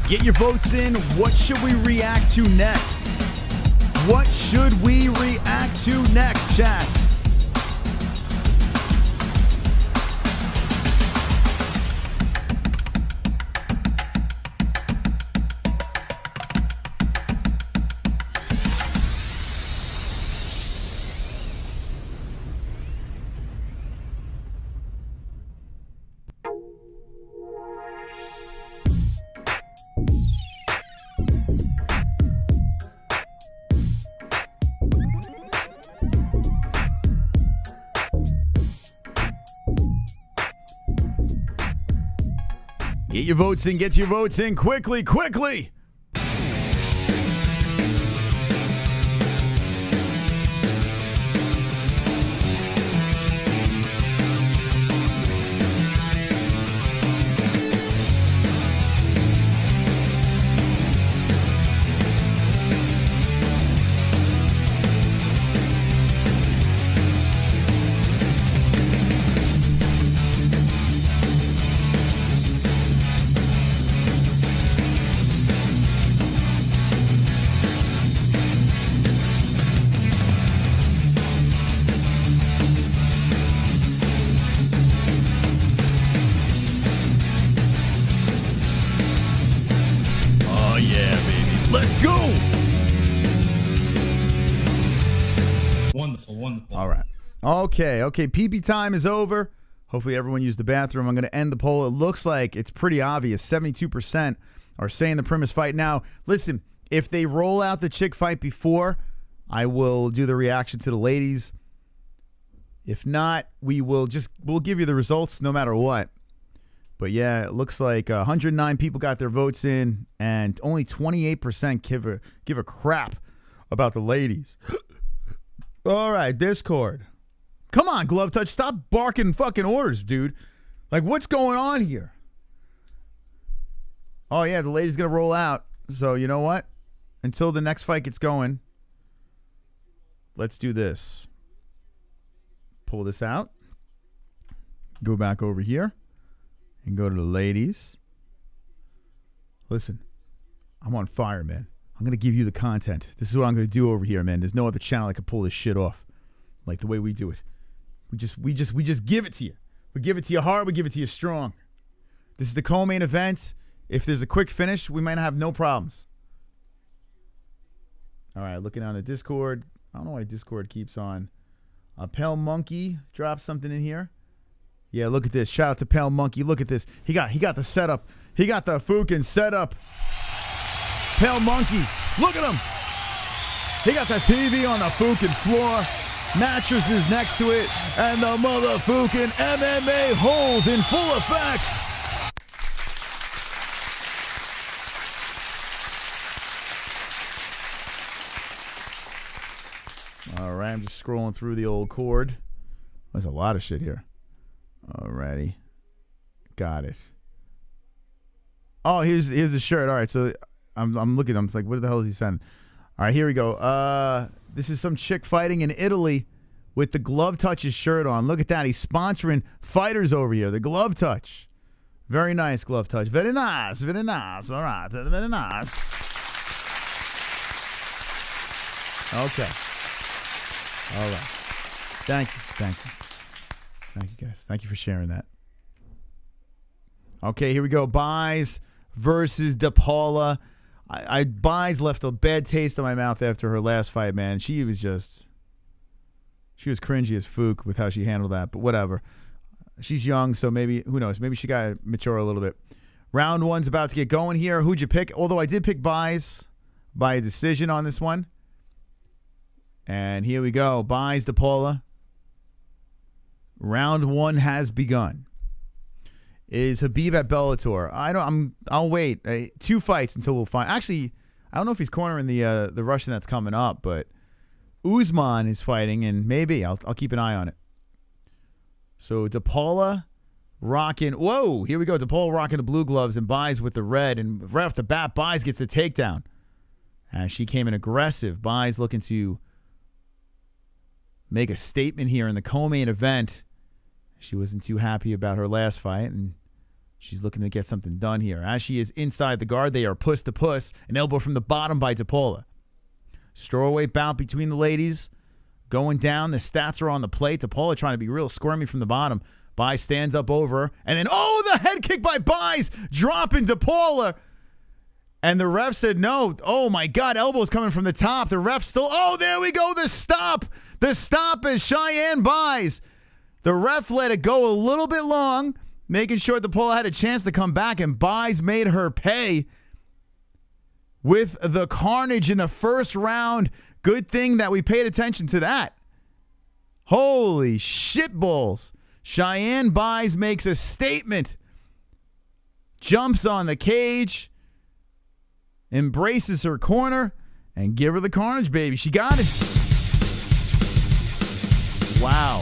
S3: Get your votes in. What should we react to next? What should we react to next, chat? Get your votes in. Get your votes in quickly, quickly. Okay, PP time is over. Hopefully everyone used the bathroom. I'm going to end the poll. It looks like it's pretty obvious. 72% are saying the Primus fight. Now, listen, if they roll out the chick fight before, I will do the reaction to the ladies. If not, we'll give you the results no matter what. But yeah, it looks like 109 people got their votes in, and only 28% give a crap about the ladies. All right, Discord. Come on, Glove Touch. Stop barking fucking orders, dude. Like, what's going on here? Oh, yeah, the lady's going to roll out. So, you know what? Until the next fight gets going, let's do this. Pull this out. Go back over here. and go to the ladies. Listen, I'm on fire, man. I'm going to give you the content. This is what I'm going to do over here, man. There's no other channel that can pull this shit off like the way we do it. We just give it to you. We give it to you hard. We give it to you strong. This is the co-main event. If there's a quick finish, we might have no problems. All right, looking on the Discord. I don't know why Discord keeps on. Pale Monkey dropped something in here. Yeah, look at this. Shout out to Pale Monkey. Look at this. He got the setup. He got the fucking setup. Pale Monkey. Look at him. He got the TV on the fucking floor. Mattresses next to it. And the motherfucking MMA-Holes in full effect. All right, I'm just scrolling through the old cord. There's a lot of shit here. Alrighty. Got it. Oh, here's the shirt. All right, so I'm looking. I'm just like, what the hell is he sending? All right, here we go. This is some chick fighting in Italy with the Glove Touch's shirt on. Look at that. He's sponsoring fighters over here. The Glove Touch. Very nice, Glove Touch. Very nice. Very nice. All right. Very nice. Okay. All right. Thank you. Thank you. Thank you, guys. Thank you for sharing that. Okay, here we go. Buys versus DePaula. Buys left a bad taste in my mouth after her last fight, man. She was cringy as fook with how she handled that, but whatever. She's young, so maybe, who knows? Maybe she got to mature a little bit. Round one's about to get going here. Who'd you pick? Although I did pick Buys by a decision on this one. And here we go. Buys DePaula. Round one has begun. Is Habib at Bellator? I'll wait. 2 fights until we'll find. Actually, I don't know if he's cornering the Russian that's coming up, but Usman is fighting, and maybe I'll keep an eye on it. So DePaula rocking. Whoa, here we go. DePaula rocking the blue gloves and Buys with the red, and right off the bat, Buys gets the takedown. As she came in aggressive. Buys looking to make a statement here in the co-main event. She wasn't too happy about her last fight, and she's looking to get something done here. As she is inside the guard, they are puss to puss. An elbow from the bottom by DePaula. Strawweight bout between the ladies. Going down. The stats are on the plate. DePaula trying to be real squirmy from the bottom. Buys stands up over her. And then, oh, the head kick by Buys. Dropping DePaula. And the ref said no. Oh, my God. Elbows coming from the top. The ref still. Oh, there we go. The stop. The stop is Cheyanne Buys. The ref let it go a little bit long, making sure DePaula had a chance to come back, and Buys made her pay with the carnage in the first round. Good thing that we paid attention to that. Holy shitballs. Cheyanne Buys makes a statement. Jumps on the cage. Embraces her corner. And give her the carnage, baby. She got it. Wow.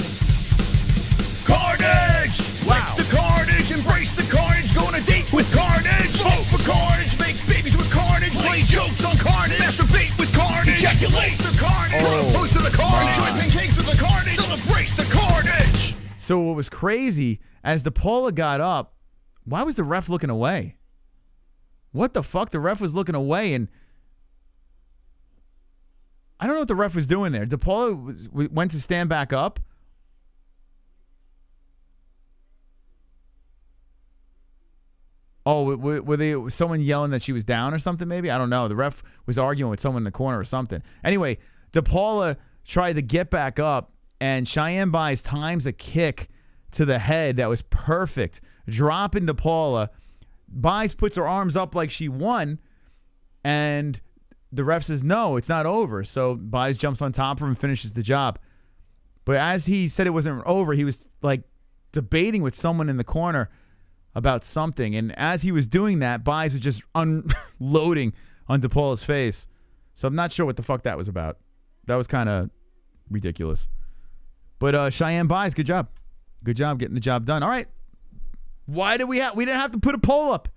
S1: Carnage! Like the carnage, embrace the carnage, go on a date with carnage, vote for carnage, make babies with carnage, play jokes on carnage, masturbate with carnage, ejaculate the carnage, post to the carnage, enjoy pancakes with the carnage, celebrate the carnage!
S3: So what was crazy, as DePaula got up, why was the ref looking away? What the fuck? The ref was looking away, and I don't know what the ref was doing there. DePaula went to stand back up. Oh, was someone yelling that she was down or something maybe? I don't know. The ref was arguing with someone in the corner or something. Anyway, DePaula tried to get back up, and Cheyanne Buys times a kick to the head that was perfect. Dropping DePaula. Buys puts her arms up like she won, and the ref says, no, it's not over. So Buys jumps on top of her and finishes the job. But as he said it wasn't over, he was like debating with someone in the corner about something, and as he was doing that, Buys was just unloading on DePaula's face. So I'm not sure what the fuck that was about. That was kind of ridiculous. But Cheyanne Buys, good job. Good job getting the job done. All right. Why did we didn't have to put a poll up.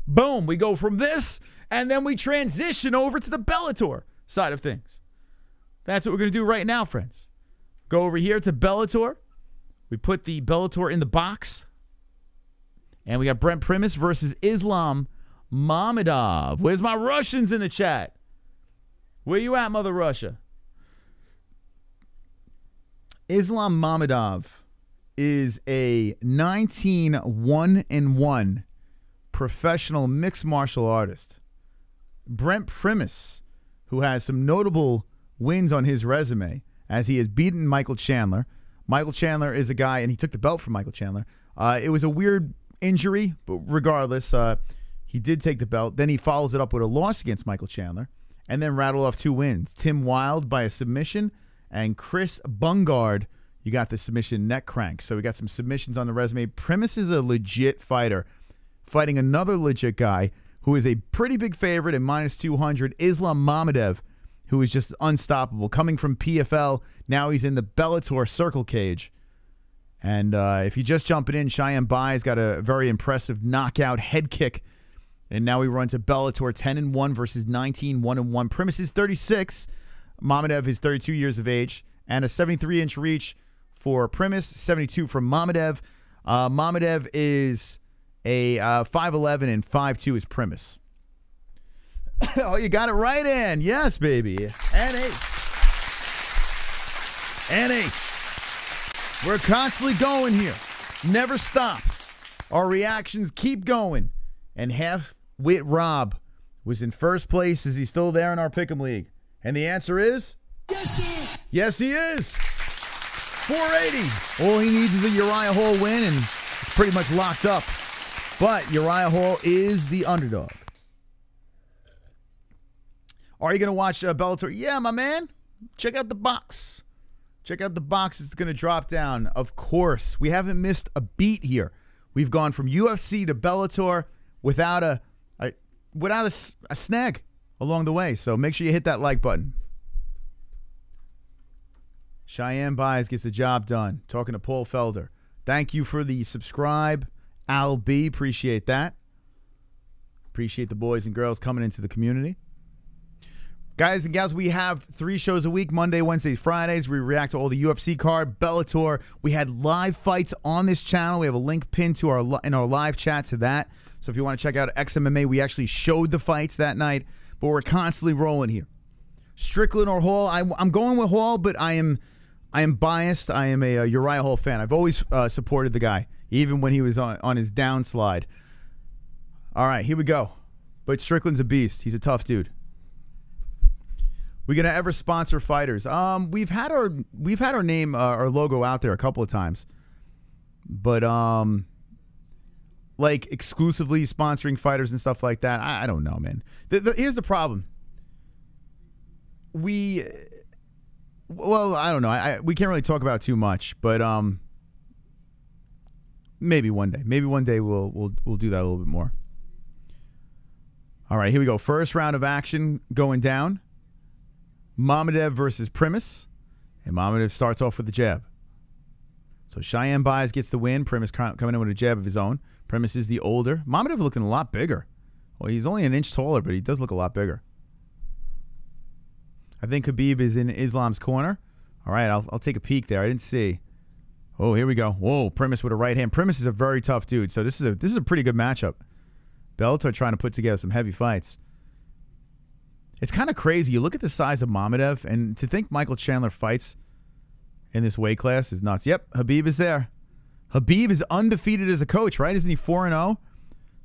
S3: Boom. We go from this, and then we transition over to the Bellator side of things. That's what we're going to do right now, friends. Go over here to Bellator. We put the Bellator in the box. And we got Brent Primus versus Islam Mamedov. Where's my Russians in the chat? Where you at, Mother Russia? Islam Mamedov is a 19-1-1 professional mixed martial artist. Brent Primus, who has some notable wins on his resume, as he has beaten Michael Chandler. Michael Chandler is a guy, and he took the belt from Michael Chandler. It was a weird injury, but regardless, he did take the belt. Then he follows it up with a loss against Michael Chandler, and then rattled off 2 wins. Tim Wilde by a submission, and Chris Bungard, you got the submission neck crank. So we got some submissions on the resume. Primus is a legit fighter, fighting another legit guy who is a pretty big favorite at -200, Islam Mamedov, who is just unstoppable. Coming from PFL, now he's in the Bellator circle cage. And if you just jumping in, Cheyanne Bai's got a very impressive knockout head kick. And now we run to Bellator 10-1 versus 19-1-1. Primus is 36. Mamedov is 32 years of age. And a 73-inch reach for Primus, 72 for Mamedov. Mamedov is a 5'11", and 5'2" is Primus. Oh, you got it right, Ann. Yes, baby. NA. We're constantly going here. Never stops. Our reactions keep going. And Half-Wit Rob was in first place. Is he still there in our Pick'em League? And the answer is? Yes, sir. Yes, he is. 480. All he needs is a Uriah Hall win, and it's pretty much locked up. But Uriah Hall is the underdog. Are you going to watch Bellator? Yeah, my man. Check out the box. Check out the box. It's going to drop down. Of course. We haven't missed a beat here. We've gone from UFC to Bellator without a snag along the way. So make sure you hit that like button. Cheyanne Bai's gets the job done. Talking to Paul Felder. Thank you for the subscribe. Al B, appreciate that. Appreciate the boys and girls coming into the community. Guys and gals, we have 3 shows a week, Monday, Wednesdays, Fridays. We react to all the UFC card, Bellator. We had live fights on this channel. We have a link pinned to in our live chat to that. So if you want to check out XMMA, we actually showed the fights that night, but we're constantly rolling here. Strickland or Hall? I'm going with Hall, but I am biased. I am a Uriah Hall fan. I've always supported the guy, even when he was on his downslide. All right, here we go. But Strickland's a beast. He's a tough dude. We gonna ever sponsor fighters? We've had our name, our logo out there a couple of times, but like exclusively sponsoring fighters and stuff like that, I don't know, man. Here's the problem. Well, I don't know. We can't really talk about too much, but maybe one day. Maybe one day we'll do that a little bit more. All right, here we go. First round of action going down. Mamedov versus Primus. And Mamedov starts off with the jab. So Cheyanne Bai's gets the win. Primus coming in with a jab of his own. Primus is the older. Mamedov looking a lot bigger. Well, he's only an inch taller, but he does look a lot bigger. I think Khabib is in Islam's corner. All right, I'll take a peek there. I didn't see. Oh, here we go. Whoa, Primus with a right hand. Primus is a very tough dude. So this is a pretty good matchup. Bellator trying to put together some heavy fights. It's kind of crazy. You look at the size of Mamedov, and to think Michael Chandler fights in this weight class is nuts. Yep, Khabib is there. Khabib is undefeated as a coach, right? Isn't he 4-0?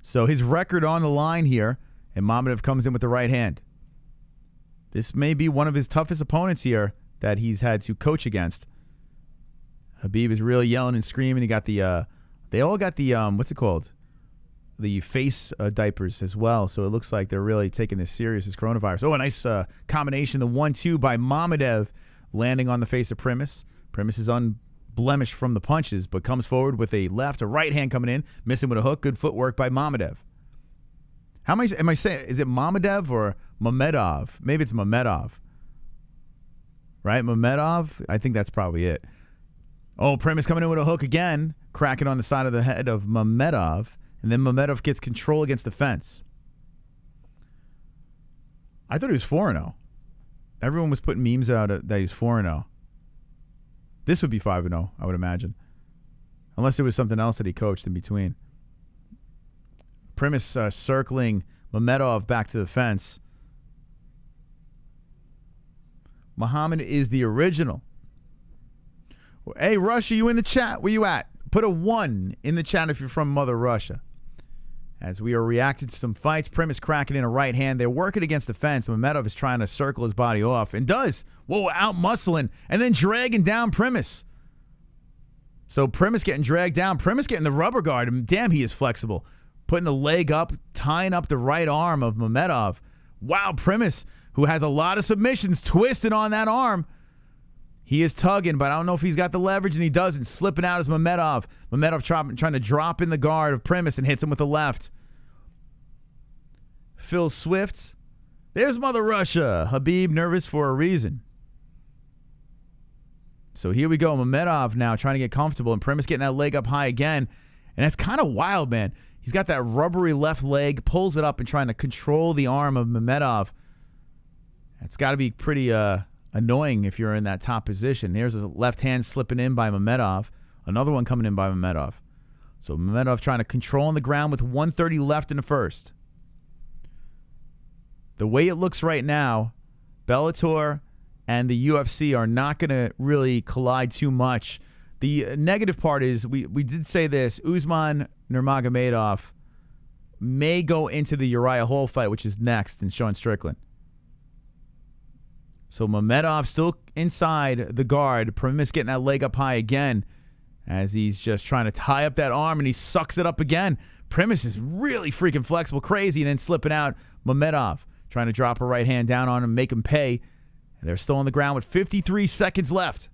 S3: So his record on the line here, and Mamedov comes in with the right hand. This may be one of his toughest opponents here that he's had to coach against. Khabib is really yelling and screaming. He got the, they all got the, what's it called? The face diapers as well. So it looks like they're really taking this serious as coronavirus. Oh, a nice combination. The 1-2 by Mamedov landing on the face of Primus. Primus is unblemished from the punches, but comes forward with a left, a right hand coming in, missing with a hook. Good footwork by Mamedov. How many am I saying? Is it Mamedov or Mamedov? Maybe it's Mamedov. Right? Mamedov? I think that's probably it. Oh, Primus coming in with a hook again, cracking on the side of the head of Mamedov. And then Mamedov gets control against the fence. I thought he was 4-0. Everyone was putting memes out that he's 4-0. This would be 5-0, I would imagine. Unless it was something else that he coached in between. Primus circling Mamedov back to the fence. Muhammad is the original. Hey, Russia, you in the chat? Where you at? Put a 1 in the chat if you're from Mother Russia. As we are reacting to some fights, Primus cracking in a right hand. They're working against the fence. Mamedov is trying to circle his body off and does. Whoa, out-muscling and then dragging down Primus. So Primus getting dragged down. Primus getting the rubber guard. And damn, he is flexible. Putting the leg up, tying up the right arm of Mamedov. Wow, Primus, who has a lot of submissions, twisted on that arm. He is tugging, but I don't know if he's got the leverage, and he doesn't. Slipping out is Mamedov. Mamedov trying to drop in the guard of Primus and hits him with the left. Phil Swift. There's Mother Russia. Habib nervous for a reason. So here we go. Mamedov now trying to get comfortable, and Primus getting that leg up high again. And that's kind of wild, man. He's got that rubbery left leg, pulls it up and trying to control the arm of Mamedov. That's got to be pretty annoying if you're in that top position. Here's a left hand slipping in by Mamedov. Another one coming in by Mamedov. So Mamedov trying to control on the ground with 1:30 left in the first. The way it looks right now, Bellator and the UFC are not going to really collide too much. The negative part is, we did say this, Usman Nurmagomedov may go into the Uriah Hall fight, which is next in Sean Strickland. So Mamedov still inside the guard. Primus getting that leg up high again as he's just trying to tie up that arm, and he sucks it up again. Primus is really freaking flexible, crazy, and then slipping out. Mamedov trying to drop a right hand down on him, make him pay. And they're still on the ground with 53 seconds left.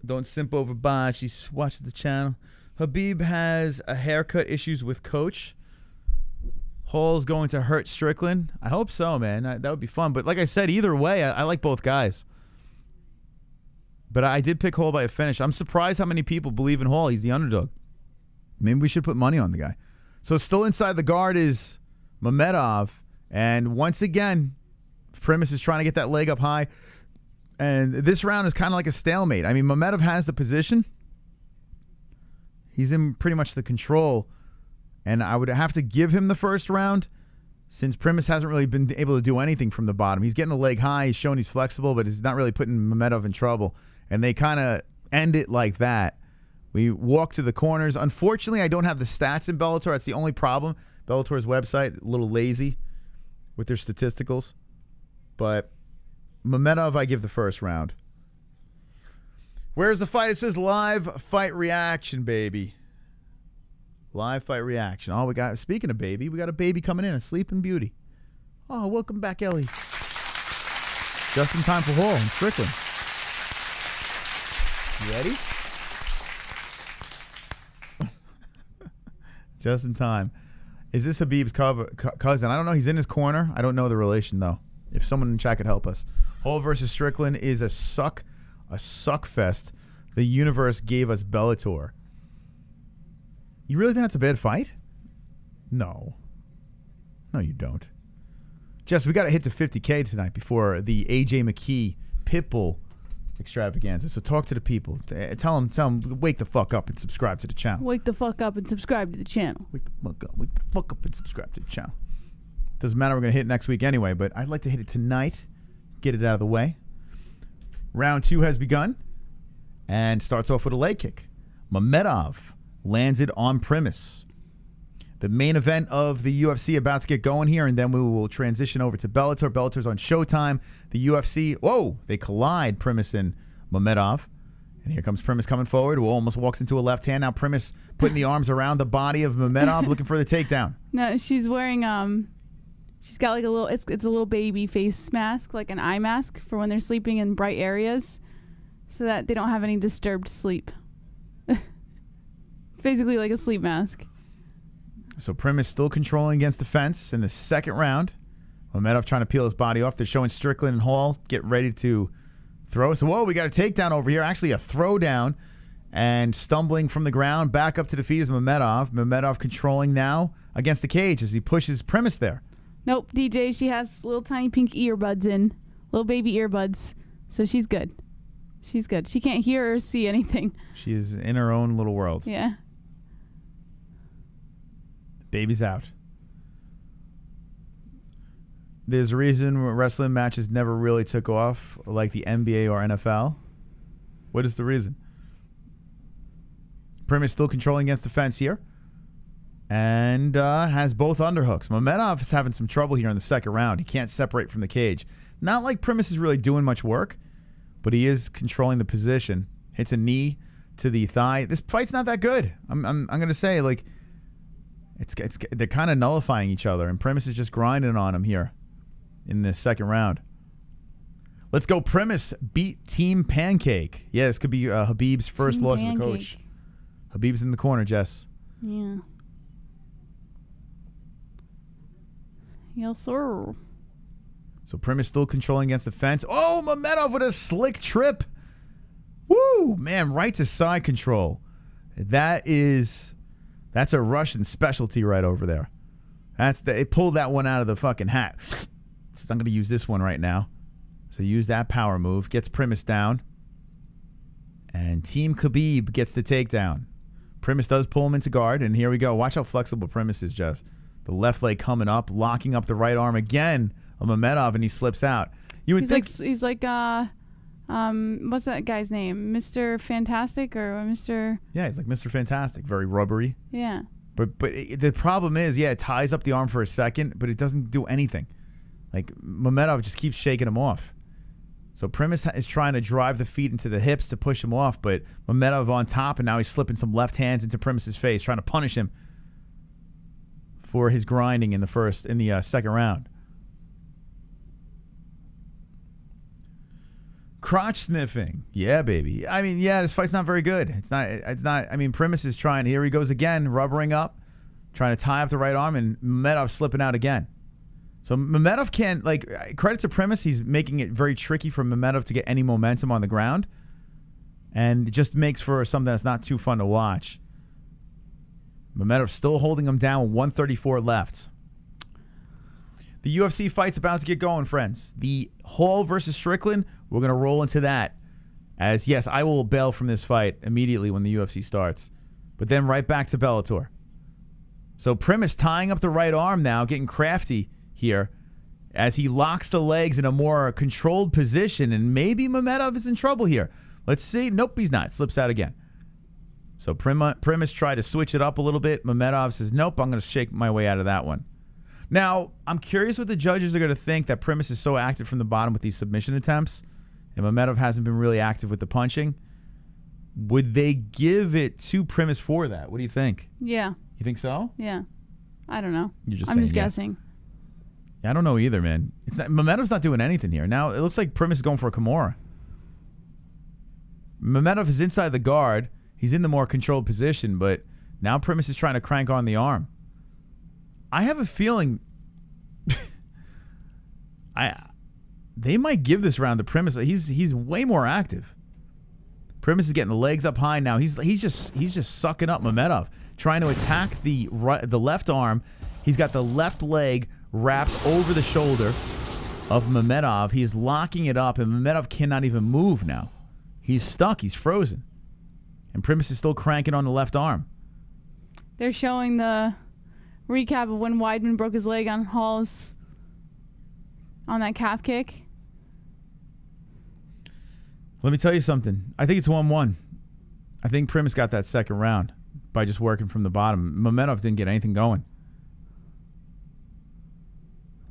S3: Don't simp over by. She watches the channel. Habib has a haircut issues with coach. Hall's going to hurt Strickland. I hope so, man. That would be fun. But like I said, either way, I like both guys. But I did pick Hall by a finish. I'm surprised how many people believe in Hall. He's the underdog. Maybe we should put money on the guy. So still inside the guard is Mamedov. And once again, Primus is trying to get that leg up high. And this round is kind of like a stalemate. I mean, Mamedov has the position. He's in pretty much the control. And I would have to give him the first round since Primus hasn't really been able to do anything from the bottom. He's getting the leg high. He's showing he's flexible, but he's not really putting Mamedov in trouble. And they kind of end it like that. We walk to the corners. Unfortunately, I don't have the stats in Bellator. That's the only problem. Bellator's website, a little lazy with their statisticals. But Mamedov, I give the first round. Where's the fight? It says live fight reaction, baby. Live fight reaction. Oh, we got, speaking of baby, we got a baby coming in, a sleeping beauty. Oh, welcome back, Ellie. Just in time for Hall and Strickland. You ready? Just in time. Is this Habib's cousin? I don't know. He's in his corner. I don't know the relation, though. If someone in chat could help us. Hall versus Strickland is a suck fest. The universe gave us Bellator. You really think that's a bad fight? No. No, you don't. Jess, we got to hit to 50K tonight before the AJ McKee Pitbull extravaganza. So talk to the people. Tell them, wake the fuck up and subscribe to the channel.
S4: Wake the fuck up and subscribe to the channel.
S3: Wake the fuck up and subscribe to the channel. Doesn't matter, we're going to hit it next week anyway, but I'd like to hit it tonight. Get it out of the way. Round 2 has begun and starts off with a leg kick. Mamedov lands it on Primus. The main event of the UFC about to get going here, and then we will transition over to Bellator. Bellator's on Showtime. The UFC, whoa, they collide, Primus and Mamedov. And here comes Primus coming forward, who almost walks into a left hand. Now Primus putting the arms around the body of Mamedov, looking for the takedown.
S4: No, she's wearing, she's got like a little, it's a little baby face mask, like an eye mask for when they're sleeping in bright areas so that they don't have any disturbed sleep. It's basically like a sleep mask.
S3: So Primus still controlling against the fence in the second round. Mamedov trying to peel his body off. They're showing Strickland and Hall get ready to throw. So, whoa, we got a takedown over here. Actually, a throwdown. And stumbling from the ground, back up to the feet is Mamedov. Mamedov controlling now against the cage as he pushes Primus there.
S4: Nope, DJ, she has little tiny pink earbuds in. Little baby earbuds. So she's good. She's good. She can't hear or see anything.
S3: She is in her own little world.
S4: Yeah.
S3: Baby's out. There's a reason wrestling matches never really took off like the NBA or NFL. What is the reason? Primus still controlling against the fence here. And has both underhooks. Mamedov is having some trouble here in the second round. He can't separate from the cage. Not like Primus is really doing much work, but he is controlling the position. Hits a knee to the thigh. This fight's not that good. I'm going to say, like, they're kind of nullifying each other, and Primus is just grinding on him here in this second round. Let's go. Primus beat Team Pancake. Yeah, this could be Habib's first loss as a coach. Habib's in the corner, Jess.
S4: Yeah. Yes, sir.
S3: So Primus still controlling against the fence. Oh, Mamedov with a slick trip. Woo, man, right to side control. That's a Russian specialty right over there. It pulled that one out of the fucking hat. So I'm going to use this one right now. So use that power move. Gets Primus down. And Team Khabib gets the takedown. Primus does pull him into guard. And here we go. Watch how flexible Primus is, Jess. The left leg coming up, locking up the right arm again of Mamedov, and he slips out. You would think
S4: he's like what's that guy's name? Mr. Fantastic or Mr.
S3: Yeah, he's like Mr. Fantastic, very rubbery.
S4: Yeah.
S3: But the problem is, yeah, it ties up the arm for a second, but it doesn't do anything. Like Mamedov just keeps shaking him off. So Primus is trying to drive the feet into the hips to push him off, but Mamedov on top, and now he's slipping some left hands into Primus's face, trying to punish him for his grinding in the second round. Crotch sniffing. Yeah, baby. I mean, yeah, this fight's not very good. It's not. I mean, Primus is trying. Here he goes again, rubbering up, trying to tie up the right arm, and Mamedov slipping out again. So Mamedov can't, like, credit to Primus, he's making it very tricky for Mamedov to get any momentum on the ground. And it just makes for something that's not too fun to watch. Mamedov still holding him down with 134 left. The UFC fight's about to get going, friends. The Hall versus Strickland, we're going to roll into that. As, yes, I will bail from this fight immediately when the UFC starts. But then right back to Bellator. So Primus tying up the right arm now, getting crafty here as he locks the legs in a more controlled position, and maybe Mamedov is in trouble here. Let's see. Nope, he's not. Slips out again. So Primus tried to switch it up a little bit. Mamedov says, nope, I'm going to shake my way out of that one. Now, I'm curious what the judges are going to think that Primus is so active from the bottom with these submission attempts, and Mamedov hasn't been really active with the punching. Would they give it to Primus for that? What do you think?
S4: Yeah.
S3: You think so?
S4: Yeah. I don't know.
S3: I'm
S4: just guessing.
S3: Yeah, I don't know either, man. Mamedov's not doing anything here. Now, it looks like Primus is going for a Kimura. Mamedov is inside the guard. He's in the more controlled position, but now Primus is trying to crank on the arm. I have a feeling they might give this round to Primus. He's way more active. Primus is getting the legs up high now. He's just sucking up Mamedov, trying to attack the left arm. He's got the left leg wrapped over the shoulder of Mamedov. He's locking it up, and Mamedov cannot even move now. He's stuck. He's frozen. And Primus is still cranking on the left arm.
S4: They're showing the recap of when Weidman broke his leg on Hall's on that calf kick.
S3: Let me tell you something. I think it's 1-1. I think Primus got that second round by just working from the bottom. Mamedov didn't get anything going.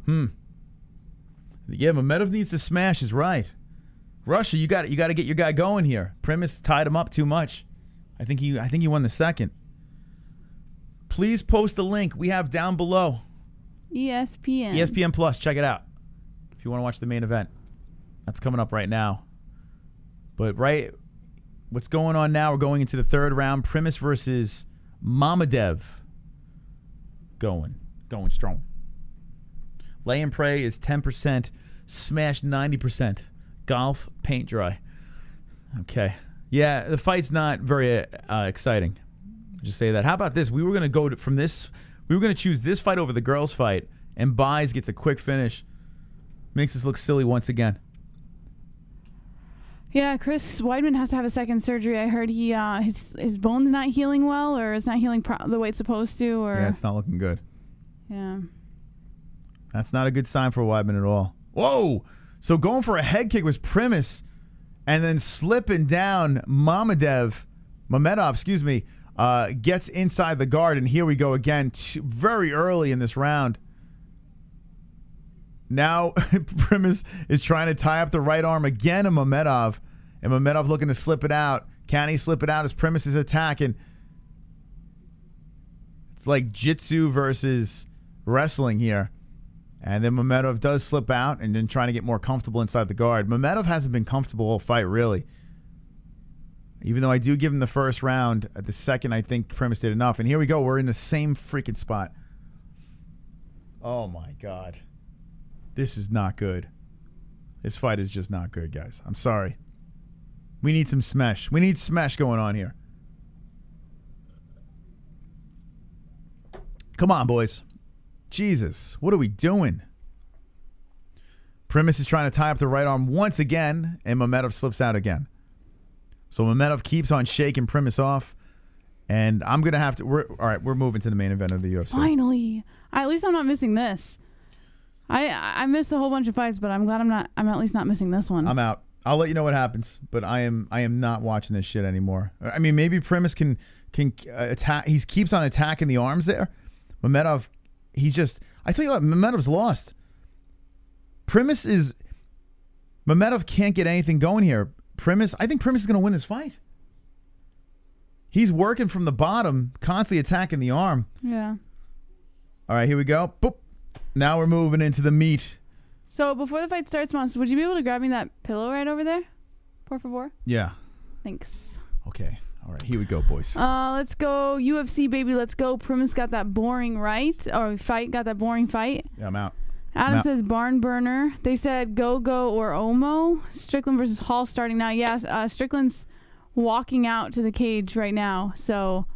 S3: Yeah, Mamedov needs to smash is right. Russia, you got to get your guy going here. Primus tied him up too much. I think he won the second. Please post the link we have down below.
S4: ESPN.
S3: ESPN Plus, check it out. If you want to watch the main event. That's coming up right now. But what's going on now? We're going into the third round. Primus versus Mamadev. Going strong. Lay and pray is 10%. Smash 90%. Golf, paint dry. Okay. Yeah, the fight's not very exciting. Just say that. How about this? We were going to go from this. We were going to choose this fight over the girls' fight, and Buys gets a quick finish. Makes us look silly once again.
S4: Yeah, Chris Weidman has to have a second surgery. I heard he his bone's not healing well, or it's not healing the way it's supposed to. Or
S3: Yeah, it's not looking good.
S4: Yeah.
S3: That's not a good sign for Weidman at all. Whoa! So going for a head kick was Primus, and then slipping down Mamedov, excuse me, gets inside the guard, and here we go again, very early in this round. Now Primus is trying to tie up the right arm again of Mamedov, and Mamedov looking to slip it out. Can he slip it out as Primus is attacking? It's like jitsu versus wrestling here. And then Mamedov does slip out and then trying to get more comfortable inside the guard. Mamedov hasn't been comfortable all fight, really. Even though I do give him the first round, at the second I think Primus did enough. And here we go. We're in the same freaking spot. Oh, my God. This is not good. This fight is just not good, guys. I'm sorry. We need some smash. We need smash going on here. Come on, boys. Jesus, what are we doing? Primus is trying to tie up the right arm once again, and Mamedov slips out again. So Mamedov keeps on shaking Primus off, and I'm going to have to... all right, we're moving to the main event of the UFC.
S4: Finally. At least I'm not missing this. I missed a whole bunch of fights, but I'm glad I'm at least not missing this one.
S3: I'm out. I'll let you know what happens, but I am not watching this shit anymore. I mean, maybe Primus can attack. He keeps on attacking the arms there. Mamedov, he's just... I tell you what, Mamedov's lost. Mamedov can't get anything going here. I think Primus is going to win this fight. He's working from the bottom, constantly attacking the arm.
S4: Yeah.
S3: All right, here we go. Boop. Now we're moving into the meat.
S4: So before the fight starts, Monster, would you be able to grab me that pillow right over there? Por favor?
S3: Yeah.
S4: Thanks.
S3: Okay. All right, here we go, boys.
S4: Let's go UFC, baby. Let's go. Primus got that boring got that boring fight.
S3: Yeah, I'm out.
S4: Adam says barn burner. They said go or Omo. Strickland versus Hall starting now. Yes, Strickland's walking out to the cage right now. So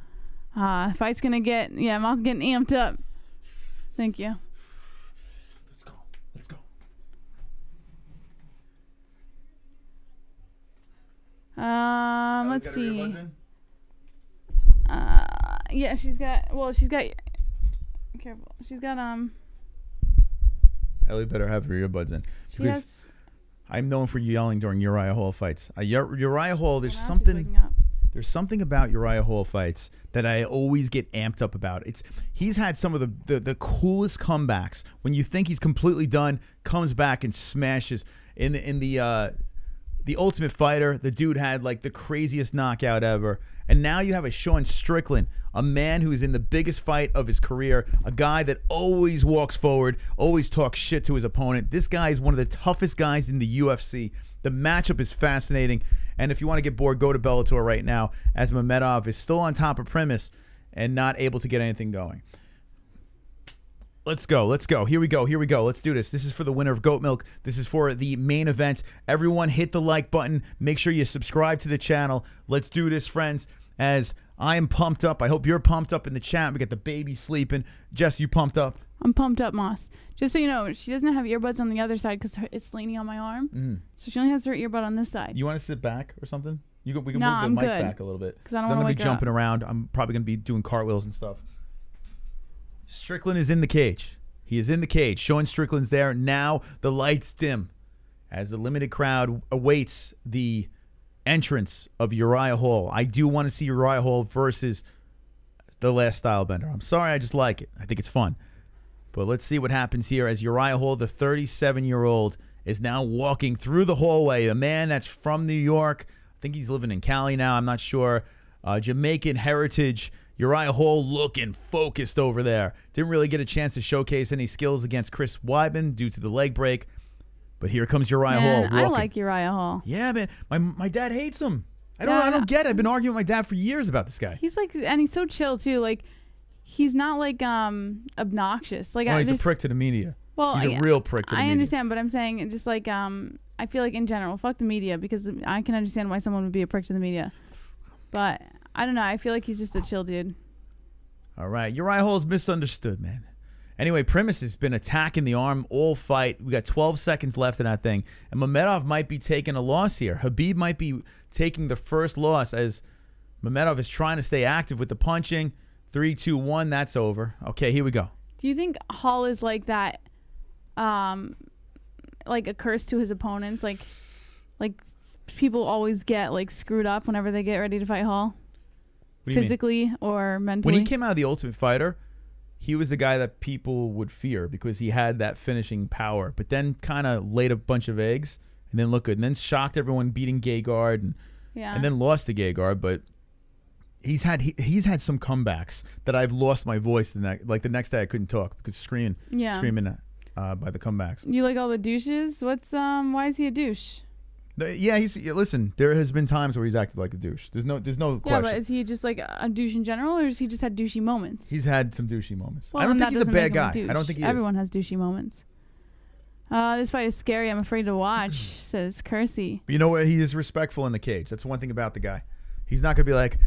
S4: fight's going to get... Yeah, Mom's getting amped up. Thank you.
S3: Let's go.
S4: Let's see. Yeah, she's got... Careful. She's got,
S3: Ellie better have her earbuds in. Because I'm known for yelling during Uriah Hall fights. Uriah Hall, there's something about Uriah Hall fights that I always get amped up about. He's had some of the coolest comebacks. When you think he's completely done, comes back and smashes. In the Ultimate Fighter, the dude had like the craziest knockout ever. And now you have a Sean Strickland, a man who's in the biggest fight of his career, a guy that always walks forward, always talks shit to his opponent. This guy is one of the toughest guys in the UFC. The matchup is fascinating. And if you want to get bored, go to Bellator right now, as Mamedov is still on top of Primus and not able to get anything going. Let's go. Let's go. Here we go. Here we go. Let's do this. This is for the winner of Goat Milk. This is for the main event. Everyone hit the like button. Make sure you subscribe to the channel. Let's do this, friends, as I am pumped up. I hope you're pumped up in the chat. We got the baby sleeping. Jess, you pumped up?
S4: I'm pumped up, Moss. Just so you know, she doesn't have earbuds on the other side because it's leaning on my arm. So she only has her earbud on this side.
S3: You want to sit back or something? We can move the
S4: I'm
S3: mic
S4: good.
S3: back a little bit.
S4: Because I'm going
S3: to be jumping around. I'm probably going to be doing cartwheels and stuff. Strickland is in the cage. He is in the cage. Sean Strickland's there. Now the lights dim as the limited crowd awaits the entrance of Uriah Hall. I do want to see Uriah Hall versus the last Stylebender. I'm sorry, I just like it. I think it's fun. But let's see what happens here as Uriah Hall, the 37-year-old, is now walking through the hallway. A man that's from New York. I think he's living in Cali now. I'm not sure. Jamaican heritage. Uriah Hall looking focused over there. Didn't really get a chance to showcase any skills against Chris Weidman due to the leg break. But here comes Uriah Hall walking.
S4: I like Uriah Hall.
S3: Yeah, man. My dad hates him. I don't get it. I've been arguing with my dad for years about this guy.
S4: He's like, and he's so chill too. Like, he's not like obnoxious. Like,
S3: he's a prick to the media.
S4: Well,
S3: he's a real prick to the media.
S4: I understand, but I'm saying just like I feel like in general, fuck the media, because I can understand why someone would be a prick to the media. But I don't know. I feel like he's just a chill dude.
S3: All right, Uriah Hall is misunderstood, man. Anyway, Primus has been attacking the arm all fight. We got 12 seconds left in that thing. And Mamedov might be taking a loss here. Habib might be taking the first loss as Mamedov is trying to stay active with the punching. 3, 2, 1, that's over. Okay, here we go.
S4: Do you think Hall is like that, like a curse to his opponents? Like people always get like screwed up whenever they get ready to fight Hall? Physically or mentally?
S3: When he came out of The Ultimate Fighter, he was the guy that people would fear because he had that finishing power, but then kind of laid a bunch of eggs and then looked good. And then shocked everyone beating Gegard and then lost to Gegard, but he's had some comebacks that I've lost my voice. Like the next day I couldn't talk because screaming by the comebacks.
S4: You like all the douches? Why is he a douche?
S3: Listen, there has been times where he's acted like a douche. There's no question.
S4: Yeah, but is he just like a douche in general, or has he just had douchey moments?
S3: He's had some douchey moments.
S4: Well,
S3: I don't think he's a bad guy.
S4: I
S3: don't think he is.
S4: Everyone has douchey moments. This fight is scary. I'm afraid to watch, says Kersey.
S3: But you know what? He is respectful in the cage. That's one thing about the guy. He's not going to be like,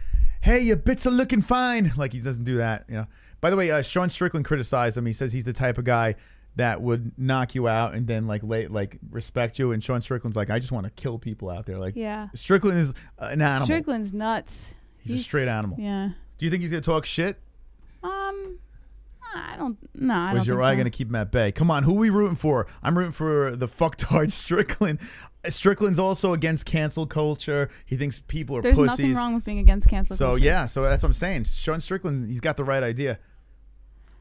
S3: hey, your bits are looking fine. Like, he doesn't do that. You know. By the way, Sean Strickland criticized him. He says he's the type of guy that would knock you out and then like respect you. And Sean Strickland's like, I just want to kill people out there. Like,
S4: yeah.
S3: Strickland is an animal.
S4: Strickland's nuts.
S3: He's a straight animal.
S4: Yeah.
S3: Do you think he's gonna talk shit?
S4: I don't. No, I don't.
S3: Or is Uriah gonna keep him at bay? Come on, who are we rooting for? I'm rooting for the fucktard Strickland. Strickland's also against cancel culture. He thinks people are pussies.
S4: There's nothing wrong with being against cancel culture.
S3: So yeah, so that's what I'm saying. Sean Strickland, he's got the right idea.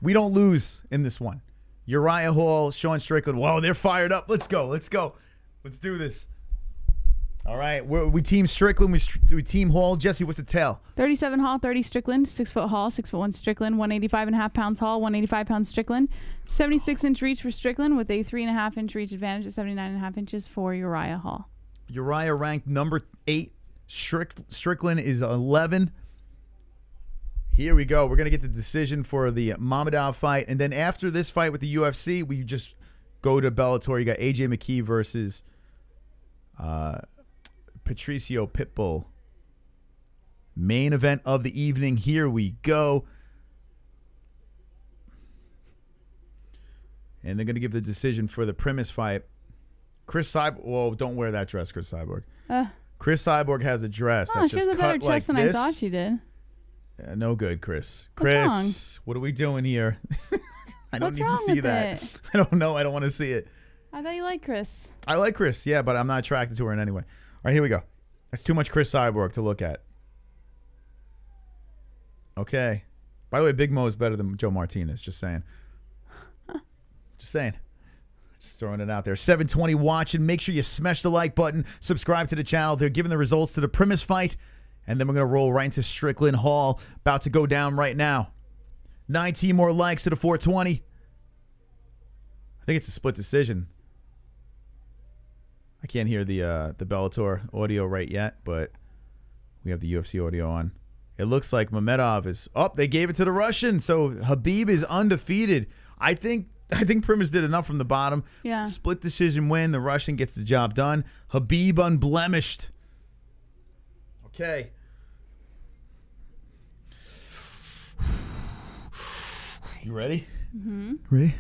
S3: We don't lose in this one. Uriah Hall, Sean Strickland. Whoa, they're fired up. Let's go. Let's go. Let's do this. All right. We team Strickland. We team Hall. Jesse, what's the tell?
S4: 37 Hall, 30 Strickland. 6 foot Hall, 6'1" Strickland. 185.5 pounds Hall, 185 pounds Strickland. 76-inch reach for Strickland with a 3.5-inch reach advantage at 79.5 inches for Uriah Hall.
S3: Uriah ranked number 8. Strickland is 11. Here we go. We're going to get the decision for the Mamedov fight. And then after this fight with the UFC, we just go to Bellator. You got AJ McKee versus Patricio Pitbull. Main event of the evening. Here we go. And they're going to give the decision for the Primus fight. Chris Cyborg. Whoa, don't wear that dress, Chris Cyborg. Chris Cyborg has a dress.
S4: Oh, she has a better dress than I thought she did.
S3: No good, Chris.
S4: What's wrong?
S3: What are we doing here? I don't
S4: What's
S3: need
S4: wrong
S3: to see
S4: with
S3: that.
S4: it?
S3: I don't know. I don't want to see it.
S4: I thought you liked Chris.
S3: I like Chris, yeah, but I'm not attracted to her in any way. All right, here we go. That's too much Chris Cyborg to look at. Okay. By the way, Big Mo is better than Joe Martinez. Just saying. Just saying. Just throwing it out there. 720 watching. Make sure you smash the like button. Subscribe to the channel. They're giving the results to the Primus fight. And then we're going to roll right into Strickland Hall. About to go down right now. 19 more likes to the 420. I think it's a split decision. I can't hear the Bellator audio right yet, but we have the UFC audio on. It looks like Mamedov is up. They gave it to the Russian, so Habib is undefeated. I think Primus did enough from the bottom.
S4: Yeah.
S3: Split decision win. The Russian gets the job done. Habib unblemished. Okay. You ready?
S4: Mm-hmm.
S3: Ready?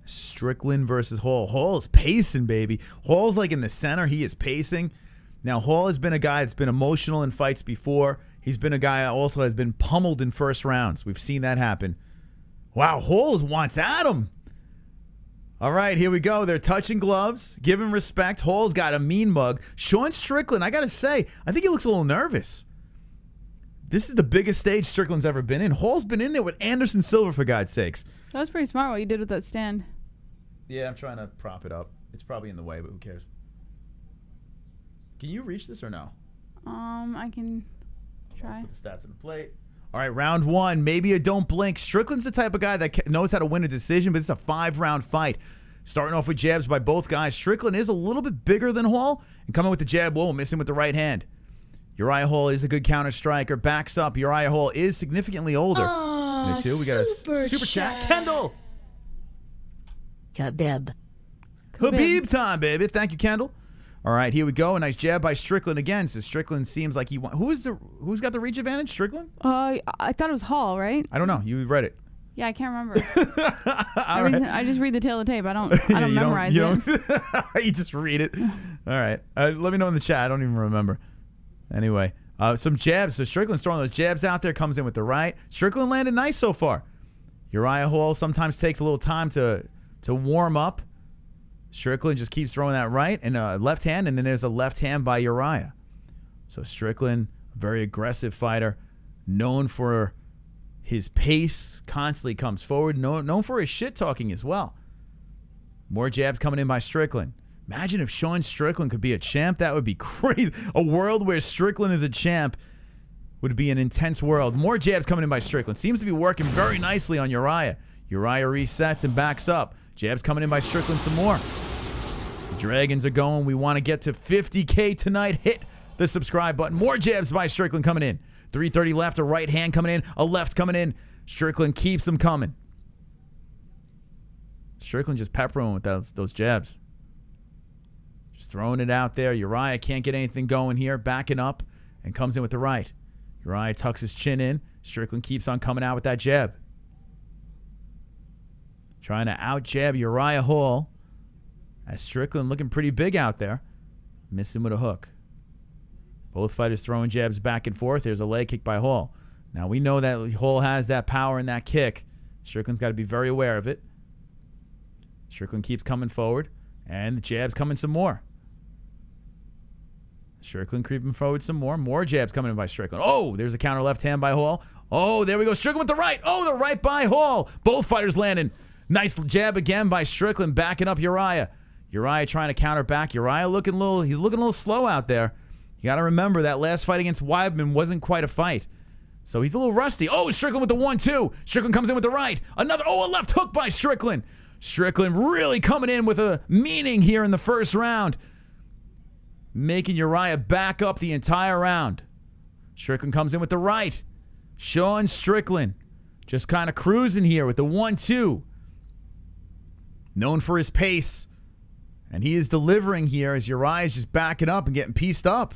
S3: Strickland versus Hall. Hall is pacing, baby. Hall's like in the center. He is pacing. Now, Hall has been a guy that's been emotional in fights before. He's been a guy that also has been pummeled in first rounds. We've seen that happen. Wow, Hall wants at him. All right, here we go. They're touching gloves. Give him respect. Hall's got a mean mug. Sean Strickland, I got to say, I think he looks a little nervous. This is the biggest stage Strickland's ever been in. Hall's been in there with Anderson Silva, for God's sakes.
S4: That was pretty smart what you did with that stand.
S3: Yeah, I'm trying to prop it up. It's probably in the way, but who cares? Can you reach this or no?
S4: I can try.
S3: Let's put the stats on the plate. All right, round one. Maybe a don't blink. Strickland's the type of guy that knows how to win a decision, but it's a 5-round fight. Starting off with jabs by both guys. Strickland is a little bit bigger than Hall, and coming with the jab, whoa, missing with the right hand. Uriah Hall is a good counter striker. Backs up. Uriah Hall is significantly older.
S1: Oh,
S3: we got a super chat. Kendall.
S5: Khabib.
S3: Habib time, baby. Thank you, Kendall. All right, here we go. A nice jab by Strickland again. So Strickland seems like he wants. Who's got the reach advantage? Strickland?
S4: I thought it was Hall, right?
S3: I don't know. You read it.
S4: Yeah, I can't remember. I just read the tail of tape. I don't memorize it.
S3: You just read it. All right. Let me know in the chat. I don't even remember. Anyway, some jabs. So Strickland's throwing those jabs out there. Comes in with the right. Strickland landed nice so far. Uriah Hall sometimes takes a little time to warm up. Strickland just keeps throwing that right and left hand, and then there's a left hand by Uriah. So Strickland, a very aggressive fighter, known for his pace, constantly comes forward, known for his shit-talking as well. More jabs coming in by Strickland. Imagine if Sean Strickland could be a champ. That would be crazy. A world where Strickland is a champ would be an intense world. More jabs coming in by Strickland. Seems to be working very nicely on Uriah. Uriah resets and backs up. Jabs coming in by Strickland some more. The Dragons are going. We want to get to 50K tonight. Hit the subscribe button. More jabs by Strickland coming in. 330 left, a right hand coming in, a left coming in. Strickland keeps them coming. Strickland just peppering with those jabs. Just throwing it out there. Uriah can't get anything going here. Backing up and comes in with the right. Uriah tucks his chin in. Strickland keeps on coming out with that jab. Trying to out-jab Uriah Hall. As Strickland looking pretty big out there. Missing with a hook. Both fighters throwing jabs back and forth. There's a leg kick by Hall. Now we know that Hall has that power in that kick. Strickland's got to be very aware of it. Strickland keeps coming forward. And the jabs coming some more. Strickland creeping forward some more. More jabs coming in by Strickland. Oh, there's a counter left hand by Hall. Oh, there we go. Strickland with the right. Oh, the right by Hall. Both fighters landing. Nice jab again by Strickland, backing up Uriah. Uriah trying to counter back. Uriah he's looking a little slow out there. You got to remember that last fight against Weidman wasn't quite a fight. So he's a little rusty. Oh, Strickland with the 1-2. Strickland comes in with the right. A left hook by Strickland. Strickland really coming in with a meaning here in the first round. Making Uriah back up the entire round. Strickland comes in with the right. Sean Strickland just kind of cruising here with the 1-2. Known for his pace. And he is delivering here as Uriah is just backing up and getting pieced up.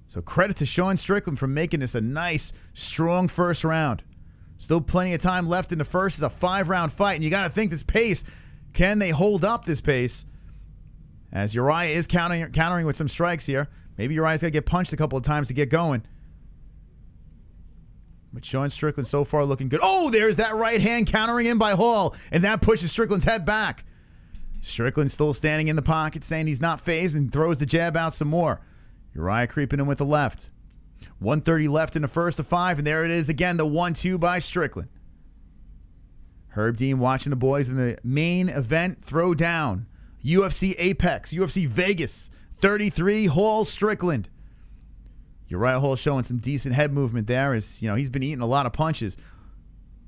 S3: So credit to Sean Strickland for making this a nice, strong first round. Still plenty of time left in the first. It's a 5-round fight, and you got to think this pace. Can they hold up this pace? As Uriah is countering with some strikes here. Maybe Uriah's got to get punched a couple of times to get going. But Sean Strickland so far looking good. Oh, there's that right hand countering in by Hall, and that pushes Strickland's head back. Strickland still standing in the pocket, saying he's not phased, and throws the jab out some more. Uriah creeping in with the left. 1:30 left in the first of 5, and there it is again, the 1-2 by Strickland. Herb Dean watching the boys in the main event throwdown. UFC Apex, UFC Vegas, 33, Hall Strickland. Uriah Hall showing some decent head movement there. As you know, he's been eating a lot of punches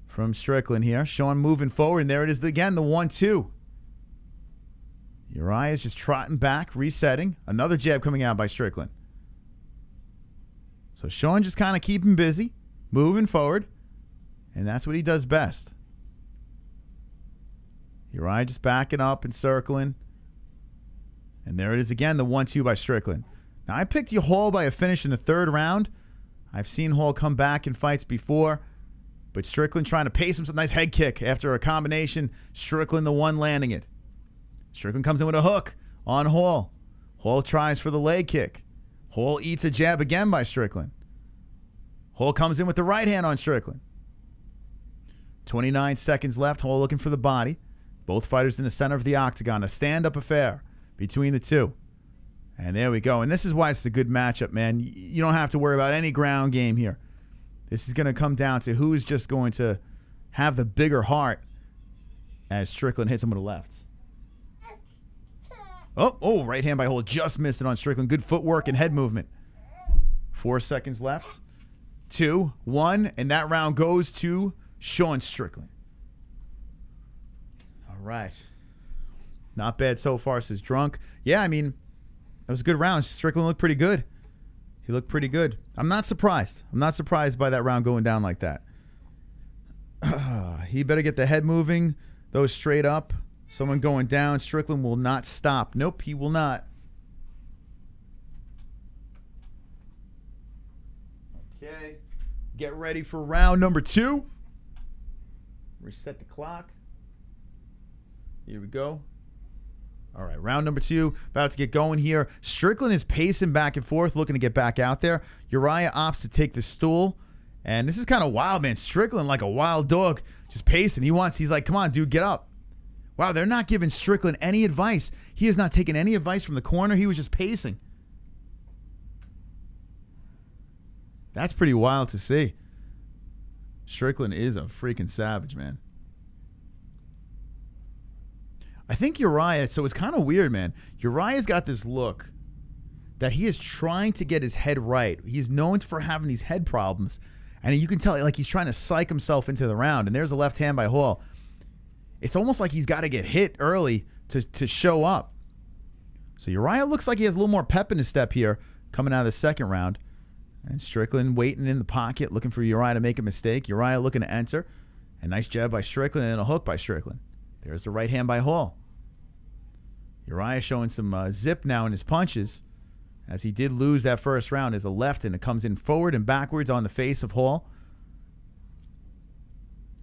S3: from Strickland here. Sean moving forward, and there it is again, the 1-2. Uriah is just trotting back, resetting. Another jab coming out by Strickland. So Sean just kind of keeping busy, moving forward, and that's what he does best. Uriah just backing up and circling. And there it is again, the 1-2 by Strickland. Now, I picked Hall by a finish in the 3rd round. I've seen Hall come back in fights before, but Strickland trying to pace him some nice head kick after a combination. Strickland the one landing it. Strickland comes in with a hook on Hall. Hall tries for the leg kick. Hall eats a jab again by Strickland. Hall comes in with the right hand on Strickland. 29 seconds left. Hall looking for the body. Both fighters in the center of the octagon. A stand-up affair between the two. And there we go. And this is why it's a good matchup, man. You don't have to worry about any ground game here. This is going to come down to who's just going to have the bigger heart as Strickland hits him with a left. Oh, right hand by Hall. Just missed it on Strickland. Good footwork and head movement. 4 seconds left. 2, 1, and that round goes to Sean Strickland. All right. Not bad so far, says Drunk. Yeah, I mean, that was a good round. Strickland looked pretty good. He looked pretty good. I'm not surprised. I'm not surprised by that round going down like that. He better get the head moving. Those straight up. Someone going down. Strickland will not stop. Nope, he will not. Okay. Get ready for round number 2. Reset the clock. Here we go. All right, round number 2, about to get going here. Strickland is pacing back and forth, looking to get back out there. Uriah opts to take the stool. And this is kind of wild, man. Strickland, like a wild dog, just pacing. He's like, come on, dude, get up. Wow, they're not giving Strickland any advice. He has not taken any advice from the corner. He was just pacing. That's pretty wild to see. Strickland is a freaking savage, man. I think Uriah, so it's kind of weird, man. Uriah's got this look that he is trying to get his head right. He's known for having these head problems. And you can tell, like, he's trying to psych himself into the round. And there's a left hand by Hall. It's almost like he's got to get hit early to show up. So Uriah looks like he has a little more pep in his step here coming out of the second round. And Strickland waiting in the pocket, looking for Uriah to make a mistake. Uriah looking to enter. A nice jab by Strickland and a hook by Strickland. There's the right hand by Hall. Uriah showing some zip now in his punches, as he did lose that first round as a left, and it comes in forward and backwards on the face of Hall.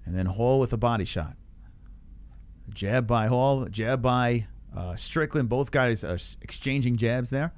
S3: And then Hall with a body shot. Jab by Hall, jab by Strickland. Both guys are exchanging jabs there.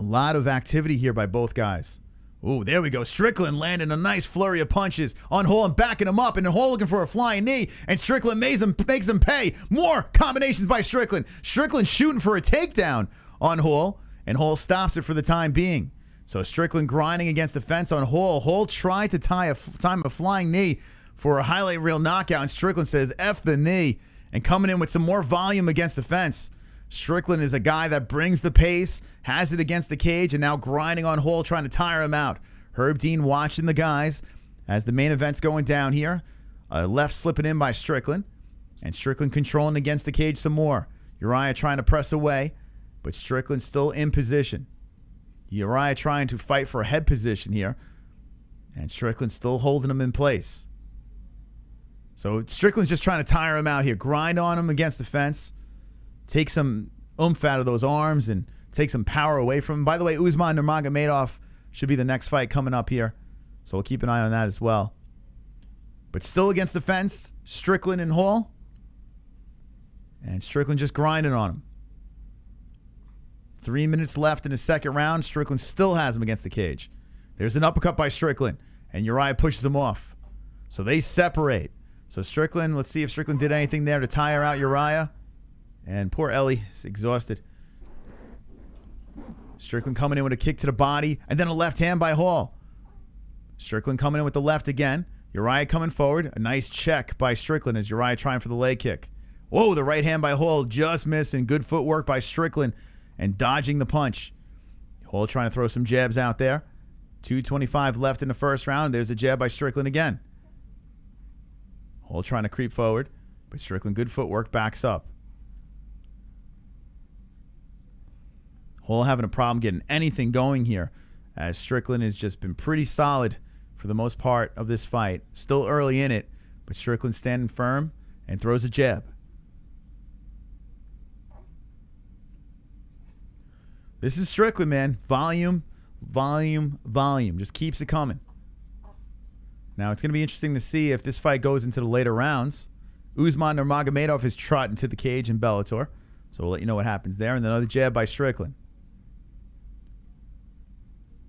S3: A lot of activity here by both guys. Ooh, there we go. Strickland landing a nice flurry of punches on Hall and backing him up. And Hall looking for a flying knee. And Strickland makes him pay. More combinations by Strickland. Strickland shooting for a takedown on Hall. And Hall stops it for the time being. So Strickland grinding against the fence on Hall. Hall tried to time a flying knee for a highlight reel knockout. And Strickland says, F the knee. And coming in with some more volume against the fence. Strickland is a guy that brings the pace, has it against the cage, and now grinding on Hall, trying to tire him out. Herb Dean watching the guys as the main event's going down here. Left slipping in by Strickland, and Strickland controlling against the cage some more. Uriah trying to press away, but Strickland still in position. Uriah trying to fight for a head position here, and Strickland still holding him in place. So Strickland's just trying to tire him out here. Grind on him against the fence. Take some oomph out of those arms and take some power away from him. By the way, Usman Nurmagomedov should be the next fight coming up here. So we'll keep an eye on that as well. But still against the fence, Strickland and Hall. And Strickland just grinding on him. 3 minutes left in the second round. Strickland still has him against the cage. There's an uppercut by Strickland. And Uriah pushes him off. So they separate. So Strickland, let's see if Strickland did anything there to tire out Uriah. And poor Ellie is exhausted. Strickland coming in with a kick to the body. And then a left hand by Hall. Strickland coming in with the left again. Uriah coming forward. A nice check by Strickland as Uriah trying for the leg kick. Whoa, the right hand by Hall just missing. Good footwork by Strickland and dodging the punch. Hall trying to throw some jabs out there. 2:25 left in the first round. There's a jab by Strickland again. Hall trying to creep forward. But Strickland, good footwork, backs up. Hall having a problem getting anything going here, as Strickland has just been pretty solid for the most part of this fight. Still early in it, but Strickland standing firm and throws a jab. This is Strickland, man. Volume, volume, volume. Just keeps it coming. Now, it's going to be interesting to see if this fight goes into the later rounds. Usman Nurmagomedov is trotting to the cage in Bellator, so we'll let you know what happens there. And another jab by Strickland.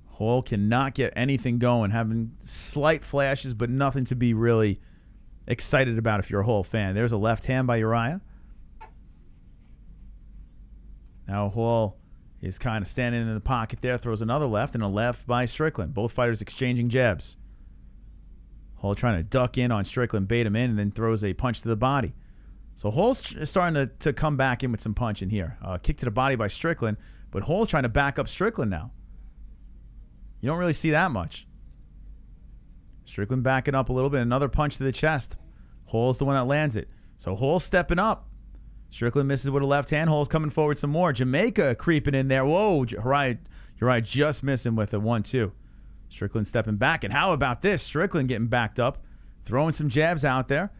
S3: Hall cannot get anything going, having slight flashes, but nothing to be really excited about if you're a Hall fan. There's a left hand by Uriah. Now Hall is kind of standing in the pocket there, throws another left, and a left by Strickland. Both fighters exchanging jabs. Hall trying to duck in on Strickland, bait him in, and then throws a punch to the body. So Hall's starting to come back in with some punch in here. Kick to the body by Strickland, but Hall trying to back up Strickland now. You don't really see that much. Strickland backing up a little bit. Another punch to the chest. Hall's the one that lands it. So Hall's stepping up. Strickland misses with a left hand. Hall's coming forward some more. Jamaica creeping in there. Whoa, Uriah just missing with a 1-2. Strickland stepping back. And how about this? Strickland getting backed up. Throwing some jabs out there.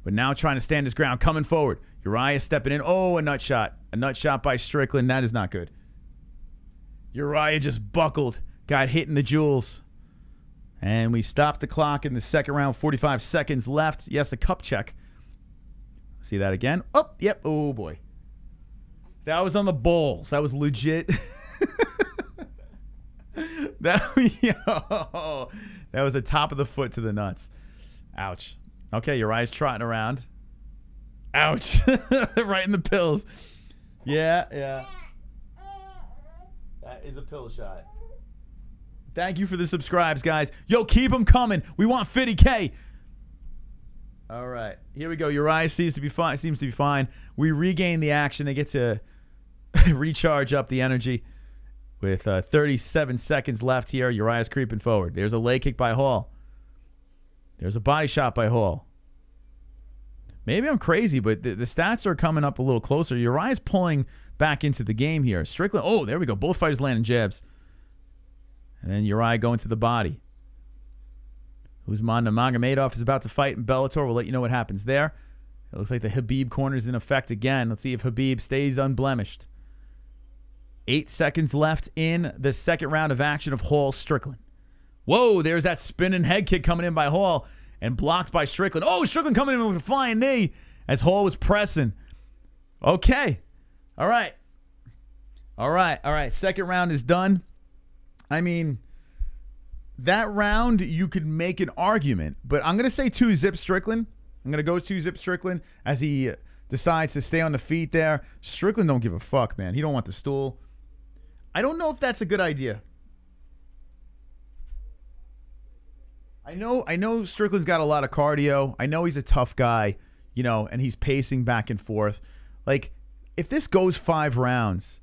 S3: But now trying to stand his ground. Coming forward. Uriah stepping in. Oh, a nut shot. A nut shot by Strickland. That is not good. Uriah just buckled. Got hit in the jewels. And we stopped the clock in the second round. 45 seconds left. Yes, a cup check. See that again? Oh, yep. Oh, boy. That was on the balls. That was legit. That was the top of the foot to the nuts. Ouch. Okay, Uriah's trotting around. Ouch. Right in the pills. Yeah. That is a pill shot. Thank you for the subscribes, guys. Yo, keep them coming. We want 50K. All right. Here we go. Uriah seems to be fine. We regain the action. They get to recharge up the energy. With 37 seconds left here, Uriah's creeping forward. There's a leg kick by Hall. There's a body shot by Hall. Maybe I'm crazy, but the stats are coming up a little closer. Uriah's pulling back into the game here. Strickland, oh, there we go. Both fighters landing jabs. And then Uriah going to the body. Usman Nurmagomedov is about to fight in Bellator. We'll let you know what happens there. It looks like the Khabib corner is in effect again. Let's see if Khabib stays unblemished. 8 seconds left in the second round of action of Hall Strickland. Whoa, there's that spinning head kick coming in by Hall and blocked by Strickland. Oh, Strickland coming in with a flying knee as Hall was pressing. Okay. All right. Second round is done. I mean, that round you could make an argument, but I'm going to say 2-zip Strickland. I'm going to go 2-zip Strickland as he decides to stay on the feet there. Strickland don't give a fuck, man. He don't want the stool. I don't know if that's a good idea. I know Strickland's got a lot of cardio. I know he's a tough guy, you know, and he's pacing back and forth. Like, if this goes 5 rounds,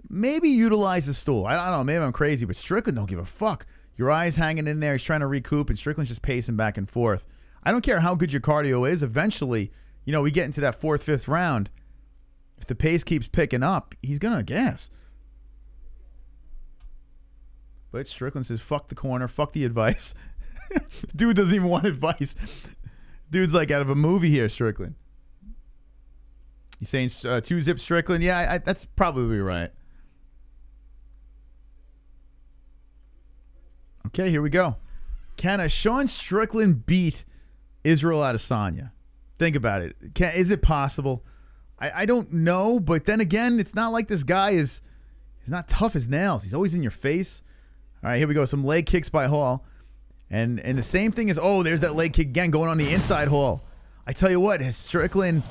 S3: maybe utilize the stool. I don't know. Maybe I'm crazy, but Strickland don't give a fuck. Uriah's hanging in there. He's trying to recoup, and Strickland's just pacing back and forth. I don't care how good your cardio is. Eventually, you know, we get into that 4th, 5th round. If the pace keeps picking up, he's going to gas. But Strickland says, fuck the corner, fuck the advice. Dude doesn't even want advice. Dude's like out of a movie here, Strickland. He's saying 2-zip Strickland. Yeah, that's probably right. Okay, here we go. Can a Sean Strickland beat Israel Adesanya? Think about it. Is it possible? I don't know, but then again, it's not like this guy he's not tough as nails. He's always in your face. All right, here we go. Some leg kicks by Hall. And the same thing is, oh, there's that leg kick again going on the inside Hall. I tell you what, Strickland,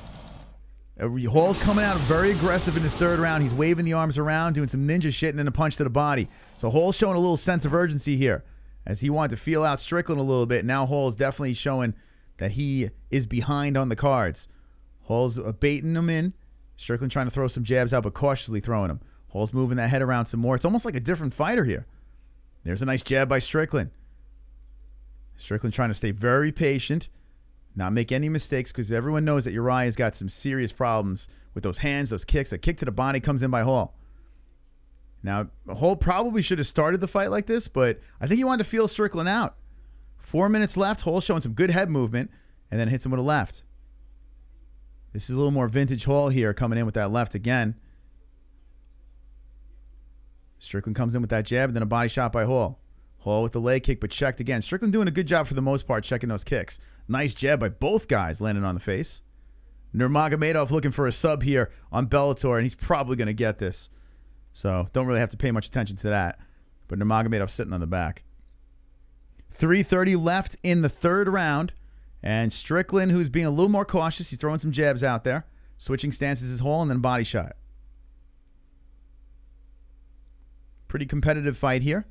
S3: Hall's coming out very aggressive in his 3rd round. He's waving the arms around, doing some ninja shit, and then a punch to the body. So Hall's showing a little sense of urgency here as he wanted to feel out Strickland a little bit. Now Hall's definitely showing that he is behind on the cards. Hall's baiting him in. Strickland trying to throw some jabs out, but cautiously throwing them. Hall's moving that head around some more. It's almost like a different fighter here. There's a nice jab by Strickland. Strickland trying to stay very patient, not make any mistakes, because everyone knows that Uriah's got some serious problems with those hands, those kicks. A kick to the body comes in by Hall. Now, Hall probably should have started the fight like this, but I think he wanted to feel Strickland out. 4 minutes left. Hall showing some good head movement, and then hits him with a left. This is a little more vintage Hall here, coming in with that left again. Strickland comes in with that jab, and then a body shot by Hall. Hall with the leg kick, but checked again. Strickland doing a good job for the most part, checking those kicks. Nice jab by both guys, landing on the face. Nurmagomedov looking for a sub here on Bellator, and he's probably going to get this. So don't really have to pay much attention to that. But Nurmagomedov sitting on the back. 3:30 left in the 3rd round. And Strickland, who's being a little more cautious, he's throwing some jabs out there. Switching stances is Hall, and then body shot. Pretty competitive fight here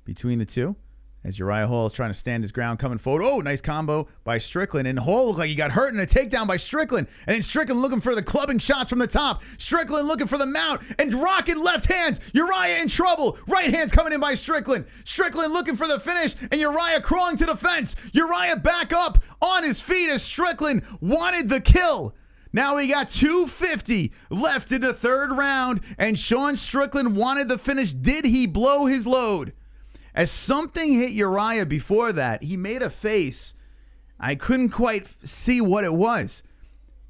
S3: between the two. As Uriah Hall is trying to stand his ground, coming forward. Oh, nice combo by Strickland. And Hall looked like he got hurt in a takedown by Strickland. And then Strickland looking for the clubbing shots from the top. Strickland looking for the mount and rocking left hands. Uriah in trouble. Right hands coming in by Strickland. Strickland looking for the finish. And Uriah crawling to the fence. Uriah back up on his feet as Strickland wanted the kill. Now we got 2:50 left in the 3rd round. And Sean Strickland wanted the finish. Did he blow his load? As something hit Uriah before that, he made a face. I couldn't quite see what it was,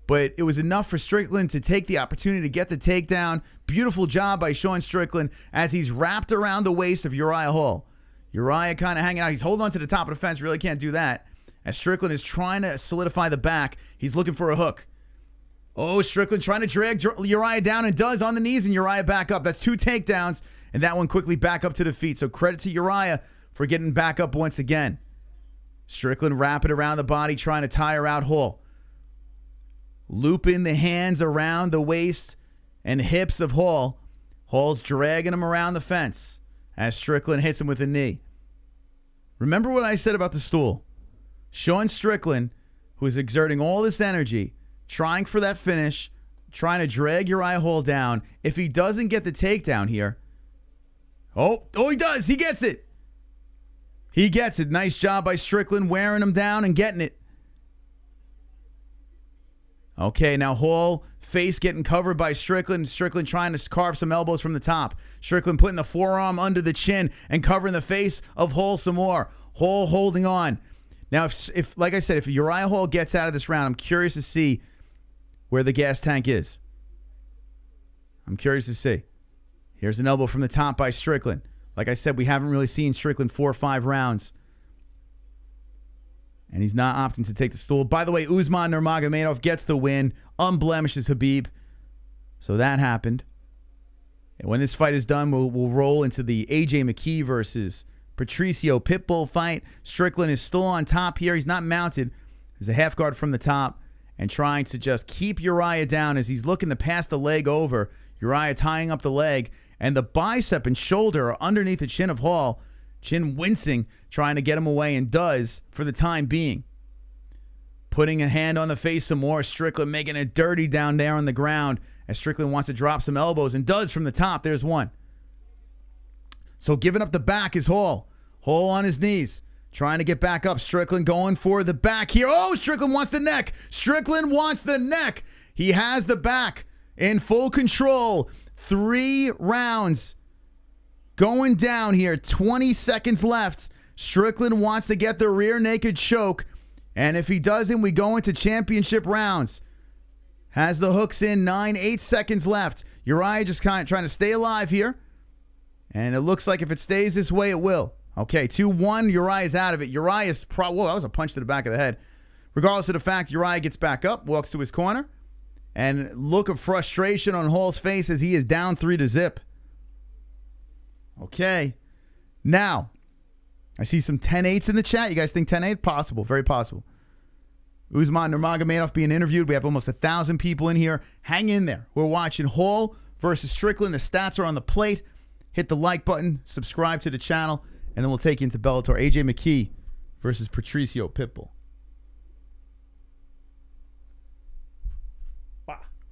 S3: but it was enough for Strickland to take the opportunity to get the takedown. Beautiful job by Sean Strickland as he's wrapped around the waist of Uriah Hall. Uriah kind of hanging out. He's holding on to the top of the fence. Really can't do that. As Strickland is trying to solidify the back, he's looking for a hook. Oh, Strickland trying to drag Uriah down and does on the knees, and Uriah back up. That's 2 takedowns, and that one quickly back up to the feet. So credit to Uriah for getting back up once again. Strickland wrapping around the body, trying to tire out Hall. Looping the hands around the waist and hips of Hall. Hall's dragging him around the fence as Strickland hits him with a knee. Remember what I said about the stool. Sean Strickland, who is exerting all this energy, trying for that finish, trying to drag Uriah Hall down. If he doesn't get the takedown here. Oh, he does. He gets it. He gets it. Nice job by Strickland wearing him down and getting it. Okay, now Hall, face getting covered by Strickland. Strickland trying to carve some elbows from the top. Strickland putting the forearm under the chin and covering the face of Hall some more. Hall holding on. Now, if like I said, if Uriah Hall gets out of this round, I'm curious to see where the gas tank is. I'm curious to see. Here's an elbow from the top by Strickland. Like I said, we haven't really seen Strickland 4 or 5 rounds. And he's not opting to take the stool. By the way, Usman Nurmagomedov gets the win. Unblemishes Khabib. So that happened. And when this fight is done, we'll roll into the AJ McKee versus Patricio Pitbull fight. Strickland is still on top here. He's not mounted. There's a half guard from the top and trying to just keep Uriah down as he's looking to pass the leg over. Uriah tying up the leg, and the bicep and shoulder are underneath the chin of Hall. Chin wincing, trying to get him away, and does for the time being. Putting a hand on the face some more. Strickland making it dirty down there on the ground as Strickland wants to drop some elbows and does from the top. There's one. So giving up the back is Hall. Hall on his knees, trying to get back up. Strickland going for the back here. Oh, Strickland wants the neck. Strickland wants the neck. He has the back in full control. 3 rounds going down here. 20 seconds left. Strickland wants to get the rear naked choke. And if he doesn't, we go into championship rounds. Has the hooks in. 8 seconds left. Uriah just kind of trying to stay alive here. And it looks like if it stays this way, it will. Okay, 2-1. Uriah's out of it. Uriah's whoa, that was a punch to the back of the head. Regardless of the fact, Uriah gets back up, walks to his corner. And look of frustration on Hall's face as he is down 3-0. Okay. Now, I see some 10-8s in the chat. You guys think 10-8? Possible. Very possible. Usman Nurmagomedov being interviewed. We have almost 1,000 people in here. Hang in there. We're watching Hall versus Strickland. The stats are on the plate. Hit the like button. Subscribe to the channel. And then we'll take you into Bellator. AJ McKee versus Patricio Pitbull.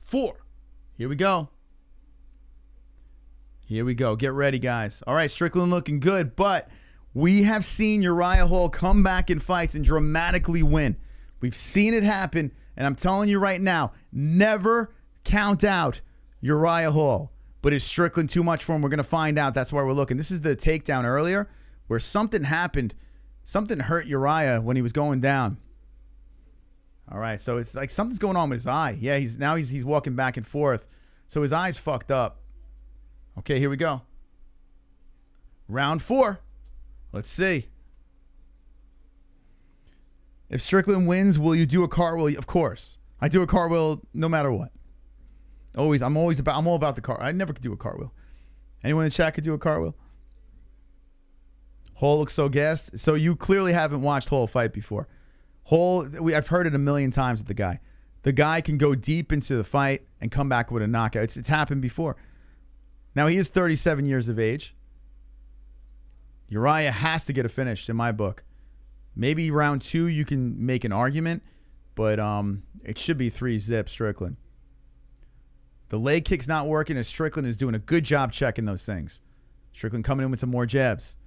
S3: 4. Here we go. Here we go. Get ready, guys. All right, Strickland looking good, but we have seen Uriah Hall come back in fights and dramatically win. We've seen it happen, and I'm telling you right now, never count out Uriah Hall. But is Strickland too much for him? We're going to find out. That's why we're looking. This is the takedown earlier where something happened. Something hurt Uriah when he was going down. All right, so it's like something's going on with his eye. Yeah, he's walking back and forth. So his eye's fucked up. Okay, here we go. Round 4. Let's see. If Strickland wins, will you do a cartwheel? Of course. I do a cartwheel no matter what. I'm all about the car. I never could do a cartwheel. Anyone in the chat could do a cartwheel? Hall looks so gassed. So you clearly haven't watched Hall fight before. Hall, I've heard it a million times with the guy. The guy can go deep into the fight and come back with a knockout. It's happened before. Now, he is 37 years of age. Uriah has to get a finish in my book. Maybe round 2 you can make an argument, but it should be 3-0 Strickland. The leg kick's not working as Strickland is doing a good job checking those things. Strickland coming in with some more jabs.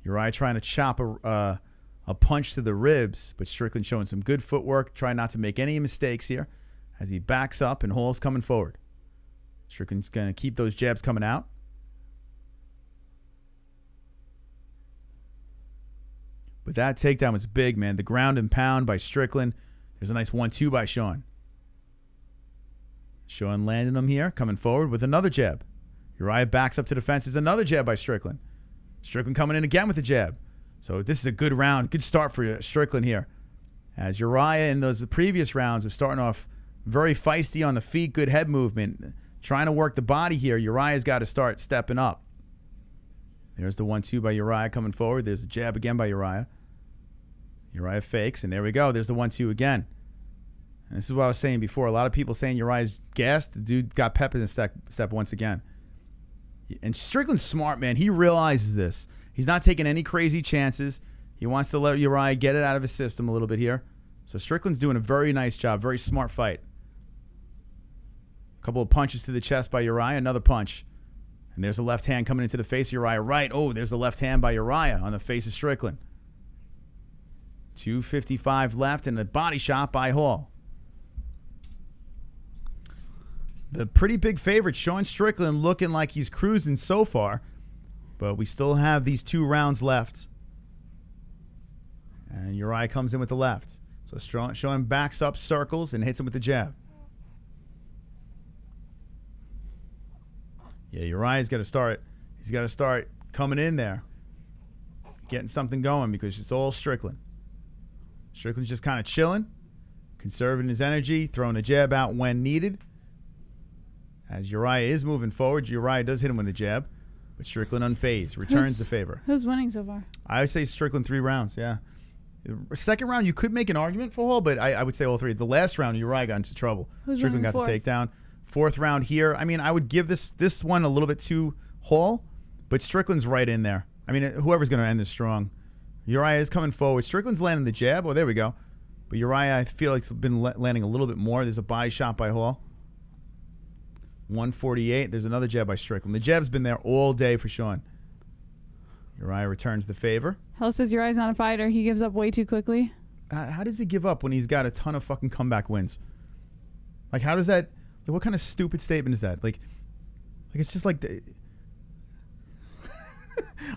S3: Uriah trying to chop a punch to the ribs, but Strickland showing some good footwork, trying not to make any mistakes here as he backs up and Hall's coming forward. Strickland's going to keep those jabs coming out. But that takedown was big, man. The ground and pound by Strickland. There's a nice 1-2 by Sean. Sean landing him here, coming forward with another jab. Uriah backs up to the fence. There's another jab by Strickland. Strickland coming in again with the jab. So this is a good round. Good start for Strickland here. As Uriah in those previous rounds was starting off very feisty on the feet, good head movement. Trying to work the body here. Uriah's got to start stepping up. There's the 1-2 by Uriah coming forward. There's the jab again by Uriah. Uriah fakes, and there we go. There's the 1-2 again. And this is what I was saying before. A lot of people saying Uriah's gassed. The dude got pep in the step once again. And Strickland's smart, man. He realizes this. He's not taking any crazy chances. He wants to let Uriah get it out of his system a little bit here. So Strickland's doing a very nice job. Very smart fight. A couple of punches to the chest by Uriah. Another punch. And there's a left hand coming into the face of Uriah. Right. Oh, there's a left hand by Uriah on the face of Strickland. 2:55 left and a body shot by Hall. The pretty big favorite, Sean Strickland, looking like he's cruising so far. But we still have these 2 rounds left. And Uriah comes in with the left. So Sean backs up, circles, and hits him with the jab. Yeah, Uriah's got to start. He's got to start coming in there. Getting something going because it's all Strickland. Strickland's just kind of chilling. Conserving his energy. Throwing a jab out when needed. As Uriah is moving forward, Uriah does hit him with a jab. But Strickland unfazed. Returns the favor.
S4: Who's winning so far?
S3: I would say Strickland 3 rounds, yeah. The second round, you could make an argument for Hall, but I would say all 3. The last round, Uriah got into trouble. Strickland got the takedown. 4th round here. I mean, I would give this one a little bit to Hall, but Strickland's right in there. I mean, whoever's going to end this strong. Uriah is coming forward. Strickland's landing the jab. Oh, there we go. But Uriah, I feel like, has been landing a little bit more. There's a body shot by Hall. 148. There's another jab by Strickland. The jab's been there all day for Sean. Uriah returns the favor.
S4: Hell says Uriah's not a fighter. He gives up way too quickly.
S3: How does he give up when he's got a ton of fucking comeback wins? Like, how does that... What kind of stupid statement is that? Like it's just like...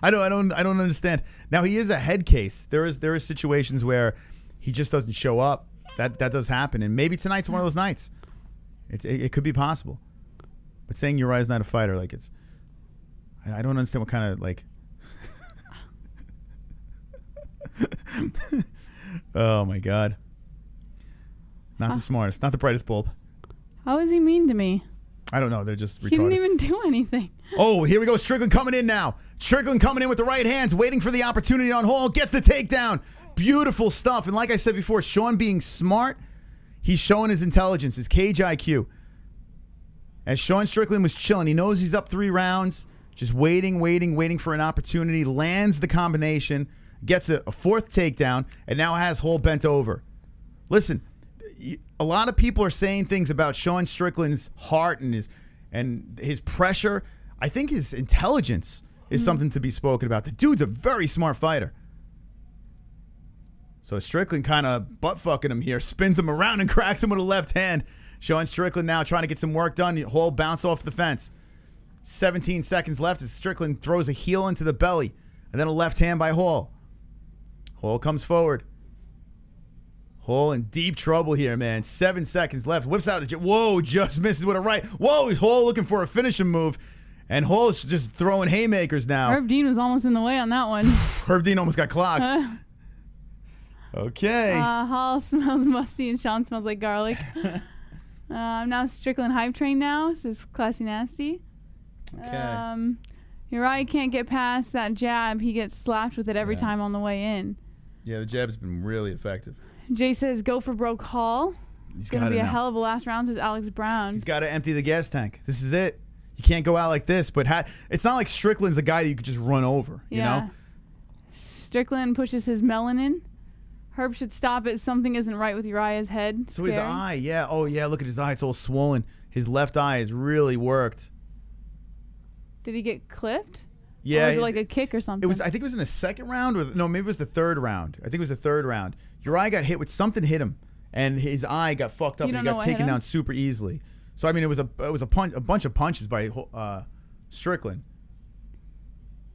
S3: I don't understand. Now, he is a head case. There is situations where he just doesn't show up. That does happen. And maybe tonight's one of those nights. It could be possible. But saying Uriah's not a fighter, like it's... I don't understand what kind of, like... Oh, my God. Not the smartest. Not the brightest bulb.
S4: How is he mean to me?
S3: I don't know. They're just retarded.
S4: He didn't even do anything.
S3: Oh, here we go. Strickland coming in now. Strickland coming in with the right hands, waiting for the opportunity on Hall. Gets the takedown. Beautiful stuff. And like I said before, Sean being smart, he's showing his intelligence, his cage IQ. As Sean Strickland was chilling, he knows he's up 3 rounds, just waiting for an opportunity, lands the combination, gets a 4th takedown, and now has Hall bent over. Listen, a lot of people are saying things about Sean Strickland's heart and his pressure. I think his intelligence is something to be spoken about. The dude's a very smart fighter. So Strickland kind of butt-fucking him here, spins him around and cracks him with a left hand. Sean Strickland now trying to get some work done. Hall bounce off the fence. 17 seconds left as Strickland throws a heel into the belly. And then a left hand by Hall. Hall comes forward. Hall in deep trouble here, man. 7 seconds left. Whips out a jab. Whoa, just misses with a right. Whoa, Hall looking for a finishing move. And Hall is just throwing haymakers now.
S4: Herb Dean was almost in the way on that one.
S3: Herb Dean almost got clocked. Okay.
S4: Hall smells musty and Sean smells like garlic. I'm now Strickland hype train now. This is classy nasty.
S3: Okay.
S4: Uriah can't get past that jab. He gets slapped with it every time on the way in.
S3: Yeah, the jab's been really effective.
S4: Jay says go for broke Hall. It's going to be a hell of a last round, says Alex Brown.
S3: He's got to empty the gas tank. This is it. You can't go out like this. But it's not like Strickland's a guy that you could just run over, you know?
S4: Strickland pushes his melanin. Herb should stop it. Something isn't right with Uriah's head.
S3: So his eye, yeah. Oh, yeah, look at his eye. It's all swollen. His left eye has really worked.
S4: Did he get clipped?
S3: Yeah.
S4: Or was it like a kick or something?
S3: I think it was in the second round. No, maybe it was the 3rd round. I think it was the 3rd round. Uriah got hit with something, hit him, and his eye got fucked up and he got taken down super easily. So, I mean, it was a bunch of punches by Strickland.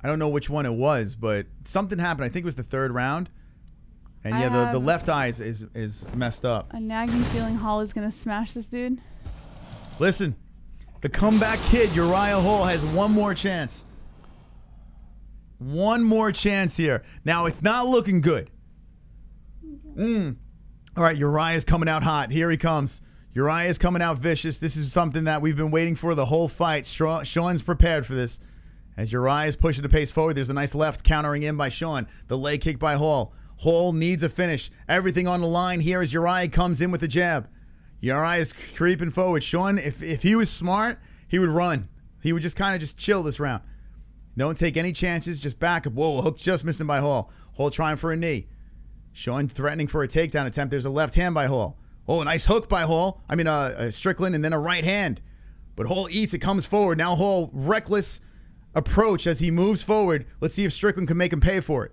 S3: I don't know which one it was, but something happened. I think it was the 3rd round. And yeah, the left eye is messed up.
S4: A nagging feeling Hall is going to smash this dude.
S3: Listen, the comeback kid, Uriah Hall, has one more chance. One more chance here. Now, it's not looking good. All right, Uriah's coming out hot. Here he comes. Uriah's coming out vicious. This is something that we've been waiting for the whole fight. Sean's prepared for this. As Uriah's pushing the pace forward, there's a nice left countering in by Sean. The leg kick by Hall. Hall needs a finish. Everything on the line here as Uriah comes in with the jab. Uriah's creeping forward. Sean, if he was smart, he would run. He would just kind of just chill this round. Don't take any chances. Just back up. Whoa, hook just missing by Hall. Hall trying for a knee. Sean threatening for a takedown attempt. There's a left hand by Hall. Oh, a nice hook by Hall. I mean, Strickland, and then a right hand. But Hall eats it, comes forward. Now Hall, reckless approach as he moves forward. Let's see if Strickland can make him pay for it.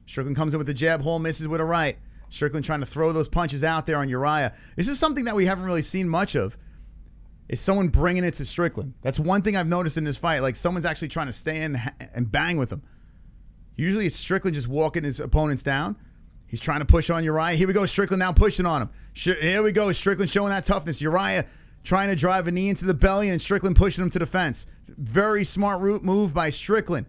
S3: Strickland comes in with the jab. Hall misses with a right. Strickland trying to throw those punches out there on Uriah. This is something that we haven't really seen much of. Is someone bringing it to Strickland. That's one thing I've noticed in this fight. Like, someone's actually trying to stay in and bang with him. Usually it's Strickland just walking his opponents down. He's trying to push on Uriah. Here we go. Strickland now pushing on him. Here we go. Strickland showing that toughness. Uriah trying to drive a knee into the belly, and Strickland pushing him to the fence. Very smart route move by Strickland.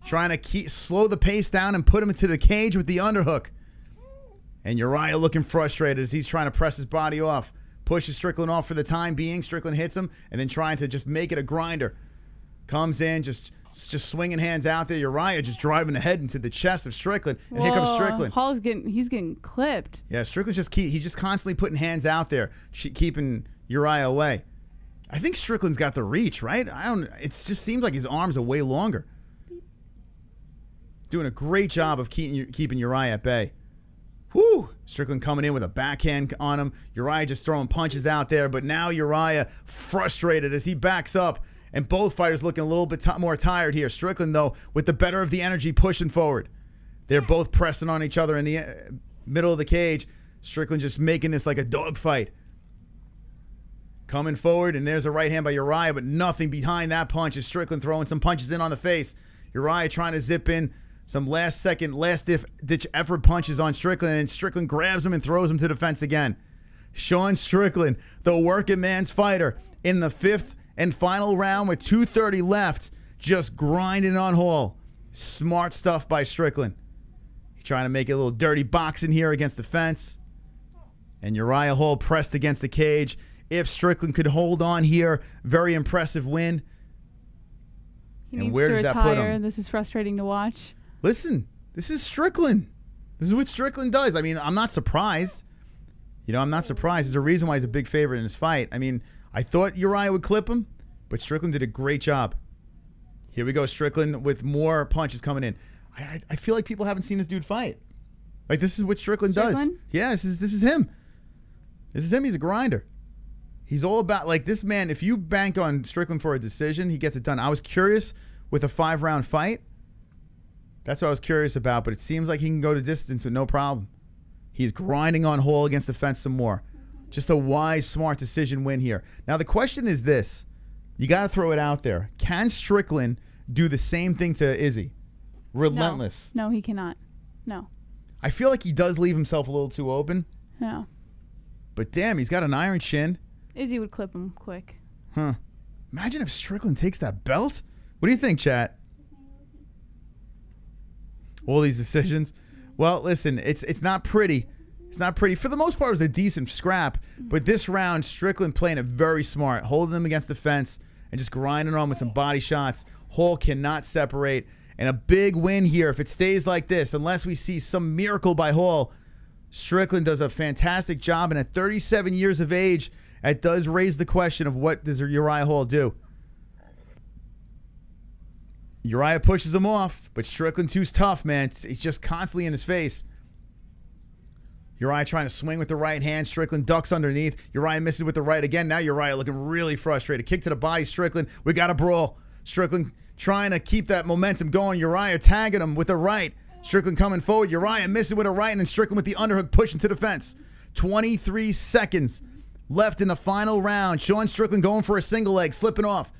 S3: Trying to slow the pace down and put him into the cage with the underhook. And Uriah looking frustrated as he's trying to press his body off. Pushes Strickland off for the time being. Strickland hits him and then trying to just make it a grinder. Comes in, just swinging hands out there. Uriah just driving the head into the chest of Strickland. And here comes Strickland.
S4: Hall's getting clipped.
S3: Yeah, Strickland's he's just constantly putting hands out there, keeping Uriah away. I think Strickland's got the reach, right? It just seems like his arms are way longer. Doing a great job of keeping Uriah at bay. Whew! Strickland coming in with a backhand on him. Uriah just throwing punches out there, but now Uriah frustrated as he backs up. And both fighters looking a little bit more tired here. Strickland, though, with the better of the energy, pushing forward. They're both pressing on each other in the middle of the cage. Strickland just making this like a dogfight. Coming forward, and there's a right hand by Uriah, but nothing behind that punch as Strickland throwing some punches in on the face. Uriah trying to zip in some last-ditch effort punches on Strickland, and Strickland grabs him and throws him to the fence again. Sean Strickland, the working man's fighter, in the fifth and final round with 2:30 left, just grinding on Hall. Smart stuff by Strickland. He's trying to make it a little dirty boxing here against the fence. And Uriah Hall pressed against the cage. If Strickland could hold on here, very impressive win.
S4: He needs to retire. This is frustrating to watch.
S3: Listen, this is Strickland. This is what Strickland does. I mean, I'm not surprised. I'm not surprised. There's a reason why he's a big favorite in this fight. I mean, I thought Uriah would clip him, but Strickland did a great job. Here we go, Strickland with more punches coming in. I feel like people haven't seen this dude fight. Like, this is what Strickland does. Yeah, this is him. This is him. He's a grinder. He's all about, like, this man, if you bank on Strickland for a decision, he gets it done. I was curious with a 5-round fight. That's what I was curious about, but it seems like he can go to distance with no problem. He's grinding on Hall against the fence some more. Just a wise, smart decision win here. Now, the question is this. You got to throw it out there. Can Strickland do the same thing to Izzy? Relentless.
S4: No, he cannot. No.
S3: I feel like he does leave himself a little too open.
S4: No.
S3: But damn, he's got an iron chin.
S4: Izzy would clip him quick.
S3: Huh. Imagine if Strickland takes that belt. What do you think, chat? All these decisions. Well, listen, it's not pretty. It's not pretty. For the most part, it was a decent scrap. But this round, Strickland playing it very smart, holding him against the fence and just grinding on with some body shots. Hall cannot separate. And a big win here if it stays like this, unless we see some miracle by Hall. Strickland does a fantastic job, and at 37 years of age, it does raise the question of what does Uriah Hall do? Uriah pushes him off, but Strickland too's tough, man. He's just constantly in his face. Uriah trying to swing with the right hand. Strickland ducks underneath. Uriah misses with the right again. Now Uriah looking really frustrated. Kick to the body, Strickland. We got a brawl. Strickland trying to keep that momentum going. Uriah tagging him with the right. Strickland coming forward. Uriah missing with a right, and then Strickland with the underhook pushing to the fence. 23 seconds left in the final round. Sean Strickland going for a single leg, slipping off.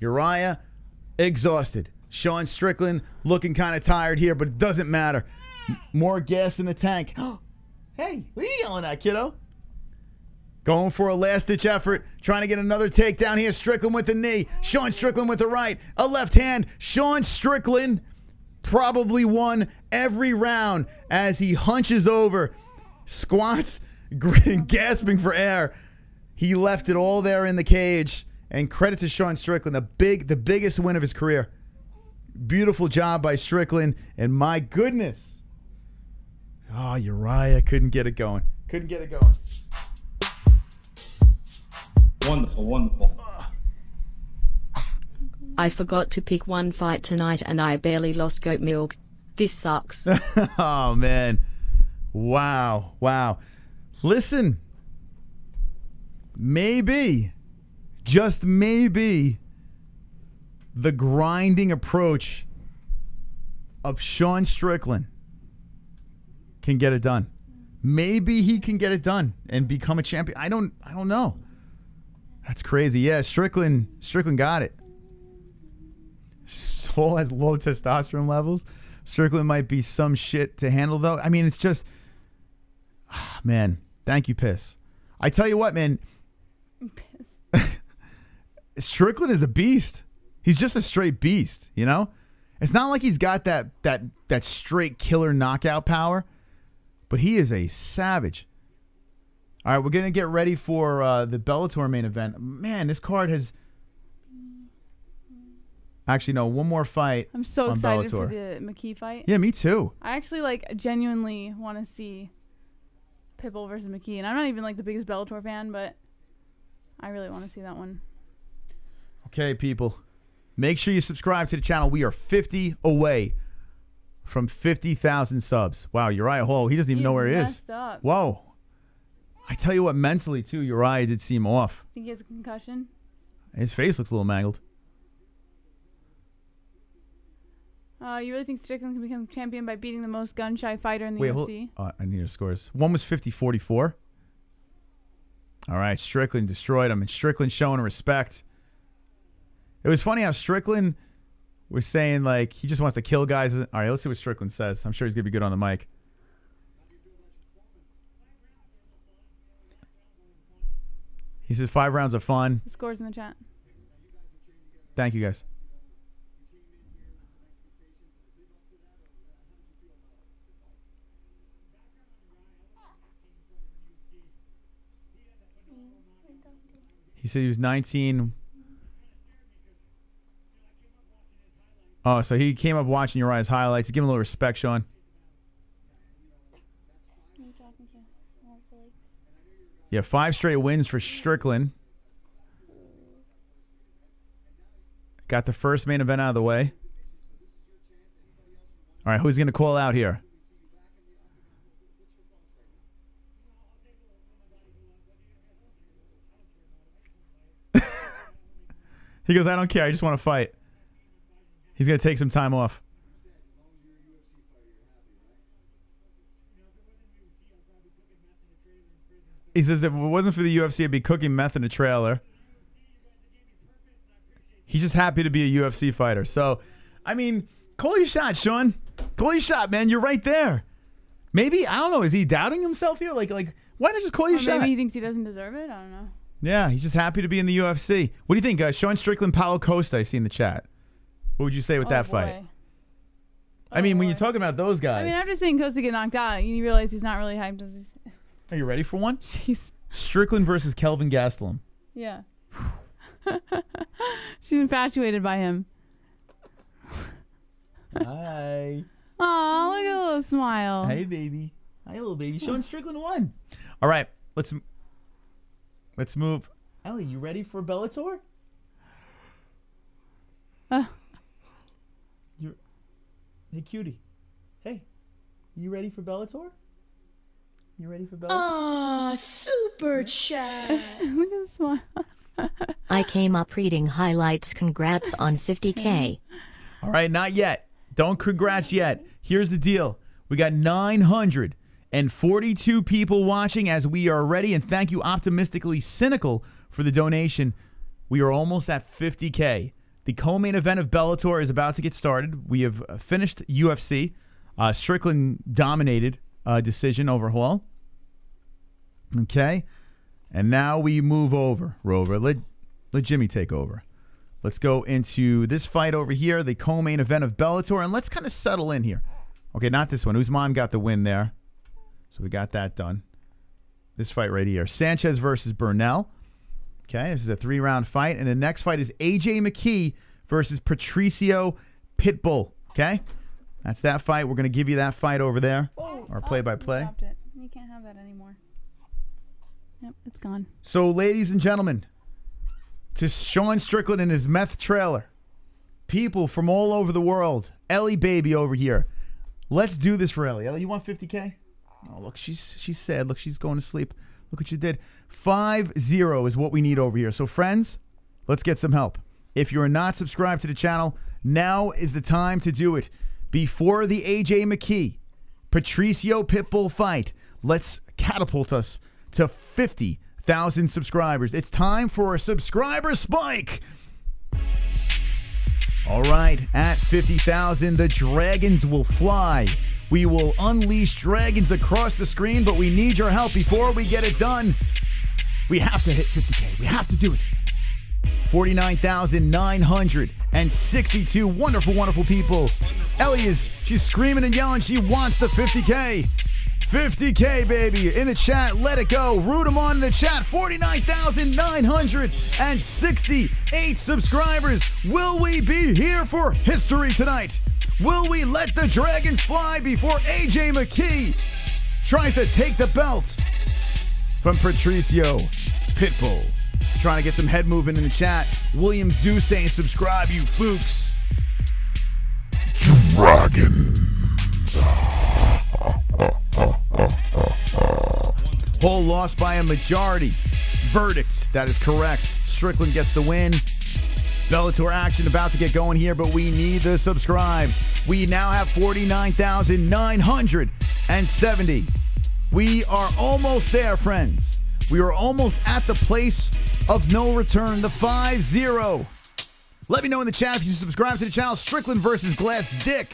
S3: Uriah exhausted. Sean Strickland looking kind of tired here, but it doesn't matter. More gas in the tank. Hey, what are you yelling at, kiddo? Going for a last-ditch effort. Trying to get another takedown here. Strickland with the knee. Sean Strickland with the right. A left hand. Sean Strickland probably won every round as he hunches over, squats, gasping for air. He left it all there in the cage. And credit to Sean Strickland, the biggest win of his career. Beautiful job by Strickland. And my goodness. Oh, Uriah couldn't get it going. Couldn't get it going.
S6: Wonderful, wonderful.
S5: I forgot to pick one fight tonight and I barely lost goat milk. This sucks.
S3: Oh, man. Wow. Wow. Listen. Maybe, just maybe, the grinding approach of Sean Strickland can get it done. Maybe he can get it done and become a champion. I don't know. That's crazy. Yeah, Strickland got it. Soul has low testosterone levels. Strickland might be some shit to handle, though. I mean, it's just, man, thank you, Piss. I tell you what, man, Strickland is a beast. He's just a straight beast, you know? It's not like he's got that straight killer knockout power, but he is a savage. All right, we're going to get ready for the Bellator main event. Man, this card has... Actually, no, one more fight.
S4: I'm so
S3: on
S4: excited
S3: Bellator.
S4: for the McKee fight.
S3: Yeah, me too.
S4: I actually genuinely want to see Pitbull versus McKee, and I'm not even the biggest Bellator fan, but I really want to see that one.
S3: Okay, people, make sure you subscribe to the channel. We are 50 away from 50,000 subs. Wow, Uriah Hall, he doesn't even know where he is.
S4: Messed up.
S3: Whoa. I tell you what, mentally too, Uriah did seem off.
S4: Think he has a concussion?
S3: His face looks a little mangled.
S4: You really think Strickland can become champion by beating the most gun-shy fighter in the UFC?
S3: I need the scores. One was 50-44. All right, Strickland destroyed him, and Strickland showing respect. It was funny how Strickland was saying, he just wants to kill guys. All right, let's see what Strickland says. I'm sure he's going to be good on the mic. He said 5 rounds of fun.
S4: The scores in the chat.
S3: Thank you, guys. He said he was 19. Oh, so he came up watching Uriah's highlights. Give him a little respect, Sean. Yeah, 5 straight wins for Strickland. Got the first main event out of the way. All right, who's going to call out here? He goes, I don't care. I just want to fight. He's going to take some time off. He says if it wasn't for the UFC, I'd be cooking meth in a trailer. He's just happy to be a UFC fighter. So, I mean, call your shot, Sean. Call your shot, man. You're right there. Maybe, I don't know, is he doubting himself here? Why not just call your shot?
S4: Maybe he thinks he doesn't deserve it. I don't know.
S3: Yeah, he's just happy to be in the UFC. What do you think, Sean Strickland, Paulo Costa, I see in the chat. What would you say with that fight? I mean, when you're talking about those guys.
S4: I mean, after seeing Costa get knocked out, you realize he's not really hyped.
S3: Are you ready for one?
S4: Jeez.
S3: Strickland versus Kelvin Gastelum.
S4: Yeah. She's infatuated by him.
S3: Hi.
S4: Aw, look at a little smile.
S3: Hey, baby. Hi, little baby. Sean Strickland won. All right, let's move. Ellie, you ready for Bellator? Hey, cutie. Hey, you ready for Bellator? You ready for Bellator?
S1: Ah, super chat.
S4: Look at the smile.
S5: I came up reading highlights. Congrats on 50K.
S3: All right, not yet. Don't congrats yet. Here's the deal. We got 942 people watching as we are ready, and thank you, Optimistically Cynical, for the donation. We are almost at 50K. The co-main event of Bellator is about to get started. We have finished UFC. Strickland dominated decision over Hall. Okay. And now we move over, Rover. Let Jimmy take over. Let's go into this fight over here, the co-main event of Bellator, and let's kind of settle in here. Okay, not this one. Usman got the win there. So we got that done. This fight right here. Sanchez versus Burnell. Okay, this is a 3-round fight. And the next fight is AJ McKee versus Patricio Pitbull. Okay? That's that fight. We're going to give you that fight over there. Or play-by-play.
S4: You can't have that anymore. Yep, it's gone.
S3: So, ladies and gentlemen, to Sean Strickland and his meth trailer, people from all over the world, Ellie baby over here. Let's do this for Ellie. Ellie, you want 50K? Oh, look, she's sad. Look, she's going to sleep. Look what you did. 5-0 is what we need over here. So, friends, let's get some help. If you're not subscribed to the channel, now is the time to do it. Before the AJ McKee, Patricio Pitbull fight, let's catapult us to 50,000 subscribers. It's time for a subscriber spike. All right, at 50,000, the dragons will fly. We will unleash dragons across the screen, but we need your help before we get it done. We have to hit 50K. We have to do it. 49,962 wonderful, wonderful people. Ellie she's screaming and yelling. She wants the 50K. 50K, baby. In the chat, let it go. Root them on in the chat. 49,968 subscribers. Will we be here for history tonight? Will we let the dragons fly before AJ McKee tries to take the belt from Patricio Pitbull? Trying to get some head movement in the chat. William Zeus saying subscribe, you flukes. Dragons. Hole lost by a majority. Verdict. That is correct. Strickland gets the win. Bellator action about to get going here, but we need the subscribes. We now have 49,970. We are almost there, friends. We are almost at the place of no return, the 5-0. Let me know in the chat if you subscribe to the channel. Strickland versus Glass Dick.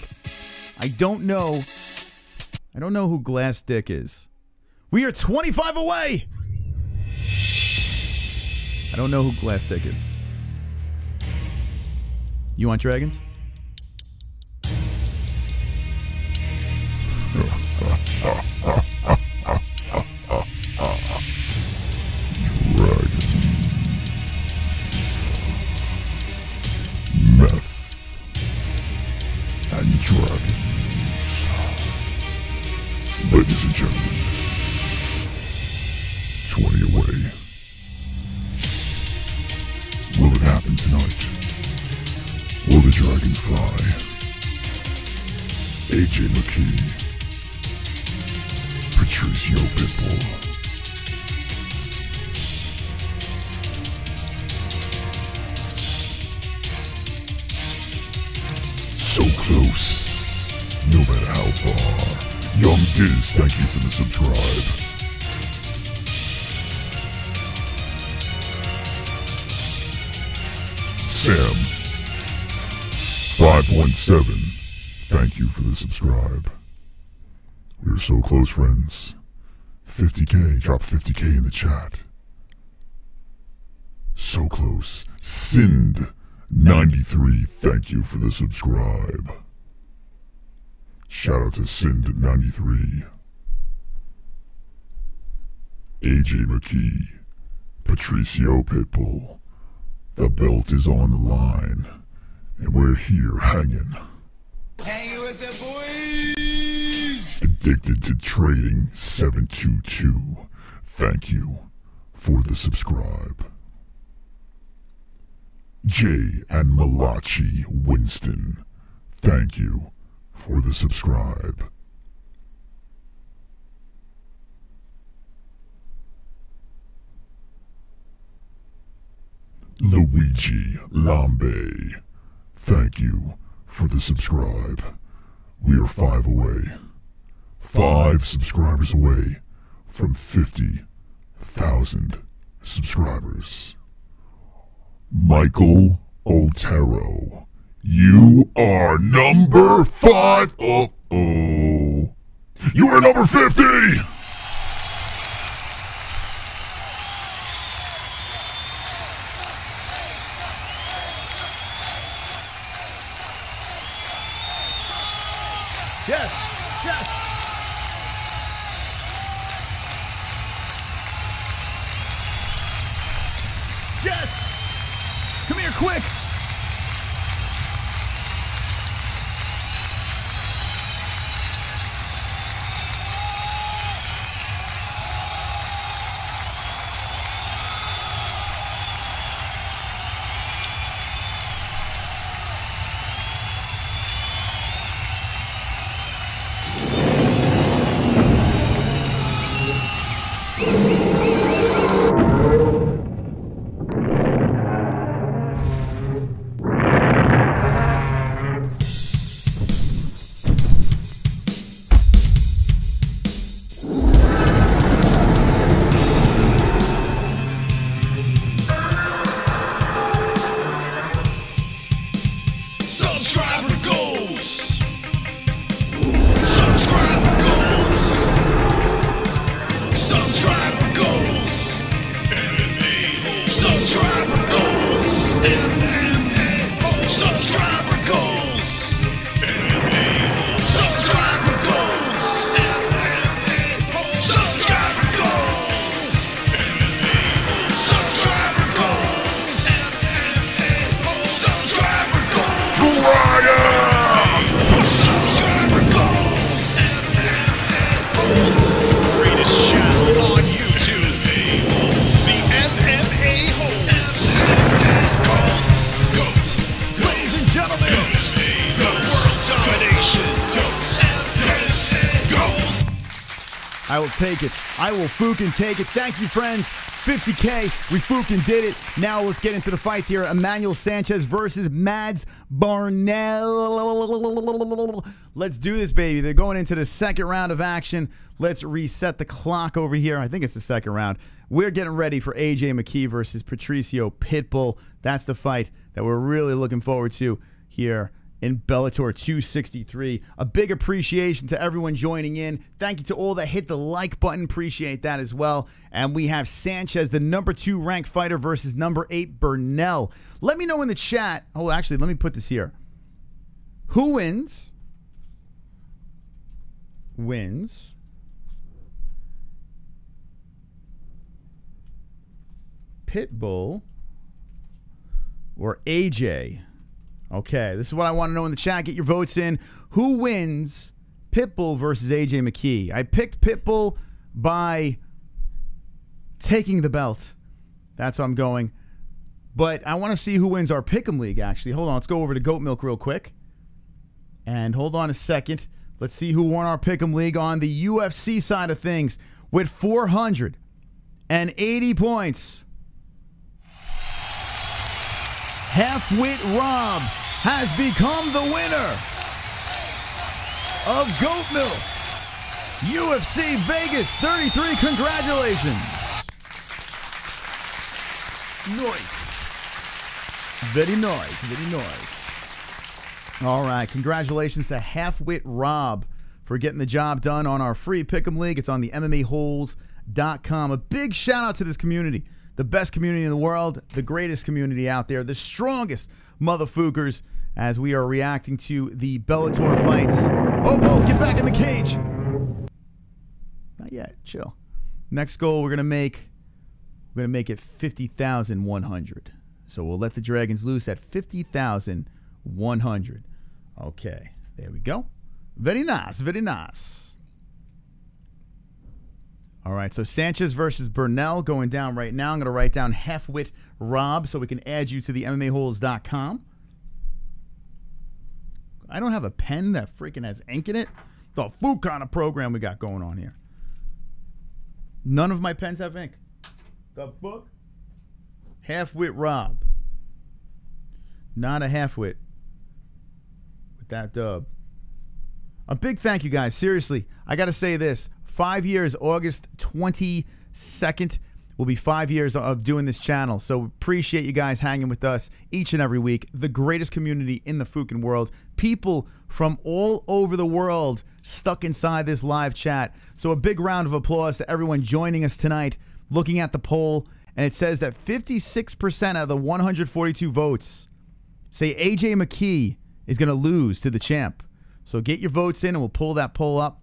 S3: I don't know who Glass Dick is. We are 25 away. I don't know who Glass Dick is. You want dragons? Meth and dragons. Ladies and gentlemen, 20 away. Will it happen tonight? Will the dragons fly? AJ McKee, Patricio Pitbull. So close, no matter how far. Young Diz, thank you for the subscribe. Sam, 517, thank you for the subscribe. We are so close, friends. 50K, drop 50K in the chat. So close. Sind, 93, thank you for the subscribe. Shout out to Sind93. AJ McKee, Patricio Pitbull. The belt is on the line, and we're here hanging.
S7: Hanging with the boys!
S3: Addicted to Trading 722. Thank you for the subscribe. Jay and Malachi Winston. Thank you for the subscribe. Luigi Lambe, thank you for the subscribe. We are 5 away. 5 subscribers away from 50,000 subscribers. Michael Otero, you are number 5. Uh-oh. You are number 50! Jess! Come here, quick! I will take it. I will fucking take it. Thank you, friends. 50K. We fucking did it. Now let's get into the fights here. Emmanuel Sanchez versus Mads Barnell. Let's do this, baby. They're going into the second round of action. Let's reset the clock over here. I think it's the second round. We're getting ready for AJ McKee versus Patricio Pitbull. That's the fight that we're really looking forward to here in Bellator 263. A big appreciation to everyone joining in. Thank you to all that hit the like button. Appreciate that as well. And we have Sanchez, the number 2 ranked fighter, versus number 8 Burnell. Let me know in the chat. Oh, actually, let me put this here. Who wins? Wins. Pitbull or AJ? Okay, this is what I want to know in the chat. Get your votes in. Who wins Pitbull versus AJ McKee? I picked Pitbull by taking the belt. That's how I'm going. But I want to see who wins our Pick'em League, actually. Hold on, let's go over to Goat Milk real quick. And hold on a second. Let's see who won our Pick'em League on the UFC side of things with 480 points. Half-Wit Rob has become the winner of Goat Milk UFC Vegas 33. Congratulations. Nice. Very nice. Very nice. All right. Congratulations to Half-Wit Rob for getting the job done on our free Pick'em League. It's on the MMA-Holes.com. A big shout out to this community. The best community in the world, the greatest community out there, the strongest motherfuckers, as we are reacting to the Bellator fights. Oh, whoa, get back in the cage. Not yet, chill. Next goal we're gonna make it 50,100. So we'll let the dragons loose at 50,100. Okay, there we go. Very nice, very nice. All right, so Sanchez versus Burnell going down right now. I'm going to write down Half-Wit Rob so we can add you to the MMAHoles.com. I don't have a pen that freaking has ink in it. The food kind of program we got going on here. None of my pens have ink. The fuck? Half-Wit Rob. Not a half-wit with that dub. A big thank you, guys. Seriously, I got to say this. 5 years, August 22nd, will be 5 years of doing this channel. So appreciate you guys hanging with us each and every week. The greatest community in the fucking world. People from all over the world stuck inside this live chat. So a big round of applause to everyone joining us tonight, looking at the poll. And it says that 56% of the 142 votes say AJ McKee is going to lose to the champ. So get your votes in and we'll pull that poll up.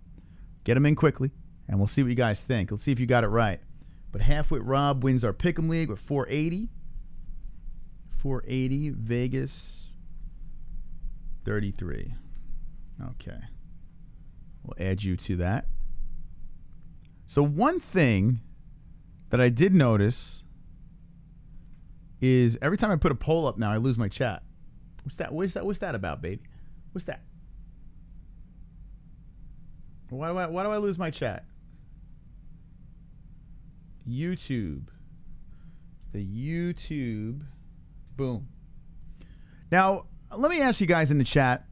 S3: Get them in quickly. And we'll see what you guys think. Let's see if you got it right. But Half-Wit Rob wins our Pick'em League with 480. 34.80. Vegas 33. Okay. We'll add you to that. So one thing that I did notice is every time I put a poll up now, I lose my chat. What's that? What's that about, baby? What's that? Why do I lose my chat? YouTube. The YouTube. Boom. Now, let me ask you guys in the chat,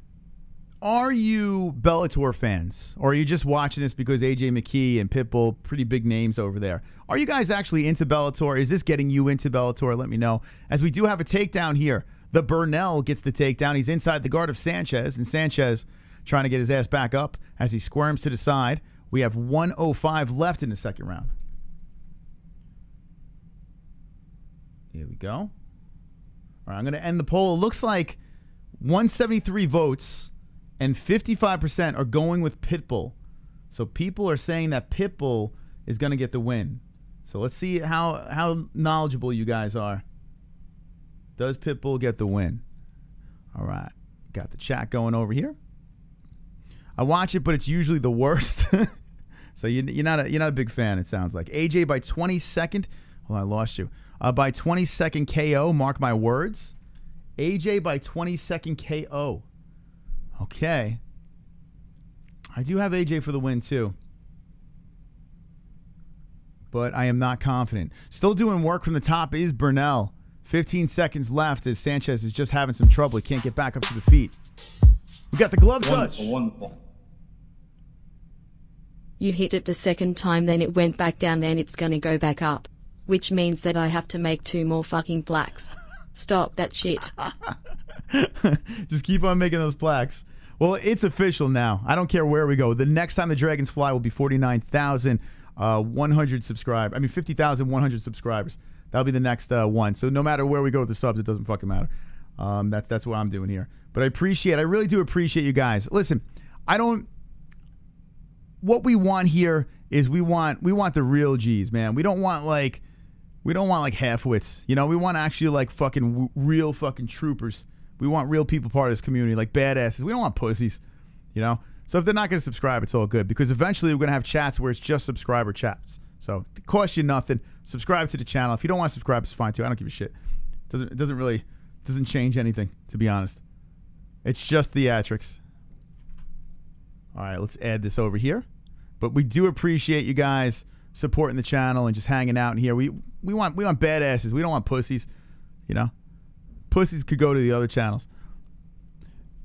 S3: are you Bellator fans? Or are you just watching this because AJ McKee and Pitbull, pretty big names over there? Are you guys actually into Bellator? Is this getting you into Bellator? Let me know. As we do have a takedown here. The Burnell gets the takedown. He's inside the guard of Sanchez, and Sanchez trying to get his ass back up as he squirms to the side. We have 1:05 left in the second round. Here we go. All right, I'm going to end the poll. It looks like 173 votes and 55% are going with Pitbull. So people are saying that Pitbull is going to get the win. So let's see how knowledgeable you guys are. Does Pitbull get the win? All right. Got the chat going over here. I watch it, but it's usually the worst. So you're not a big fan, it sounds like. AJ by 22nd. Hold on, I lost you. By 22nd KO, mark my words. AJ by 22nd KO. Okay. I do have AJ for the win, too. But I am not confident. Still doing work from the top is Burnell. 15 seconds left as Sanchez is just having some trouble. He can't get back up to the feet. We got the glove touch.
S6: Wonderful.
S5: You hit it the second time, then it went back down, then it's gonna go back up. Which means that I have to make 2 more fucking plaques. Stop that shit.
S3: Just keep on making those plaques. Well, it's official now. I don't care where we go. The next time the Dragons fly will be 49,100 subscribers. I mean, 50,100 subscribers. That'll be the next one. So no matter where we go with the subs, it doesn't fucking matter. That's what I'm doing here. But I really do appreciate you guys. Listen, what we want here is we want the real G's, man. We don't want like half-wits. You know, we want actually like fucking real fucking troopers. We want real people part of this community, like badasses. We don't want pussies, you know? So if they're not going to subscribe, it's all good, because eventually we're going to have chats where it's just subscriber chats. So it costs you nothing. Subscribe to the channel. If you don't want to subscribe, it's fine too. I don't give a shit. It doesn't change anything, to be honest. It's just theatrics. All right, let's add this over here. But we do appreciate you guys supporting the channel and just hanging out in here. We want badasses. We don't want pussies, you know? Pussies could go to the other channels.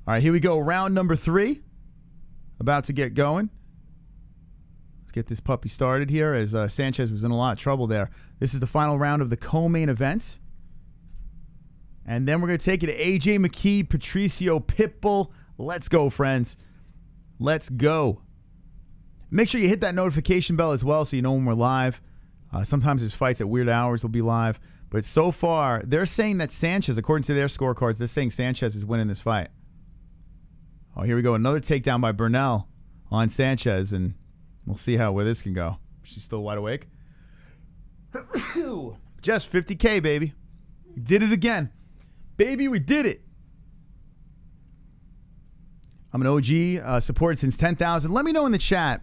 S3: All right, here we go. Round number 3. About to get going. Let's get this puppy started here as Sanchez was in a lot of trouble there. This is the final round of the co-main event. And then we're going to take it to AJ McKee, Patricio, Pitbull. Let's go, friends. Let's go. Make sure you hit that notification bell as well so you know when we're live. Sometimes there's fights at weird hours we'll be live. But so far, they're saying that Sanchez, according to their scorecards, they're saying Sanchez is winning this fight. Oh, here we go. Another takedown by Burnell on Sanchez, and we'll see where this can go. She's still wide awake. Just 50K, baby. We did it again. Baby, we did it. I'm an OG, supported since 10,000. Let me know in the chat.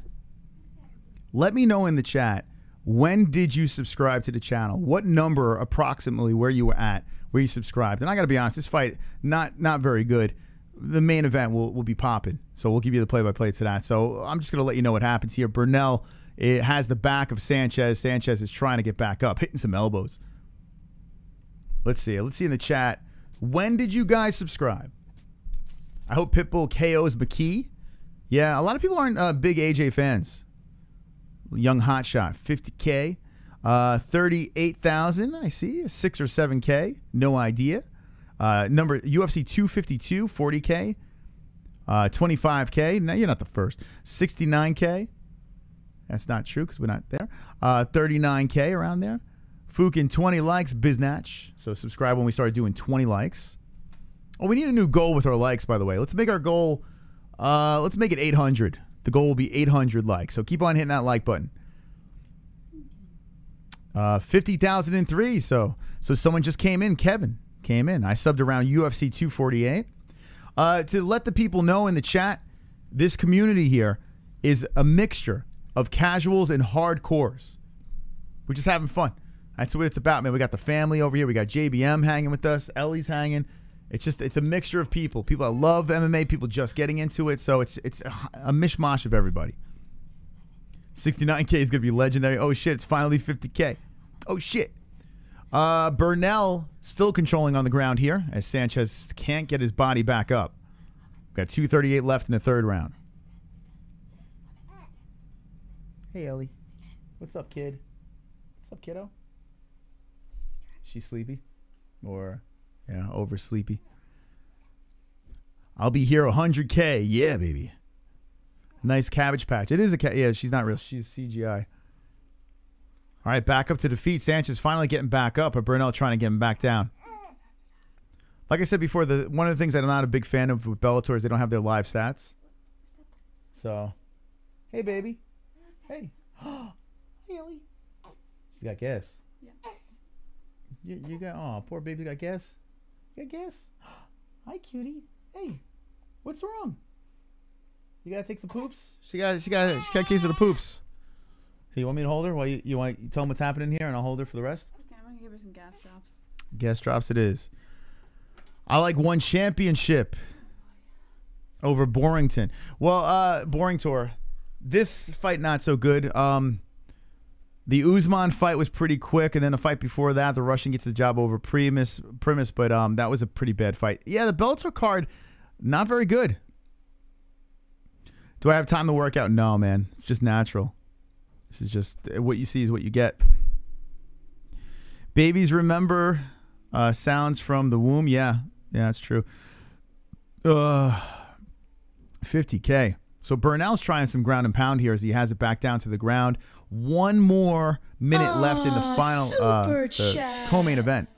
S3: When did you subscribe to the channel? What number approximately where you were at, where you subscribed? And I got to be honest, this fight, not very good. The main event will be popping. So we'll give you the play-by-play to that. So I'm just going to let you know what happens here. Burnell, it has the back of Sanchez. Sanchez is trying to get back up, hitting some elbows. Let's see. Let's see in the chat. When did you guys subscribe? I hope Pitbull KOs McKee. Yeah, a lot of people aren't big AJ fans. Young hotshot, 50K. 38,000, I see. 6 or 7K. No idea. Number UFC 252, 40K. 25K. No, you're not the first. 69K. That's not true because we're not there. 39K around there. Fukin 20 likes. Biznatch. So subscribe when we start doing 20 likes. Oh, we need a new goal with our likes, by the way. Let's make our goal. Let's make it 800. The goal will be 800 likes. So keep on hitting that like button. 50,003. So someone just came in. Kevin. came in. I subbed around UFC 248. To let the people know in the chat, this community here is a mixture of casuals and hardcores. We're just having fun. That's what it's about, man. We got the family over here. We got JBM hanging with us. Ellie's hanging. It's a mixture of people. People that love MMA, people just getting into it. So it's a mishmash of everybody. 69K is going to be legendary. Oh, shit. It's finally 50K. Oh, shit. Burnell still controlling on the ground here as Sanchez can't get his body back up. Got 2:38 left in the third round. Hey, Ellie. What's up, kid? What's up, kiddo? She's sleepy? Or, yeah, over sleepy. I'll be here 100K. Yeah, baby. Nice cabbage patch. It is a yeah, she's not real. She's CGI. All right, back up to defeat. Sanchez finally getting back up, but Burnell trying to get him back down. Like I said before, one of the things that I'm not a big fan of with Bellator is they don't have their live stats. So, hey, baby. Hey. Hey, Ellie. She's got gas. Yeah. You got, oh, poor baby got gas. You got gas? Hi, cutie. Hey, what's wrong? You gotta take some poops? She got a case of the poops. Hey, you want me to hold her while you tell them what's happening here, and I'll hold her for the rest?
S4: Okay, I'm gonna give her some gas drops.
S3: Gas drops it is. I like one championship over Borington. Well, Boring Tour. This fight not so good. The Usman fight was pretty quick, and then the fight before that, the Russian gets the job over Primus, but that was a pretty bad fight. Yeah, the Bellator card, not very good. Do I have time to work out? No, man. It's just natural. This is just what you see is what you get. Babies remember sounds from the womb. Yeah, that's true. 50K. So Burnell's trying some ground and pound here as he has it back down to the ground. One more minute left in the final the co-main event.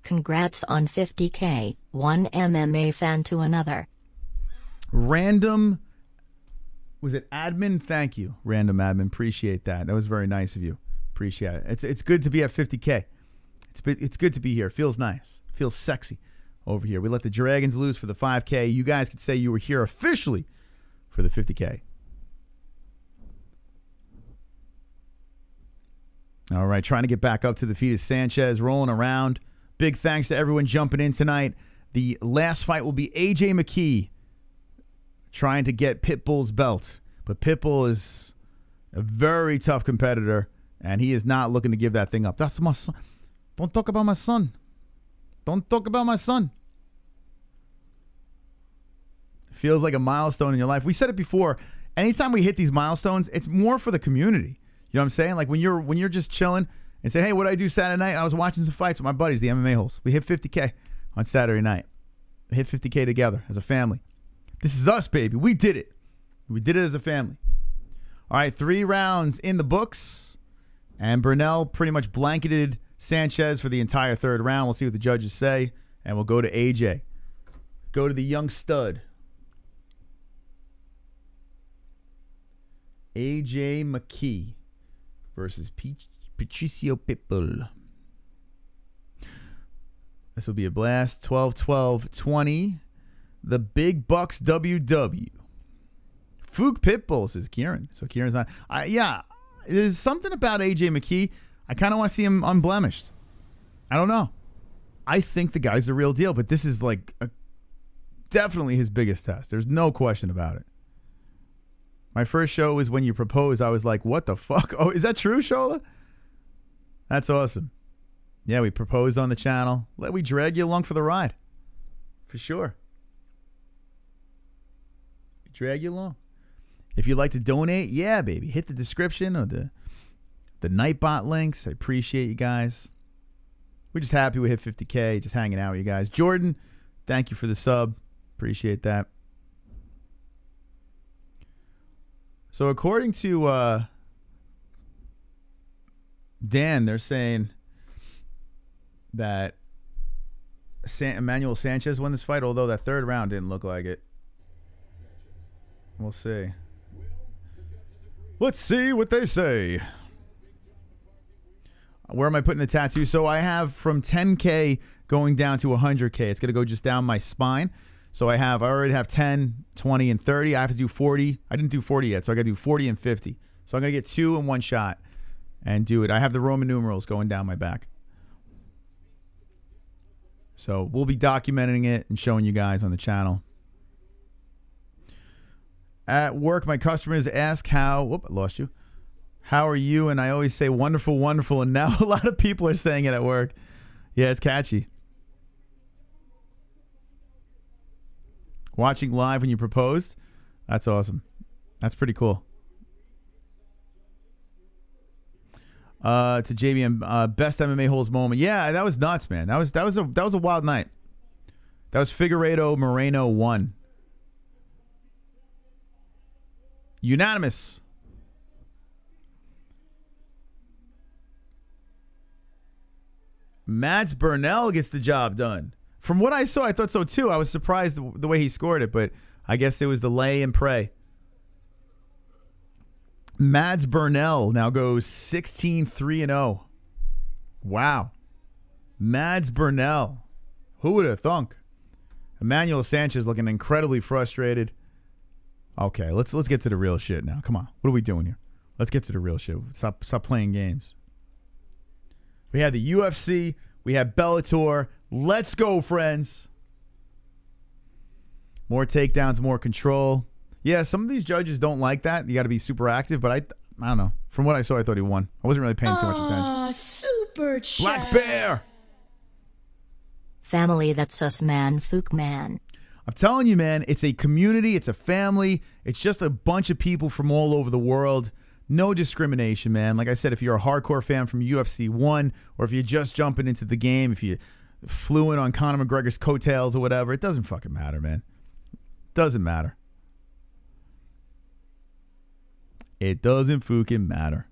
S5: Congrats on 50K, one MMA fan to another.
S3: Random, was it admin? Thank you, random admin. Appreciate that. That was very nice of you. Appreciate it. It's good to be at 50K. It's good to be here. Feels nice. Feels sexy over here. We let the Dragons lose for the 5K. You guys could say you were here officially for the 50K. All right, trying to get back up to the feet is Sanchez, rolling around. Big thanks to everyone jumping in tonight. The last fight will be AJ McKee trying to get Pitbull's belt. But Pitbull is a very tough competitor, and he is not looking to give that thing up. That's my son. Don't talk about my son. Don't talk about my son. Feels like a milestone in your life. We said it before. Anytime we hit these milestones, it's more for the community. You know what I'm saying? Like when you're just chilling and say, hey, what did I do Saturday night? I was watching some fights with my buddies, the MMA-Holes. We hit 50K on Saturday night. We hit 50K together as a family. This is us, baby. We did it. We did it as a family. All right, 3 rounds in the books. And Burnell pretty much blanketed Sanchez for the entire third round. We'll see what the judges say. And we'll go to AJ. Go to the young stud. AJ McKee versus Patricio Pitbull. This will be a blast. 12-12-20. The Big Bucks WW. Fook Pitbull, says Kieran. So Kieran's not. Yeah, there's something about AJ McKee. I kind of want to see him unblemished. I don't know. I think the guy's the real deal, but this is like definitely his biggest test. There's no question about it. My first show was when you proposed. I was like, what the fuck? Oh, is that true, Shola? That's awesome. Yeah, we proposed on the channel. We drag you along for the ride. For sure. We drag you along. If you'd like to donate, yeah, baby. Hit the description or the Nightbot links. I appreciate you guys. We're just happy we hit 50K. Just hanging out with you guys. Jordan, thank you for the sub. Appreciate that. So according to Dan, they're saying that Emmanuel Sanchez won this fight, although that third round didn't look like it. We'll see. Let's see what they say. Where am I putting the tattoo? So I have from 10K going down to 100K. It's going to go just down my spine. So I already have 10, 20, and 30. I have to do 40. I didn't do 40 yet, so I got to do 40 and 50. So I'm going to get 2 in one shot and do it. I have the Roman numerals going down my back. So we'll be documenting it and showing you guys on the channel. At work, my customers ask how... Whoop, I lost you. How are you? And I always say wonderful, wonderful. And now a lot of people are saying it at work. Yeah, it's catchy. Watching live when you proposed? That's awesome. That's pretty cool. To JBM, best MMA-Holes moment. Yeah, that was nuts, man. That was a wild night. That was Figueiredo Moreno 1. Unanimous. Mads Burnell gets the job done. From what I saw, I thought so too. I was surprised the way he scored it, but I guess it was the lay and pray. Mads Burnell now goes 16-3-0. Wow. Mads Burnell. Who would have thunk? Emmanuel Sanchez looking incredibly frustrated. Okay, let's get to the real shit now. Come on. What are we doing here? Let's get to the real shit. Stop playing games. We had the UFC. We had Bellator. Let's go, friends. More takedowns, more control. Yeah, some of these judges don't like that. You got to be super active, but I don't know. From what I saw, I thought he won. I wasn't really paying too much attention.
S1: Super chat.
S3: Black Bear.
S10: Family, that's us, man. Fook, man.
S3: I'm telling you, man, it's a community. It's a family. It's just a bunch of people from all over the world. No discrimination, man. Like I said, if you're a hardcore fan from UFC 1, or if you're just jumping into the game, if you flew in on Conor McGregor's coattails or whatever, it doesn't fucking matter, man. Doesn't matter. It doesn't fucking matter.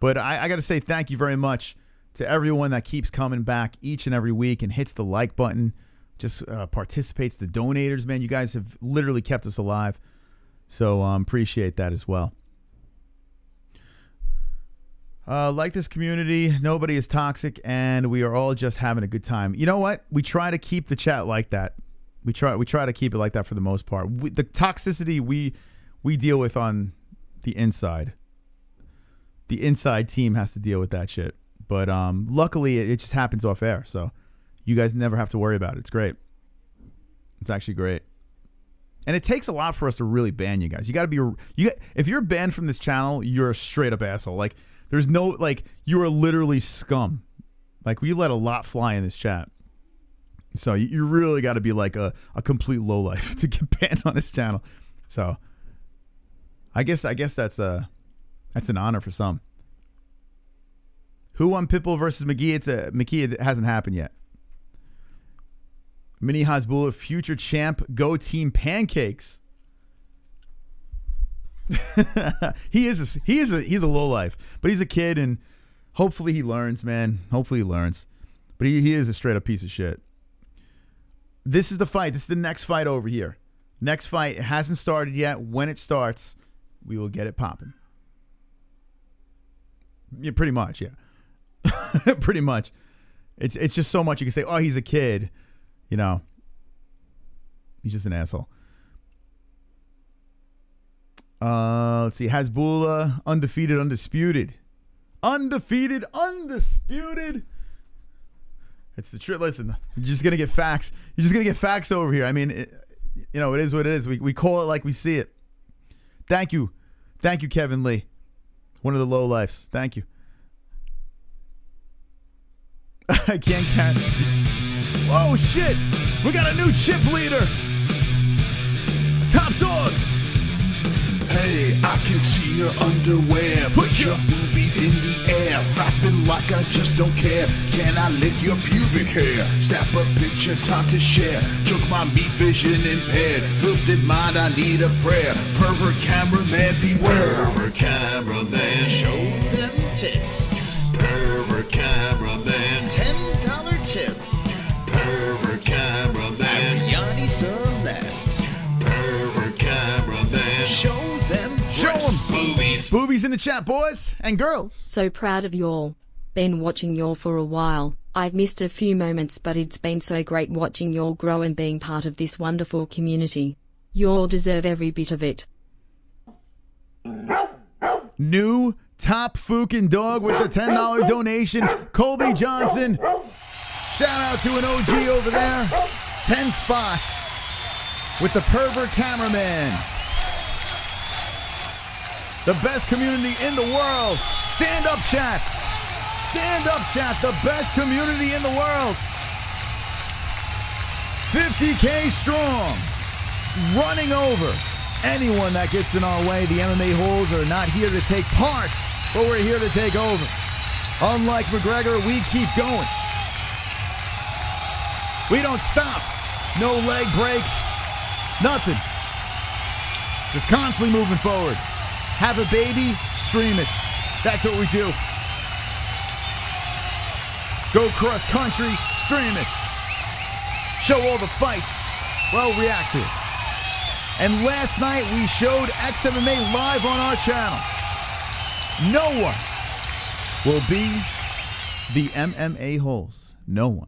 S3: But I got to say thank you very much to everyone that keeps coming back each and every week and hits the like button, just participates, the donators, man. You guys have literally kept us alive. So appreciate that as well. Like this community, nobody is toxic, and we are all just having a good time. You know what? We try to keep the chat like that. We try to keep it like that for the most part. The toxicity we deal with on the inside. The inside team has to deal with that shit. But luckily, it just happens off air, so you guys never have to worry about it. It's great. It's actually great. And it takes a lot for us to really ban you guys. You got to be if you're banned from this channel, you're a straight up asshole. Like there's no like you are literally scum. Like we let a lot fly in this chat. So you really got to be like a complete lowlife to get banned on this channel. So I guess that's an honor for some. Who won Pitbull versus McKee? McKee. It hasn't happened yet. Mini Hasbullah, future champ, go team pancakes. He's a lowlife, but he's a kid, and hopefully he learns, man. Hopefully he learns. But he is a straight up piece of shit. This is the fight. This is the next fight over here. Next fight, it hasn't started yet. When it starts, we will get it popping. Yeah, pretty much, yeah. Pretty much. It's just so much you can say, oh, he's a kid. You know. He's just an asshole. Let's see. Hasbullah, undefeated, undisputed. Undefeated, undisputed. It's the truth. Listen, you're just going to get facts. You're just going to get facts over here. I mean, it is what it is. We call it like we see it. Thank you. Thank you, Kevin Lee. One of the low lifes. Thank you. I can't catch. Oh, shit. We got a new chip leader. Top dog.
S11: Hey, I can see your underwear. Put your boobies in the air, flapping like I just don't care. Can I lick your pubic hair? Snap a picture, time to share. Took my meat vision impaired. Filthy mind, I need a prayer. Pervert cameraman, beware. Pervert cameraman, show them tits. Pervert cameraman, $10 tip. Pervert cameraman, Ariani Celeste. Pervert cameraman, show them
S3: boobies. Boobies in the chat, boys and girls.
S5: So proud of y'all. Been watching y'all for a while. I've missed a few moments, but it's been so great watching y'all grow and being part of this wonderful community. Y'all deserve every bit of it.
S3: New top fucking dog with the $10 donation, Colby Johnson. Shout out to an OG over there. 10 spot with the pervert cameraman. The best community in the world. Stand up, chat. Stand up, chat. The best community in the world. 50K strong. Running over anyone that gets in our way. The MMA-Holes are not here to take part, but we're here to take over. Unlike McGregor, we keep going. We don't stop. No leg breaks. Nothing. Just constantly moving forward. Have a baby, stream it. That's what we do. Go cross country, stream it. Show all the fights. Well, react to it. And last night we showed XMMA live on our channel. No one will be the MMA-Holes. No one.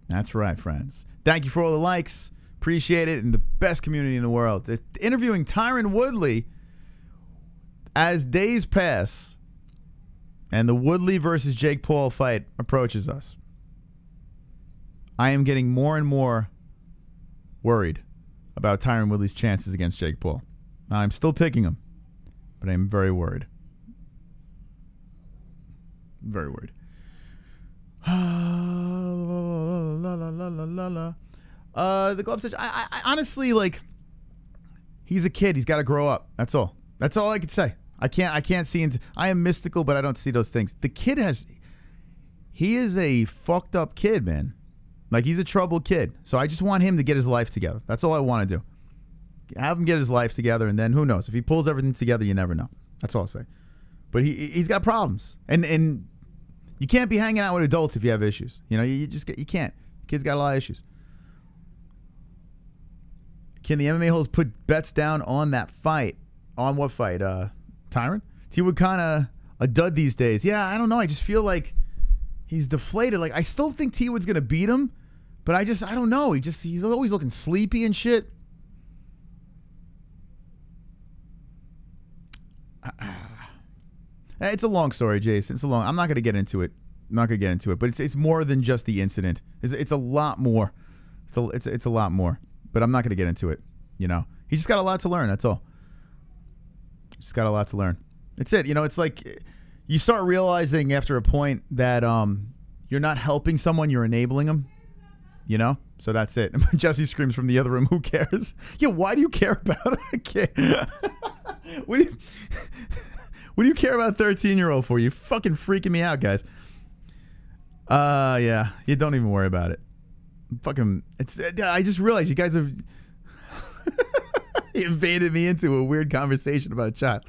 S3: That's right, friends. Thank you for all the likes. Appreciate it. And the best community in the world. They're interviewing Tyron Woodley as days pass and the Woodley versus Jake Paul fight approaches us. I am getting more and more worried about Tyron Woodley's chances against Jake Paul. I'm still picking him, but I'm very worried. Very worried. The glove stitch. I honestly, like, he's a kid. He's got to grow up. That's all. That's all I could say. I can't see into. I am mystical, but I don't see those things. The kid he is a fucked up kid, man. Like, he's a troubled kid. So I just want him to get his life together. That's all I want to do. Have him get his life together, and then who knows? If he pulls everything together, you never know. That's all I'll say. But he's got problems, and you can't be hanging out with adults if you have issues. You know, you can't. Kid's got a lot of issues. Can the MMA-Holes put bets down on that fight? On what fight? Tyron? T-Wood kind of a dud these days. Yeah, I don't know. I just feel like he's deflated. Like, I still think T-Wood's going to beat him, but I don't know. He's always looking sleepy and shit. It's a long story, Jason. I'm not going to get into it. But it's more than just the incident. It's a lot more. It's a lot more. But I'm not going to get into it. You know, he just got a lot to learn. That's all. Just got a lot to learn. It's it. You know, it's like you start realizing after a point that you're not helping someone, you're enabling them. You know, so that's it. Jesse screams from the other room, "Who cares?" Yeah, why do you care about a kid? What do you care about a 13-year-old for? You fucking freaking me out, guys. Yeah, you don't even worry about it. Fucking, I just realized you guys have invaded me into a weird conversation about a child.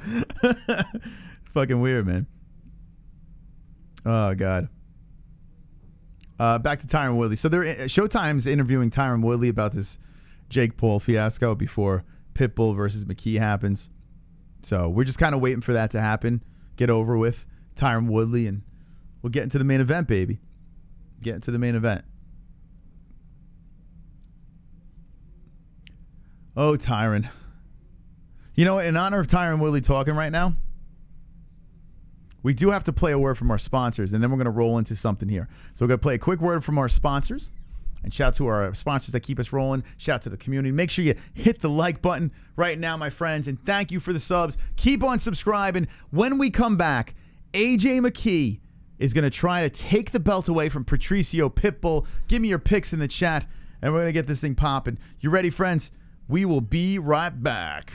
S3: Fucking weird, man. Oh God. Back to Tyron Woodley. So Showtime's interviewing Tyron Woodley about this Jake Paul fiasco before Pitbull versus McKee happens. So we're just kind of waiting for that to happen, get over with, Tyron Woodley, and we'll get into the main event, baby. Get into the main event. Oh, Tyron. You know, in honor of Tyron Woodley talking right now, we do have to play a word from our sponsors, and then we're going to roll into something here. So we're going to play a quick word from our sponsors, and shout out to our sponsors that keep us rolling. Shout out to the community. Make sure you hit the like button right now, my friends, and thank you for the subs. Keep on subscribing. When we come back, AJ McKee is going to try to take the belt away from Patricio Pitbull. Give me your picks in the chat, and we're going to get this thing popping. You ready, friends? We will be right back.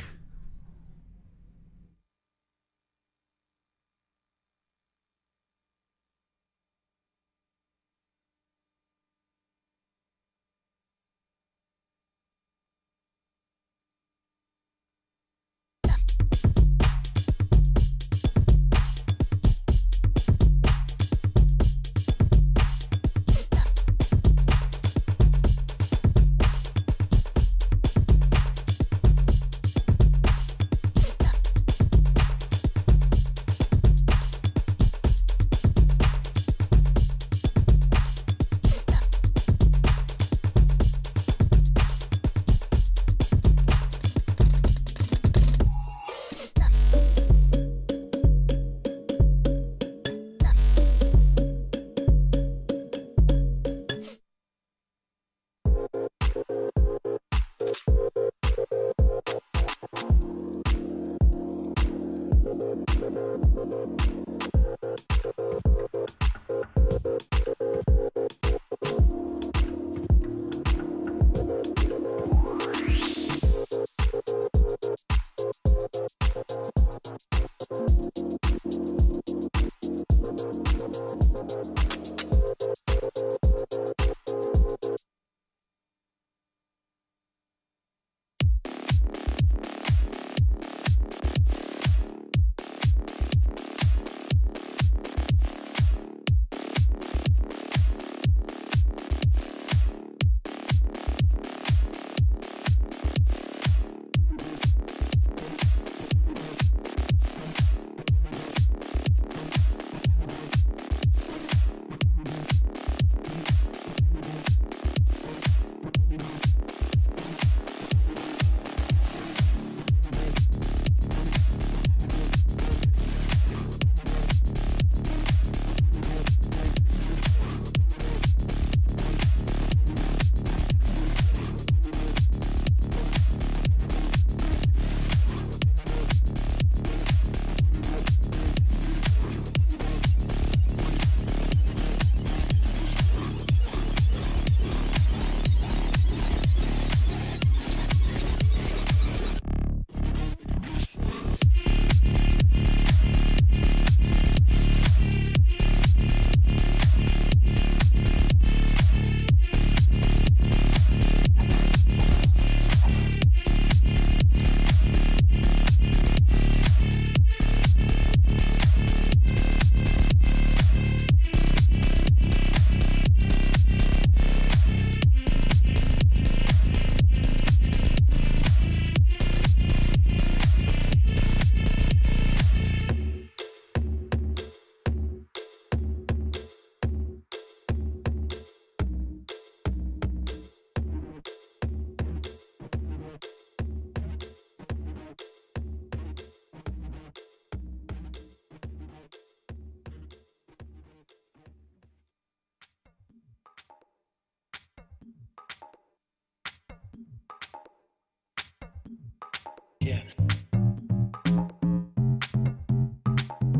S12: Yeah.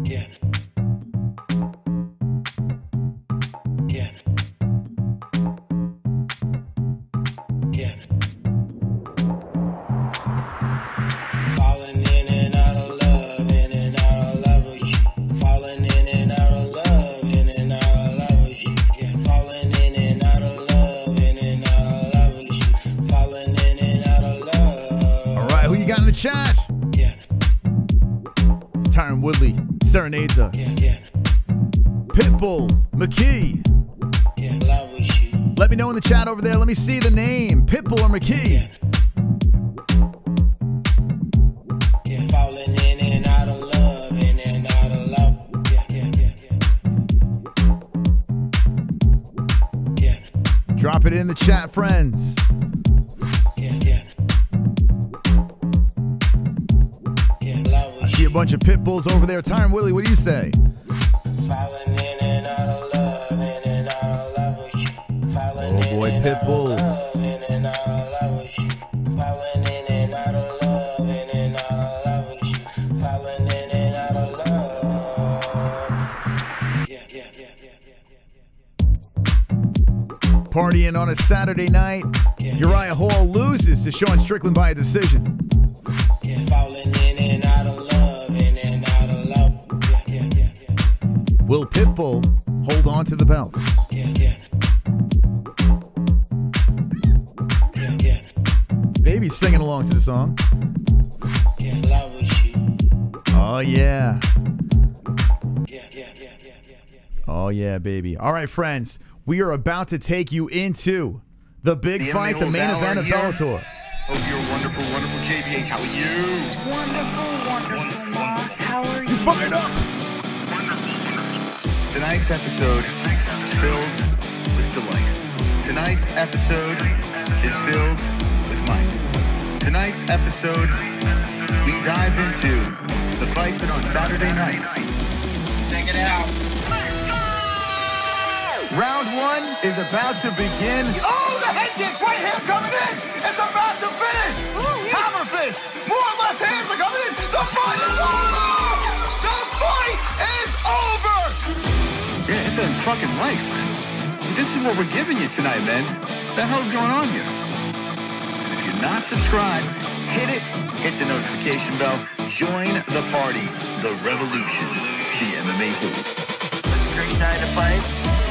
S12: Yeah. Yeah. Yeah. Falling in and out of love, in and out of love with you. Falling in and out of love, in and out of love with you. Yeah. Falling in and out of love, in and out of love with you. Falling in and out of love.
S3: All right, who you got in the chat?
S12: Yeah.
S3: It's Tyron Woodley serenades us.
S12: Yeah, yeah.
S3: Pitbull, McKee.
S12: Yeah, love with you.
S3: Let me know in the chat over there. Let me see the name. Pitbull or McKee.
S12: Yeah, falling in and out of love, in and out of love. Yeah, yeah, yeah, yeah. Yeah.
S3: Drop it in the chat, friends.
S12: Yeah, yeah. Yeah, love with
S3: I see a bunch of Pitbulls over there. Tyron Woodley, what do you say?
S12: Falling in and out of love, in and out of love with you. Falling
S3: Oh boy,
S12: in and out of
S3: Pitbulls.
S12: love, in and out of love with you. Falling in and out of love, in and out of love with you. Falling in and out of love. Yeah, yeah, yeah, yeah, yeah.
S3: Partying on a Saturday night. Uriah Hall loses to Sean Strickland by a decision.
S12: Yeah, falling in and out of love, in and out of love. Yeah, yeah, yeah, yeah.
S3: Will Pitbull hold on to the belts?
S12: Yeah, yeah. Yeah, yeah.
S3: Baby's singing along to the song.
S12: Yeah, love with you.
S3: Oh, yeah.
S12: Yeah, yeah, yeah, yeah, yeah, yeah.
S3: Oh, yeah, baby. All right, friends. We are about to take you into the big
S7: The
S3: fight, the
S7: MMA-Holes
S3: main
S7: hour
S3: event of
S7: here.
S3: Bellator.
S7: Hope you're wonderful, wonderful JBH. How are you?
S8: Wonderful, boss. How are you?
S3: Fired up!
S7: Tonight's episode is filled with delight. Tonight's episode is filled with might. Tonight's episode, we dive into the fight that on Saturday night.
S12: Check it out.
S7: Round one is about to begin. Oh, the head kick! Right hand's coming in! It's about to finish! Hammer fist! More left hands are coming in! The fight is over! The fight is over! Yeah, hit them fucking likes, man. This is what we're giving you tonight, man. What the hell's going on here? If you're not subscribed, hit it. Hit the notification bell.
S3: Join the party, the revolution, the MMA-Holes.
S9: Great night to fight.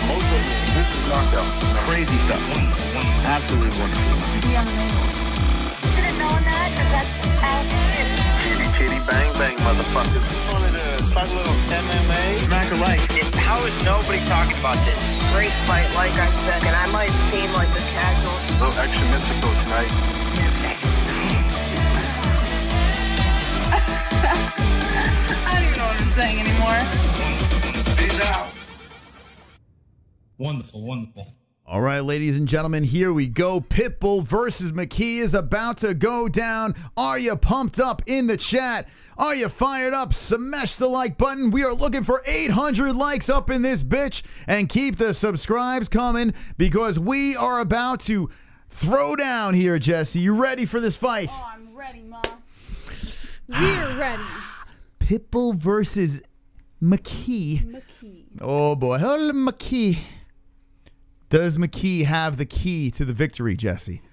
S9: Most of this is knockout.
S3: Crazy stuff. Absolutely wonderful.
S10: The MMA-Holes.
S8: Should have known that, because that's how it is.
S9: Chitty chitty bang bang, motherfuckers. Just wanted to talk a little MMA.
S3: Smack alike.
S13: How is nobody talking about this?
S14: Great fight, like I said, and I might seem like the casual.
S9: Little extra Mexico tonight.
S10: Mistake.
S4: I don't even know what I'm saying anymore.
S3: Peace out.
S6: Wonderful, wonderful.
S3: All right, ladies and gentlemen, here we go. Pitbull versus McKee is about to go down. Are you pumped up in the chat? Are you fired up? Smash the like button. We are looking for 800 likes up in this bitch. And keep the subscribes coming because we are about to throw down here, Jesse. You ready for this fight?
S4: Oh, I'm ready, Moss. We're ready.
S3: Pitbull versus McKee. Oh, boy. Hello, McKee. Does McKee have the key to the victory, Jesse?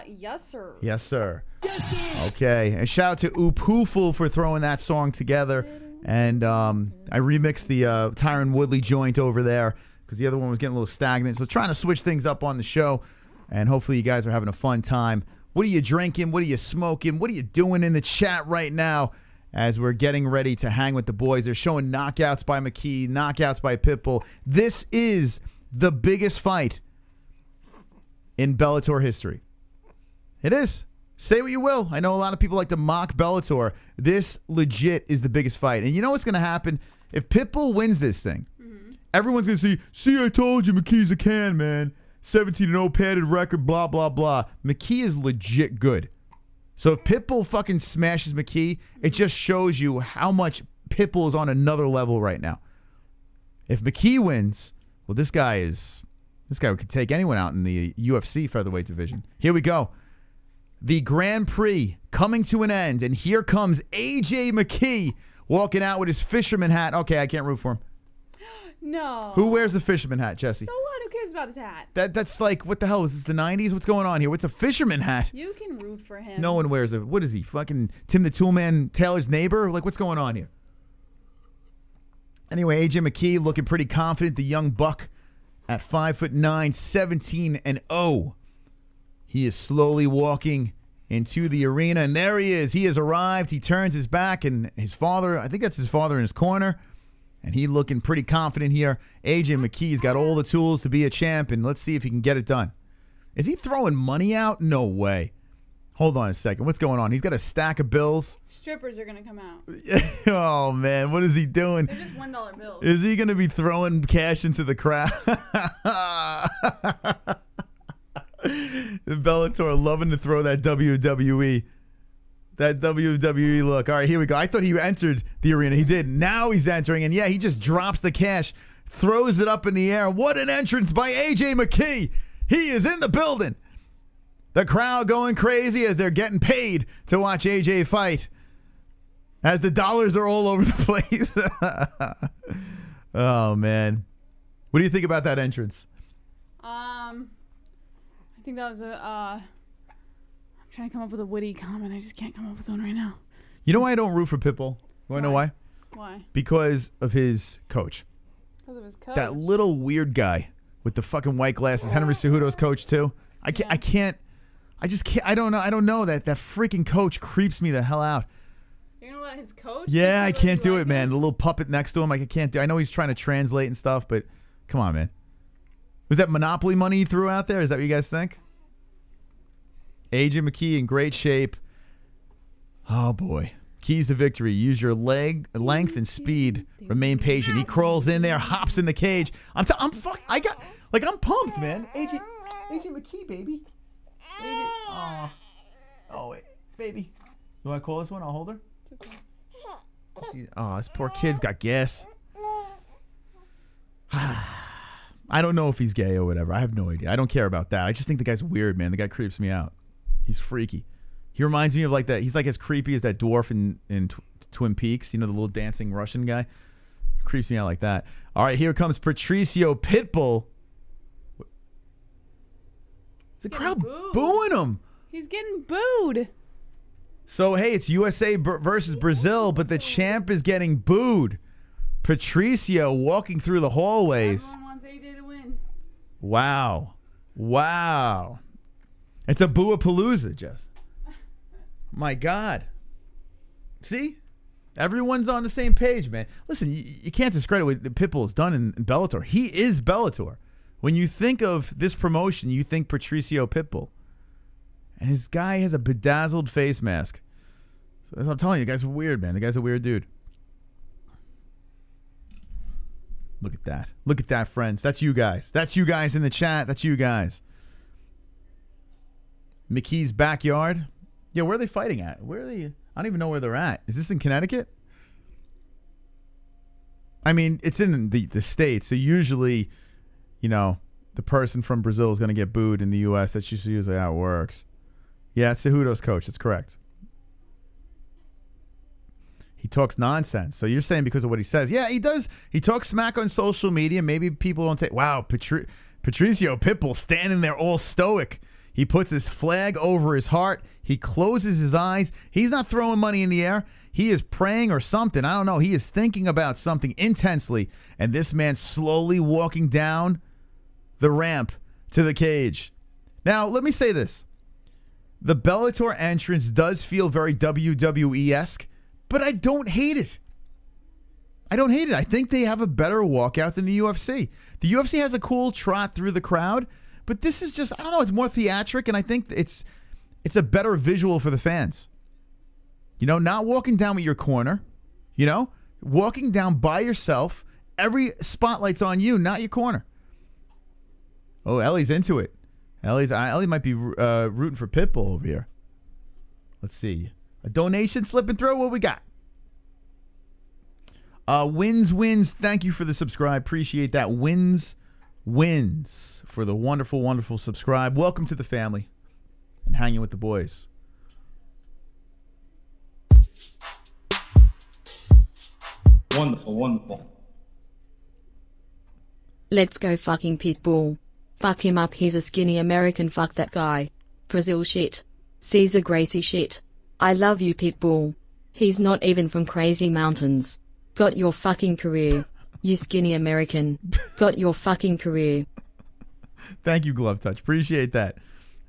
S4: Yes, sir.
S3: Yes, sir. Yes, sir. Okay. And shout out to Oophooful for throwing that song together. And I remixed the Tyron Woodley joint over there because the other one was getting a little stagnant. So trying to switch things up on the show. And hopefully you guys are having a fun time. What are you drinking? What are you smoking? What are you doing in the chat right now as we're getting ready to hang with the boys? They're showing knockouts by McKee, knockouts by Pitbull. This is the biggest fight in Bellator history. It is. Say what you will. I know a lot of people like to mock Bellator. This legit is the biggest fight. And you know what's going to happen? If Pitbull wins this thing, everyone's going to see, I told you McKee's a can, man. 17-0 padded record, blah, blah, blah. McKee is legit good. So if Pitbull fucking smashes McKee, it just shows you how much Pitbull is on another level right now. If McKee wins, well, this guy could take anyone out in the UFC featherweight division. Here we go. The Grand Prix coming to an end, and here comes AJ McKee walking out with his fisherman hat. Okay, I can't root for him.
S4: No.
S3: Who wears a fisherman hat, Jesse?
S4: So what? Who cares about his hat?
S3: That's like, what the hell? Is this the 90s? What's going on here? What's a fisherman hat?
S4: You can root for him.
S3: No one wears a, what is he? Fucking Tim the Toolman Taylor's neighbor? Like, what's going on here? Anyway, AJ McKee looking pretty confident. The young buck at 5'9", 17-0. He is slowly walking into the arena, and there he is. He has arrived. He turns his back, and his father, I think that's his father in his corner, and he looking pretty confident here. AJ McKee's got all the tools to be a champ, and let's see if he can get it done. Is he throwing money out? No way. Hold on a second. What's going on? He's got a stack of bills.
S4: Strippers are going to come out.
S3: Oh, man. What is he doing?
S4: They're just $1 bills.
S3: Is he going to be throwing cash into the crowd? Bellator loving to throw that WWE. That WWE look. All right, here we go. I thought he entered the arena. He did. Now he's entering, and yeah, he just drops the cash, throws it up in the air. What an entrance by AJ McKee. He is in the building. The crowd going crazy as they're getting paid to watch AJ fight. As the dollars are all over the place. Oh, man. What do you think about that entrance?
S4: I think that was a, I'm trying to come up with a witty comment. I just can't come up with one right now.
S3: You know why I don't root for Pitbull? You want to know why?
S4: Why?
S3: Because of his coach.
S4: Because of his coach?
S3: That little weird guy with the fucking white glasses. Henry Cejudo's coach, too. I don't know. That freaking coach creeps me the hell out.
S4: You're going to let his coach?
S3: Yeah, I can't do it, man. The little puppet next to him, I can't do it. I know he's trying to translate and stuff, but come on, man. Was that Monopoly money he threw out there? Is that what you guys think? AJ McKee in great shape. Oh, boy. Keys to victory. Use your length and speed. Remain patient. He crawls in there, hops in the cage. I'm pumped, man. AJ McKee, baby. Oh, wait, baby. You want to call this one? I'll hold her. Oh, this poor kid's got gas. I don't know if he's gay or whatever. I have no idea. I don't care about that. I just think the guy's weird, man. The guy creeps me out. He's freaky. He reminds me of like that. He's like as creepy as that dwarf in Twin Peaks. You know, the little dancing Russian guy. Creeps me out like that. All right, here comes Patricio Pitbull. Is the crowd booing him?
S4: He's getting booed.
S3: So, hey, it's USA versus Brazil, but the champ is getting booed. Patricio walking through the hallways.
S4: Everyone wants AJ to win.
S3: Wow. Wow. It's a boo-a-palooza, Jess. My God. See? Everyone's on the same page, man. Listen, you can't discredit what Pitbull has done in Bellator. He is Bellator. When you think of this promotion, you think Patricio Pitbull. And his guy has a bedazzled face mask. So that's what I'm telling you. The guy's weird, man. The guy's a weird dude. Look at that. Look at that, friends. That's you guys. That's you guys in the chat. That's you guys. McKee's backyard. Yeah, where are they fighting at? Where are they? I don't even know where they're at. Is this in Connecticut? I mean, it's in the States. So usually, you know, the person from Brazil is going to get booed in the U.S. That's usually how it works. Yeah, it's Cejudo's coach. That's correct. He talks nonsense. So you're saying because of what he says. Yeah, he does. He talks smack on social media. Maybe people don't take, wow, Patricio Pitbull standing there all stoic. He puts his flag over his heart. He closes his eyes. He's not throwing money in the air. He is praying or something. I don't know. He is thinking about something intensely. And this man slowly walking down the ramp to the cage. Now, let me say this. The Bellator entrance does feel very WWE-esque, but I don't hate it. I don't hate it. I think they have a better walkout than the UFC. The UFC has a cool trot through the crowd, but this is just, I don't know, it's more theatric, and I think it's a better visual for the fans. You know, not walking down with your corner, you know, walking down by yourself. Every spotlight's on you, not your corner. Oh, Ellie's into it. Ellie might be rooting for Pitbull over here. Let's see. A donation slipping through. What we got? Wins. Thank you for the subscribe. Appreciate that. Wins for the wonderful, wonderful subscribe. Welcome to the family and hanging with the boys.
S6: Wonderful, wonderful.
S5: Let's go fucking Pitbull. Fuck him up, he's a skinny American, fuck that guy. Brazil shit. Cesar Gracie shit. I love you, Pitbull. He's not even from crazy mountains. Got your fucking career. You skinny American. Got your fucking career.
S3: Thank you, Glove Touch. Appreciate that.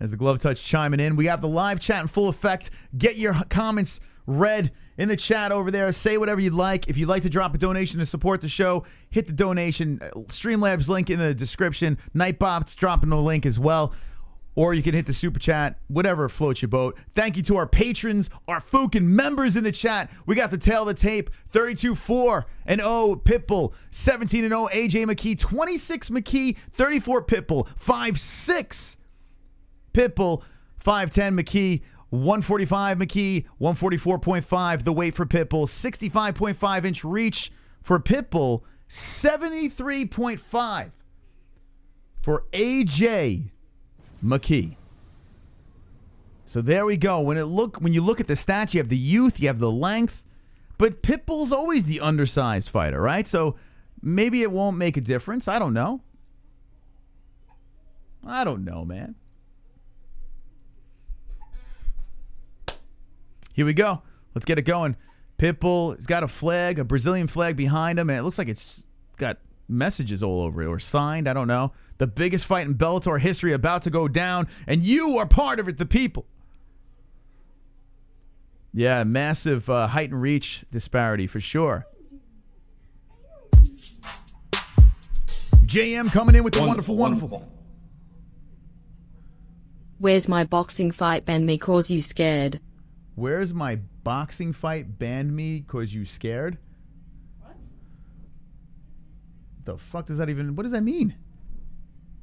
S3: As the Glove Touch chiming in, we have the live chat in full effect. Get your comments read in the chat over there. Say whatever you'd like. If you'd like to drop a donation to support the show, hit the donation. Streamlabs link in the description. Nightbot's dropping the link as well. Or you can hit the super chat, whatever floats your boat. Thank you to our patrons, our Fukin members in the chat. We got the tail of the tape, 32-4-0 Pitbull, 17-0 AJ McKee, 26 McKee, 34 Pitbull, 5-6 Pitbull, 5'10 McKee, 145 McKee, 144.5 the weight for Pitbull, 65.5 inch reach for Pitbull, 73.5 for AJ McKee. So there we go. When you look at the stats, you have the youth, you have the length, but Pitbull's always the undersized fighter, right? So maybe it won't make a difference. I don't know. I don't know, man. Here we go. Let's get it going. Pitbull has got a flag, a Brazilian flag behind him, and it looks like it's got messages all over it, or signed. I don't know. The biggest fight in Bellator history about to go down, and you are part of it, the people. Yeah, massive height and reach disparity for sure. JM coming in with the wonderful.
S5: Where's my boxing fight? Ban me cause you scared.
S3: Where's my boxing fight? Banned me cause you scared? What? The fuck does that even... What does that mean?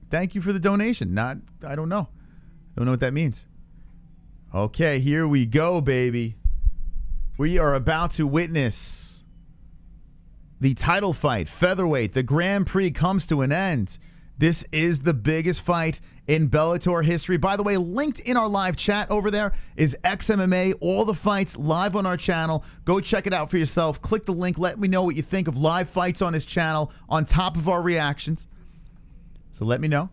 S3: Thank you for the donation. I don't know. Don't know what that means. Okay, here we go, baby. We are about to witness the title fight, featherweight. The Grand Prix comes to an end. This is the biggest fight in Bellator history. By the way, linked in our live chat over there is XMMA. All the fights live on our channel. Go check it out for yourself. Click the link. Let me know what you think of live fights on his channel on top of our reactions. So let me know.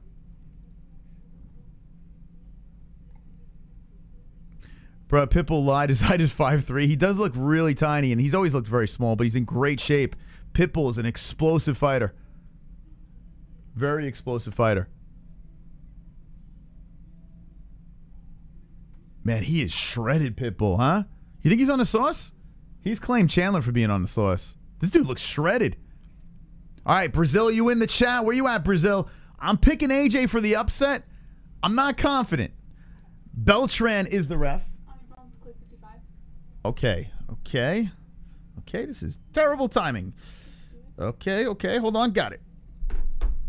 S3: Bro, Pitbull lied. His height is 5'3". He does look really tiny, and he's always looked very small, but he's in great shape. Pitbull is an explosive fighter. Very explosive fighter. Man, he is shredded, Pitbull, huh? You think he's on the sauce? He's claimed Chandler for being on the sauce. This dude looks shredded. All right, Brazil, you in the chat? Where you at, Brazil? I'm picking AJ for the upset. I'm not confident. Beltran is the ref. Okay. This is terrible timing. Okay, hold on, got it.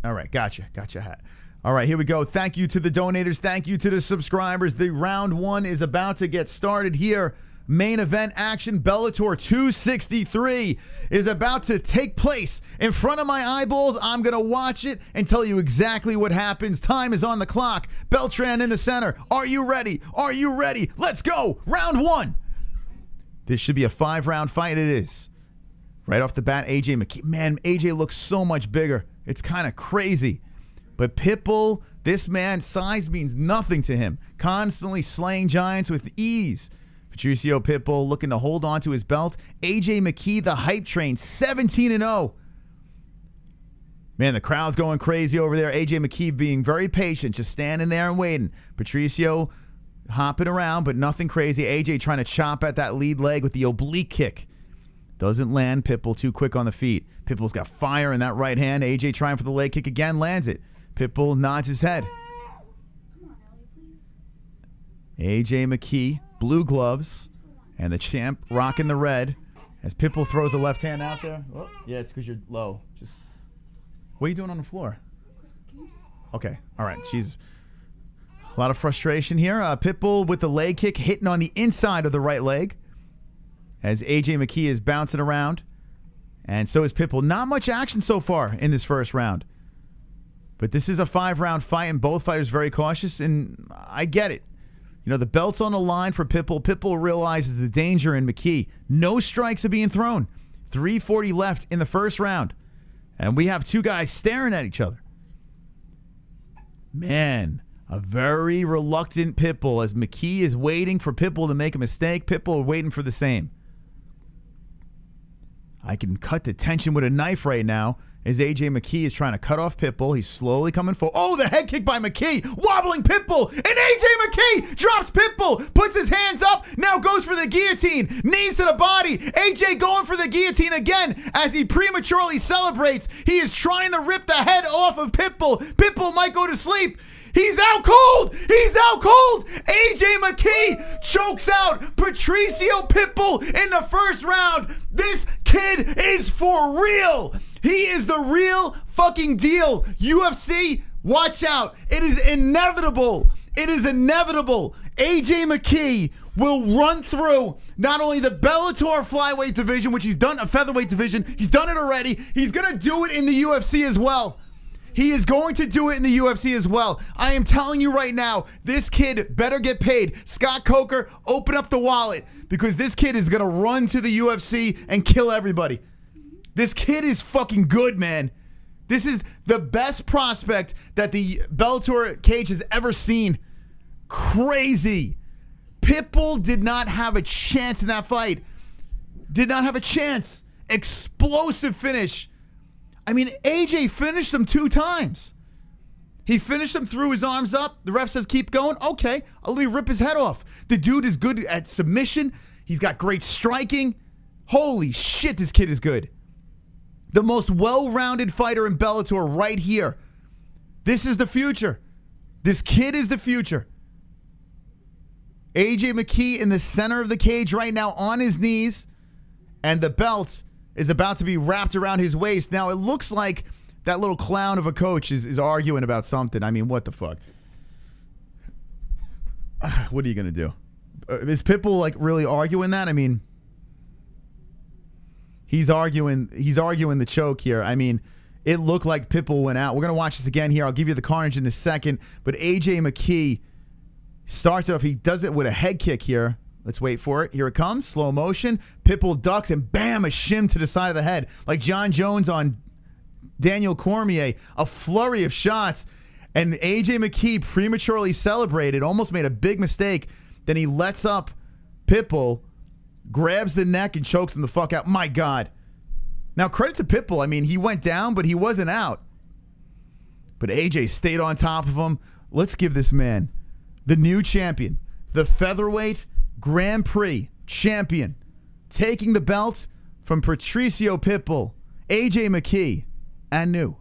S3: All right, gotcha hat. All right, here we go. Thank you to the donators. Thank you to the subscribers. The round one is about to get started here. Main event action. Bellator 263 is about to take place in front of my eyeballs. I'm going to watch it and tell you exactly what happens. Time is on the clock. Beltran in the center. Are you ready? Are you ready? Let's go. Round one. This should be a 5-round fight. It is. Right off the bat, AJ McKee. Man, AJ looks so much bigger. It's kind of crazy. But Pitbull, this man, size means nothing to him. Constantly slaying giants with ease. Patricio Pitbull looking to hold on to his belt. AJ McKee, the hype train, 17-0. Man, the crowd's going crazy over there. AJ McKee being very patient, just standing there and waiting. Patricio hopping around, but nothing crazy. AJ trying to chop at that lead leg with the oblique kick. Doesn't land. Pitbull too quick on the feet. Pitbull's got fire in that right hand. AJ trying for the leg kick again, lands it. Pitbull nods his head. AJ McKee, blue gloves, and the champ rocking the red. As Pitbull throws a left hand out there. Oh, yeah, it's because you're low. Just, what are you doing on the floor? Okay, all right, Jesus. A lot of frustration here. Pitbull with the leg kick hitting on the inside of the right leg. As AJ McKee is bouncing around. And so is Pitbull. Not much action so far in this first round. But this is a 5-round fight, and both fighters very cautious, and I get it. You know, the belt's on the line for Pitbull. Pitbull realizes the danger in McKee. No strikes are being thrown. 3:40 left in the first round. And we have two guys staring at each other. Man, a very reluctant Pitbull as McKee is waiting for Pitbull to make a mistake. Pitbull waiting for the same. I can cut the tension with a knife right now as AJ McKee is trying to cut off Pitbull. He's slowly coming forward. Oh, the head kick by McKee. Wobbling Pitbull. And AJ McKee drops Pitbull. Puts his hands up. Now goes for the guillotine. Knees to the body. AJ going for the guillotine again as he prematurely celebrates. He is trying to rip the head off of Pitbull. Pitbull might go to sleep. He's out cold. He's out cold. AJ McKee chokes out Patricio Pitbull in the first round. This kid is for real. He is the real fucking deal. UFC, watch out. It is inevitable. It is inevitable. AJ McKee will run through not only the Bellator flyweight division, which he's done, a featherweight division. He's done it already. He's going to do it in the UFC as well. He is going to do it in the UFC as well. I am telling you right now, this kid better get paid. Scott Coker, open up the wallet because this kid is going to run to the UFC and kill everybody. This kid is fucking good, man. This is the best prospect that the Bellator cage has ever seen. Crazy. Pitbull did not have a chance in that fight. Did not have a chance. Explosive finish. I mean, AJ finished him 2 times. He finished him, threw his arms up. The ref says, keep going. Okay, let me rip his head off. The dude is good at submission. He's got great striking. Holy shit, this kid is good. The most well-rounded fighter in Bellator right here. This is the future. This kid is the future. AJ McKee in the center of the cage right now on his knees. And the belt is about to be wrapped around his waist. Now, it looks like that little clown of a coach is arguing about something. I mean, what the fuck? What are you going to do? Is Pitbull, like, really arguing that? I mean, he's arguing the choke here. I mean, it looked like Pitbull went out. We're going to watch this again here. I'll give you the carnage in a second. But AJ McKee starts it off. He does it with a head kick here. Let's wait for it. Here it comes. Slow motion. Pitbull ducks and bam, a shim to the side of the head. Like John Jones on Daniel Cormier. A flurry of shots. And AJ McKee prematurely celebrated. Almost made a big mistake. Then he lets up Pitbull grabs the neck and chokes him the fuck out. My God. Now, credit to Pitbull. I mean, he went down, but he wasn't out. But AJ stayed on top of him. Let's give this man the new champion, the featherweight Grand Prix champion, taking the belt from Patricio Pitbull, AJ McKee, and new.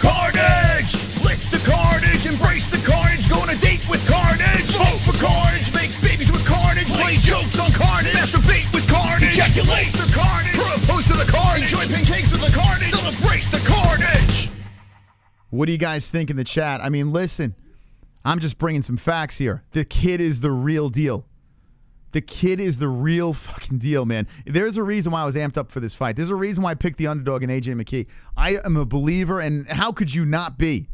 S11: Carnage! Lick the carnage, embrace the carnage, go on a date with carnage. Vote for carnage, make babies with carnage, play jokes on carnage, masturbate with carnage, ejaculate the carnage, propose to the carnage, enjoy pancakes with the carnage, celebrate the carnage.
S3: What do you guys think in the chat? I mean, listen, I'm just bringing some facts here. The kid is the real deal. The kid is the real fucking deal, man. There's a reason why I was amped up for this fight. There's a reason why I picked the underdog in AJ McKee. I am a believer, and how could you not be?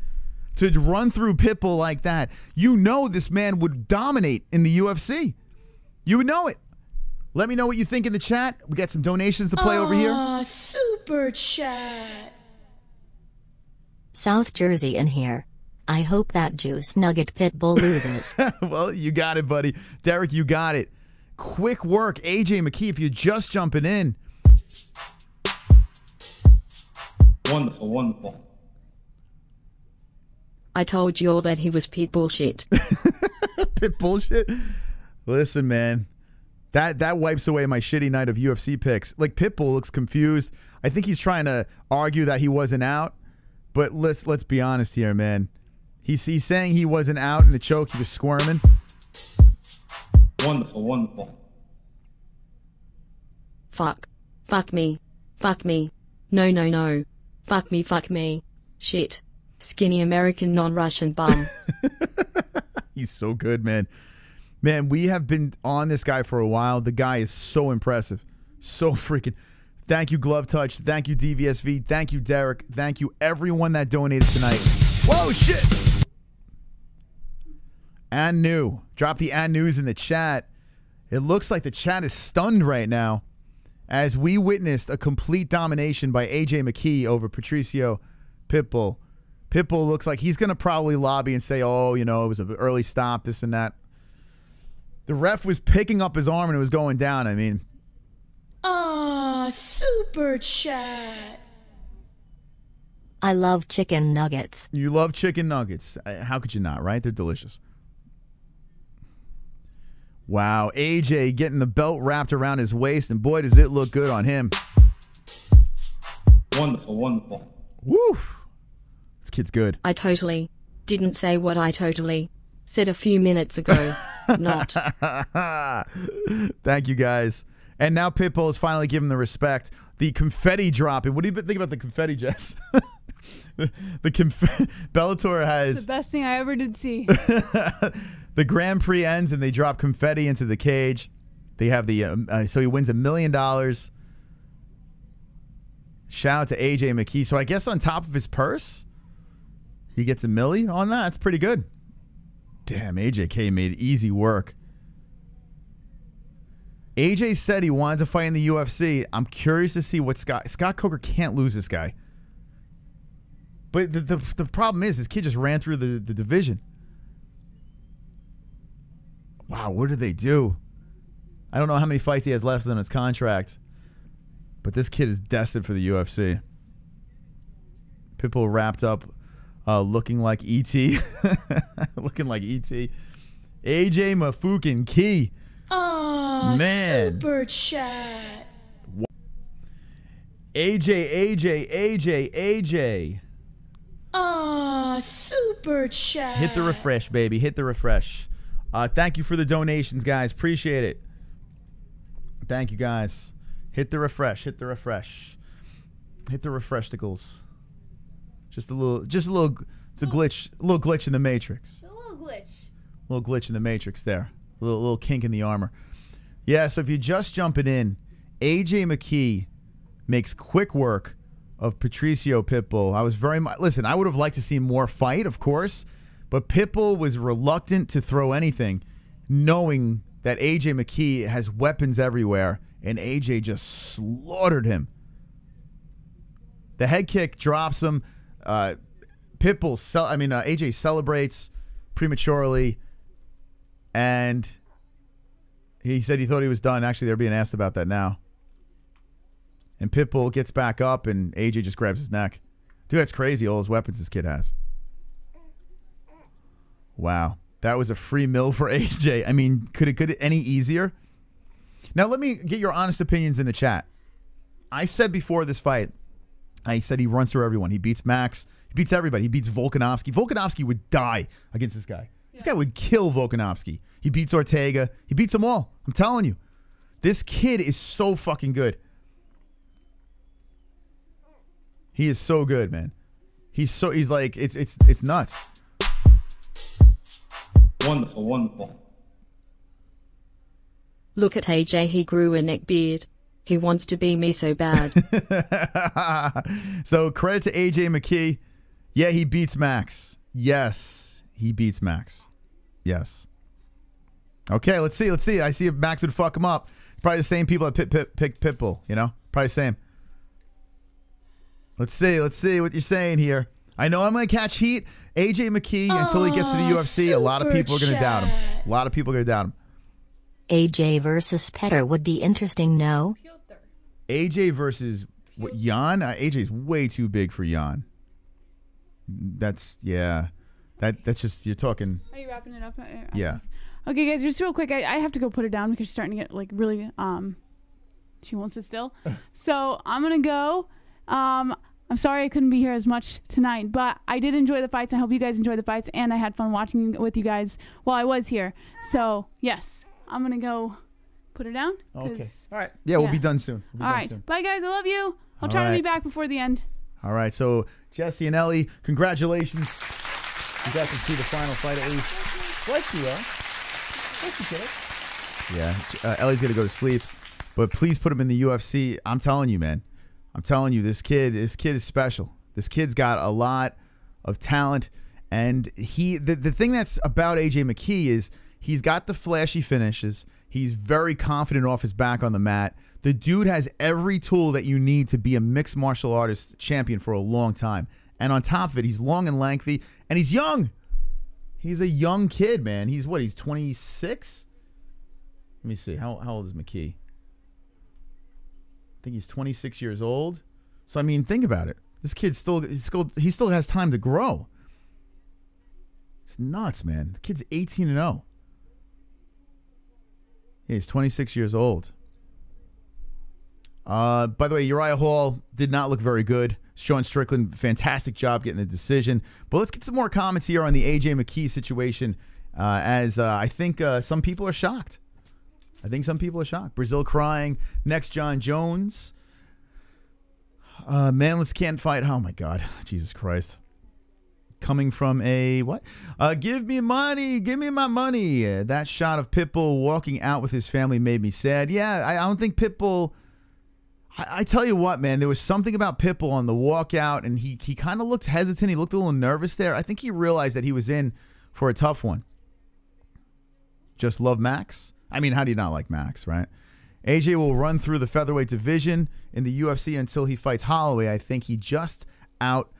S3: To run through Pitbull like that, you know this man would dominate in the UFC. You would know it. Let me know what you think in the chat. We got some donations to play over here.
S1: Super chat.
S10: South Jersey in here. I hope that juice nugget Pitbull loses.
S3: Well, you got it, buddy. Derek, you got it. Quick work, AJ McKee, if you're just jumping in.
S6: Wonderful, wonderful.
S5: I told you all that he was pit bullshit.
S3: Pit bullshit? Listen, man. That wipes away my shitty night of UFC picks. Like, Pitbull looks confused. I think he's trying to argue that he wasn't out. But let's be honest here, man. He's saying he wasn't out in the choke. He was squirming.
S6: Wonderful, wonderful.
S5: Fuck. Fuck me. Fuck me. No, no, no. Fuck me, fuck me. Shit. Skinny American non-Russian bum.
S3: He's so good, man. Man, we have been on this guy for a while. The guy is so impressive. So freaking... Thank you, Glove Touch. Thank you, DVSV. Thank you, Derek. Thank you, everyone that donated tonight. Whoa, shit! And new. Drop the and news in the chat. It looks like the chat is stunned right now as we witnessed a complete domination by AJ McKee over Patricio Pitbull. Pitbull looks like he's going to probably lobby and say, oh, you know, it was an early stop, this and that. The ref was picking up his arm and it was going down. I mean...
S1: super chat.
S10: I love chicken nuggets.
S3: You love chicken nuggets. How could you not, right? They're delicious. Wow, AJ getting the belt wrapped around his waist, and boy, does it look good on him.
S6: Wonderful, wonderful.
S3: Woo! This kid's good.
S5: I totally didn't say what I totally said a few minutes ago. Not.
S3: Thank you, guys. And now Pitbull is finally given the respect. The confetti dropping. What do you think about the confetti, Jess? Bellator has...
S4: It's the best thing I ever did see.
S3: The Grand Prix ends and they drop confetti into the cage. They have the... so he wins $1 million. Shout out to AJ McKee. So I guess on top of his purse, he gets $1 million on that. That's pretty good. Damn, AJK made easy work. AJ said he wanted to fight in the UFC. I'm curious to see what Scott Coker can't lose this guy. But the problem is this kid just ran through the division. Wow, what did they do? I don't know how many fights he has left on his contract. But this kid is destined for the UFC. Pitbull wrapped up looking like E.T. Looking like E.T. AJ Mafukin Key. Man.
S1: Super chat.
S3: AJ.
S1: Super chat.
S3: Hit the refresh, baby. Hit the refresh. Thank you for the donations, guys. Appreciate it. Thank you, guys. Hit the refresh. Hit the refresh. Hit the refreshticles. Just a little. It's a glitch. A little glitch in the matrix.
S4: A little glitch.
S3: A little glitch in the matrix there. A little kink in the armor. Yeah, so if you're just jumping in, AJ McKee makes quick work of Patricio Pitbull. I was very much... Listen, I would have liked to see more fight, of course, but Pitbull was reluctant to throw anything, knowing that AJ McKee has weapons everywhere, and AJ just slaughtered him. The head kick drops him. AJ celebrates. prematurely, and he said he thought he was done. Actually, they're being asked about that now. And Pitbull gets back up, and AJ just grabs his neck. Dude, that's crazy, all his weapons this kid has. Wow. That was a free mill for AJ. I mean, could it any easier? Now, let me get your honest opinions in the chat. I said before this fight, I said he runs through everyone. He beats Max. He beats everybody. He beats Volkanovski. Volkanovski would die against this guy. This guy would kill Volkanovski. He beats Ortega. He beats them all. I'm telling you. This kid is so fucking good. He is so good, man. He's like, it's nuts.
S6: Wonderful, wonderful.
S5: Look at AJ, he grew a neck beard. He wants to be me so bad.
S3: So credit to AJ McKee. Yeah, he beats Max. Yes, he beats Max. Yes. Okay, let's see. I see if Max would fuck him up. Probably the same people that picked Pitbull, you know? Probably the same. Let's see what you're saying here. I know I'm going to catch heat. AJ McKee, until he gets to the UFC, a lot of people are going to doubt him. A lot of people are going to doubt him.
S10: AJ versus Petter would be interesting, no?
S3: AJ versus what, Jan? AJ's way too big for Jan. That's, yeah. That's just, you're talking.
S4: Are you wrapping it up?
S3: Yeah.
S4: Okay, guys, just real quick. I have to go put it down because she's starting to get, like, really, she won't sit still. So I'm going to go. I'm sorry I couldn't be here as much tonight, but I did enjoy the fights. I hope you guys enjoyed the fights, and I had fun watching with you guys while I was here. So, yes, I'm going to go put it down.
S3: Okay. All right. Yeah, we'll be done soon.
S4: All right. Bye, guys. I love you. I'll try to be back before the end.
S3: All right. So, Jesse and Ellie, congratulations. You got to see the final fight at least. Bless you, kid. Yeah. Ellie's going to go to sleep, but please put him in the UFC. I'm telling you, man. I'm telling you, this kid is special. This kid's got a lot of talent, and the thing that's about AJ McKee is he's got the flashy finishes. He's very confident off his back on the mat. The dude has every tool that you need to be a mixed martial artist champion for a long time. And on top of it, he's long and lengthy, and he's young. He's a young kid, man. He's 26? Let me see. How old is McKee? I think he's 26 years old. So I mean, think about it. This kid he still has time to grow. It's nuts, man. The kid's 18-0. Yeah, he's 26 years old. By the way, Uriah Hall did not look very good. Sean Strickland, fantastic job getting the decision. But let's get some more comments here on the AJ McKee situation, as I think some people are shocked. Brazil crying. Next, John Jones. Manless can't fight. Oh, my God. Jesus Christ. Coming from a what? Give me money. Give me my money. That shot of Pitbull walking out with his family made me sad. Yeah, I don't think Pitbull... I tell you what, man. There was something about Pitbull on the walkout, and he kind of looked hesitant. He looked a little nervous there. I think he realized that he was in for a tough one. Just love Max. I mean, how do you not like Max, right? AJ will run through the featherweight division in the UFC until he fights Holloway. I think he just out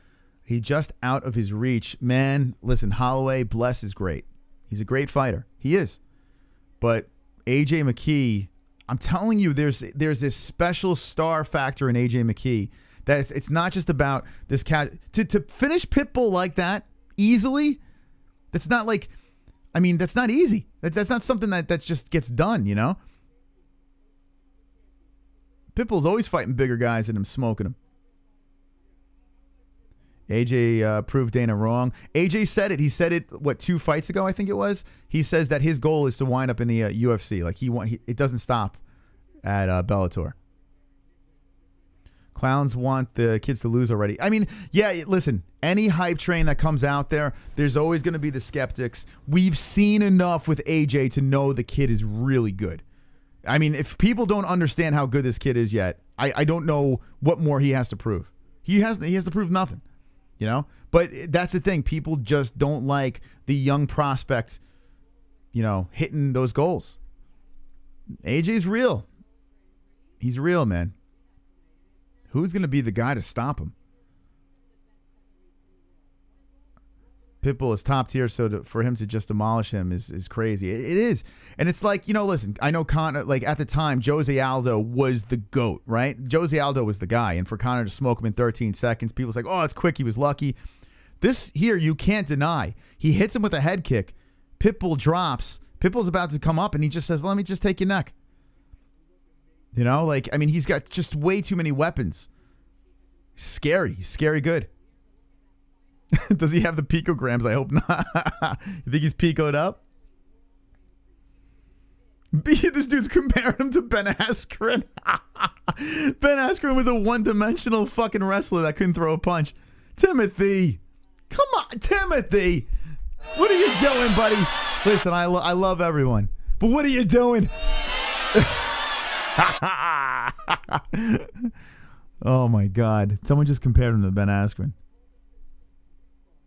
S3: of his reach. Man, listen, Holloway, bless, is great. He's a great fighter. He is. But AJ McKee, I'm telling you, there's this special star factor in AJ McKee that it's not just about this cat. To finish Pitbull like that easily, that's not like... I mean, that's not easy. That's not something that just gets done, you know? Pitbull's always fighting bigger guys than him, smoking them. AJ proved Dana wrong. AJ said it. He said it, 2 fights ago, I think it was? He says that his goal is to wind up in the UFC. Like, it doesn't stop at Bellator. Clowns want the kids to lose already. I mean, yeah, listen, any hype train that comes out there, there's always going to be the skeptics. We've seen enough with AJ to know the kid is really good. I mean, if people don't understand how good this kid is yet, I don't know what more he has to prove. He has to prove nothing, you know? But that's the thing. People just don't like the young prospect, you know, hitting those goals. AJ's real. He's real, man. Who's going to be the guy to stop him? Pitbull is top tier, so for him to just demolish him is crazy. It is. And it's like, you know, listen, I know Conor, like at the time, Jose Aldo was the GOAT, right? Jose Aldo was the guy. And for Conor to smoke him in 13 seconds, people's like, oh, it's quick. He was lucky. This here, you can't deny. He hits him with a head kick. Pitbull drops. Pitbull's about to come up, and he just says, let me just take your neck. You know, like, I mean, he's got just way too many weapons. Scary. He's scary good. Does he have the picograms? I hope not. You think he's picoed up? This dude's comparing him to Ben Askren. Ben Askren was a one-dimensional fucking wrestler that couldn't throw a punch. Timothy. Come on, Timothy. What are you doing, buddy? Listen, I love everyone. But what are you doing? Oh, my God. Someone just compared him to Ben Askren.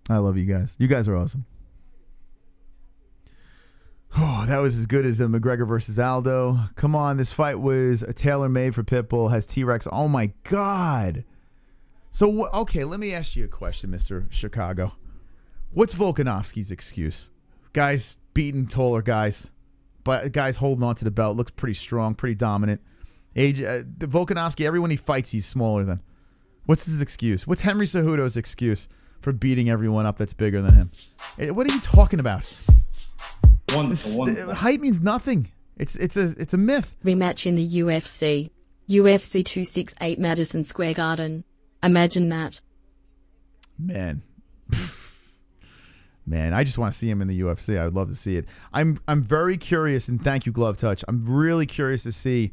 S3: I love you guys. You guys are awesome. Oh, that was as good as McGregor versus Aldo. Come on, this fight was a tailor-made for Pitbull. Has T-Rex. Oh, my God. So, okay, let me ask you a question, Mr. Chicago. What's Volkanovski's excuse? Guys beating taller guys. But guys holding on to the belt. Looks pretty strong, pretty dominant. Volkanovski, everyone he fights, he's smaller than. What's his excuse? What's Henry Cejudo's excuse for beating everyone up that's bigger than him? What are you talking about? Wonderful. Height means nothing. It's a myth.
S5: Rematch in the UFC. UFC 268 Madison Square Garden. Imagine that.
S3: Man. Man, I just want to see him in the UFC. I would love to see it. I'm very curious, and thank you, Glove Touch. I'm really curious to see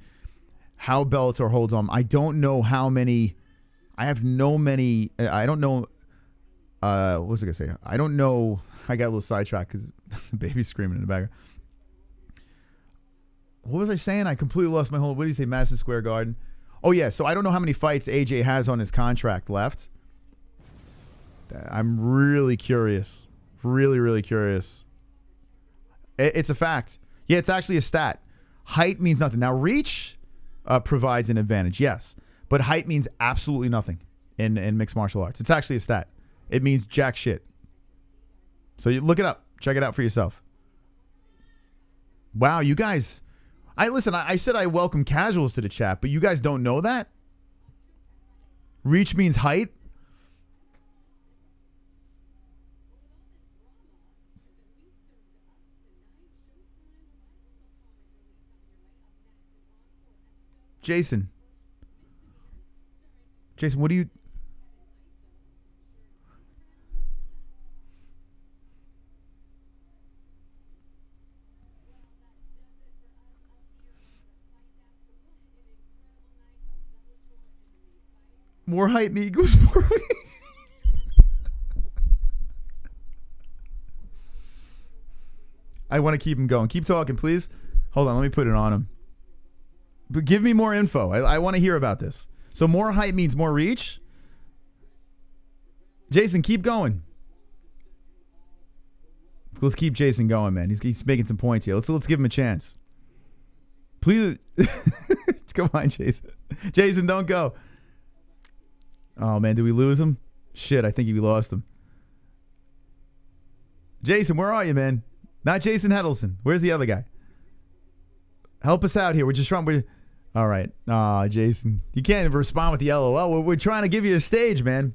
S3: how Bellator holds on. I don't know how many. I have no many. I don't know. What was I gonna say? I don't know. I got a little sidetracked because the baby's screaming in the background. What was I saying? I completely lost my whole. What did you say? Madison Square Garden. Oh yeah. So I don't know how many fights AJ has on his contract left. I'm really curious. Really, really curious. It's a fact. Yeah, it's actually a stat. Height means nothing. Now, reach provides an advantage, yes. But height means absolutely nothing in mixed martial arts. It's actually a stat. It means jack shit. So you look it up. Check it out for yourself. Wow, you guys. Listen, I said I welcome casuals to the chat, but you guys don't know that? Reach means height? Jason, what do you... More height equals more weight. I want to keep him going. Keep talking, please. Hold on, let me put it on him. But give me more info. I want to hear about this. So more height means more reach? Jason, keep going. Let's keep Jason going, man. He's making some points here. Let's give him a chance. Please. Come on, Jason. Jason, don't go. Oh, man. Did we lose him? Shit, I think we lost him. Jason, where are you, man? Not Jason Hedelson. Where's the other guy? Help us out here. We're just trying... All right. Aw, Jason. You can't respond with the LOL. We're trying to give you a stage, man.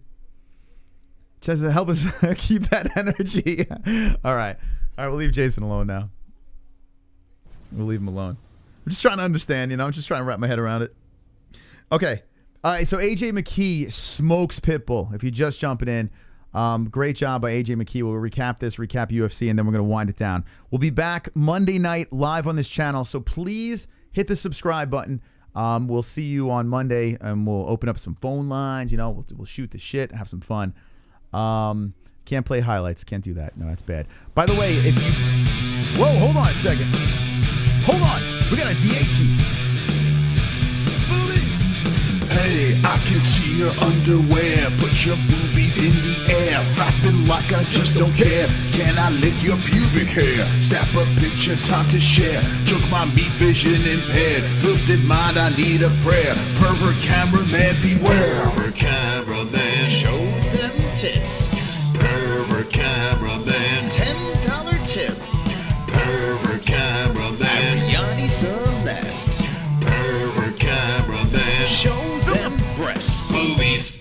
S3: Just to help us keep that energy. All right. All right, we'll leave Jason alone now. We'll leave him alone. I'm just trying to understand, you know. I'm just trying to wrap my head around it. Okay. All right, so AJ McKee smokes Pitbull. If you're just jumping in, great job by AJ McKee. We'll recap UFC, and then we're going to wind it down. We'll be back Monday night live on this channel, so please hit the subscribe button. We'll see you on Monday, and we'll open up some phone lines. You know, we'll shoot the shit, have some fun. Can't play highlights. Can't do that. No, that's bad. By the way, if you... Whoa, hold on a second. Hold on. We got a DH sheet.
S11: Hey, I can see your underwear. Put your boobies in the air. Flapping like I just don't care. Can I lick your pubic hair? Snap a picture, time to share. Took my meat vision impaired. Filthy mind, I need a prayer. Pervert cameraman, beware. Pervert cameraman, show them tits. Pervert Pervert cameraman. $10 tip. Pervert cameraman. Yanni Celeste. Pervert cameraman. Show them breasts. Boobies.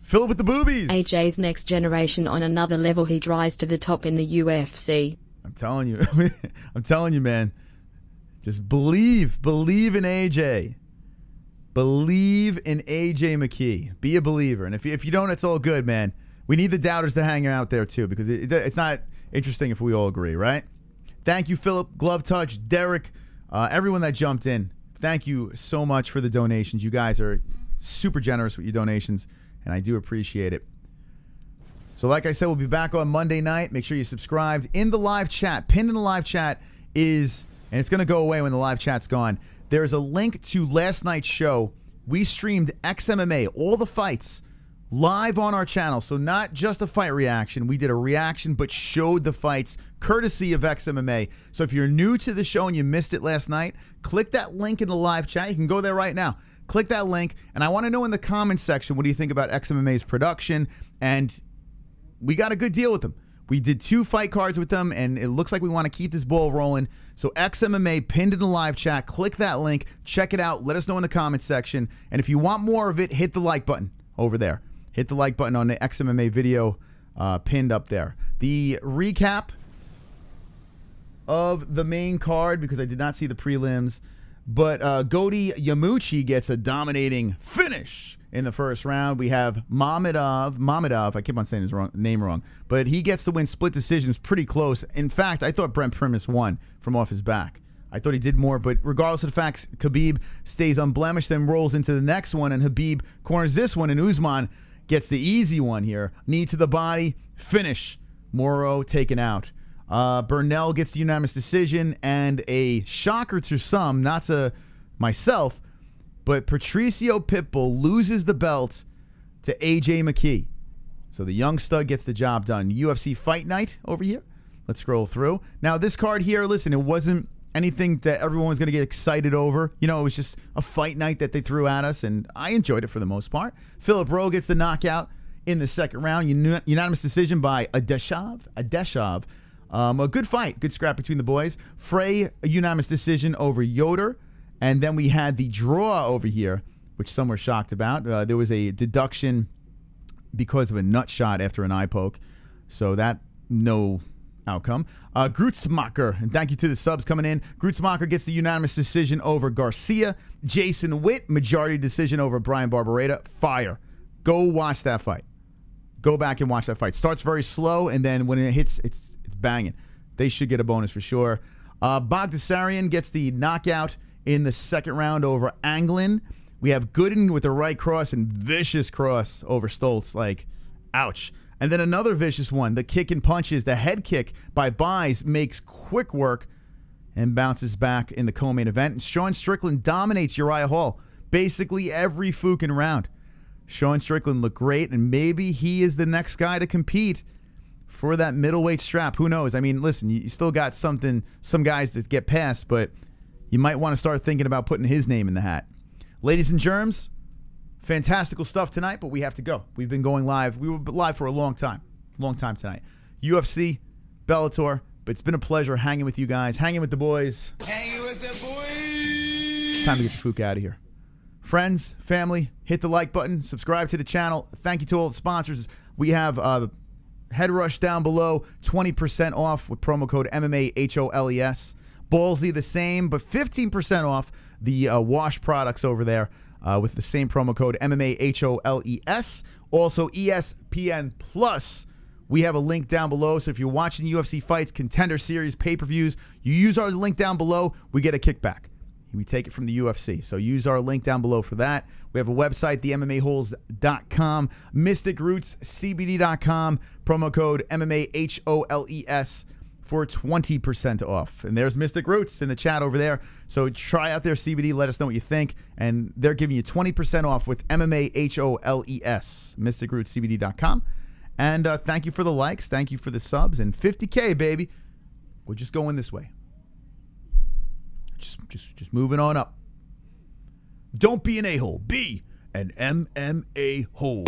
S3: Fill it with the boobies.
S5: AJ's next generation on another level. He'd rise to the top in the UFC.
S3: I'm telling you. I'm telling you, man. Just believe in AJ. Believe in AJ McKee. Be a believer. And if you don't, it's all good, man. We need the doubters to hang out there, too, because it's not interesting if we all agree, right? Thank you, Philip, Glove Touch, Derek, everyone that jumped in. Thank you so much for the donations. You guys are super generous with your donations, and I do appreciate it. So like I said, we'll be back on Monday night. Make sure you're subscribed. In the live chat, pinned in the live chat is, and it's going to go away when the live chat's gone, there's a link to last night's show. We streamed XMMA, all the fights, live on our channel. So not just a fight reaction. We did a reaction, but showed the fights, courtesy of XMMA. So if you're new to the show and you missed it last night, click that link in the live chat. You can go there right now. Click that link. And I want to know in the comments section, what do you think about XMMA's production? And we got a good deal with them. We did 2 fight cards with them, and it looks like we want to keep this ball rolling. So XMMA pinned in the live chat. Click that link. Check it out. Let us know in the comments section. And if you want more of it, hit the like button over there. Hit the like button on the XMMA video pinned up there. The recap of the main card, because I did not see the prelims, but Godi Yamuchi gets a dominating finish in the first round. We have Mamedov, I keep on saying his name wrong, but he gets the win, split decision. It's pretty close. In fact, I thought Brent Primus won from off his back. I thought he did more, but regardless of the facts, Khabib stays unblemished, then rolls into the next one, and Khabib corners this one, and Usman gets the easy one here. Knee to the body, finish. Moro taken out. Burnell gets the unanimous decision, and a shocker to some, not to myself, but Patricio Pitbull loses the belt to AJ McKee. So the young stud gets the job done. UFC Fight Night over here. Let's scroll through. Now this card here, listen, it wasn't anything that everyone was going to get excited over. You know, it was just a fight night that they threw at us, and I enjoyed it for the most part. Philip Rowe gets the knockout in the second round. Unanimous decision by Adashev. A good fight. Good scrap between the boys. Frey, a unanimous decision over Yoder. And then we had the draw over here, which some were shocked about. There was a deduction because of a nut shot after an eye poke. So that, no outcome. Gruetzemacher, and thank you to the subs coming in. Gruetzemacher gets the unanimous decision over Garcia. Jason Witt, majority decision over Bryan Barberena. Fire. Go watch that fight. Go back and watch that fight. Starts very slow, and then when it hits, it's banging. They should get a bonus for sure. Baghdasaryan gets the knockout in the second round over Anglin. We have Gooden with the right cross and vicious cross over Stolze. Like, ouch. And then another vicious one. The kick and punches. The head kick by Buys makes quick work and bounces back in the co-main event. And Sean Strickland dominates Uriah Hall basically every fucking round. Sean Strickland looked great, and maybe he is the next guy to compete for that middleweight strap. Who knows? I mean, listen, you still got some guys that get past, but you might want to start thinking about putting his name in the hat. Ladies and germs, fantastical stuff tonight, but we have to go. We've been going live. We were live for a long time tonight. UFC, Bellator, but it's been a pleasure hanging with you guys, hanging with the boys.
S7: Hanging with the boys.
S3: It's time to get the fook out of here. Friends, family, hit the like button, subscribe to the channel. Thank you to all the sponsors. We have Head Rush down below, 20% off with promo code MMA-Holes. Ballsy the same, but 15% off the wash products over there with the same promo code MMA-Holes. Also, ESPN Plus. We have a link down below, so if you're watching UFC fights, Contender Series, pay-per-views, you use our link down below, we get a kickback. We take it from the UFC, so use our link down below for that. We have a website, themmaholes.com, mysticrootscbd.com, promo code MMA-Holes for 20% off. And there's Mystic Roots in the chat over there. So try out their CBD. Let us know what you think. And they're giving you 20% off with MMA-Holes, mysticrootscbd.com. And thank you for the likes. Thank you for the subs. And 50K, baby. We're just going this way. Just moving on up. Don't be an a-hole. Be an MMA hole.